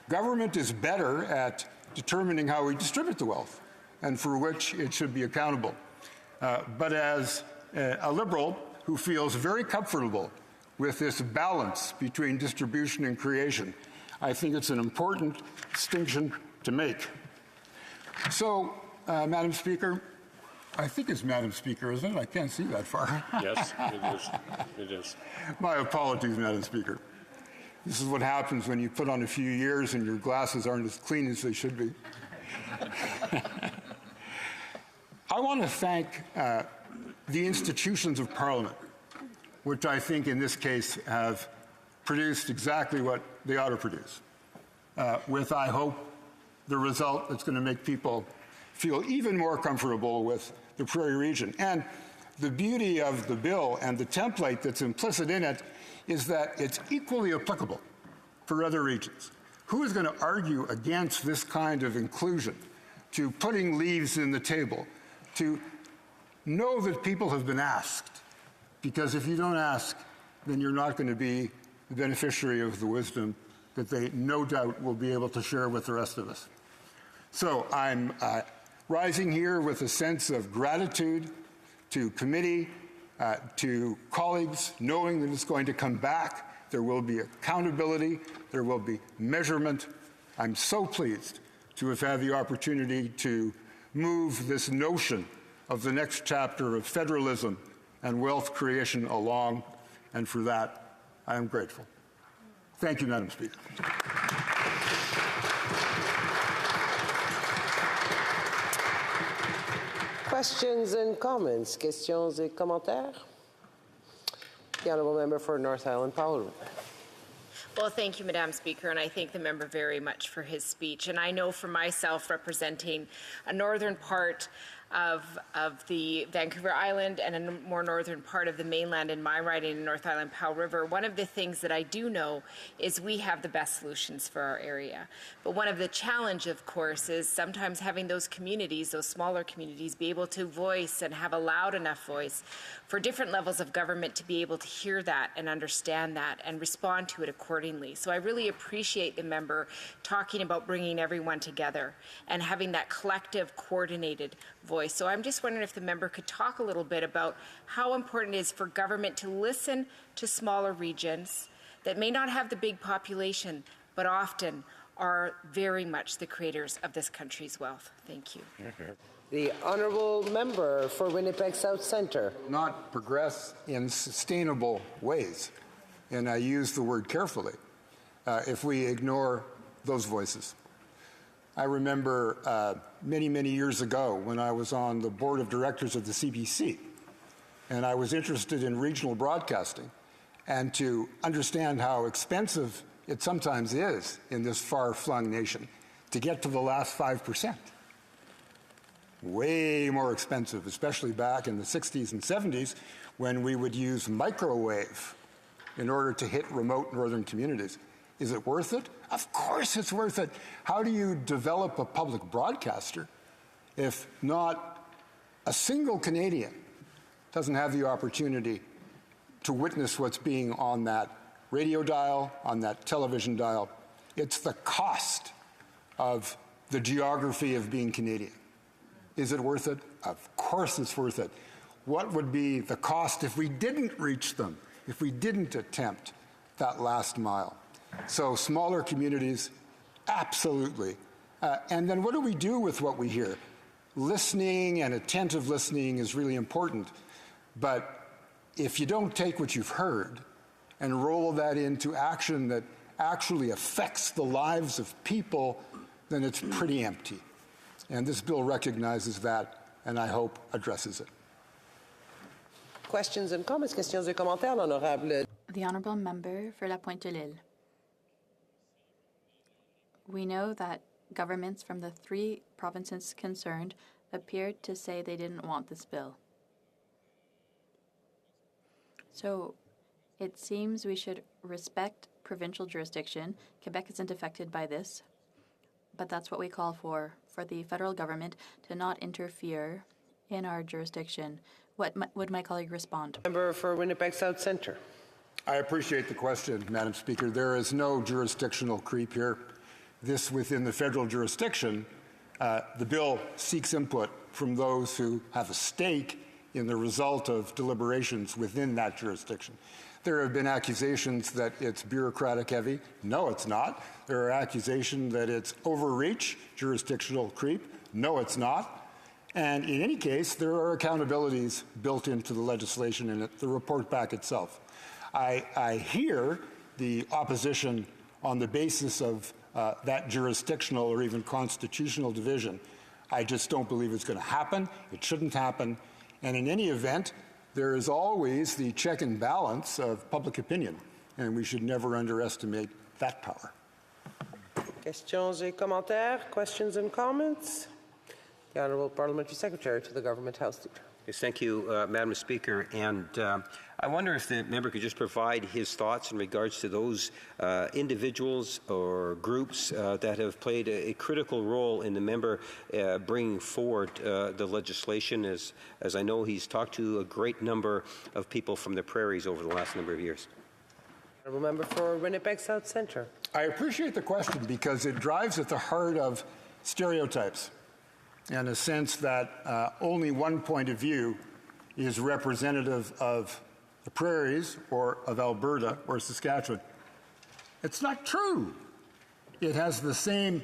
Government is better at determining how we distribute the wealth, and for which it should be accountable. But as a Liberal who feels very comfortable with this balance between distribution and creation, I think it's an important distinction to make. So, Madam Speaker, I think it's Madam Speaker, isn't it? I can't see that far. Yes, it is. It is. My apologies, Madam Speaker. This is what happens when you put on a few years and your glasses aren't as clean as they should be. I want to thank the institutions of Parliament, which I think in this case have produced exactly what they ought to produce, with, I hope, the result that's going to make people feel even more comfortable with the prairie region. And the beauty of the bill and the template that's implicit in it is that it's equally applicable for other regions. Who is going to argue against this kind of inclusion, to putting leaves in the table, to know that people have been asked? Because if you don't ask, then you're not going to be the beneficiary of the wisdom that they no doubt will be able to share with the rest of us. So I'm rising here with a sense of gratitude to committee, to colleagues, knowing that it's going to come back. There will be accountability. There will be measurement. I'm so pleased to have had the opportunity to move this notion of the next chapter of federalism and wealth creation along, and for that, I am grateful. Thank you, Madam Speaker. Questions and comments? Questions et commentaires? The Honourable Member for North Island Powell River. Well, thank you, Madam Speaker, and I thank the member very much for his speech. And I know for myself, representing a northern part of the Vancouver Island and a more northern part of the mainland in my riding in North Island Powell River, one of the things that I do know is we have the best solutions for our area. But one of the challenge, of course, is sometimes having those communities, those smaller communities, be able to voice and have a loud enough voice for different levels of government to be able to hear that and understand that and respond to it accordingly. So I really appreciate the member talking about bringing everyone together and having that collective, coordinated voice. So I'm just wondering if the member could talk a little bit about how important it is for government to listen to smaller regions that may not have the big population, but often are very much the creators of this country's wealth. Thank you. The Honourable Member for Winnipeg South Centre. Not progress in sustainable ways, and I use the word carefully, if we ignore those voices. I remember many, many years ago when I was on the board of directors of the CBC, and I was interested in regional broadcasting and to understand how expensive it sometimes is in this far-flung nation to get to the last 5%. Way more expensive, especially back in the 60s and 70s when we would use microwave in order to hit remote northern communities. Is it worth it? Of course it's worth it. How do you develop a public broadcaster if not a single Canadian doesn't have the opportunity to witness what's being on that radio dial, on that television dial? It's the cost of the geography of being Canadian. Is it worth it? Of course it's worth it. What would be the cost if we didn't reach them, if we didn't attempt that last mile? So smaller communities, absolutely. And then what do we do with what we hear? Listening and attentive listening is really important. But if you don't take what you've heard and roll that into action that actually affects the lives of people, then it's pretty empty. And this bill recognizes that, and I hope addresses it. Questions and comments? Questions et commentaires, l'honorable. The Honourable Member for La Pointe-de-l'Île. We know that governments from the 3 provinces concerned appeared to say they didn't want this bill. So it seems we should respect provincial jurisdiction. Quebec isn't affected by this, but that's what we call for the federal government to not interfere in our jurisdiction. What would my colleague respond? Member for Winnipeg South Centre. I appreciate the question, Madam Speaker. There is no jurisdictional creep here. This within the federal jurisdiction, the bill seeks input from those who have a stake in the result of deliberations within that jurisdiction. There have been accusations that it's bureaucratic heavy. No, it's not. There are accusations that it's overreach, jurisdictional creep. No, it's not. And in any case, there are accountabilities built into the legislation and the report back itself. I hear the opposition on the basis of that jurisdictional or even constitutional division. I just don't believe it's going to happen. It shouldn't happen. And in any event, there is always the check and balance of public opinion, and we should never underestimate that power. Questions et commentaires? Questions and comments? The Honourable Parliamentary Secretary to the Government House Leader. Yes, thank you, Madam Speaker. And I wonder if the member could just provide his thoughts in regards to those individuals or groups that have played a critical role in the member bringing forward the legislation, as I know he's talked to a great number of people from the prairies over the last number of years. Honourable Member for Winnipeg South Centre. I appreciate the question because it drives at the heart of stereotypes, in a sense that only one point of view is representative of the prairies or of Alberta or Saskatchewan. It's not true. It has the same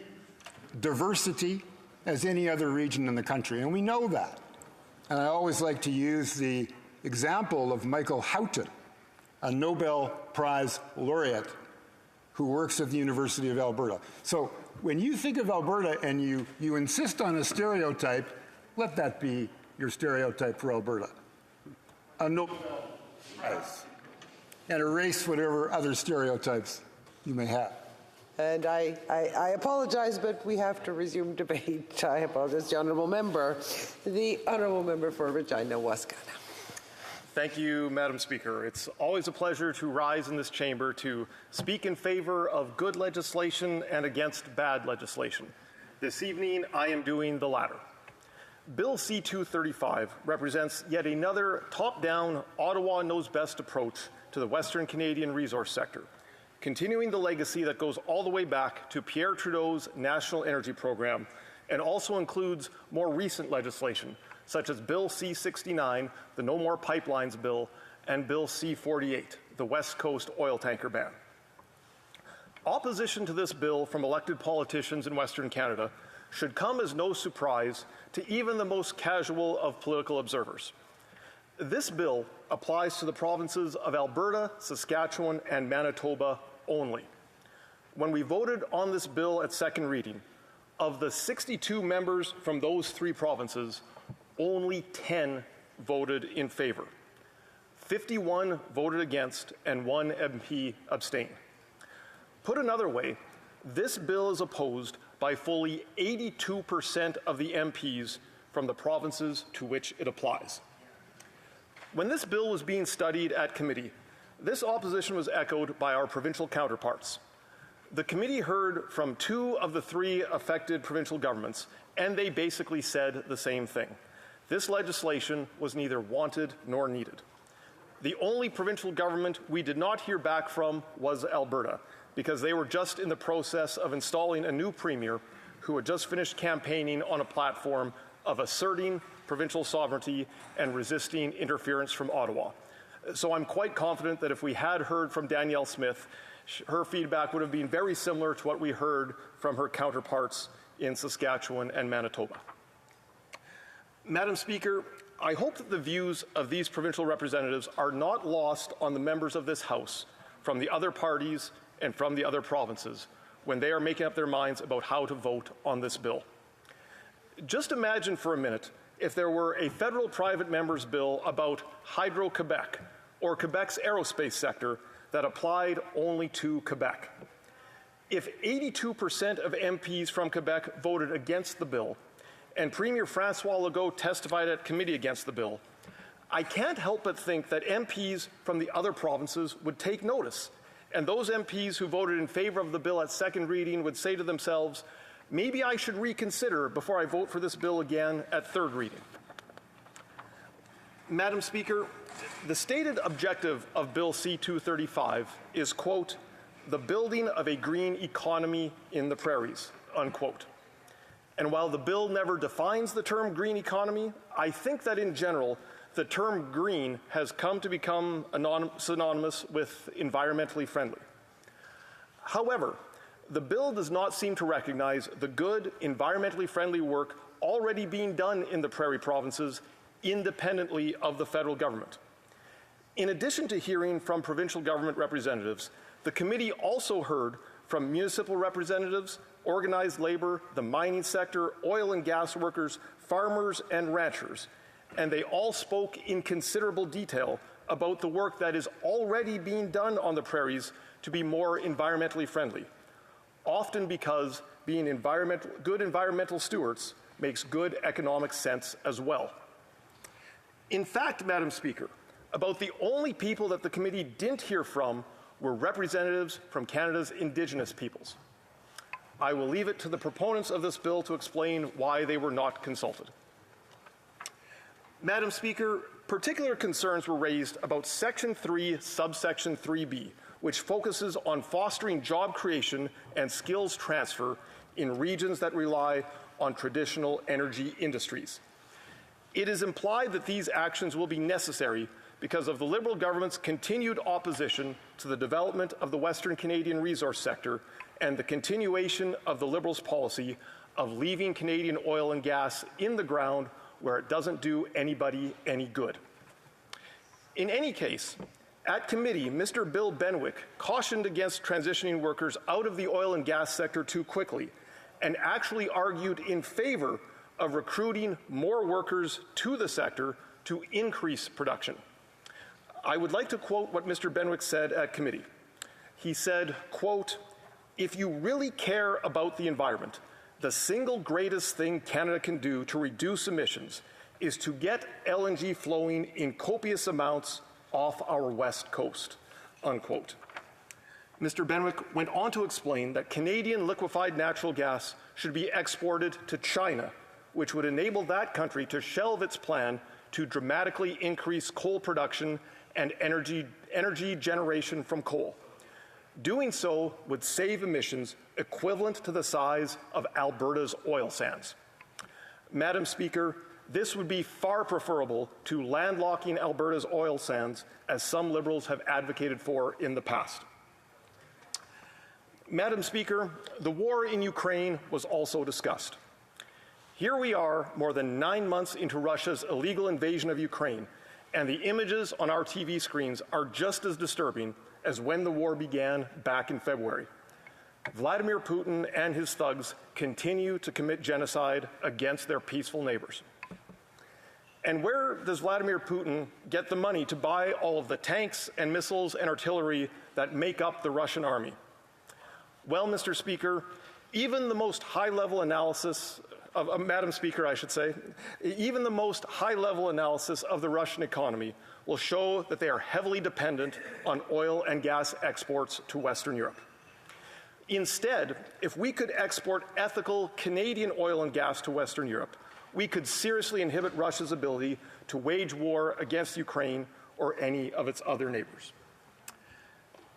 diversity as any other region in the country, and we know that. And I always like to use the example of Michael Houghton, a Nobel Prize laureate who works at the University of Alberta. So when you think of Alberta and you insist on a stereotype, let that be your stereotype for Alberta. A Nobel Prize. And erase whatever other stereotypes you may have. And I apologize, but we have to resume debate. I apologize, the Honourable Member. The Honourable Member for Regina Wascana. Thank you, Madam Speaker. It's always a pleasure to rise in this chamber to speak in favor of good legislation and against bad legislation. This evening, I am doing the latter. Bill C-235 represents yet another top-down, Ottawa knows best approach to the Western Canadian resource sector, continuing the legacy that goes all the way back to Pierre Trudeau's National Energy Program and also includes more recent legislation, such as Bill C-69, the No More Pipelines Bill, and Bill C-48, the West Coast oil tanker ban. Opposition to this bill from elected politicians in Western Canada should come as no surprise to even the most casual of political observers. This bill applies to the provinces of Alberta, Saskatchewan, and Manitoba only. When we voted on this bill at second reading, of the 62 members from those three provinces, only 10 voted in favor. 51 voted against, and 1 MP abstained. Put another way, this bill is opposed by fully 82% of the MPs from the provinces to which it applies. When this bill was being studied at committee, this opposition was echoed by our provincial counterparts. The committee heard from 2 of the 3 affected provincial governments, and they basically said the same thing. This legislation was neither wanted nor needed. The only provincial government we did not hear back from was Alberta, because they were just in the process of installing a new premier who had just finished campaigning on a platform of asserting provincial sovereignty and resisting interference from Ottawa. So I'm quite confident that if we had heard from Danielle Smith, her feedback would have been very similar to what we heard from her counterparts in Saskatchewan and Manitoba. Madam Speaker, I hope that the views of these provincial representatives are not lost on the members of this House from the other parties and from the other provinces when they are making up their minds about how to vote on this bill. Just imagine for a minute if there were a federal private member's bill about Hydro-Quebec or Quebec's aerospace sector that applied only to Quebec. If 82% of MPs from Quebec voted against the bill, and Premier Francois Legault testified at committee against the bill, I can't help but think that MPs from the other provinces would take notice, and those MPs who voted in favor of the bill at second reading would say to themselves, maybe I should reconsider before I vote for this bill again at third reading. Madam Speaker, the stated objective of Bill C-235 is, quote, the building of a green economy in the prairies, unquote. And while the bill never defines the term green economy, I think that in general, the term green has come to become synonymous with environmentally friendly. However, the bill does not seem to recognize the good, environmentally friendly work already being done in the prairie provinces independently of the federal government. In addition to hearing from provincial government representatives, the committee also heard from municipal representatives, organized labor, the mining sector, oil and gas workers, farmers, and ranchers, and they all spoke in considerable detail about the work that is already being done on the prairies to be more environmentally friendly, often because being good environmental stewards makes good economic sense as well. In fact, Madam Speaker, about the only people that the committee didn't hear from were representatives from Canada's Indigenous peoples. I will leave it to the proponents of this bill to explain why they were not consulted. Madam Speaker, particular concerns were raised about Section 3, subsection 3B, which focuses on fostering job creation and skills transfer in regions that rely on traditional energy industries. It is implied that these actions will be necessary because of the Liberal government's continued opposition to the development of the Western Canadian resource sector and the continuation of the Liberals' policy of leaving Canadian oil and gas in the ground where it doesn't do anybody any good. In any case, at committee, Mr. Bill Benwick cautioned against transitioning workers out of the oil and gas sector too quickly and actually argued in favor of recruiting more workers to the sector to increase production. I would like to quote what Mr. Benwick said at committee. He said, quote, "If you really care about the environment, the single greatest thing Canada can do to reduce emissions is to get LNG flowing in copious amounts off our west coast," unquote. Mr. Benwick went on to explain that Canadian liquefied natural gas should be exported to China, which would enable that country to shelve its plan to dramatically increase coal production and energy generation from coal. Doing so would save emissions equivalent to the size of Alberta's oil sands. Madam Speaker, this would be far preferable to landlocking Alberta's oil sands, as some Liberals have advocated for in the past. Madam Speaker, the war in Ukraine was also discussed. Here we are, more than 9 months into Russia's illegal invasion of Ukraine, and the images on our TV screens are just as disturbing as when the war began back in February. Vladimir Putin and his thugs continue to commit genocide against their peaceful neighbors. And where does Vladimir Putin get the money to buy all of the tanks and missiles and artillery that make up the Russian army? Well, Mr. Speaker, even the most high-level analysis Madam Speaker, I should say, even the most high-level analysis of the Russian economy will show that they are heavily dependent on oil and gas exports to Western Europe. Instead, if we could export ethical Canadian oil and gas to Western Europe, we could seriously inhibit Russia's ability to wage war against Ukraine or any of its other neighbors.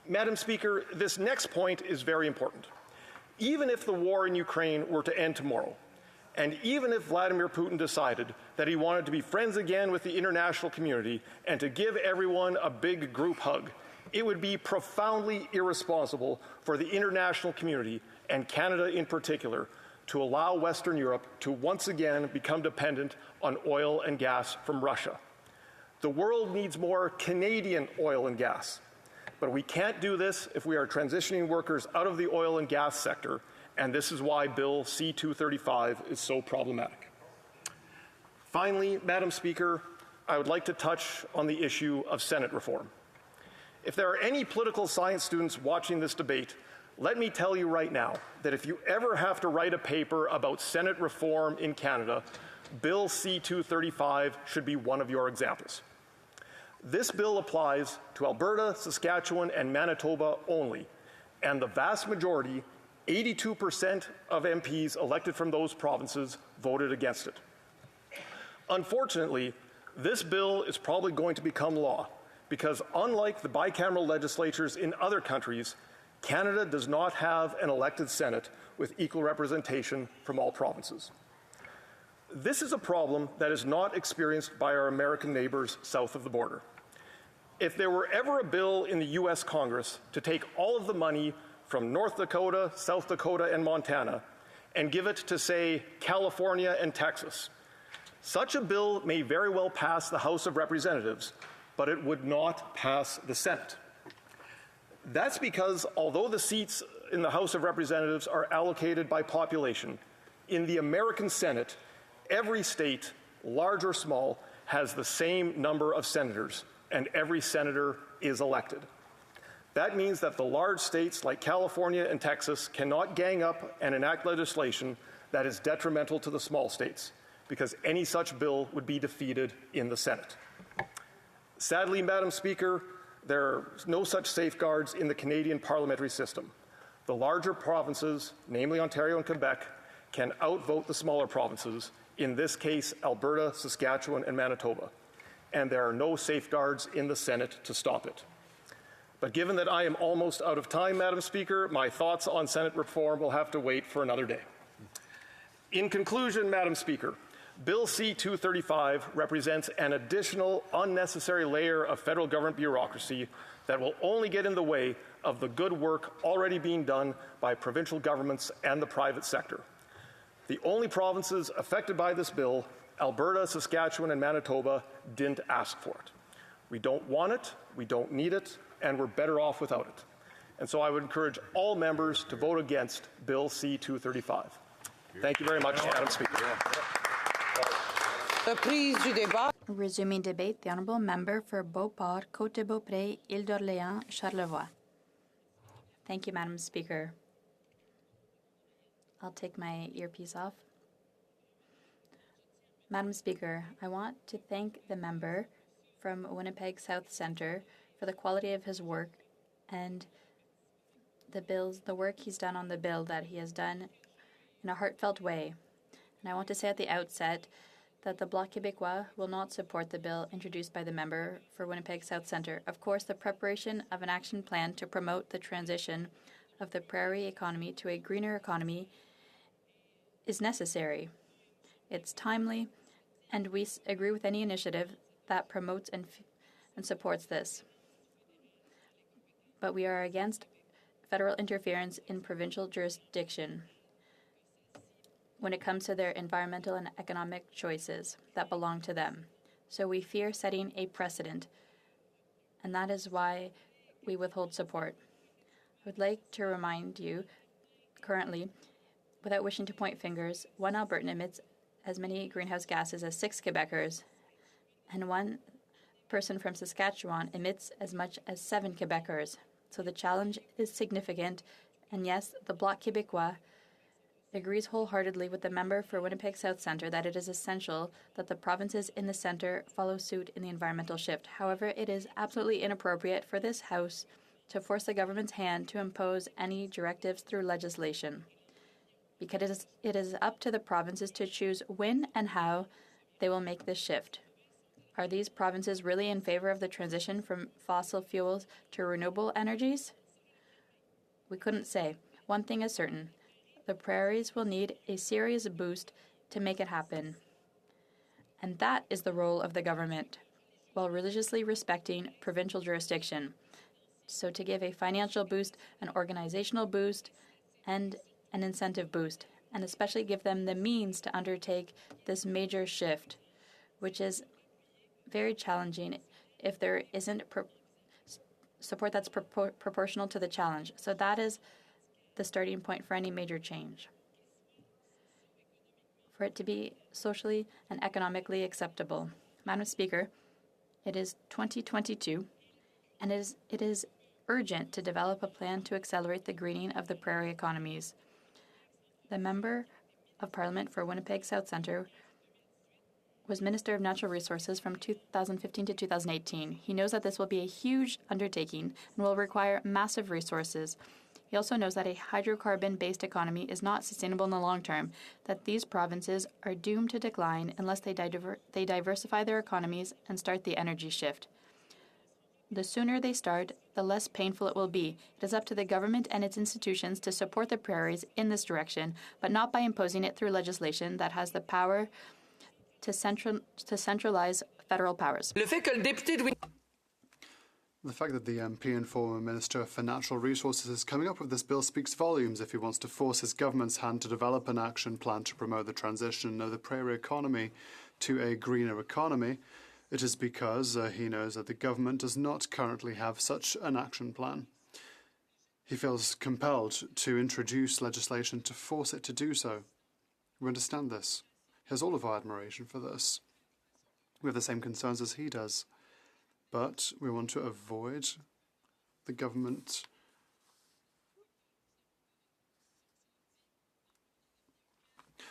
Madam Speaker, this next point is very important. Even if the war in Ukraine were to end tomorrow, and even if Vladimir Putin decided that he wanted to be friends again with the international community and to give everyone a big group hug, it would be profoundly irresponsible for the international community, and Canada in particular, to allow Western Europe to once again become dependent on oil and gas from Russia. The world needs more Canadian oil and gas, but we can't do this if we are transitioning workers out of the oil and gas sector, and this is why Bill C-235 is so problematic. Finally, Madam Speaker, I would like to touch on the issue of Senate reform. If there are any political science students watching this debate, let me tell you right now that if you ever have to write a paper about Senate reform in Canada, Bill C-235 should be one of your examples. This bill applies to Alberta, Saskatchewan, and Manitoba only, and the vast majority, 82% of MPs elected from those provinces, voted against it. Unfortunately, this bill is probably going to become law because, unlike the bicameral legislatures in other countries, Canada does not have an elected Senate with equal representation from all provinces. This is a problem that is not experienced by our American neighbors south of the border. If there were ever a bill in the U.S. Congress to take all of the money from North Dakota, South Dakota, and Montana and give it to, say, California and Texas, such a bill may very well pass the House of Representatives, but it would not pass the Senate. That's because although the seats in the House of Representatives are allocated by population, in the American Senate, every state, large or small, has the same number of senators, and every senator is elected. That means that the large states like California and Texas cannot gang up and enact legislation that is detrimental to the small states. because any such bill would be defeated in the Senate. Sadly, Madam Speaker, there are no such safeguards in the Canadian parliamentary system. The larger provinces, namely Ontario and Quebec, can outvote the smaller provinces, in this case Alberta, Saskatchewan, and Manitoba, and there are no safeguards in the Senate to stop it. But given that I am almost out of time, Madam Speaker, my thoughts on Senate reform will have to wait for another day. In conclusion, Madam Speaker, Bill C-235 represents an additional unnecessary layer of federal government bureaucracy that will only get in the way of the good work already being done by provincial governments and the private sector. The only provinces affected by this bill, Alberta, Saskatchewan, and Manitoba, didn't ask for it. We don't want it, we don't need it, and we're better off without it. And so I would encourage all members to vote against Bill C-235. Thank you very much, Madam Speaker. Resuming debate, the Honourable Member for Beauport, Côte-de-Beaupré, Île-d'Orléans, Charlevoix. Thank you, Madam Speaker. I'll take my earpiece off. Madam Speaker, I want to thank the member from Winnipeg South Centre for the quality of his work and the work he's done on the bill that he has done in a heartfelt way. And I want to say at the outset that the Bloc Québécois will not support the bill introduced by the member for Winnipeg South Centre. Of course, the preparation of an action plan to promote the transition of the prairie economy to a greener economy is necessary. It's timely, and we agree with any initiative that promotes and supports this. But we are against federal interference in provincial jurisdiction when it comes to their environmental and economic choices that belong to them. So we fear setting a precedent, and that is why we withhold support. I would like to remind you, currently, without wishing to point fingers, one Albertan emits as many greenhouse gases as 6 Quebecers, and one person from Saskatchewan emits as much as 7 Quebecers. So the challenge is significant, and yes, the Bloc Québécois agrees wholeheartedly with the member for Winnipeg South Centre that it is essential that the provinces in the centre follow suit in the environmental shift. However, it is absolutely inappropriate for this House to force the government's hand to impose any directives through legislation, because it is up to the provinces to choose when and how they will make this shift. Are these provinces really in favor of the transition from fossil fuels to renewable energies? We couldn't say. One thing is certain. The prairies will need a serious boost to make it happen. And that is the role of the government, while religiously respecting provincial jurisdiction. So to give a financial boost, an organizational boost, and an incentive boost, and especially give them the means to undertake this major shift, which is very challenging if there isn't support that's proportional to the challenge. So that is the starting point for any major change. For it to be socially and economically acceptable. Madam Speaker, it is 2022, and it is urgent to develop a plan to accelerate the greening of the prairie economies. The Member of Parliament for Winnipeg South Centre was Minister of Natural Resources from 2015 to 2018. He knows that this will be a huge undertaking and will require massive resources. He also knows that a hydrocarbon-based economy is not sustainable in the long term, that these provinces are doomed to decline unless they diversify their economies and start the energy shift. The sooner they start, the less painful it will be. It is up to the government and its institutions to support the prairies in this direction, but not by imposing it through legislation that has the power to centralize federal powers. The fact that the MP and former Minister for Natural Resources is coming up with this bill speaks volumes if he wants to force his government's hand to develop an action plan to promote the transition of the prairie economy to a greener economy. It is because he knows that the government does not currently have such an action plan. He feels compelled to introduce legislation to force it to do so. We understand this. He has all of our admiration for this. We have the same concerns as he does. But we want to avoid the government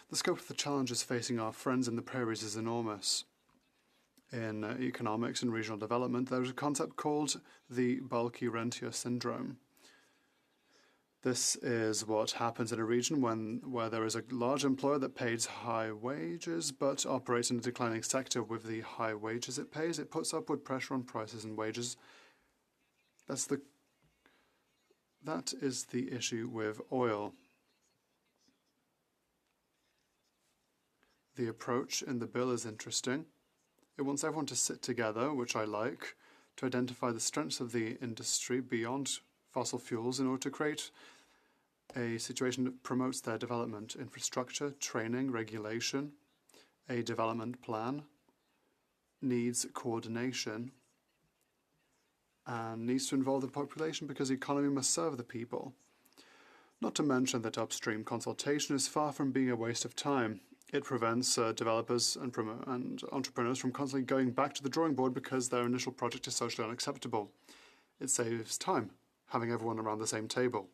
The scope of the challenges facing our friends in the prairies is enormous. In economics and regional development, there is a concept called the bulky rentier syndrome. This is what happens in a region where there is a large employer that pays high wages but operates in a declining sector. With the high wages it pays, it puts upward pressure on prices and wages. That is the issue with oil. The approach in the bill is interesting. It wants everyone to sit together, which I like, to identify the strengths of the industry beyond fossil fuels in order to create a situation that promotes their development. Infrastructure, training, regulation, a development plan needs coordination and needs to involve the population because the economy must serve the people. Not to mention that upstream consultation is far from being a waste of time. It prevents developers and entrepreneurs from constantly going back to the drawing board because their initial project is socially unacceptable. It saves time, having everyone around the same table.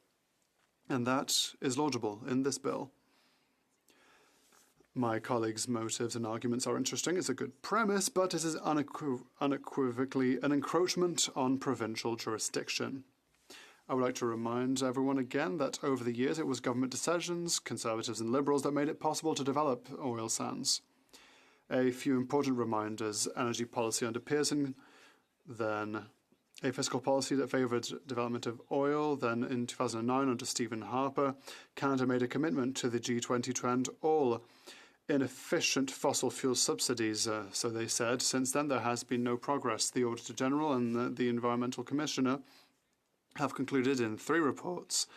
And that is laudable in this bill. My colleagues' motives and arguments are interesting. It's a good premise, but it is unequivocally an encroachment on provincial jurisdiction. I would like to remind everyone again that over the years it was government decisions, Conservatives and Liberals, that made it possible to develop oil sands. A few important reminders: energy policy under Pearson, then a fiscal policy that favoured development of oil. Then in 2009 under Stephen Harper, Canada made a commitment to the G20 to end all inefficient fossil fuel subsidies, so they said. Since then there has been no progress. The Auditor General and the Environmental Commissioner have concluded in 3 reports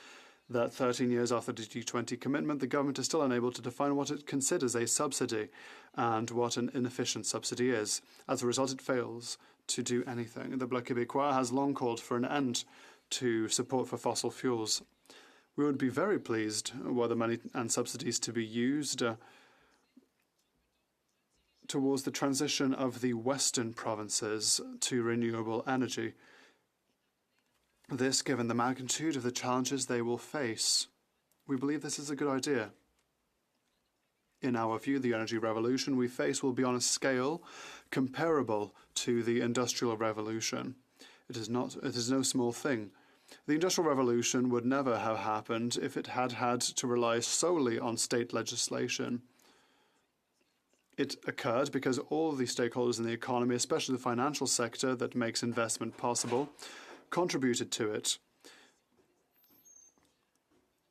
that 13 years after the G20 commitment, the government is still unable to define what it considers a subsidy and what an inefficient subsidy is. As a result, it fails to do anything. The Bloc Québécois has long called for an end to support for fossil fuels. We would be very pleased were the money and subsidies to be used towards the transition of the western provinces to renewable energy. This, given the magnitude of the challenges they will face. We believe this is a good idea. In our view, the energy revolution we face will be on a scale comparable to the Industrial Revolution. It is no small thing. The Industrial Revolution would never have happened if it had had to rely solely on state legislation. It occurred because all the stakeholders in the economy, especially the financial sector that makes investment possible, contributed to it.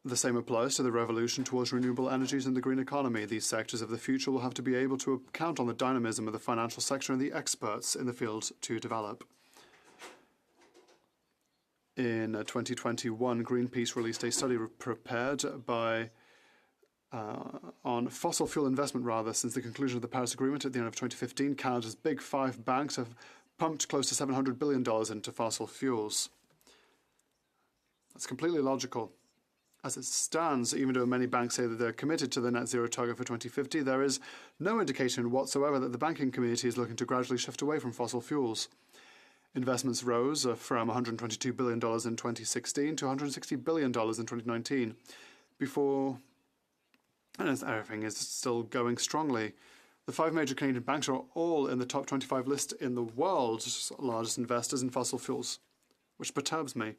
The same applies to the revolution towards renewable energies and the green economy. These sectors of the future will have to be able to count on the dynamism of the financial sector and the experts in the field to develop. In 2021, Greenpeace released a study prepared on fossil fuel investment since the conclusion of the Paris Agreement at the end of 2015. Canada's big 5 banks have pumped close to $700 billion into fossil fuels. That's completely logical. As it stands, even though many banks say that they're committed to the net zero target for 2050, there is no indication whatsoever that the banking community is looking to gradually shift away from fossil fuels. Investments rose from $122 billion in 2016 to $160 billion in 2019. And everything is still going strongly. The 5 major Canadian banks are all in the top 25 list in the world's largest investors in fossil fuels, which perturbs me.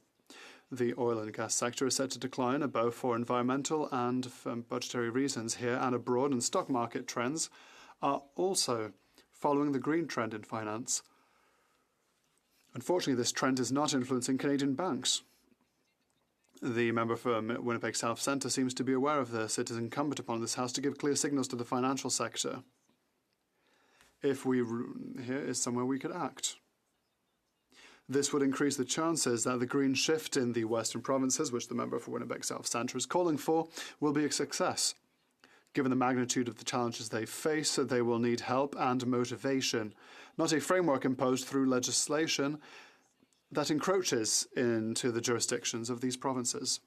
The oil and gas sector is set to decline both for environmental and budgetary reasons here and abroad, and stock market trends are also following the green trend in finance. Unfortunately, this trend is not influencing Canadian banks. The member for Winnipeg South Centre seems to be aware of this. It is incumbent upon this House to give clear signals to the financial sector. Here is somewhere we could act. This would increase the chances that the green shift in the western provinces, which the member for Winnipeg South Centre is calling for, will be a success. Given the magnitude of the challenges they face, they will need help and motivation, not a framework imposed through legislation that encroaches into the jurisdictions of these provinces.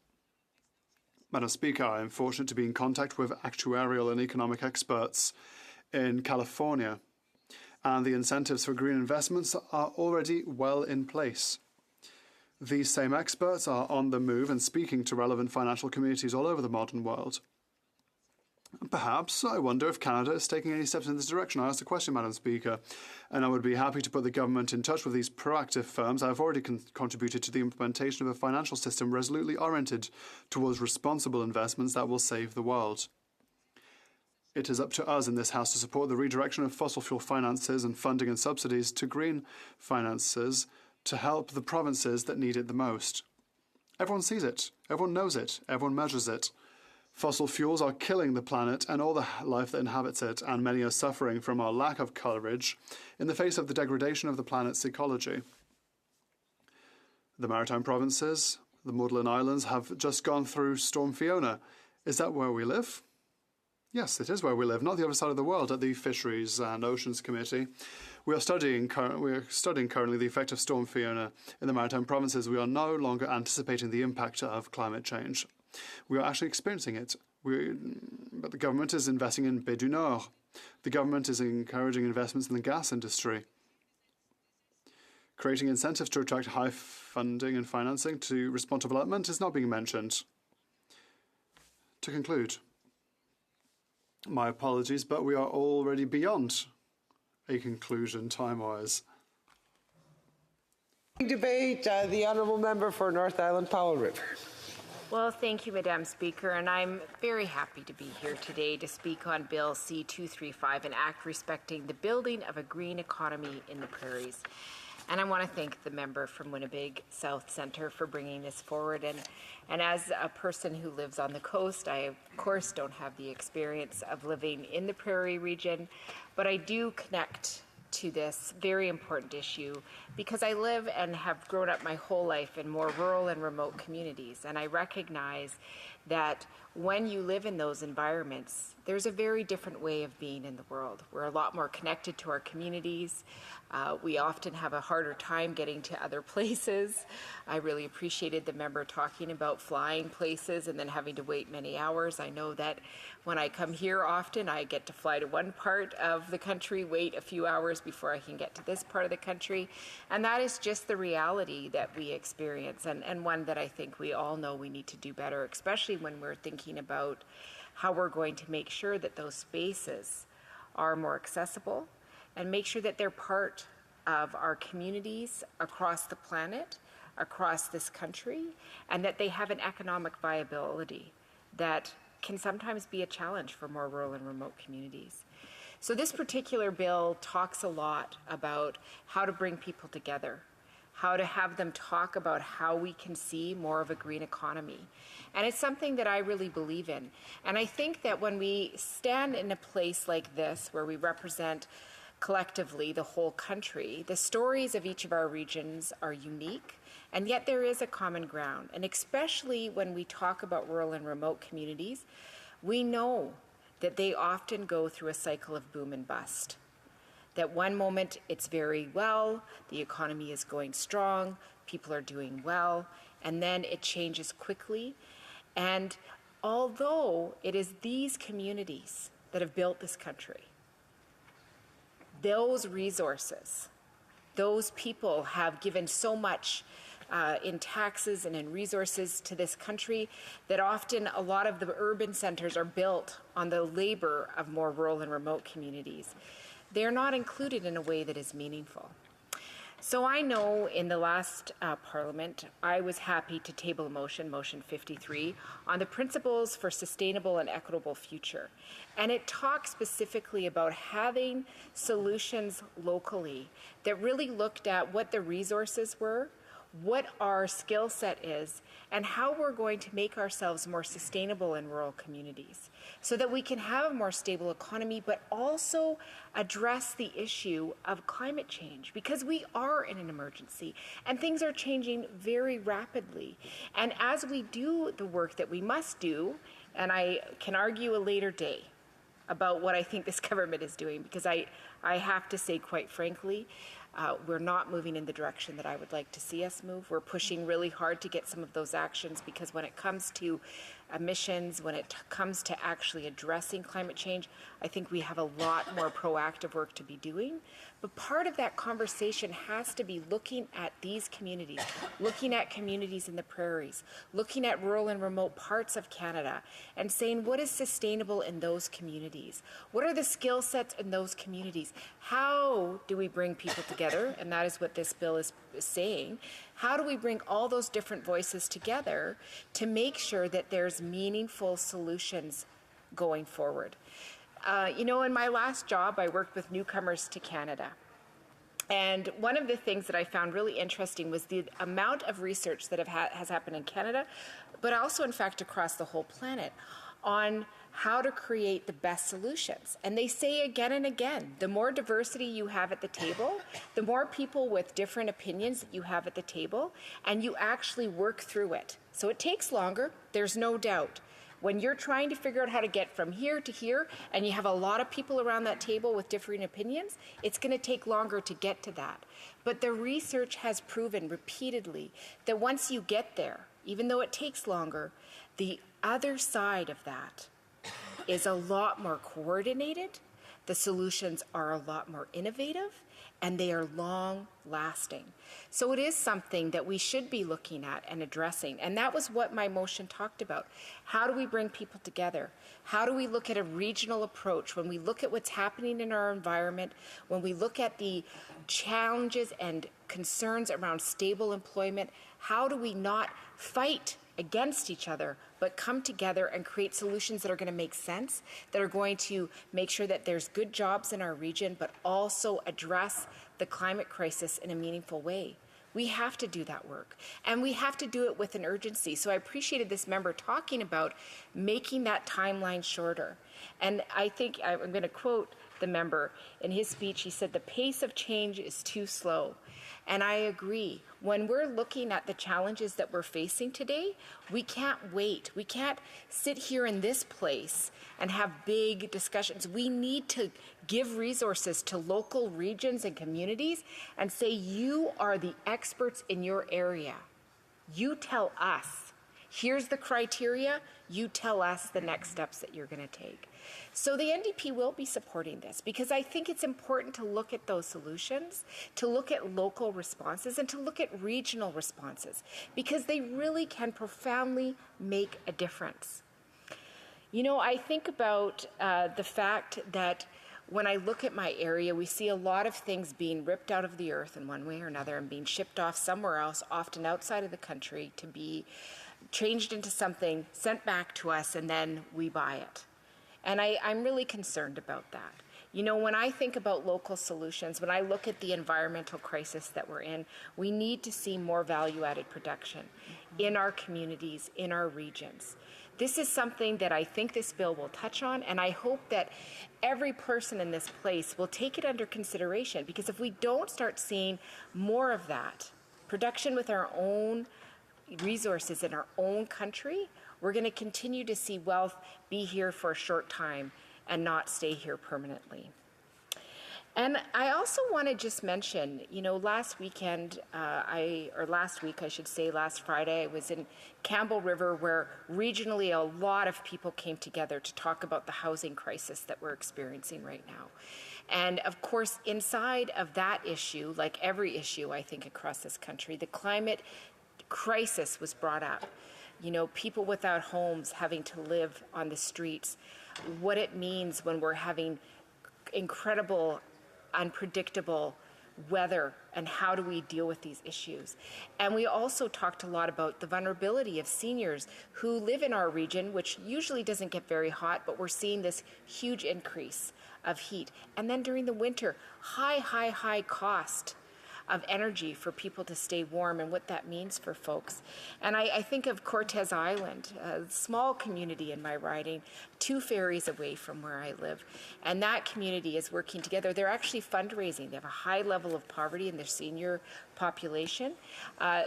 Madam Speaker, I am fortunate to be in contact with actuarial and economic experts in California, and the incentives for green investments are already well in place. These same experts are on the move and speaking to relevant financial communities all over the modern world. Perhaps. I wonder if Canada is taking any steps in this direction. I asked a question, Madam Speaker, and I would be happy to put the government in touch with these proactive firms. I have already contributed to the implementation of a financial system resolutely oriented towards responsible investments that will save the world. It is up to us in this House to support the redirection of fossil fuel finances and funding and subsidies to green finances to help the provinces that need it the most. Everyone sees it, everyone knows it, everyone measures it. Fossil fuels are killing the planet and all the life that inhabits it, and many are suffering from our lack of coverage in the face of the degradation of the planet's ecology. The maritime provinces, the Maudlin Islands, have just gone through Storm Fiona. Is that where we live? Yes, it is where we live, not the other side of the world. At the Fisheries and Oceans Committee, we are studying currently the effect of Storm Fiona in the maritime provinces. We are no longer anticipating the impact of climate change. We are actually experiencing it. But the government is investing in Baie du Nord. The government is encouraging investments in the gas industry. Creating incentives to attract high funding and financing to respond to development is not being mentioned. To conclude, my apologies, but we are already beyond a conclusion time-wise. Debate, the Honourable Member for North Island Powell River. Well, thank you, Madam Speaker, and I'm very happy to be here today to speak on Bill C-235, an act respecting the building of a green economy in the prairies. And I want to thank the member from Winnipeg South Centre for bringing this forward. And as a person who lives on the coast, I, of course, don't have the experience of living in the prairie region, but I do connect to this very important issue because I live and have grown up my whole life in more rural and remote communities, and I recognize that when you live in those environments, there's a very different way of being in the world. We're a lot more connected to our communities. We often have a harder time getting to other places. I really appreciated the member talking about flying places and then having to wait many hours. I know that when I come here often, I get to fly to one part of the country, wait a few hours before I can get to this part of the country. And that is just the reality that we experience, and one that I think we all know we need to do better, especially when we're thinking about how we're going to make sure that those spaces are more accessible and make sure that they're part of our communities across the planet, across this country, and that they have an economic viability that can sometimes be a challenge for more rural and remote communities. So this particular bill talks a lot about how to bring people together, how to have them talk about how we can see more of a green economy. And it's something that I really believe in. And I think that when we stand in a place like this, where we represent collectively the whole country, the stories of each of our regions are unique, and yet there is a common ground. And especially when we talk about rural and remote communities, we know that they often go through a cycle of boom and bust. That one moment it's very well, the economy is going strong, people are doing well, and then it changes quickly. And although it is these communities that have built this country, those resources, those people have given so much in taxes and in resources to this country that often a lot of the urban centers are built on the labor of more rural and remote communities. They're not included in a way that is meaningful. So I know in the last Parliament, I was happy to table a motion, Motion 53, on the principles for sustainable and equitable future. And it talks specifically about having solutions locally that really looked at what the resources were, what our skill set is, and how we're going to make ourselves more sustainable in rural communities so that we can have a more stable economy, but also address the issue of climate change, because we are in an emergency and things are changing very rapidly. And as we do the work that we must do, and I can argue a later day about what I think this government is doing, because I have to say, quite frankly, we're not moving in the direction that I would like to see us move. We're pushing really hard to get some of those actions, because when it comes to emissions, when it comes to actually addressing climate change, I think we have a lot more proactive work to be doing. But part of that conversation has to be looking at these communities, looking at communities in the prairies, looking at rural and remote parts of Canada, and saying what is sustainable in those communities? What are the skill sets in those communities? How do we bring people together? And that is what this bill is saying. How do we bring all those different voices together to make sure that there's meaningful solutions going forward? You know, in my last job, I worked with newcomers to Canada. And one of the things that I found really interesting was the amount of research that has happened in Canada, but also, in fact, across the whole planet, on how to create the best solutions. And they say again and again, the more diversity you have at the table, the more people with different opinions that you have at the table, and you actually work through it. So it takes longer, there's no doubt. When you're trying to figure out how to get from here to here, and you have a lot of people around that table with differing opinions, it's going to take longer to get to that. But the research has proven repeatedly that once you get there, even though it takes longer, the other side of that is a lot more coordinated, the solutions are a lot more innovative, and they are long-lasting. So it is something that we should be looking at and addressing, and that was what my motion talked about. How do we bring people together? How do we look at a regional approach when we look at what's happening in our environment, when we look at the challenges and concerns around stable employment? How do we not fight against each other, but come together and create solutions that are going to make sense, that are going to make sure that there's good jobs in our region, but also address the climate crisis in a meaningful way? We have to do that work, and we have to do it with an urgency. So I appreciated this member talking about making that timeline shorter. And I think I'm going to quote the member in his speech. He said, "The pace of change is too slow." And I agree. When we're looking at the challenges that we're facing today, we can't wait. We can't sit here in this place and have big discussions. We need to give resources to local regions and communities and say, you are the experts in your area. You tell us. Here's the criteria. You tell us the next steps that you're going to take. So the NDP will be supporting this because I think it's important to look at those solutions, to look at local responses, and to look at regional responses because they really can profoundly make a difference. You know, I think about the fact that when I look at my area, we see a lot of things being ripped out of the earth in one way or another and being shipped off somewhere else, often outside of the country, to be changed into something, sent back to us, and then we buy it. And I'm really concerned about that. You know, when I think about local solutions, when I look at the environmental crisis that we're in, we need to see more value-added production in our communities, in our regions. This is something that I think this bill will touch on, and I hope that every person in this place will take it under consideration, because if we don't start seeing more of that, production with our own resources in our own country, we're going to continue to see wealth be here for a short time and not stay here permanently. And I also want to just mention, you know, last week, I should say, last Friday, I was in Campbell River, where regionally a lot of people came together to talk about the housing crisis that we're experiencing right now. And of course, inside of that issue, like every issue, I think, across this country, the climate crisis was brought up. You know, people without homes having to live on the streets, what it means when we're having incredible, unpredictable weather, and how do we deal with these issues. And we also talked a lot about the vulnerability of seniors who live in our region, which usually doesn't get very hot, but we're seeing this huge increase of heat. And then during the winter, high cost of energy for people to stay warm and what that means for folks. And I think of Cortez Island, a small community in my riding, 2 ferries away from where I live. And that community is working together. They're actually fundraising. They have a high level of poverty in their senior population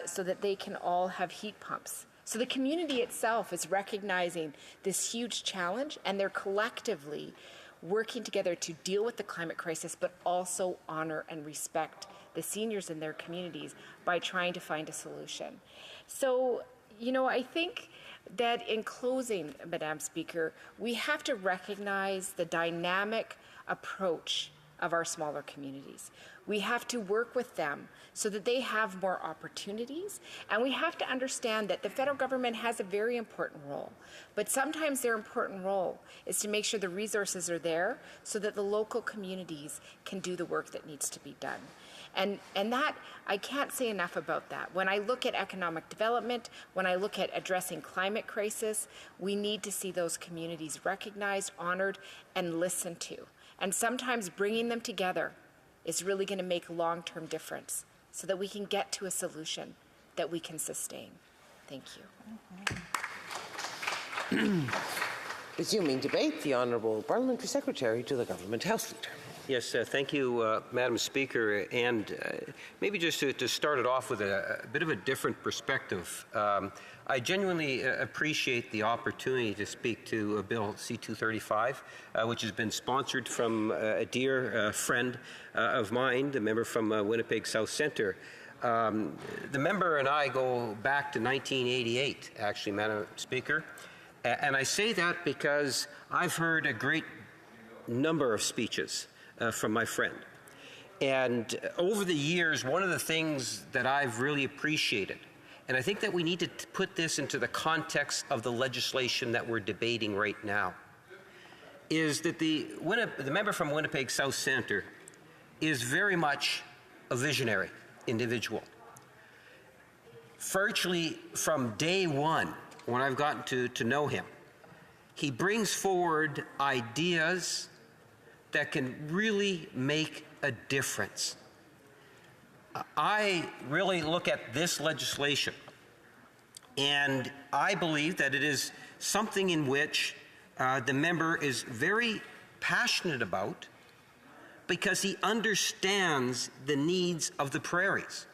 so that they can all have heat pumps. So the community itself is recognizing this huge challenge, and they're collectively working together to deal with the climate crisis, but also honor and respect the seniors in their communities by trying to find a solution. So, You know, I think that in closing, Madam Speaker, we have to recognize the dynamic approach of our smaller communities. We have to work with them so that they have more opportunities, and we have to understand that the federal government has a very important role, but sometimes their important role is to make sure the resources are there so that the local communities can do the work that needs to be done. And that, I can't say enough about that. When I look at economic development, when I look at addressing climate crisis, we need to see those communities recognized, honored, and listened to. And sometimes bringing them together is really going to make a long-term difference so that we can get to a solution that we can sustain. Thank you. Resuming debate, the Honourable Parliamentary Secretary to the Government House Leader. Yes, thank you, Madam Speaker. And maybe just to start it off with a bit of a different perspective, I genuinely appreciate the opportunity to speak to Bill C-235, which has been sponsored from a dear friend of mine, the member from Winnipeg South Centre. The member and I go back to 1988, actually, Madam Speaker. And I say that because I've heard a great number of speeches from my friend. And over the years, one of the things that I've really appreciated, and I think that we need to put this into the context of the legislation that we're debating right now, is that the member from Winnipeg South Centre is very much a visionary individual. Virtually from day one, when I've gotten to know him, he brings forward ideas that can really make a difference. I really look at this legislation, and I believe that it is something in which the member is very passionate about because he understands the needs of the prairies.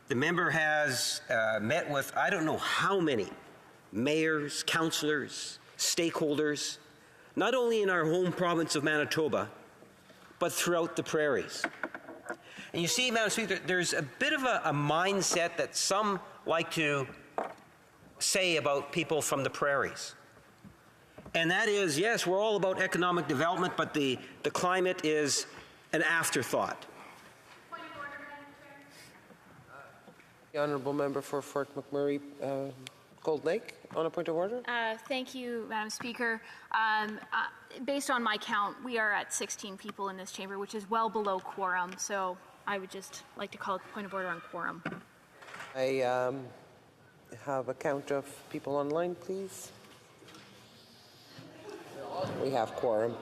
The member has met with I don't know how many mayors, councillors, stakeholders, not only in our home province of Manitoba, but throughout the prairies. And you see, Madam Speaker, there's a bit of a mindset that some like to say about people from the prairies. And that is, yes, we're all about economic development, but the climate is an afterthought. The Honourable Member for Fort McMurray, Cold Lake, on a point of order. Thank you, Madam Speaker. Based on my count, we are at 16 people in this chamber, which is well below quorum. So I would just like to call a point of order on quorum. I have a count of people online, please. We have quorum.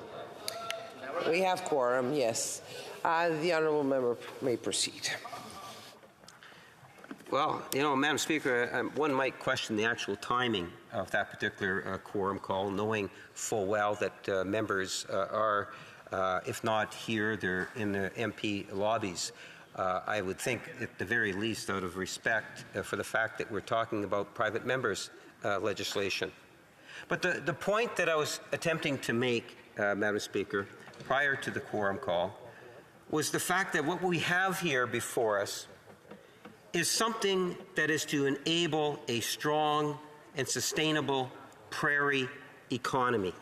We have quorum, yes. The Honourable Member may proceed. Well, you know, Madam Speaker, one might question the actual timing of that particular quorum call, knowing full well that members are, if not here, they're in the MP lobbies. I would think, at the very least, out of respect for the fact that we're talking about private members' legislation. But the point that I was attempting to make, Madam Speaker, prior to the quorum call, was the fact that what we have here before us is something that is to enable a strong and sustainable prairie economy.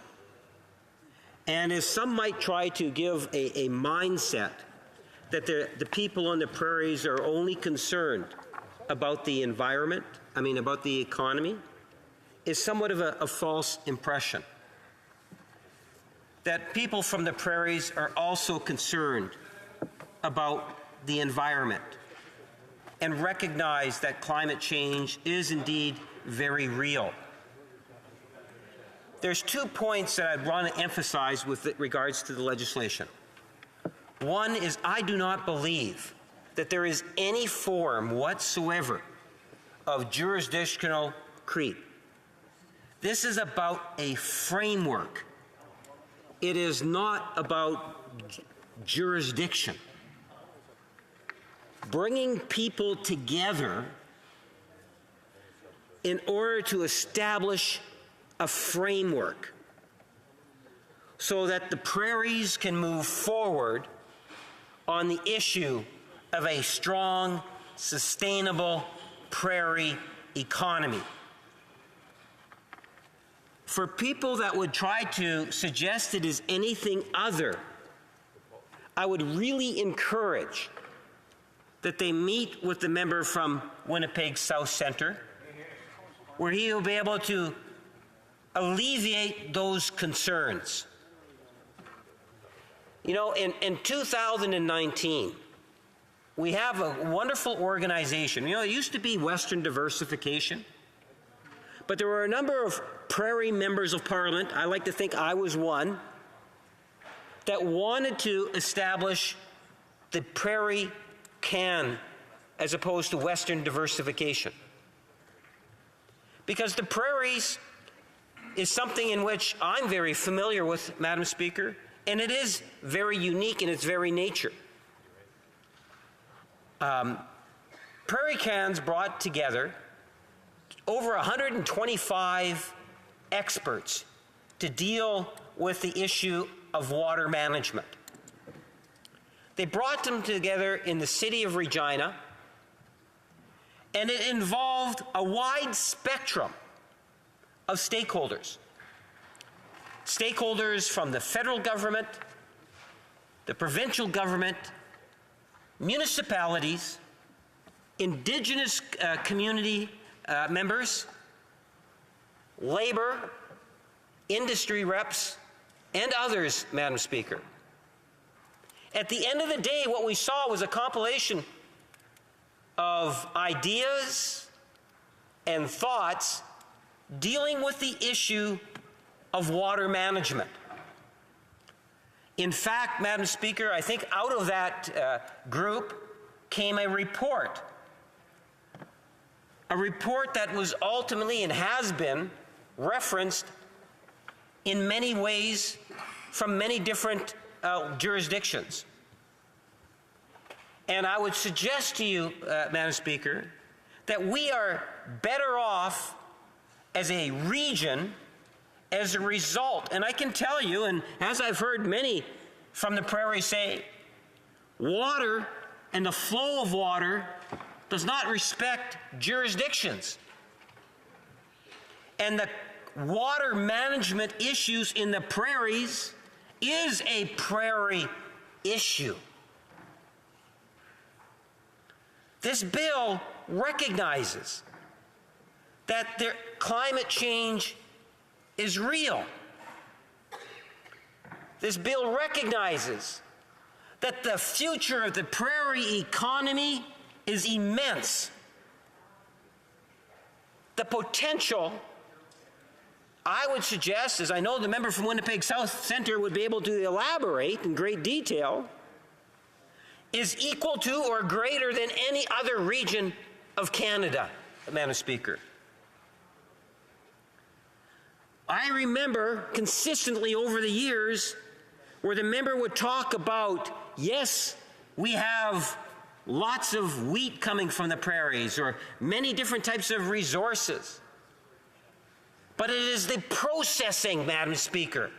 And as some might try to give a mindset that the people on the prairies are only concerned about the environment, about the economy, is somewhat of a false impression. That people from the prairies are also concerned about the environment and recognize that climate change is indeed very real. There's 2 points that I'd want to emphasize with regards to the legislation. One is I do not believe that there is any form whatsoever of jurisdictional creep. This is about a framework. It is not about jurisdiction. Bringing people together in order to establish a framework so that the prairies can move forward on the issue of a strong, sustainable prairie economy. For people that would try to suggest it is anything other, I would really encourage that they meet with the member from Winnipeg South Centre, where he will be able to alleviate those concerns. You know, in 2019, we have a wonderful organization. You know, it used to be Western Diversification, but there were a number of Prairie members of Parliament, I like to think I was one, that wanted to establish the Prairie CAN as opposed to Western Diversification. Because the prairies is something in which I'm very familiar with, Madam Speaker, and it is very unique in its very nature. Prairie CANs brought together over 125 experts to deal with the issue of water management. They brought them together in the city of Regina, and it involved a wide spectrum of stakeholders. Stakeholders from the federal government, the provincial government, municipalities, Indigenous community members, labor, industry reps, and others, Madam Speaker. At the end of the day, what we saw was a compilation of ideas and thoughts dealing with the issue of water management. In fact, Madam Speaker, I think out of that group came a report that was ultimately and has been referenced in many ways from many different jurisdictions. And I would suggest to you, Madam Speaker, that we are better off as a region as a result. And I can tell you, and as I've heard many from the prairie say, water and the flow of water does not respect jurisdictions. And the water management issues in the prairies is a prairie issue. This bill recognizes that climate change is real. This bill recognizes that the future of the prairie economy is immense. The potential, I would suggest, as I know the member from Winnipeg South Centre would be able to elaborate in great detail, is equal to or greater than any other region of Canada, Madam Speaker. I remember consistently over the years where the member would talk about, yes, we have lots of wheat coming from the prairies or many different types of resources. But it is the processing, Madam Speaker.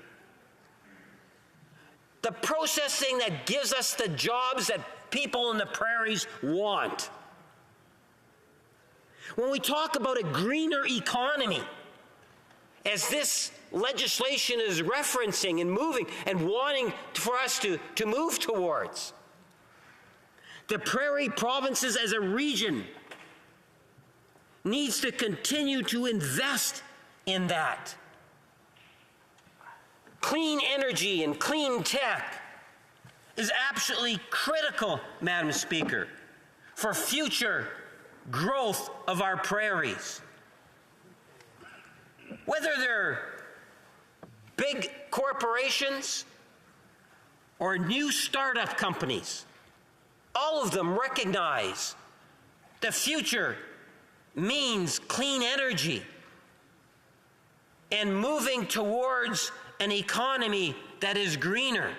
The processing that gives us the jobs that people in the prairies want. When we talk about a greener economy, as this legislation is referencing and moving and wanting for us to move towards, the prairie provinces as a region needs to continue to invest in that. Clean energy and clean tech is absolutely critical, Madam Speaker, for future growth of our prairies. Whether they're big corporations or new startup companies, all of them recognize the future means clean energy and moving towards an economy that is greener.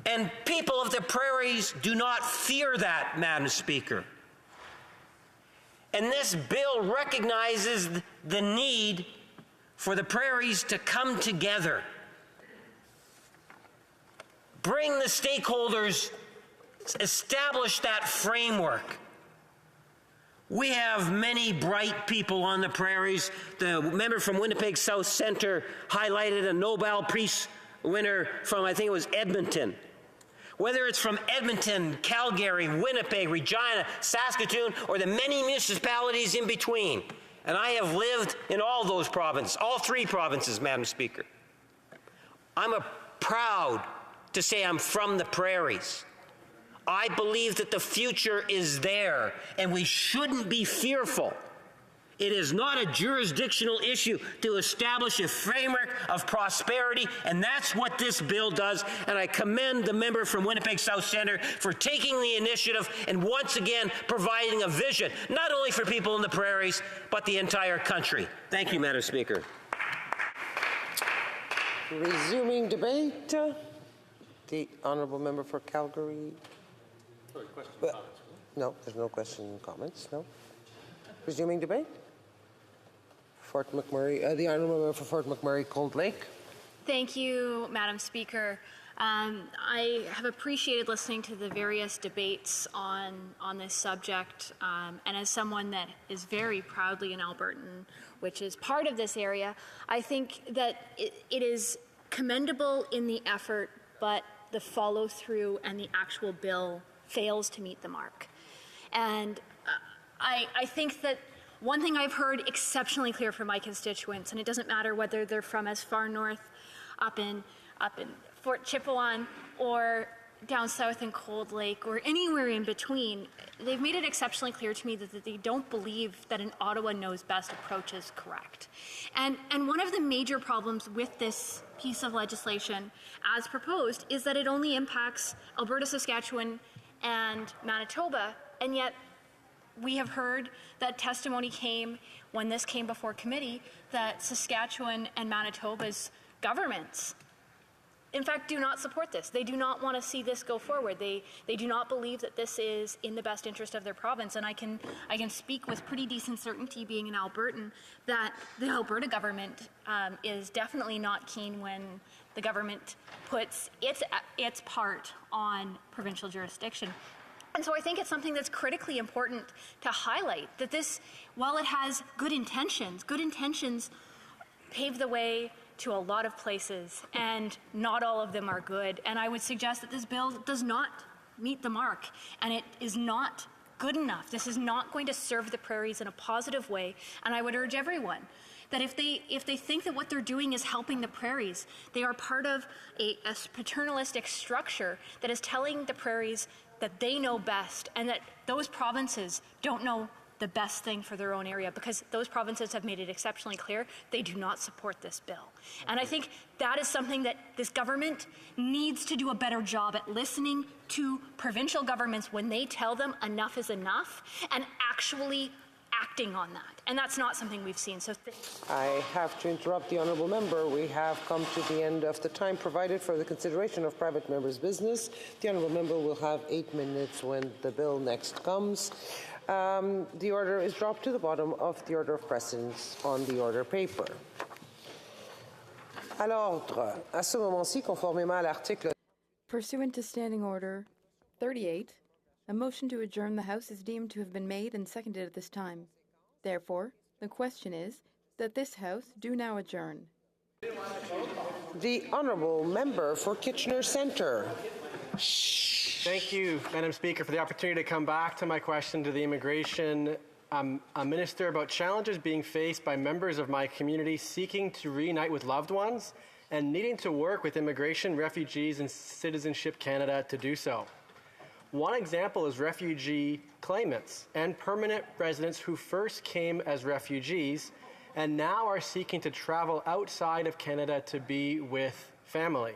And people of the prairies do not fear that, Madam Speaker. And this bill recognizes the need for the prairies to come together. Bring the stakeholders, establish that framework. We have many bright people on the prairies. The member from Winnipeg South Centre highlighted a Nobel Peace winner from, I think it was Edmonton. Whether it's from Edmonton, Calgary, Winnipeg, Regina, Saskatoon, or the many municipalities in between. And I have lived in all those provinces, all 3 provinces, Madam Speaker. I'm proud to say I'm from the prairies. I believe that the future is there, and we shouldn't be fearful. It is not a jurisdictional issue to establish a framework of prosperity, and that's what this bill does. And I commend the member from Winnipeg South Centre for taking the initiative and once again providing a vision, not only for people in the prairies, but the entire country. Thank you, Madam Speaker. Resuming debate, the honourable member for Calgary. Sorry, questions and comments. No, there's no questions and comments. No. Resuming debate. Fort McMurray, the honourable member for Fort McMurray, Cold Lake. Thank you, Madam Speaker. I have appreciated listening to the various debates on this subject, and as someone that is very proudly an Albertan, which is part of this area, I think that it is commendable in the effort, but the follow-through and the actual bill fails to meet the mark. And I think that one thing I've heard exceptionally clear from my constituents, and it doesn't matter whether they're from as far north up in Fort Chipewyan or down south in Cold Lake or anywhere in between, they've made it exceptionally clear to me that they don't believe that an Ottawa knows best approach is correct. And one of the major problems with this piece of legislation as proposed is that it only impacts Alberta, Saskatchewan, and Manitoba, and yet we have heard that testimony came when this came before committee that Saskatchewan and Manitoba's governments, in fact, do not support this. They do not want to see this go forward. They do not believe that this is in the best interest of their province. And I can speak with pretty decent certainty, being an Albertan, that the Alberta government is definitely not keen when the government puts its part on provincial jurisdiction. And so I think it's something that's critically important to highlight, that this, while it has good intentions pave the way to a lot of places, and not all of them are good. And I would suggest that this bill does not meet the mark, and it is not good enough. This is not going to serve the prairies in a positive way, and I would urge everyone that if they think that what they're doing is helping the prairies, they are part of a paternalistic structure that is telling the prairies that they know best, and that those provinces don't know the best thing for their own area, because those provinces have made it exceptionally clear they do not support this bill. And I think that is something that this government needs to do a better job at, listening to provincial governments when they tell them enough is enough, and actually acting on that. And that's not something we've seen. So I have to interrupt the honourable member. We have come to the end of the time provided for the consideration of private members' business. The honourable member will have 8 minutes when the bill next comes. The order is dropped to the bottom of the order of precedence on the order paper. À l'ordre, à ce moment-ci, conformément à l'article. Pursuant to Standing Order 38, a motion to adjourn the House is deemed to have been made and seconded at this time. Therefore, the question is that this House do now adjourn. The honourable member for Kitchener Centre. Thank you, Madam Speaker, for the opportunity to come back to my question to the Immigration Minister about challenges being faced by members of my community seeking to reunite with loved ones and needing to work with Immigration, Refugees, and Citizenship Canada to do so. One example is refugee claimants and permanent residents who first came as refugees and now are seeking to travel outside of Canada to be with family.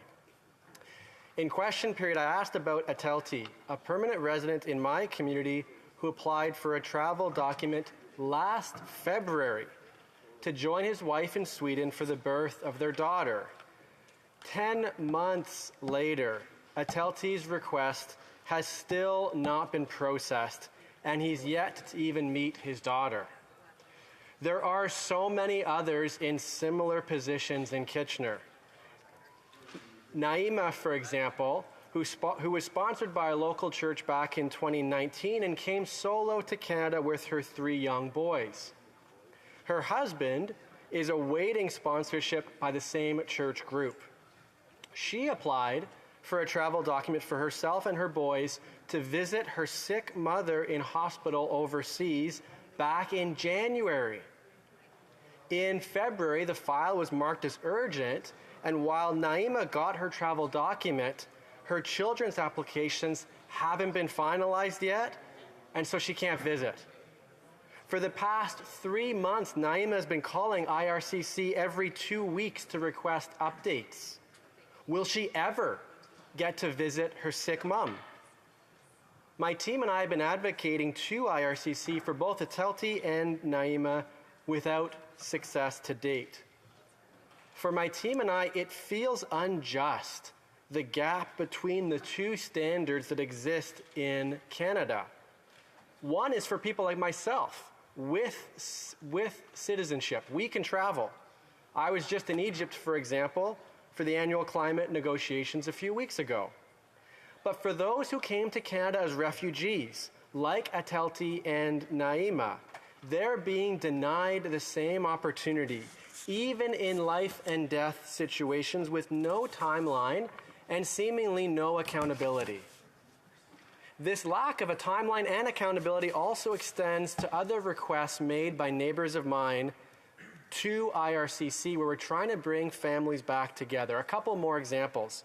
In question period, I asked about Atelti, a permanent resident in my community who applied for a travel document last February to join his wife in Sweden for the birth of their daughter. 10 months later, Atelti's request has still not been processed, and he's yet to even meet his daughter. There are so many others in similar positions in Kitchener. Naima, for example, who was sponsored by a local church back in 2019 and came solo to Canada with her 3 young boys. Her husband is awaiting sponsorship by the same church group. She applied for a travel document for herself and her boys to visit her sick mother in hospital overseas back in January. In February, the file was marked as urgent, and while Naima got her travel document, her children's applications haven't been finalized yet, and so she can't visit. For the past 3 months, Naima has been calling IRCC every 2 weeks to request updates. Will she ever get to visit her sick mom? My team and I have been advocating to IRCC for both Atelti and Naima without success to date. For my team and I, it feels unjust, the gap between the 2 standards that exist in Canada. One is for people like myself with citizenship. We can travel. I was just in Egypt, for example, for the annual climate negotiations a few weeks ago. But for those who came to Canada as refugees, like Atelti and Naima, they're being denied the same opportunity, even in life and death situations with no timeline and seemingly no accountability. This lack of a timeline and accountability also extends to other requests made by neighbors of mine to IRCC, where we're trying to bring families back together. A couple more examples.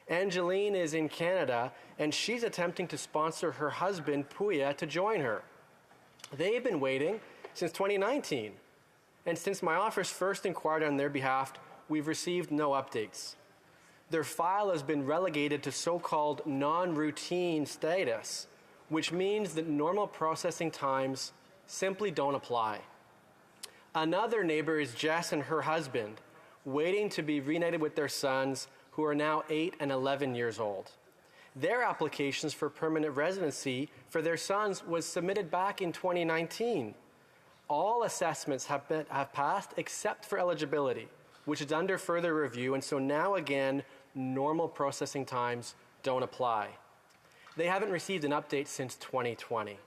Angeline is in Canada, and she's attempting to sponsor her husband, Puya, to join her. They've been waiting since 2019, and since my office first inquired on their behalf, we've received no updates. Their file has been relegated to so-called non-routine status, which means that normal processing times simply don't apply. Another neighbor is Jess and her husband, waiting to be reunited with their sons, who are now 8 and 11 years old. Their applications for permanent residency for their sons was submitted back in 2019. All assessments have passed except for eligibility, which is under further review, and so now again, normal processing times don't apply. They haven't received an update since 2020.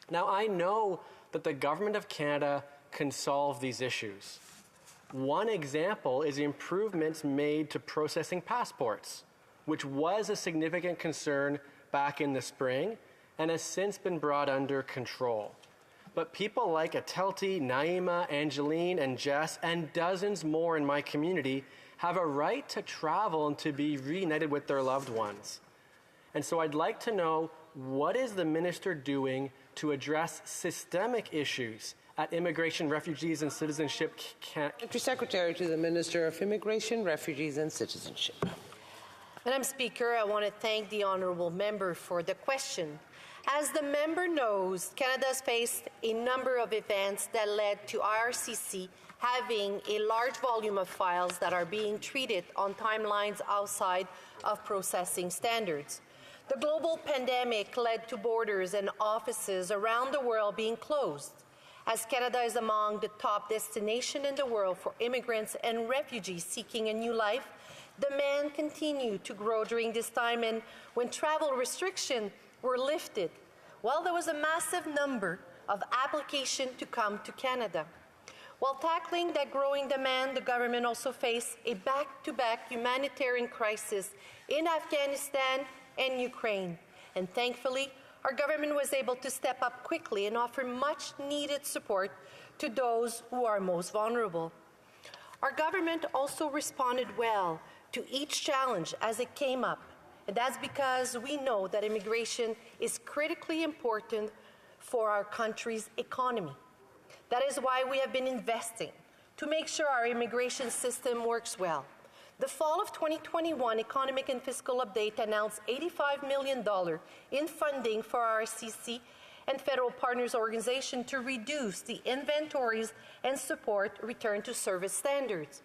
Now, I know that the Government of Canada can solve these issues. One example is improvements made to processing passports, which was a significant concern back in the spring and has since been brought under control. But people like Atelti, Naima, Angeline, and Jess, and dozens more in my community have a right to travel and to be reunited with their loved ones. And so I'd like to know, what is the minister doing to address systemic issues at Immigration, Refugees, and Citizenship Country Secretary to the Minister of Immigration, Refugees, and Citizenship. Madam Speaker, I want to thank the honourable member for the question. As the member knows, Canada has faced a number of events that led to IRCC having a large volume of files that are being treated on timelines outside of processing standards. The global pandemic led to borders and offices around the world being closed. As Canada is among the top destinations in the world for immigrants and refugees seeking a new life, demand continued to grow during this time, and when travel restrictions were lifted, well, there was a massive number of applications to come to Canada. While tackling that growing demand, the government also faced a back-to-back humanitarian crisis in Afghanistan and Ukraine. And thankfully, our government was able to step up quickly and offer much-needed support to those who are most vulnerable. Our government also responded well to each challenge as it came up. And that's because we know that immigration is critically important for our country's economy. That is why we have been investing to make sure our immigration system works well. The fall of 2021 Economic and Fiscal Update announced $85 million in funding for RCC and federal partners organization to reduce the inventories and support return to service standards.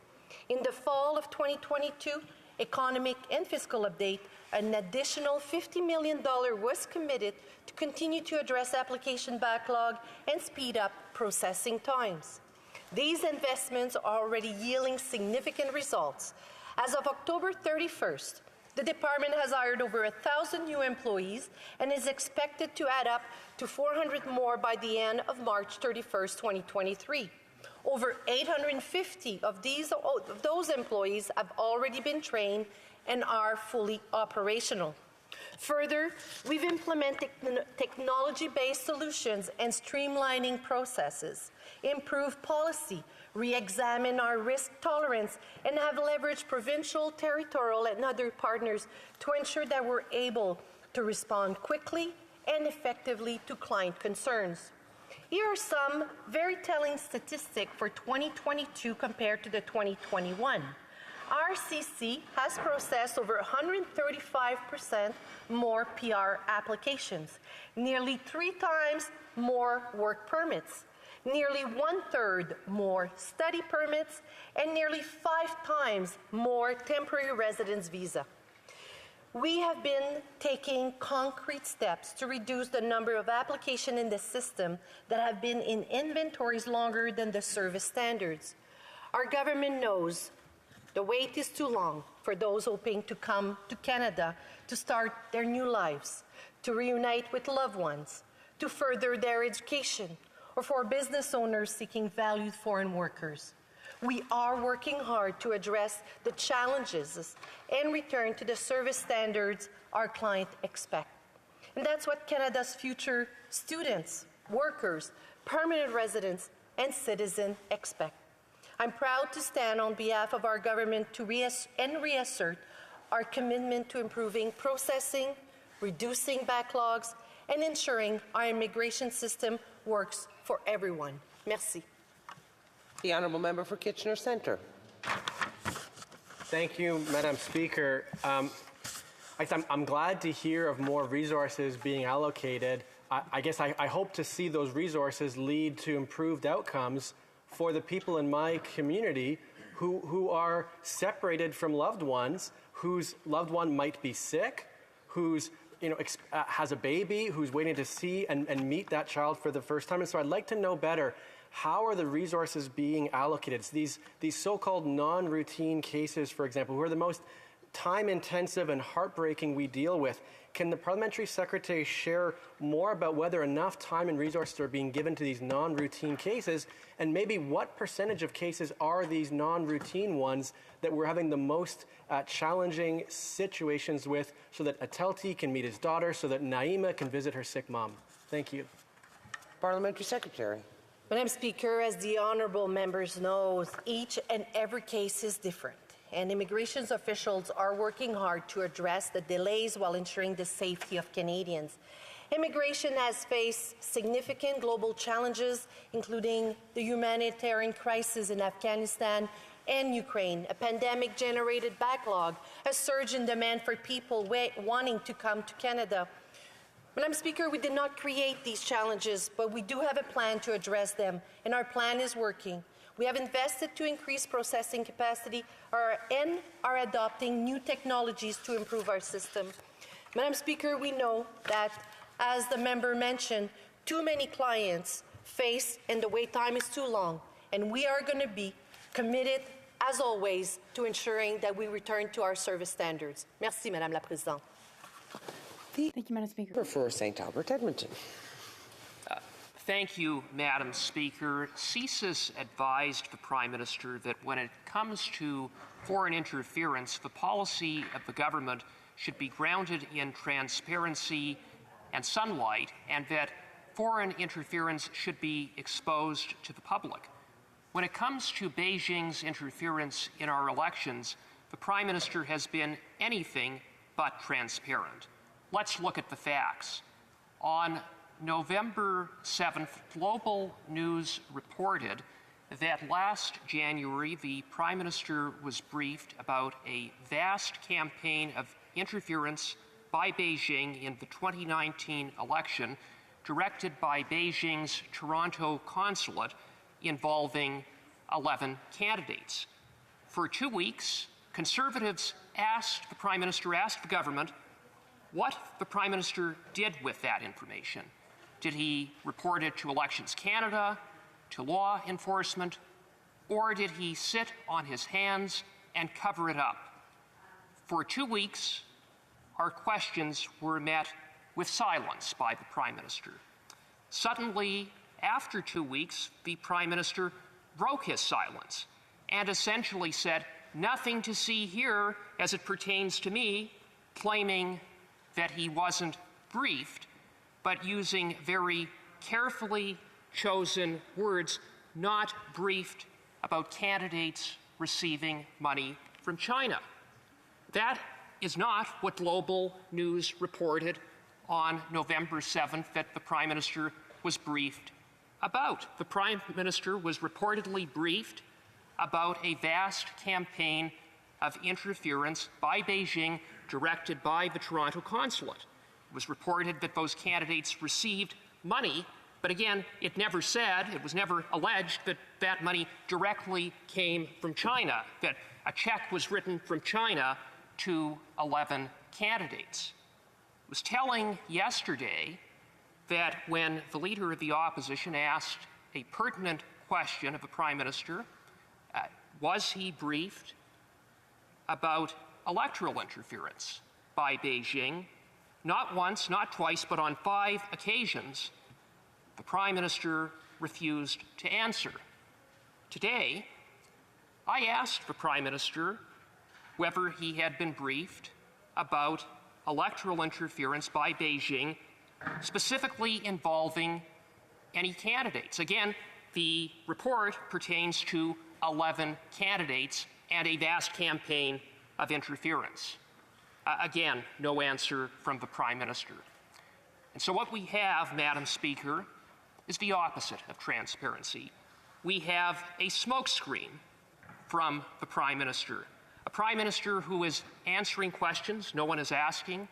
In the fall of 2022 Economic and Fiscal Update, an additional $50 million was committed to continue to address application backlog and speed up processing times. These investments are already yielding significant results. As of October 31st, The department has hired over 1,000 new employees and is expected to add up to 400 more by the end of March 31st, 2023. Over 850 of those employees have already been trained and are fully operational. Further, we've implemented technology-based solutions and streamlining processes, improved policy, re-examine our risk tolerance, and have leveraged provincial, territorial, and other partners to ensure that we're able to respond quickly and effectively to client concerns. Here are some very telling statistics for 2022 compared to the 2021. RCC has processed over 135% more PR applications, nearly 3 times more work permits, nearly 1/3 more study permits, and nearly 5 times more temporary residence visa. We have been taking concrete steps to reduce the number of applications in the system that have been in inventories longer than the service standards. Our government knows the wait is too long for those hoping to come to Canada to start their new lives, to reunite with loved ones, to further their education, or for business owners seeking valued foreign workers. We are working hard to address the challenges and return to the service standards our clients expect. And that's what Canada's future students, workers, permanent residents, and citizens expect. I'm proud to stand on behalf of our government to reassert our commitment to improving processing, reducing backlogs, and ensuring our immigration system works for everyone. Merci. The Honourable Member for Kitchener Centre. Thank you, Madam Speaker. I'm glad to hear of more resources being allocated. I hope to see those resources lead to improved outcomes for the people in my community who are separated from loved ones, whose loved one might be sick, who's has a baby, who's waiting to see and meet that child for the first time. And so I'd like to know better, how are the resources being allocated? It's these so-called non-routine cases, for example, who are the most time-intensive and heartbreaking we deal with. Can the Parliamentary Secretary share more about whether enough time and resources are being given to these non-routine cases, and maybe what percentage of cases are these non-routine ones that we're having the most challenging situations with, so that Atelti can meet his daughter, so that Naima can visit her sick mom? Thank you. Parliamentary Secretary. Madam Speaker, as the honourable members know, each and every case is different, and immigration officials are working hard to address the delays while ensuring the safety of Canadians. Immigration has faced significant global challenges, including the humanitarian crisis in Afghanistan and Ukraine, a pandemic-generated backlog, a surge in demand for people wanting to come to Canada. Madam Speaker, we did not create these challenges, but we do have a plan to address them, and our plan is working. We have invested to increase processing capacity and are adopting new technologies to improve our system. Madam Speaker, we know that, as the member mentioned, too many clients face and the wait time is too long, and we are going to be committed, as always, to ensuring that we return to our service standards. Merci, Madame la Présidente. Thank you, Madam Speaker. For St. Albert, Edmonton. Thank you, Madam Speaker. CSIS advised the Prime Minister that when it comes to foreign interference, the policy of the government should be grounded in transparency and sunlight, and that foreign interference should be exposed to the public. When it comes to Beijing's interference in our elections, the Prime Minister has been anything but transparent. Let's look at the facts. On November 7th, Global News reported that last January, the Prime Minister was briefed about a vast campaign of interference by Beijing in the 2019 election, directed by Beijing's Toronto consulate, involving 11 candidates. For 2 weeks, Conservatives asked the government what the Prime Minister did with that information. Did he report it to Elections Canada, to law enforcement, or did he sit on his hands and cover it up? For 2 weeks, our questions were met with silence by the Prime Minister. Suddenly, after 2 weeks, the Prime Minister broke his silence and essentially said, "Nothing to see here as it pertains to me," claiming that he wasn't briefed, but using very carefully chosen words, "not briefed about candidates receiving money from China." That is not what Global News reported on November 7th that the Prime Minister was briefed about. The Prime Minister was reportedly briefed about a vast campaign of interference by Beijing directed by the Toronto Consulate. It was reported that those candidates received money, but again, it never said, it was never alleged that that money directly came from China, that a check was written from China to 11 candidates. It was telling yesterday that when the Leader of the Opposition asked a pertinent question of the Prime Minister, was he briefed about electoral interference by Beijing? Not once, not twice, but on 5 occasions, the Prime Minister refused to answer. Today, I asked the Prime Minister whether he had been briefed about electoral interference by Beijing, specifically involving any candidates. Again, the report pertains to 11 candidates and a vast campaign of interference. Again, no answer from the Prime Minister. And so what we have, Madam Speaker, is the opposite of transparency. We have a smokescreen from the Prime Minister, a Prime Minister who is answering questions no one is asking,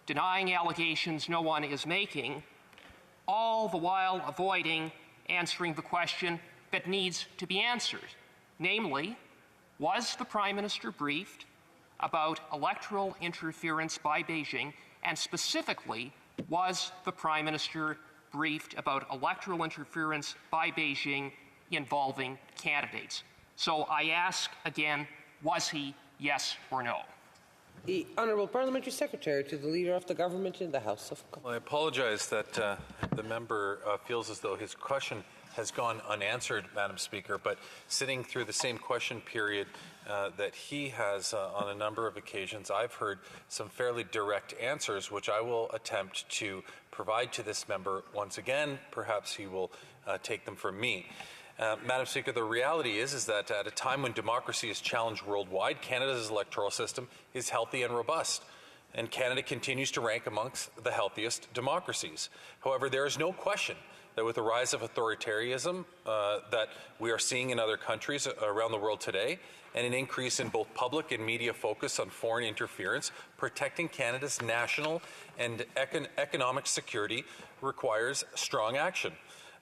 denying allegations no one is making, all the while avoiding answering the question that needs to be answered. Namely, was the Prime Minister briefed about electoral interference by Beijing, and specifically, was the Prime Minister briefed about electoral interference by Beijing involving candidates? So I ask again, was he, yes or no? The Honourable Parliamentary Secretary to the Leader of the Government in the House of Commons. Well, I apologize that the member feels as though his question has gone unanswered, Madam Speaker, but sitting through the same question period that he has on a number of occasions, I've heard some fairly direct answers, which I will attempt to provide to this member once again. Perhaps he will take them from me. Madam Speaker, the reality is that at a time when democracy is challenged worldwide, Canada's electoral system is healthy and robust, and Canada continues to rank amongst the healthiest democracies. However, there is no question that with the rise of authoritarianism that we are seeing in other countries around the world today, and an increase in both public and media focus on foreign interference, protecting Canada's national and economic security requires strong action.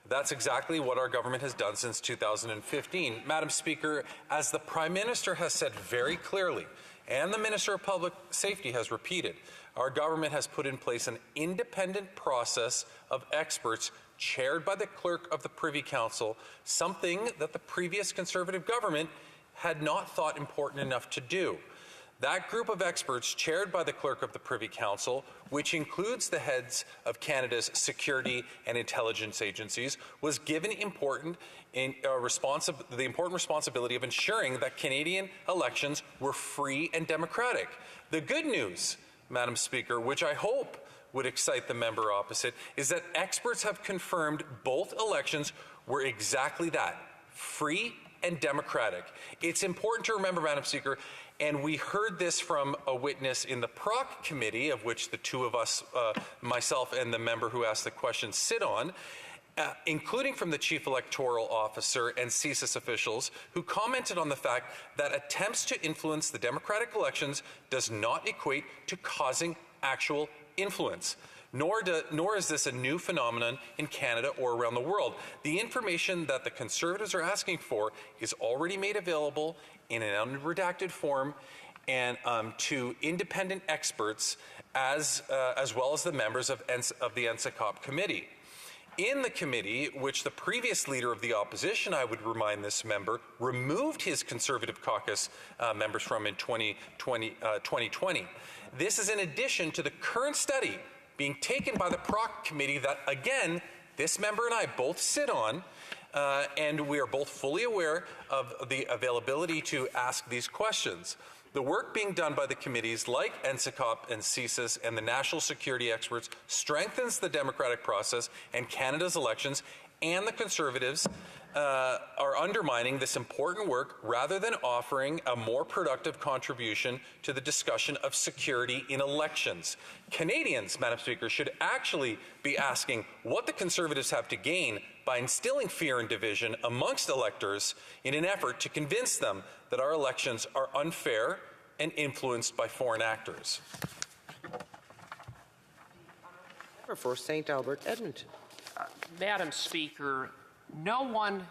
That's exactly what our government has done since 2015. Madam Speaker, as the Prime Minister has said very clearly, and the Minister of Public Safety has repeated, our government has put in place an independent process of experts chaired by the Clerk of the Privy Council, something that the previous Conservative government had not thought important enough to do. That group of experts, chaired by the Clerk of the Privy Council, which includes the heads of Canada's security and intelligence agencies, was given the important responsibility of ensuring that Canadian elections were free and democratic. The good news, Madam Speaker, which I hope would excite the member opposite, is that experts have confirmed both elections were exactly that, free and democratic. It's important to remember, Madam Speaker, and we heard this from a witness in the PROC committee, of which the two of us, myself and the member who asked the question, sit on, including from the Chief Electoral Officer and CSIS officials, who commented on the fact that attempts to influence the democratic elections does not equate to causing actual influence. Nor is this a new phenomenon in Canada or around the world. The information that the Conservatives are asking for is already made available in an unredacted form and to independent experts as well as the members of the NSICOP committee. in the committee, which the previous leader of the opposition, I would remind this member, removed his Conservative caucus members from in 2020. This is in addition to the current study being taken by the PROC committee that, again, this member and I both sit on, and we are both fully aware of the availability to ask these questions. The work being done by the committees like NSICOP and CSIS and the national security experts strengthens the democratic process and Canada's elections, and the Conservatives are undermining this important work rather than offering a more productive contribution to the discussion of security in elections. Canadians, Madam Speaker, should actually be asking what the Conservatives have to gain by instilling fear and division amongst electors in an effort to convince them that our elections are unfair and influenced by foreign actors. For St. Albert, Edmonton. Madam Speaker, no one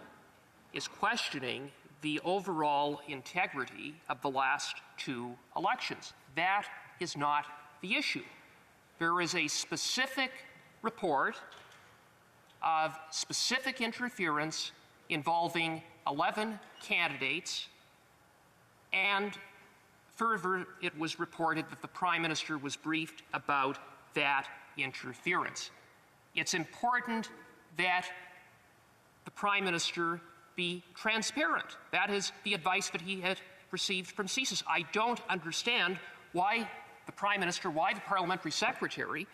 is questioning the overall integrity of the last two elections. That is not the issue. There is a specific report of specific interference involving 11 candidates, and further, it was reported that the Prime Minister was briefed about that interference. It's important that the Prime Minister be transparent. That is the advice that he had received from CSIS. I don't understand why the Prime Minister, why the Parliamentary Secretary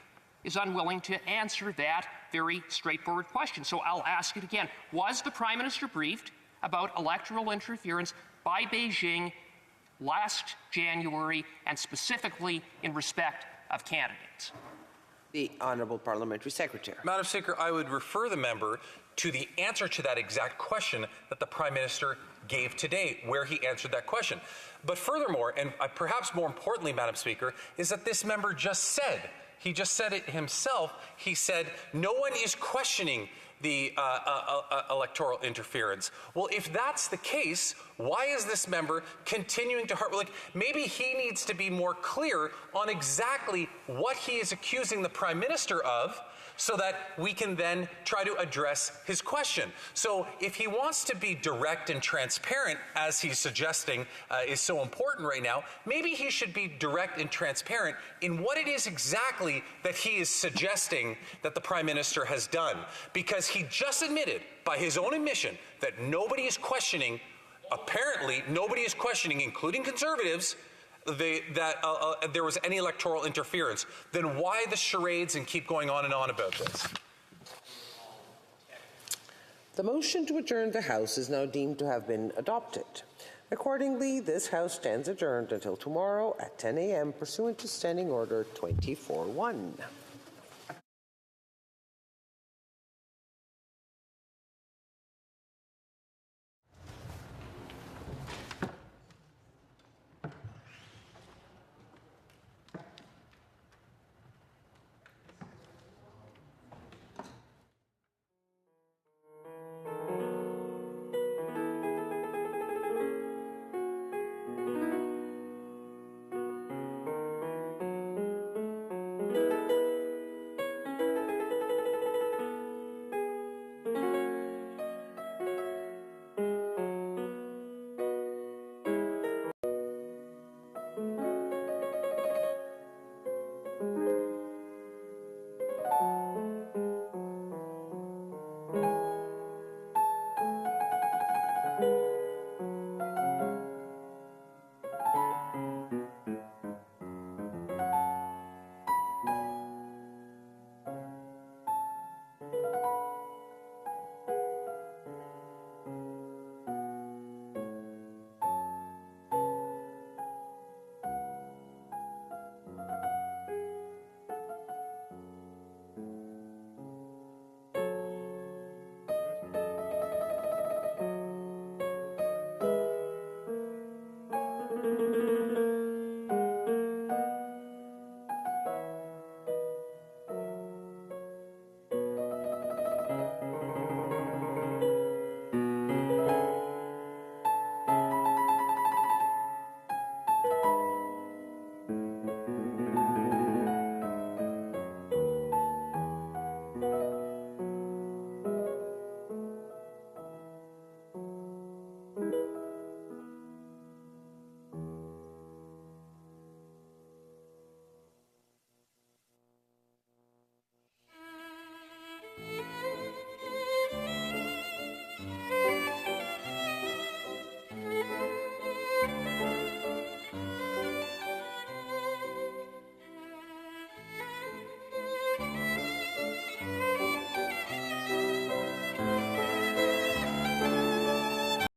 is unwilling to answer that very straightforward question. So I'll ask it again. Was the Prime Minister briefed about electoral interference by Beijing last January, and specifically in respect of candidates? The Honourable Parliamentary Secretary. Madam Speaker, I would refer the member to the answer to that exact question that the Prime Minister gave today, where he answered that question. But furthermore, and perhaps more importantly, Madam Speaker, is that this member just said, he just said it himself, he said, no one is questioning the electoral interference. Well, if that's the case, why is this member continuing to maybe he needs to be more clear on exactly what he is accusing the Prime Minister of, so that we can then try to address his question. So if he wants to be direct and transparent, as he's suggesting is so important right now, maybe he should be direct and transparent in what it is exactly that he is suggesting that the Prime Minister has done. Because he just admitted, by his own admission, that nobody is questioning, apparently nobody is questioning, including Conservatives, that there was any electoral interference. Then why the charades and keep going on and on about this? The motion to adjourn the House is now deemed to have been adopted. Accordingly, this House stands adjourned until tomorrow at 10 a.m. pursuant to Standing Order 24-1.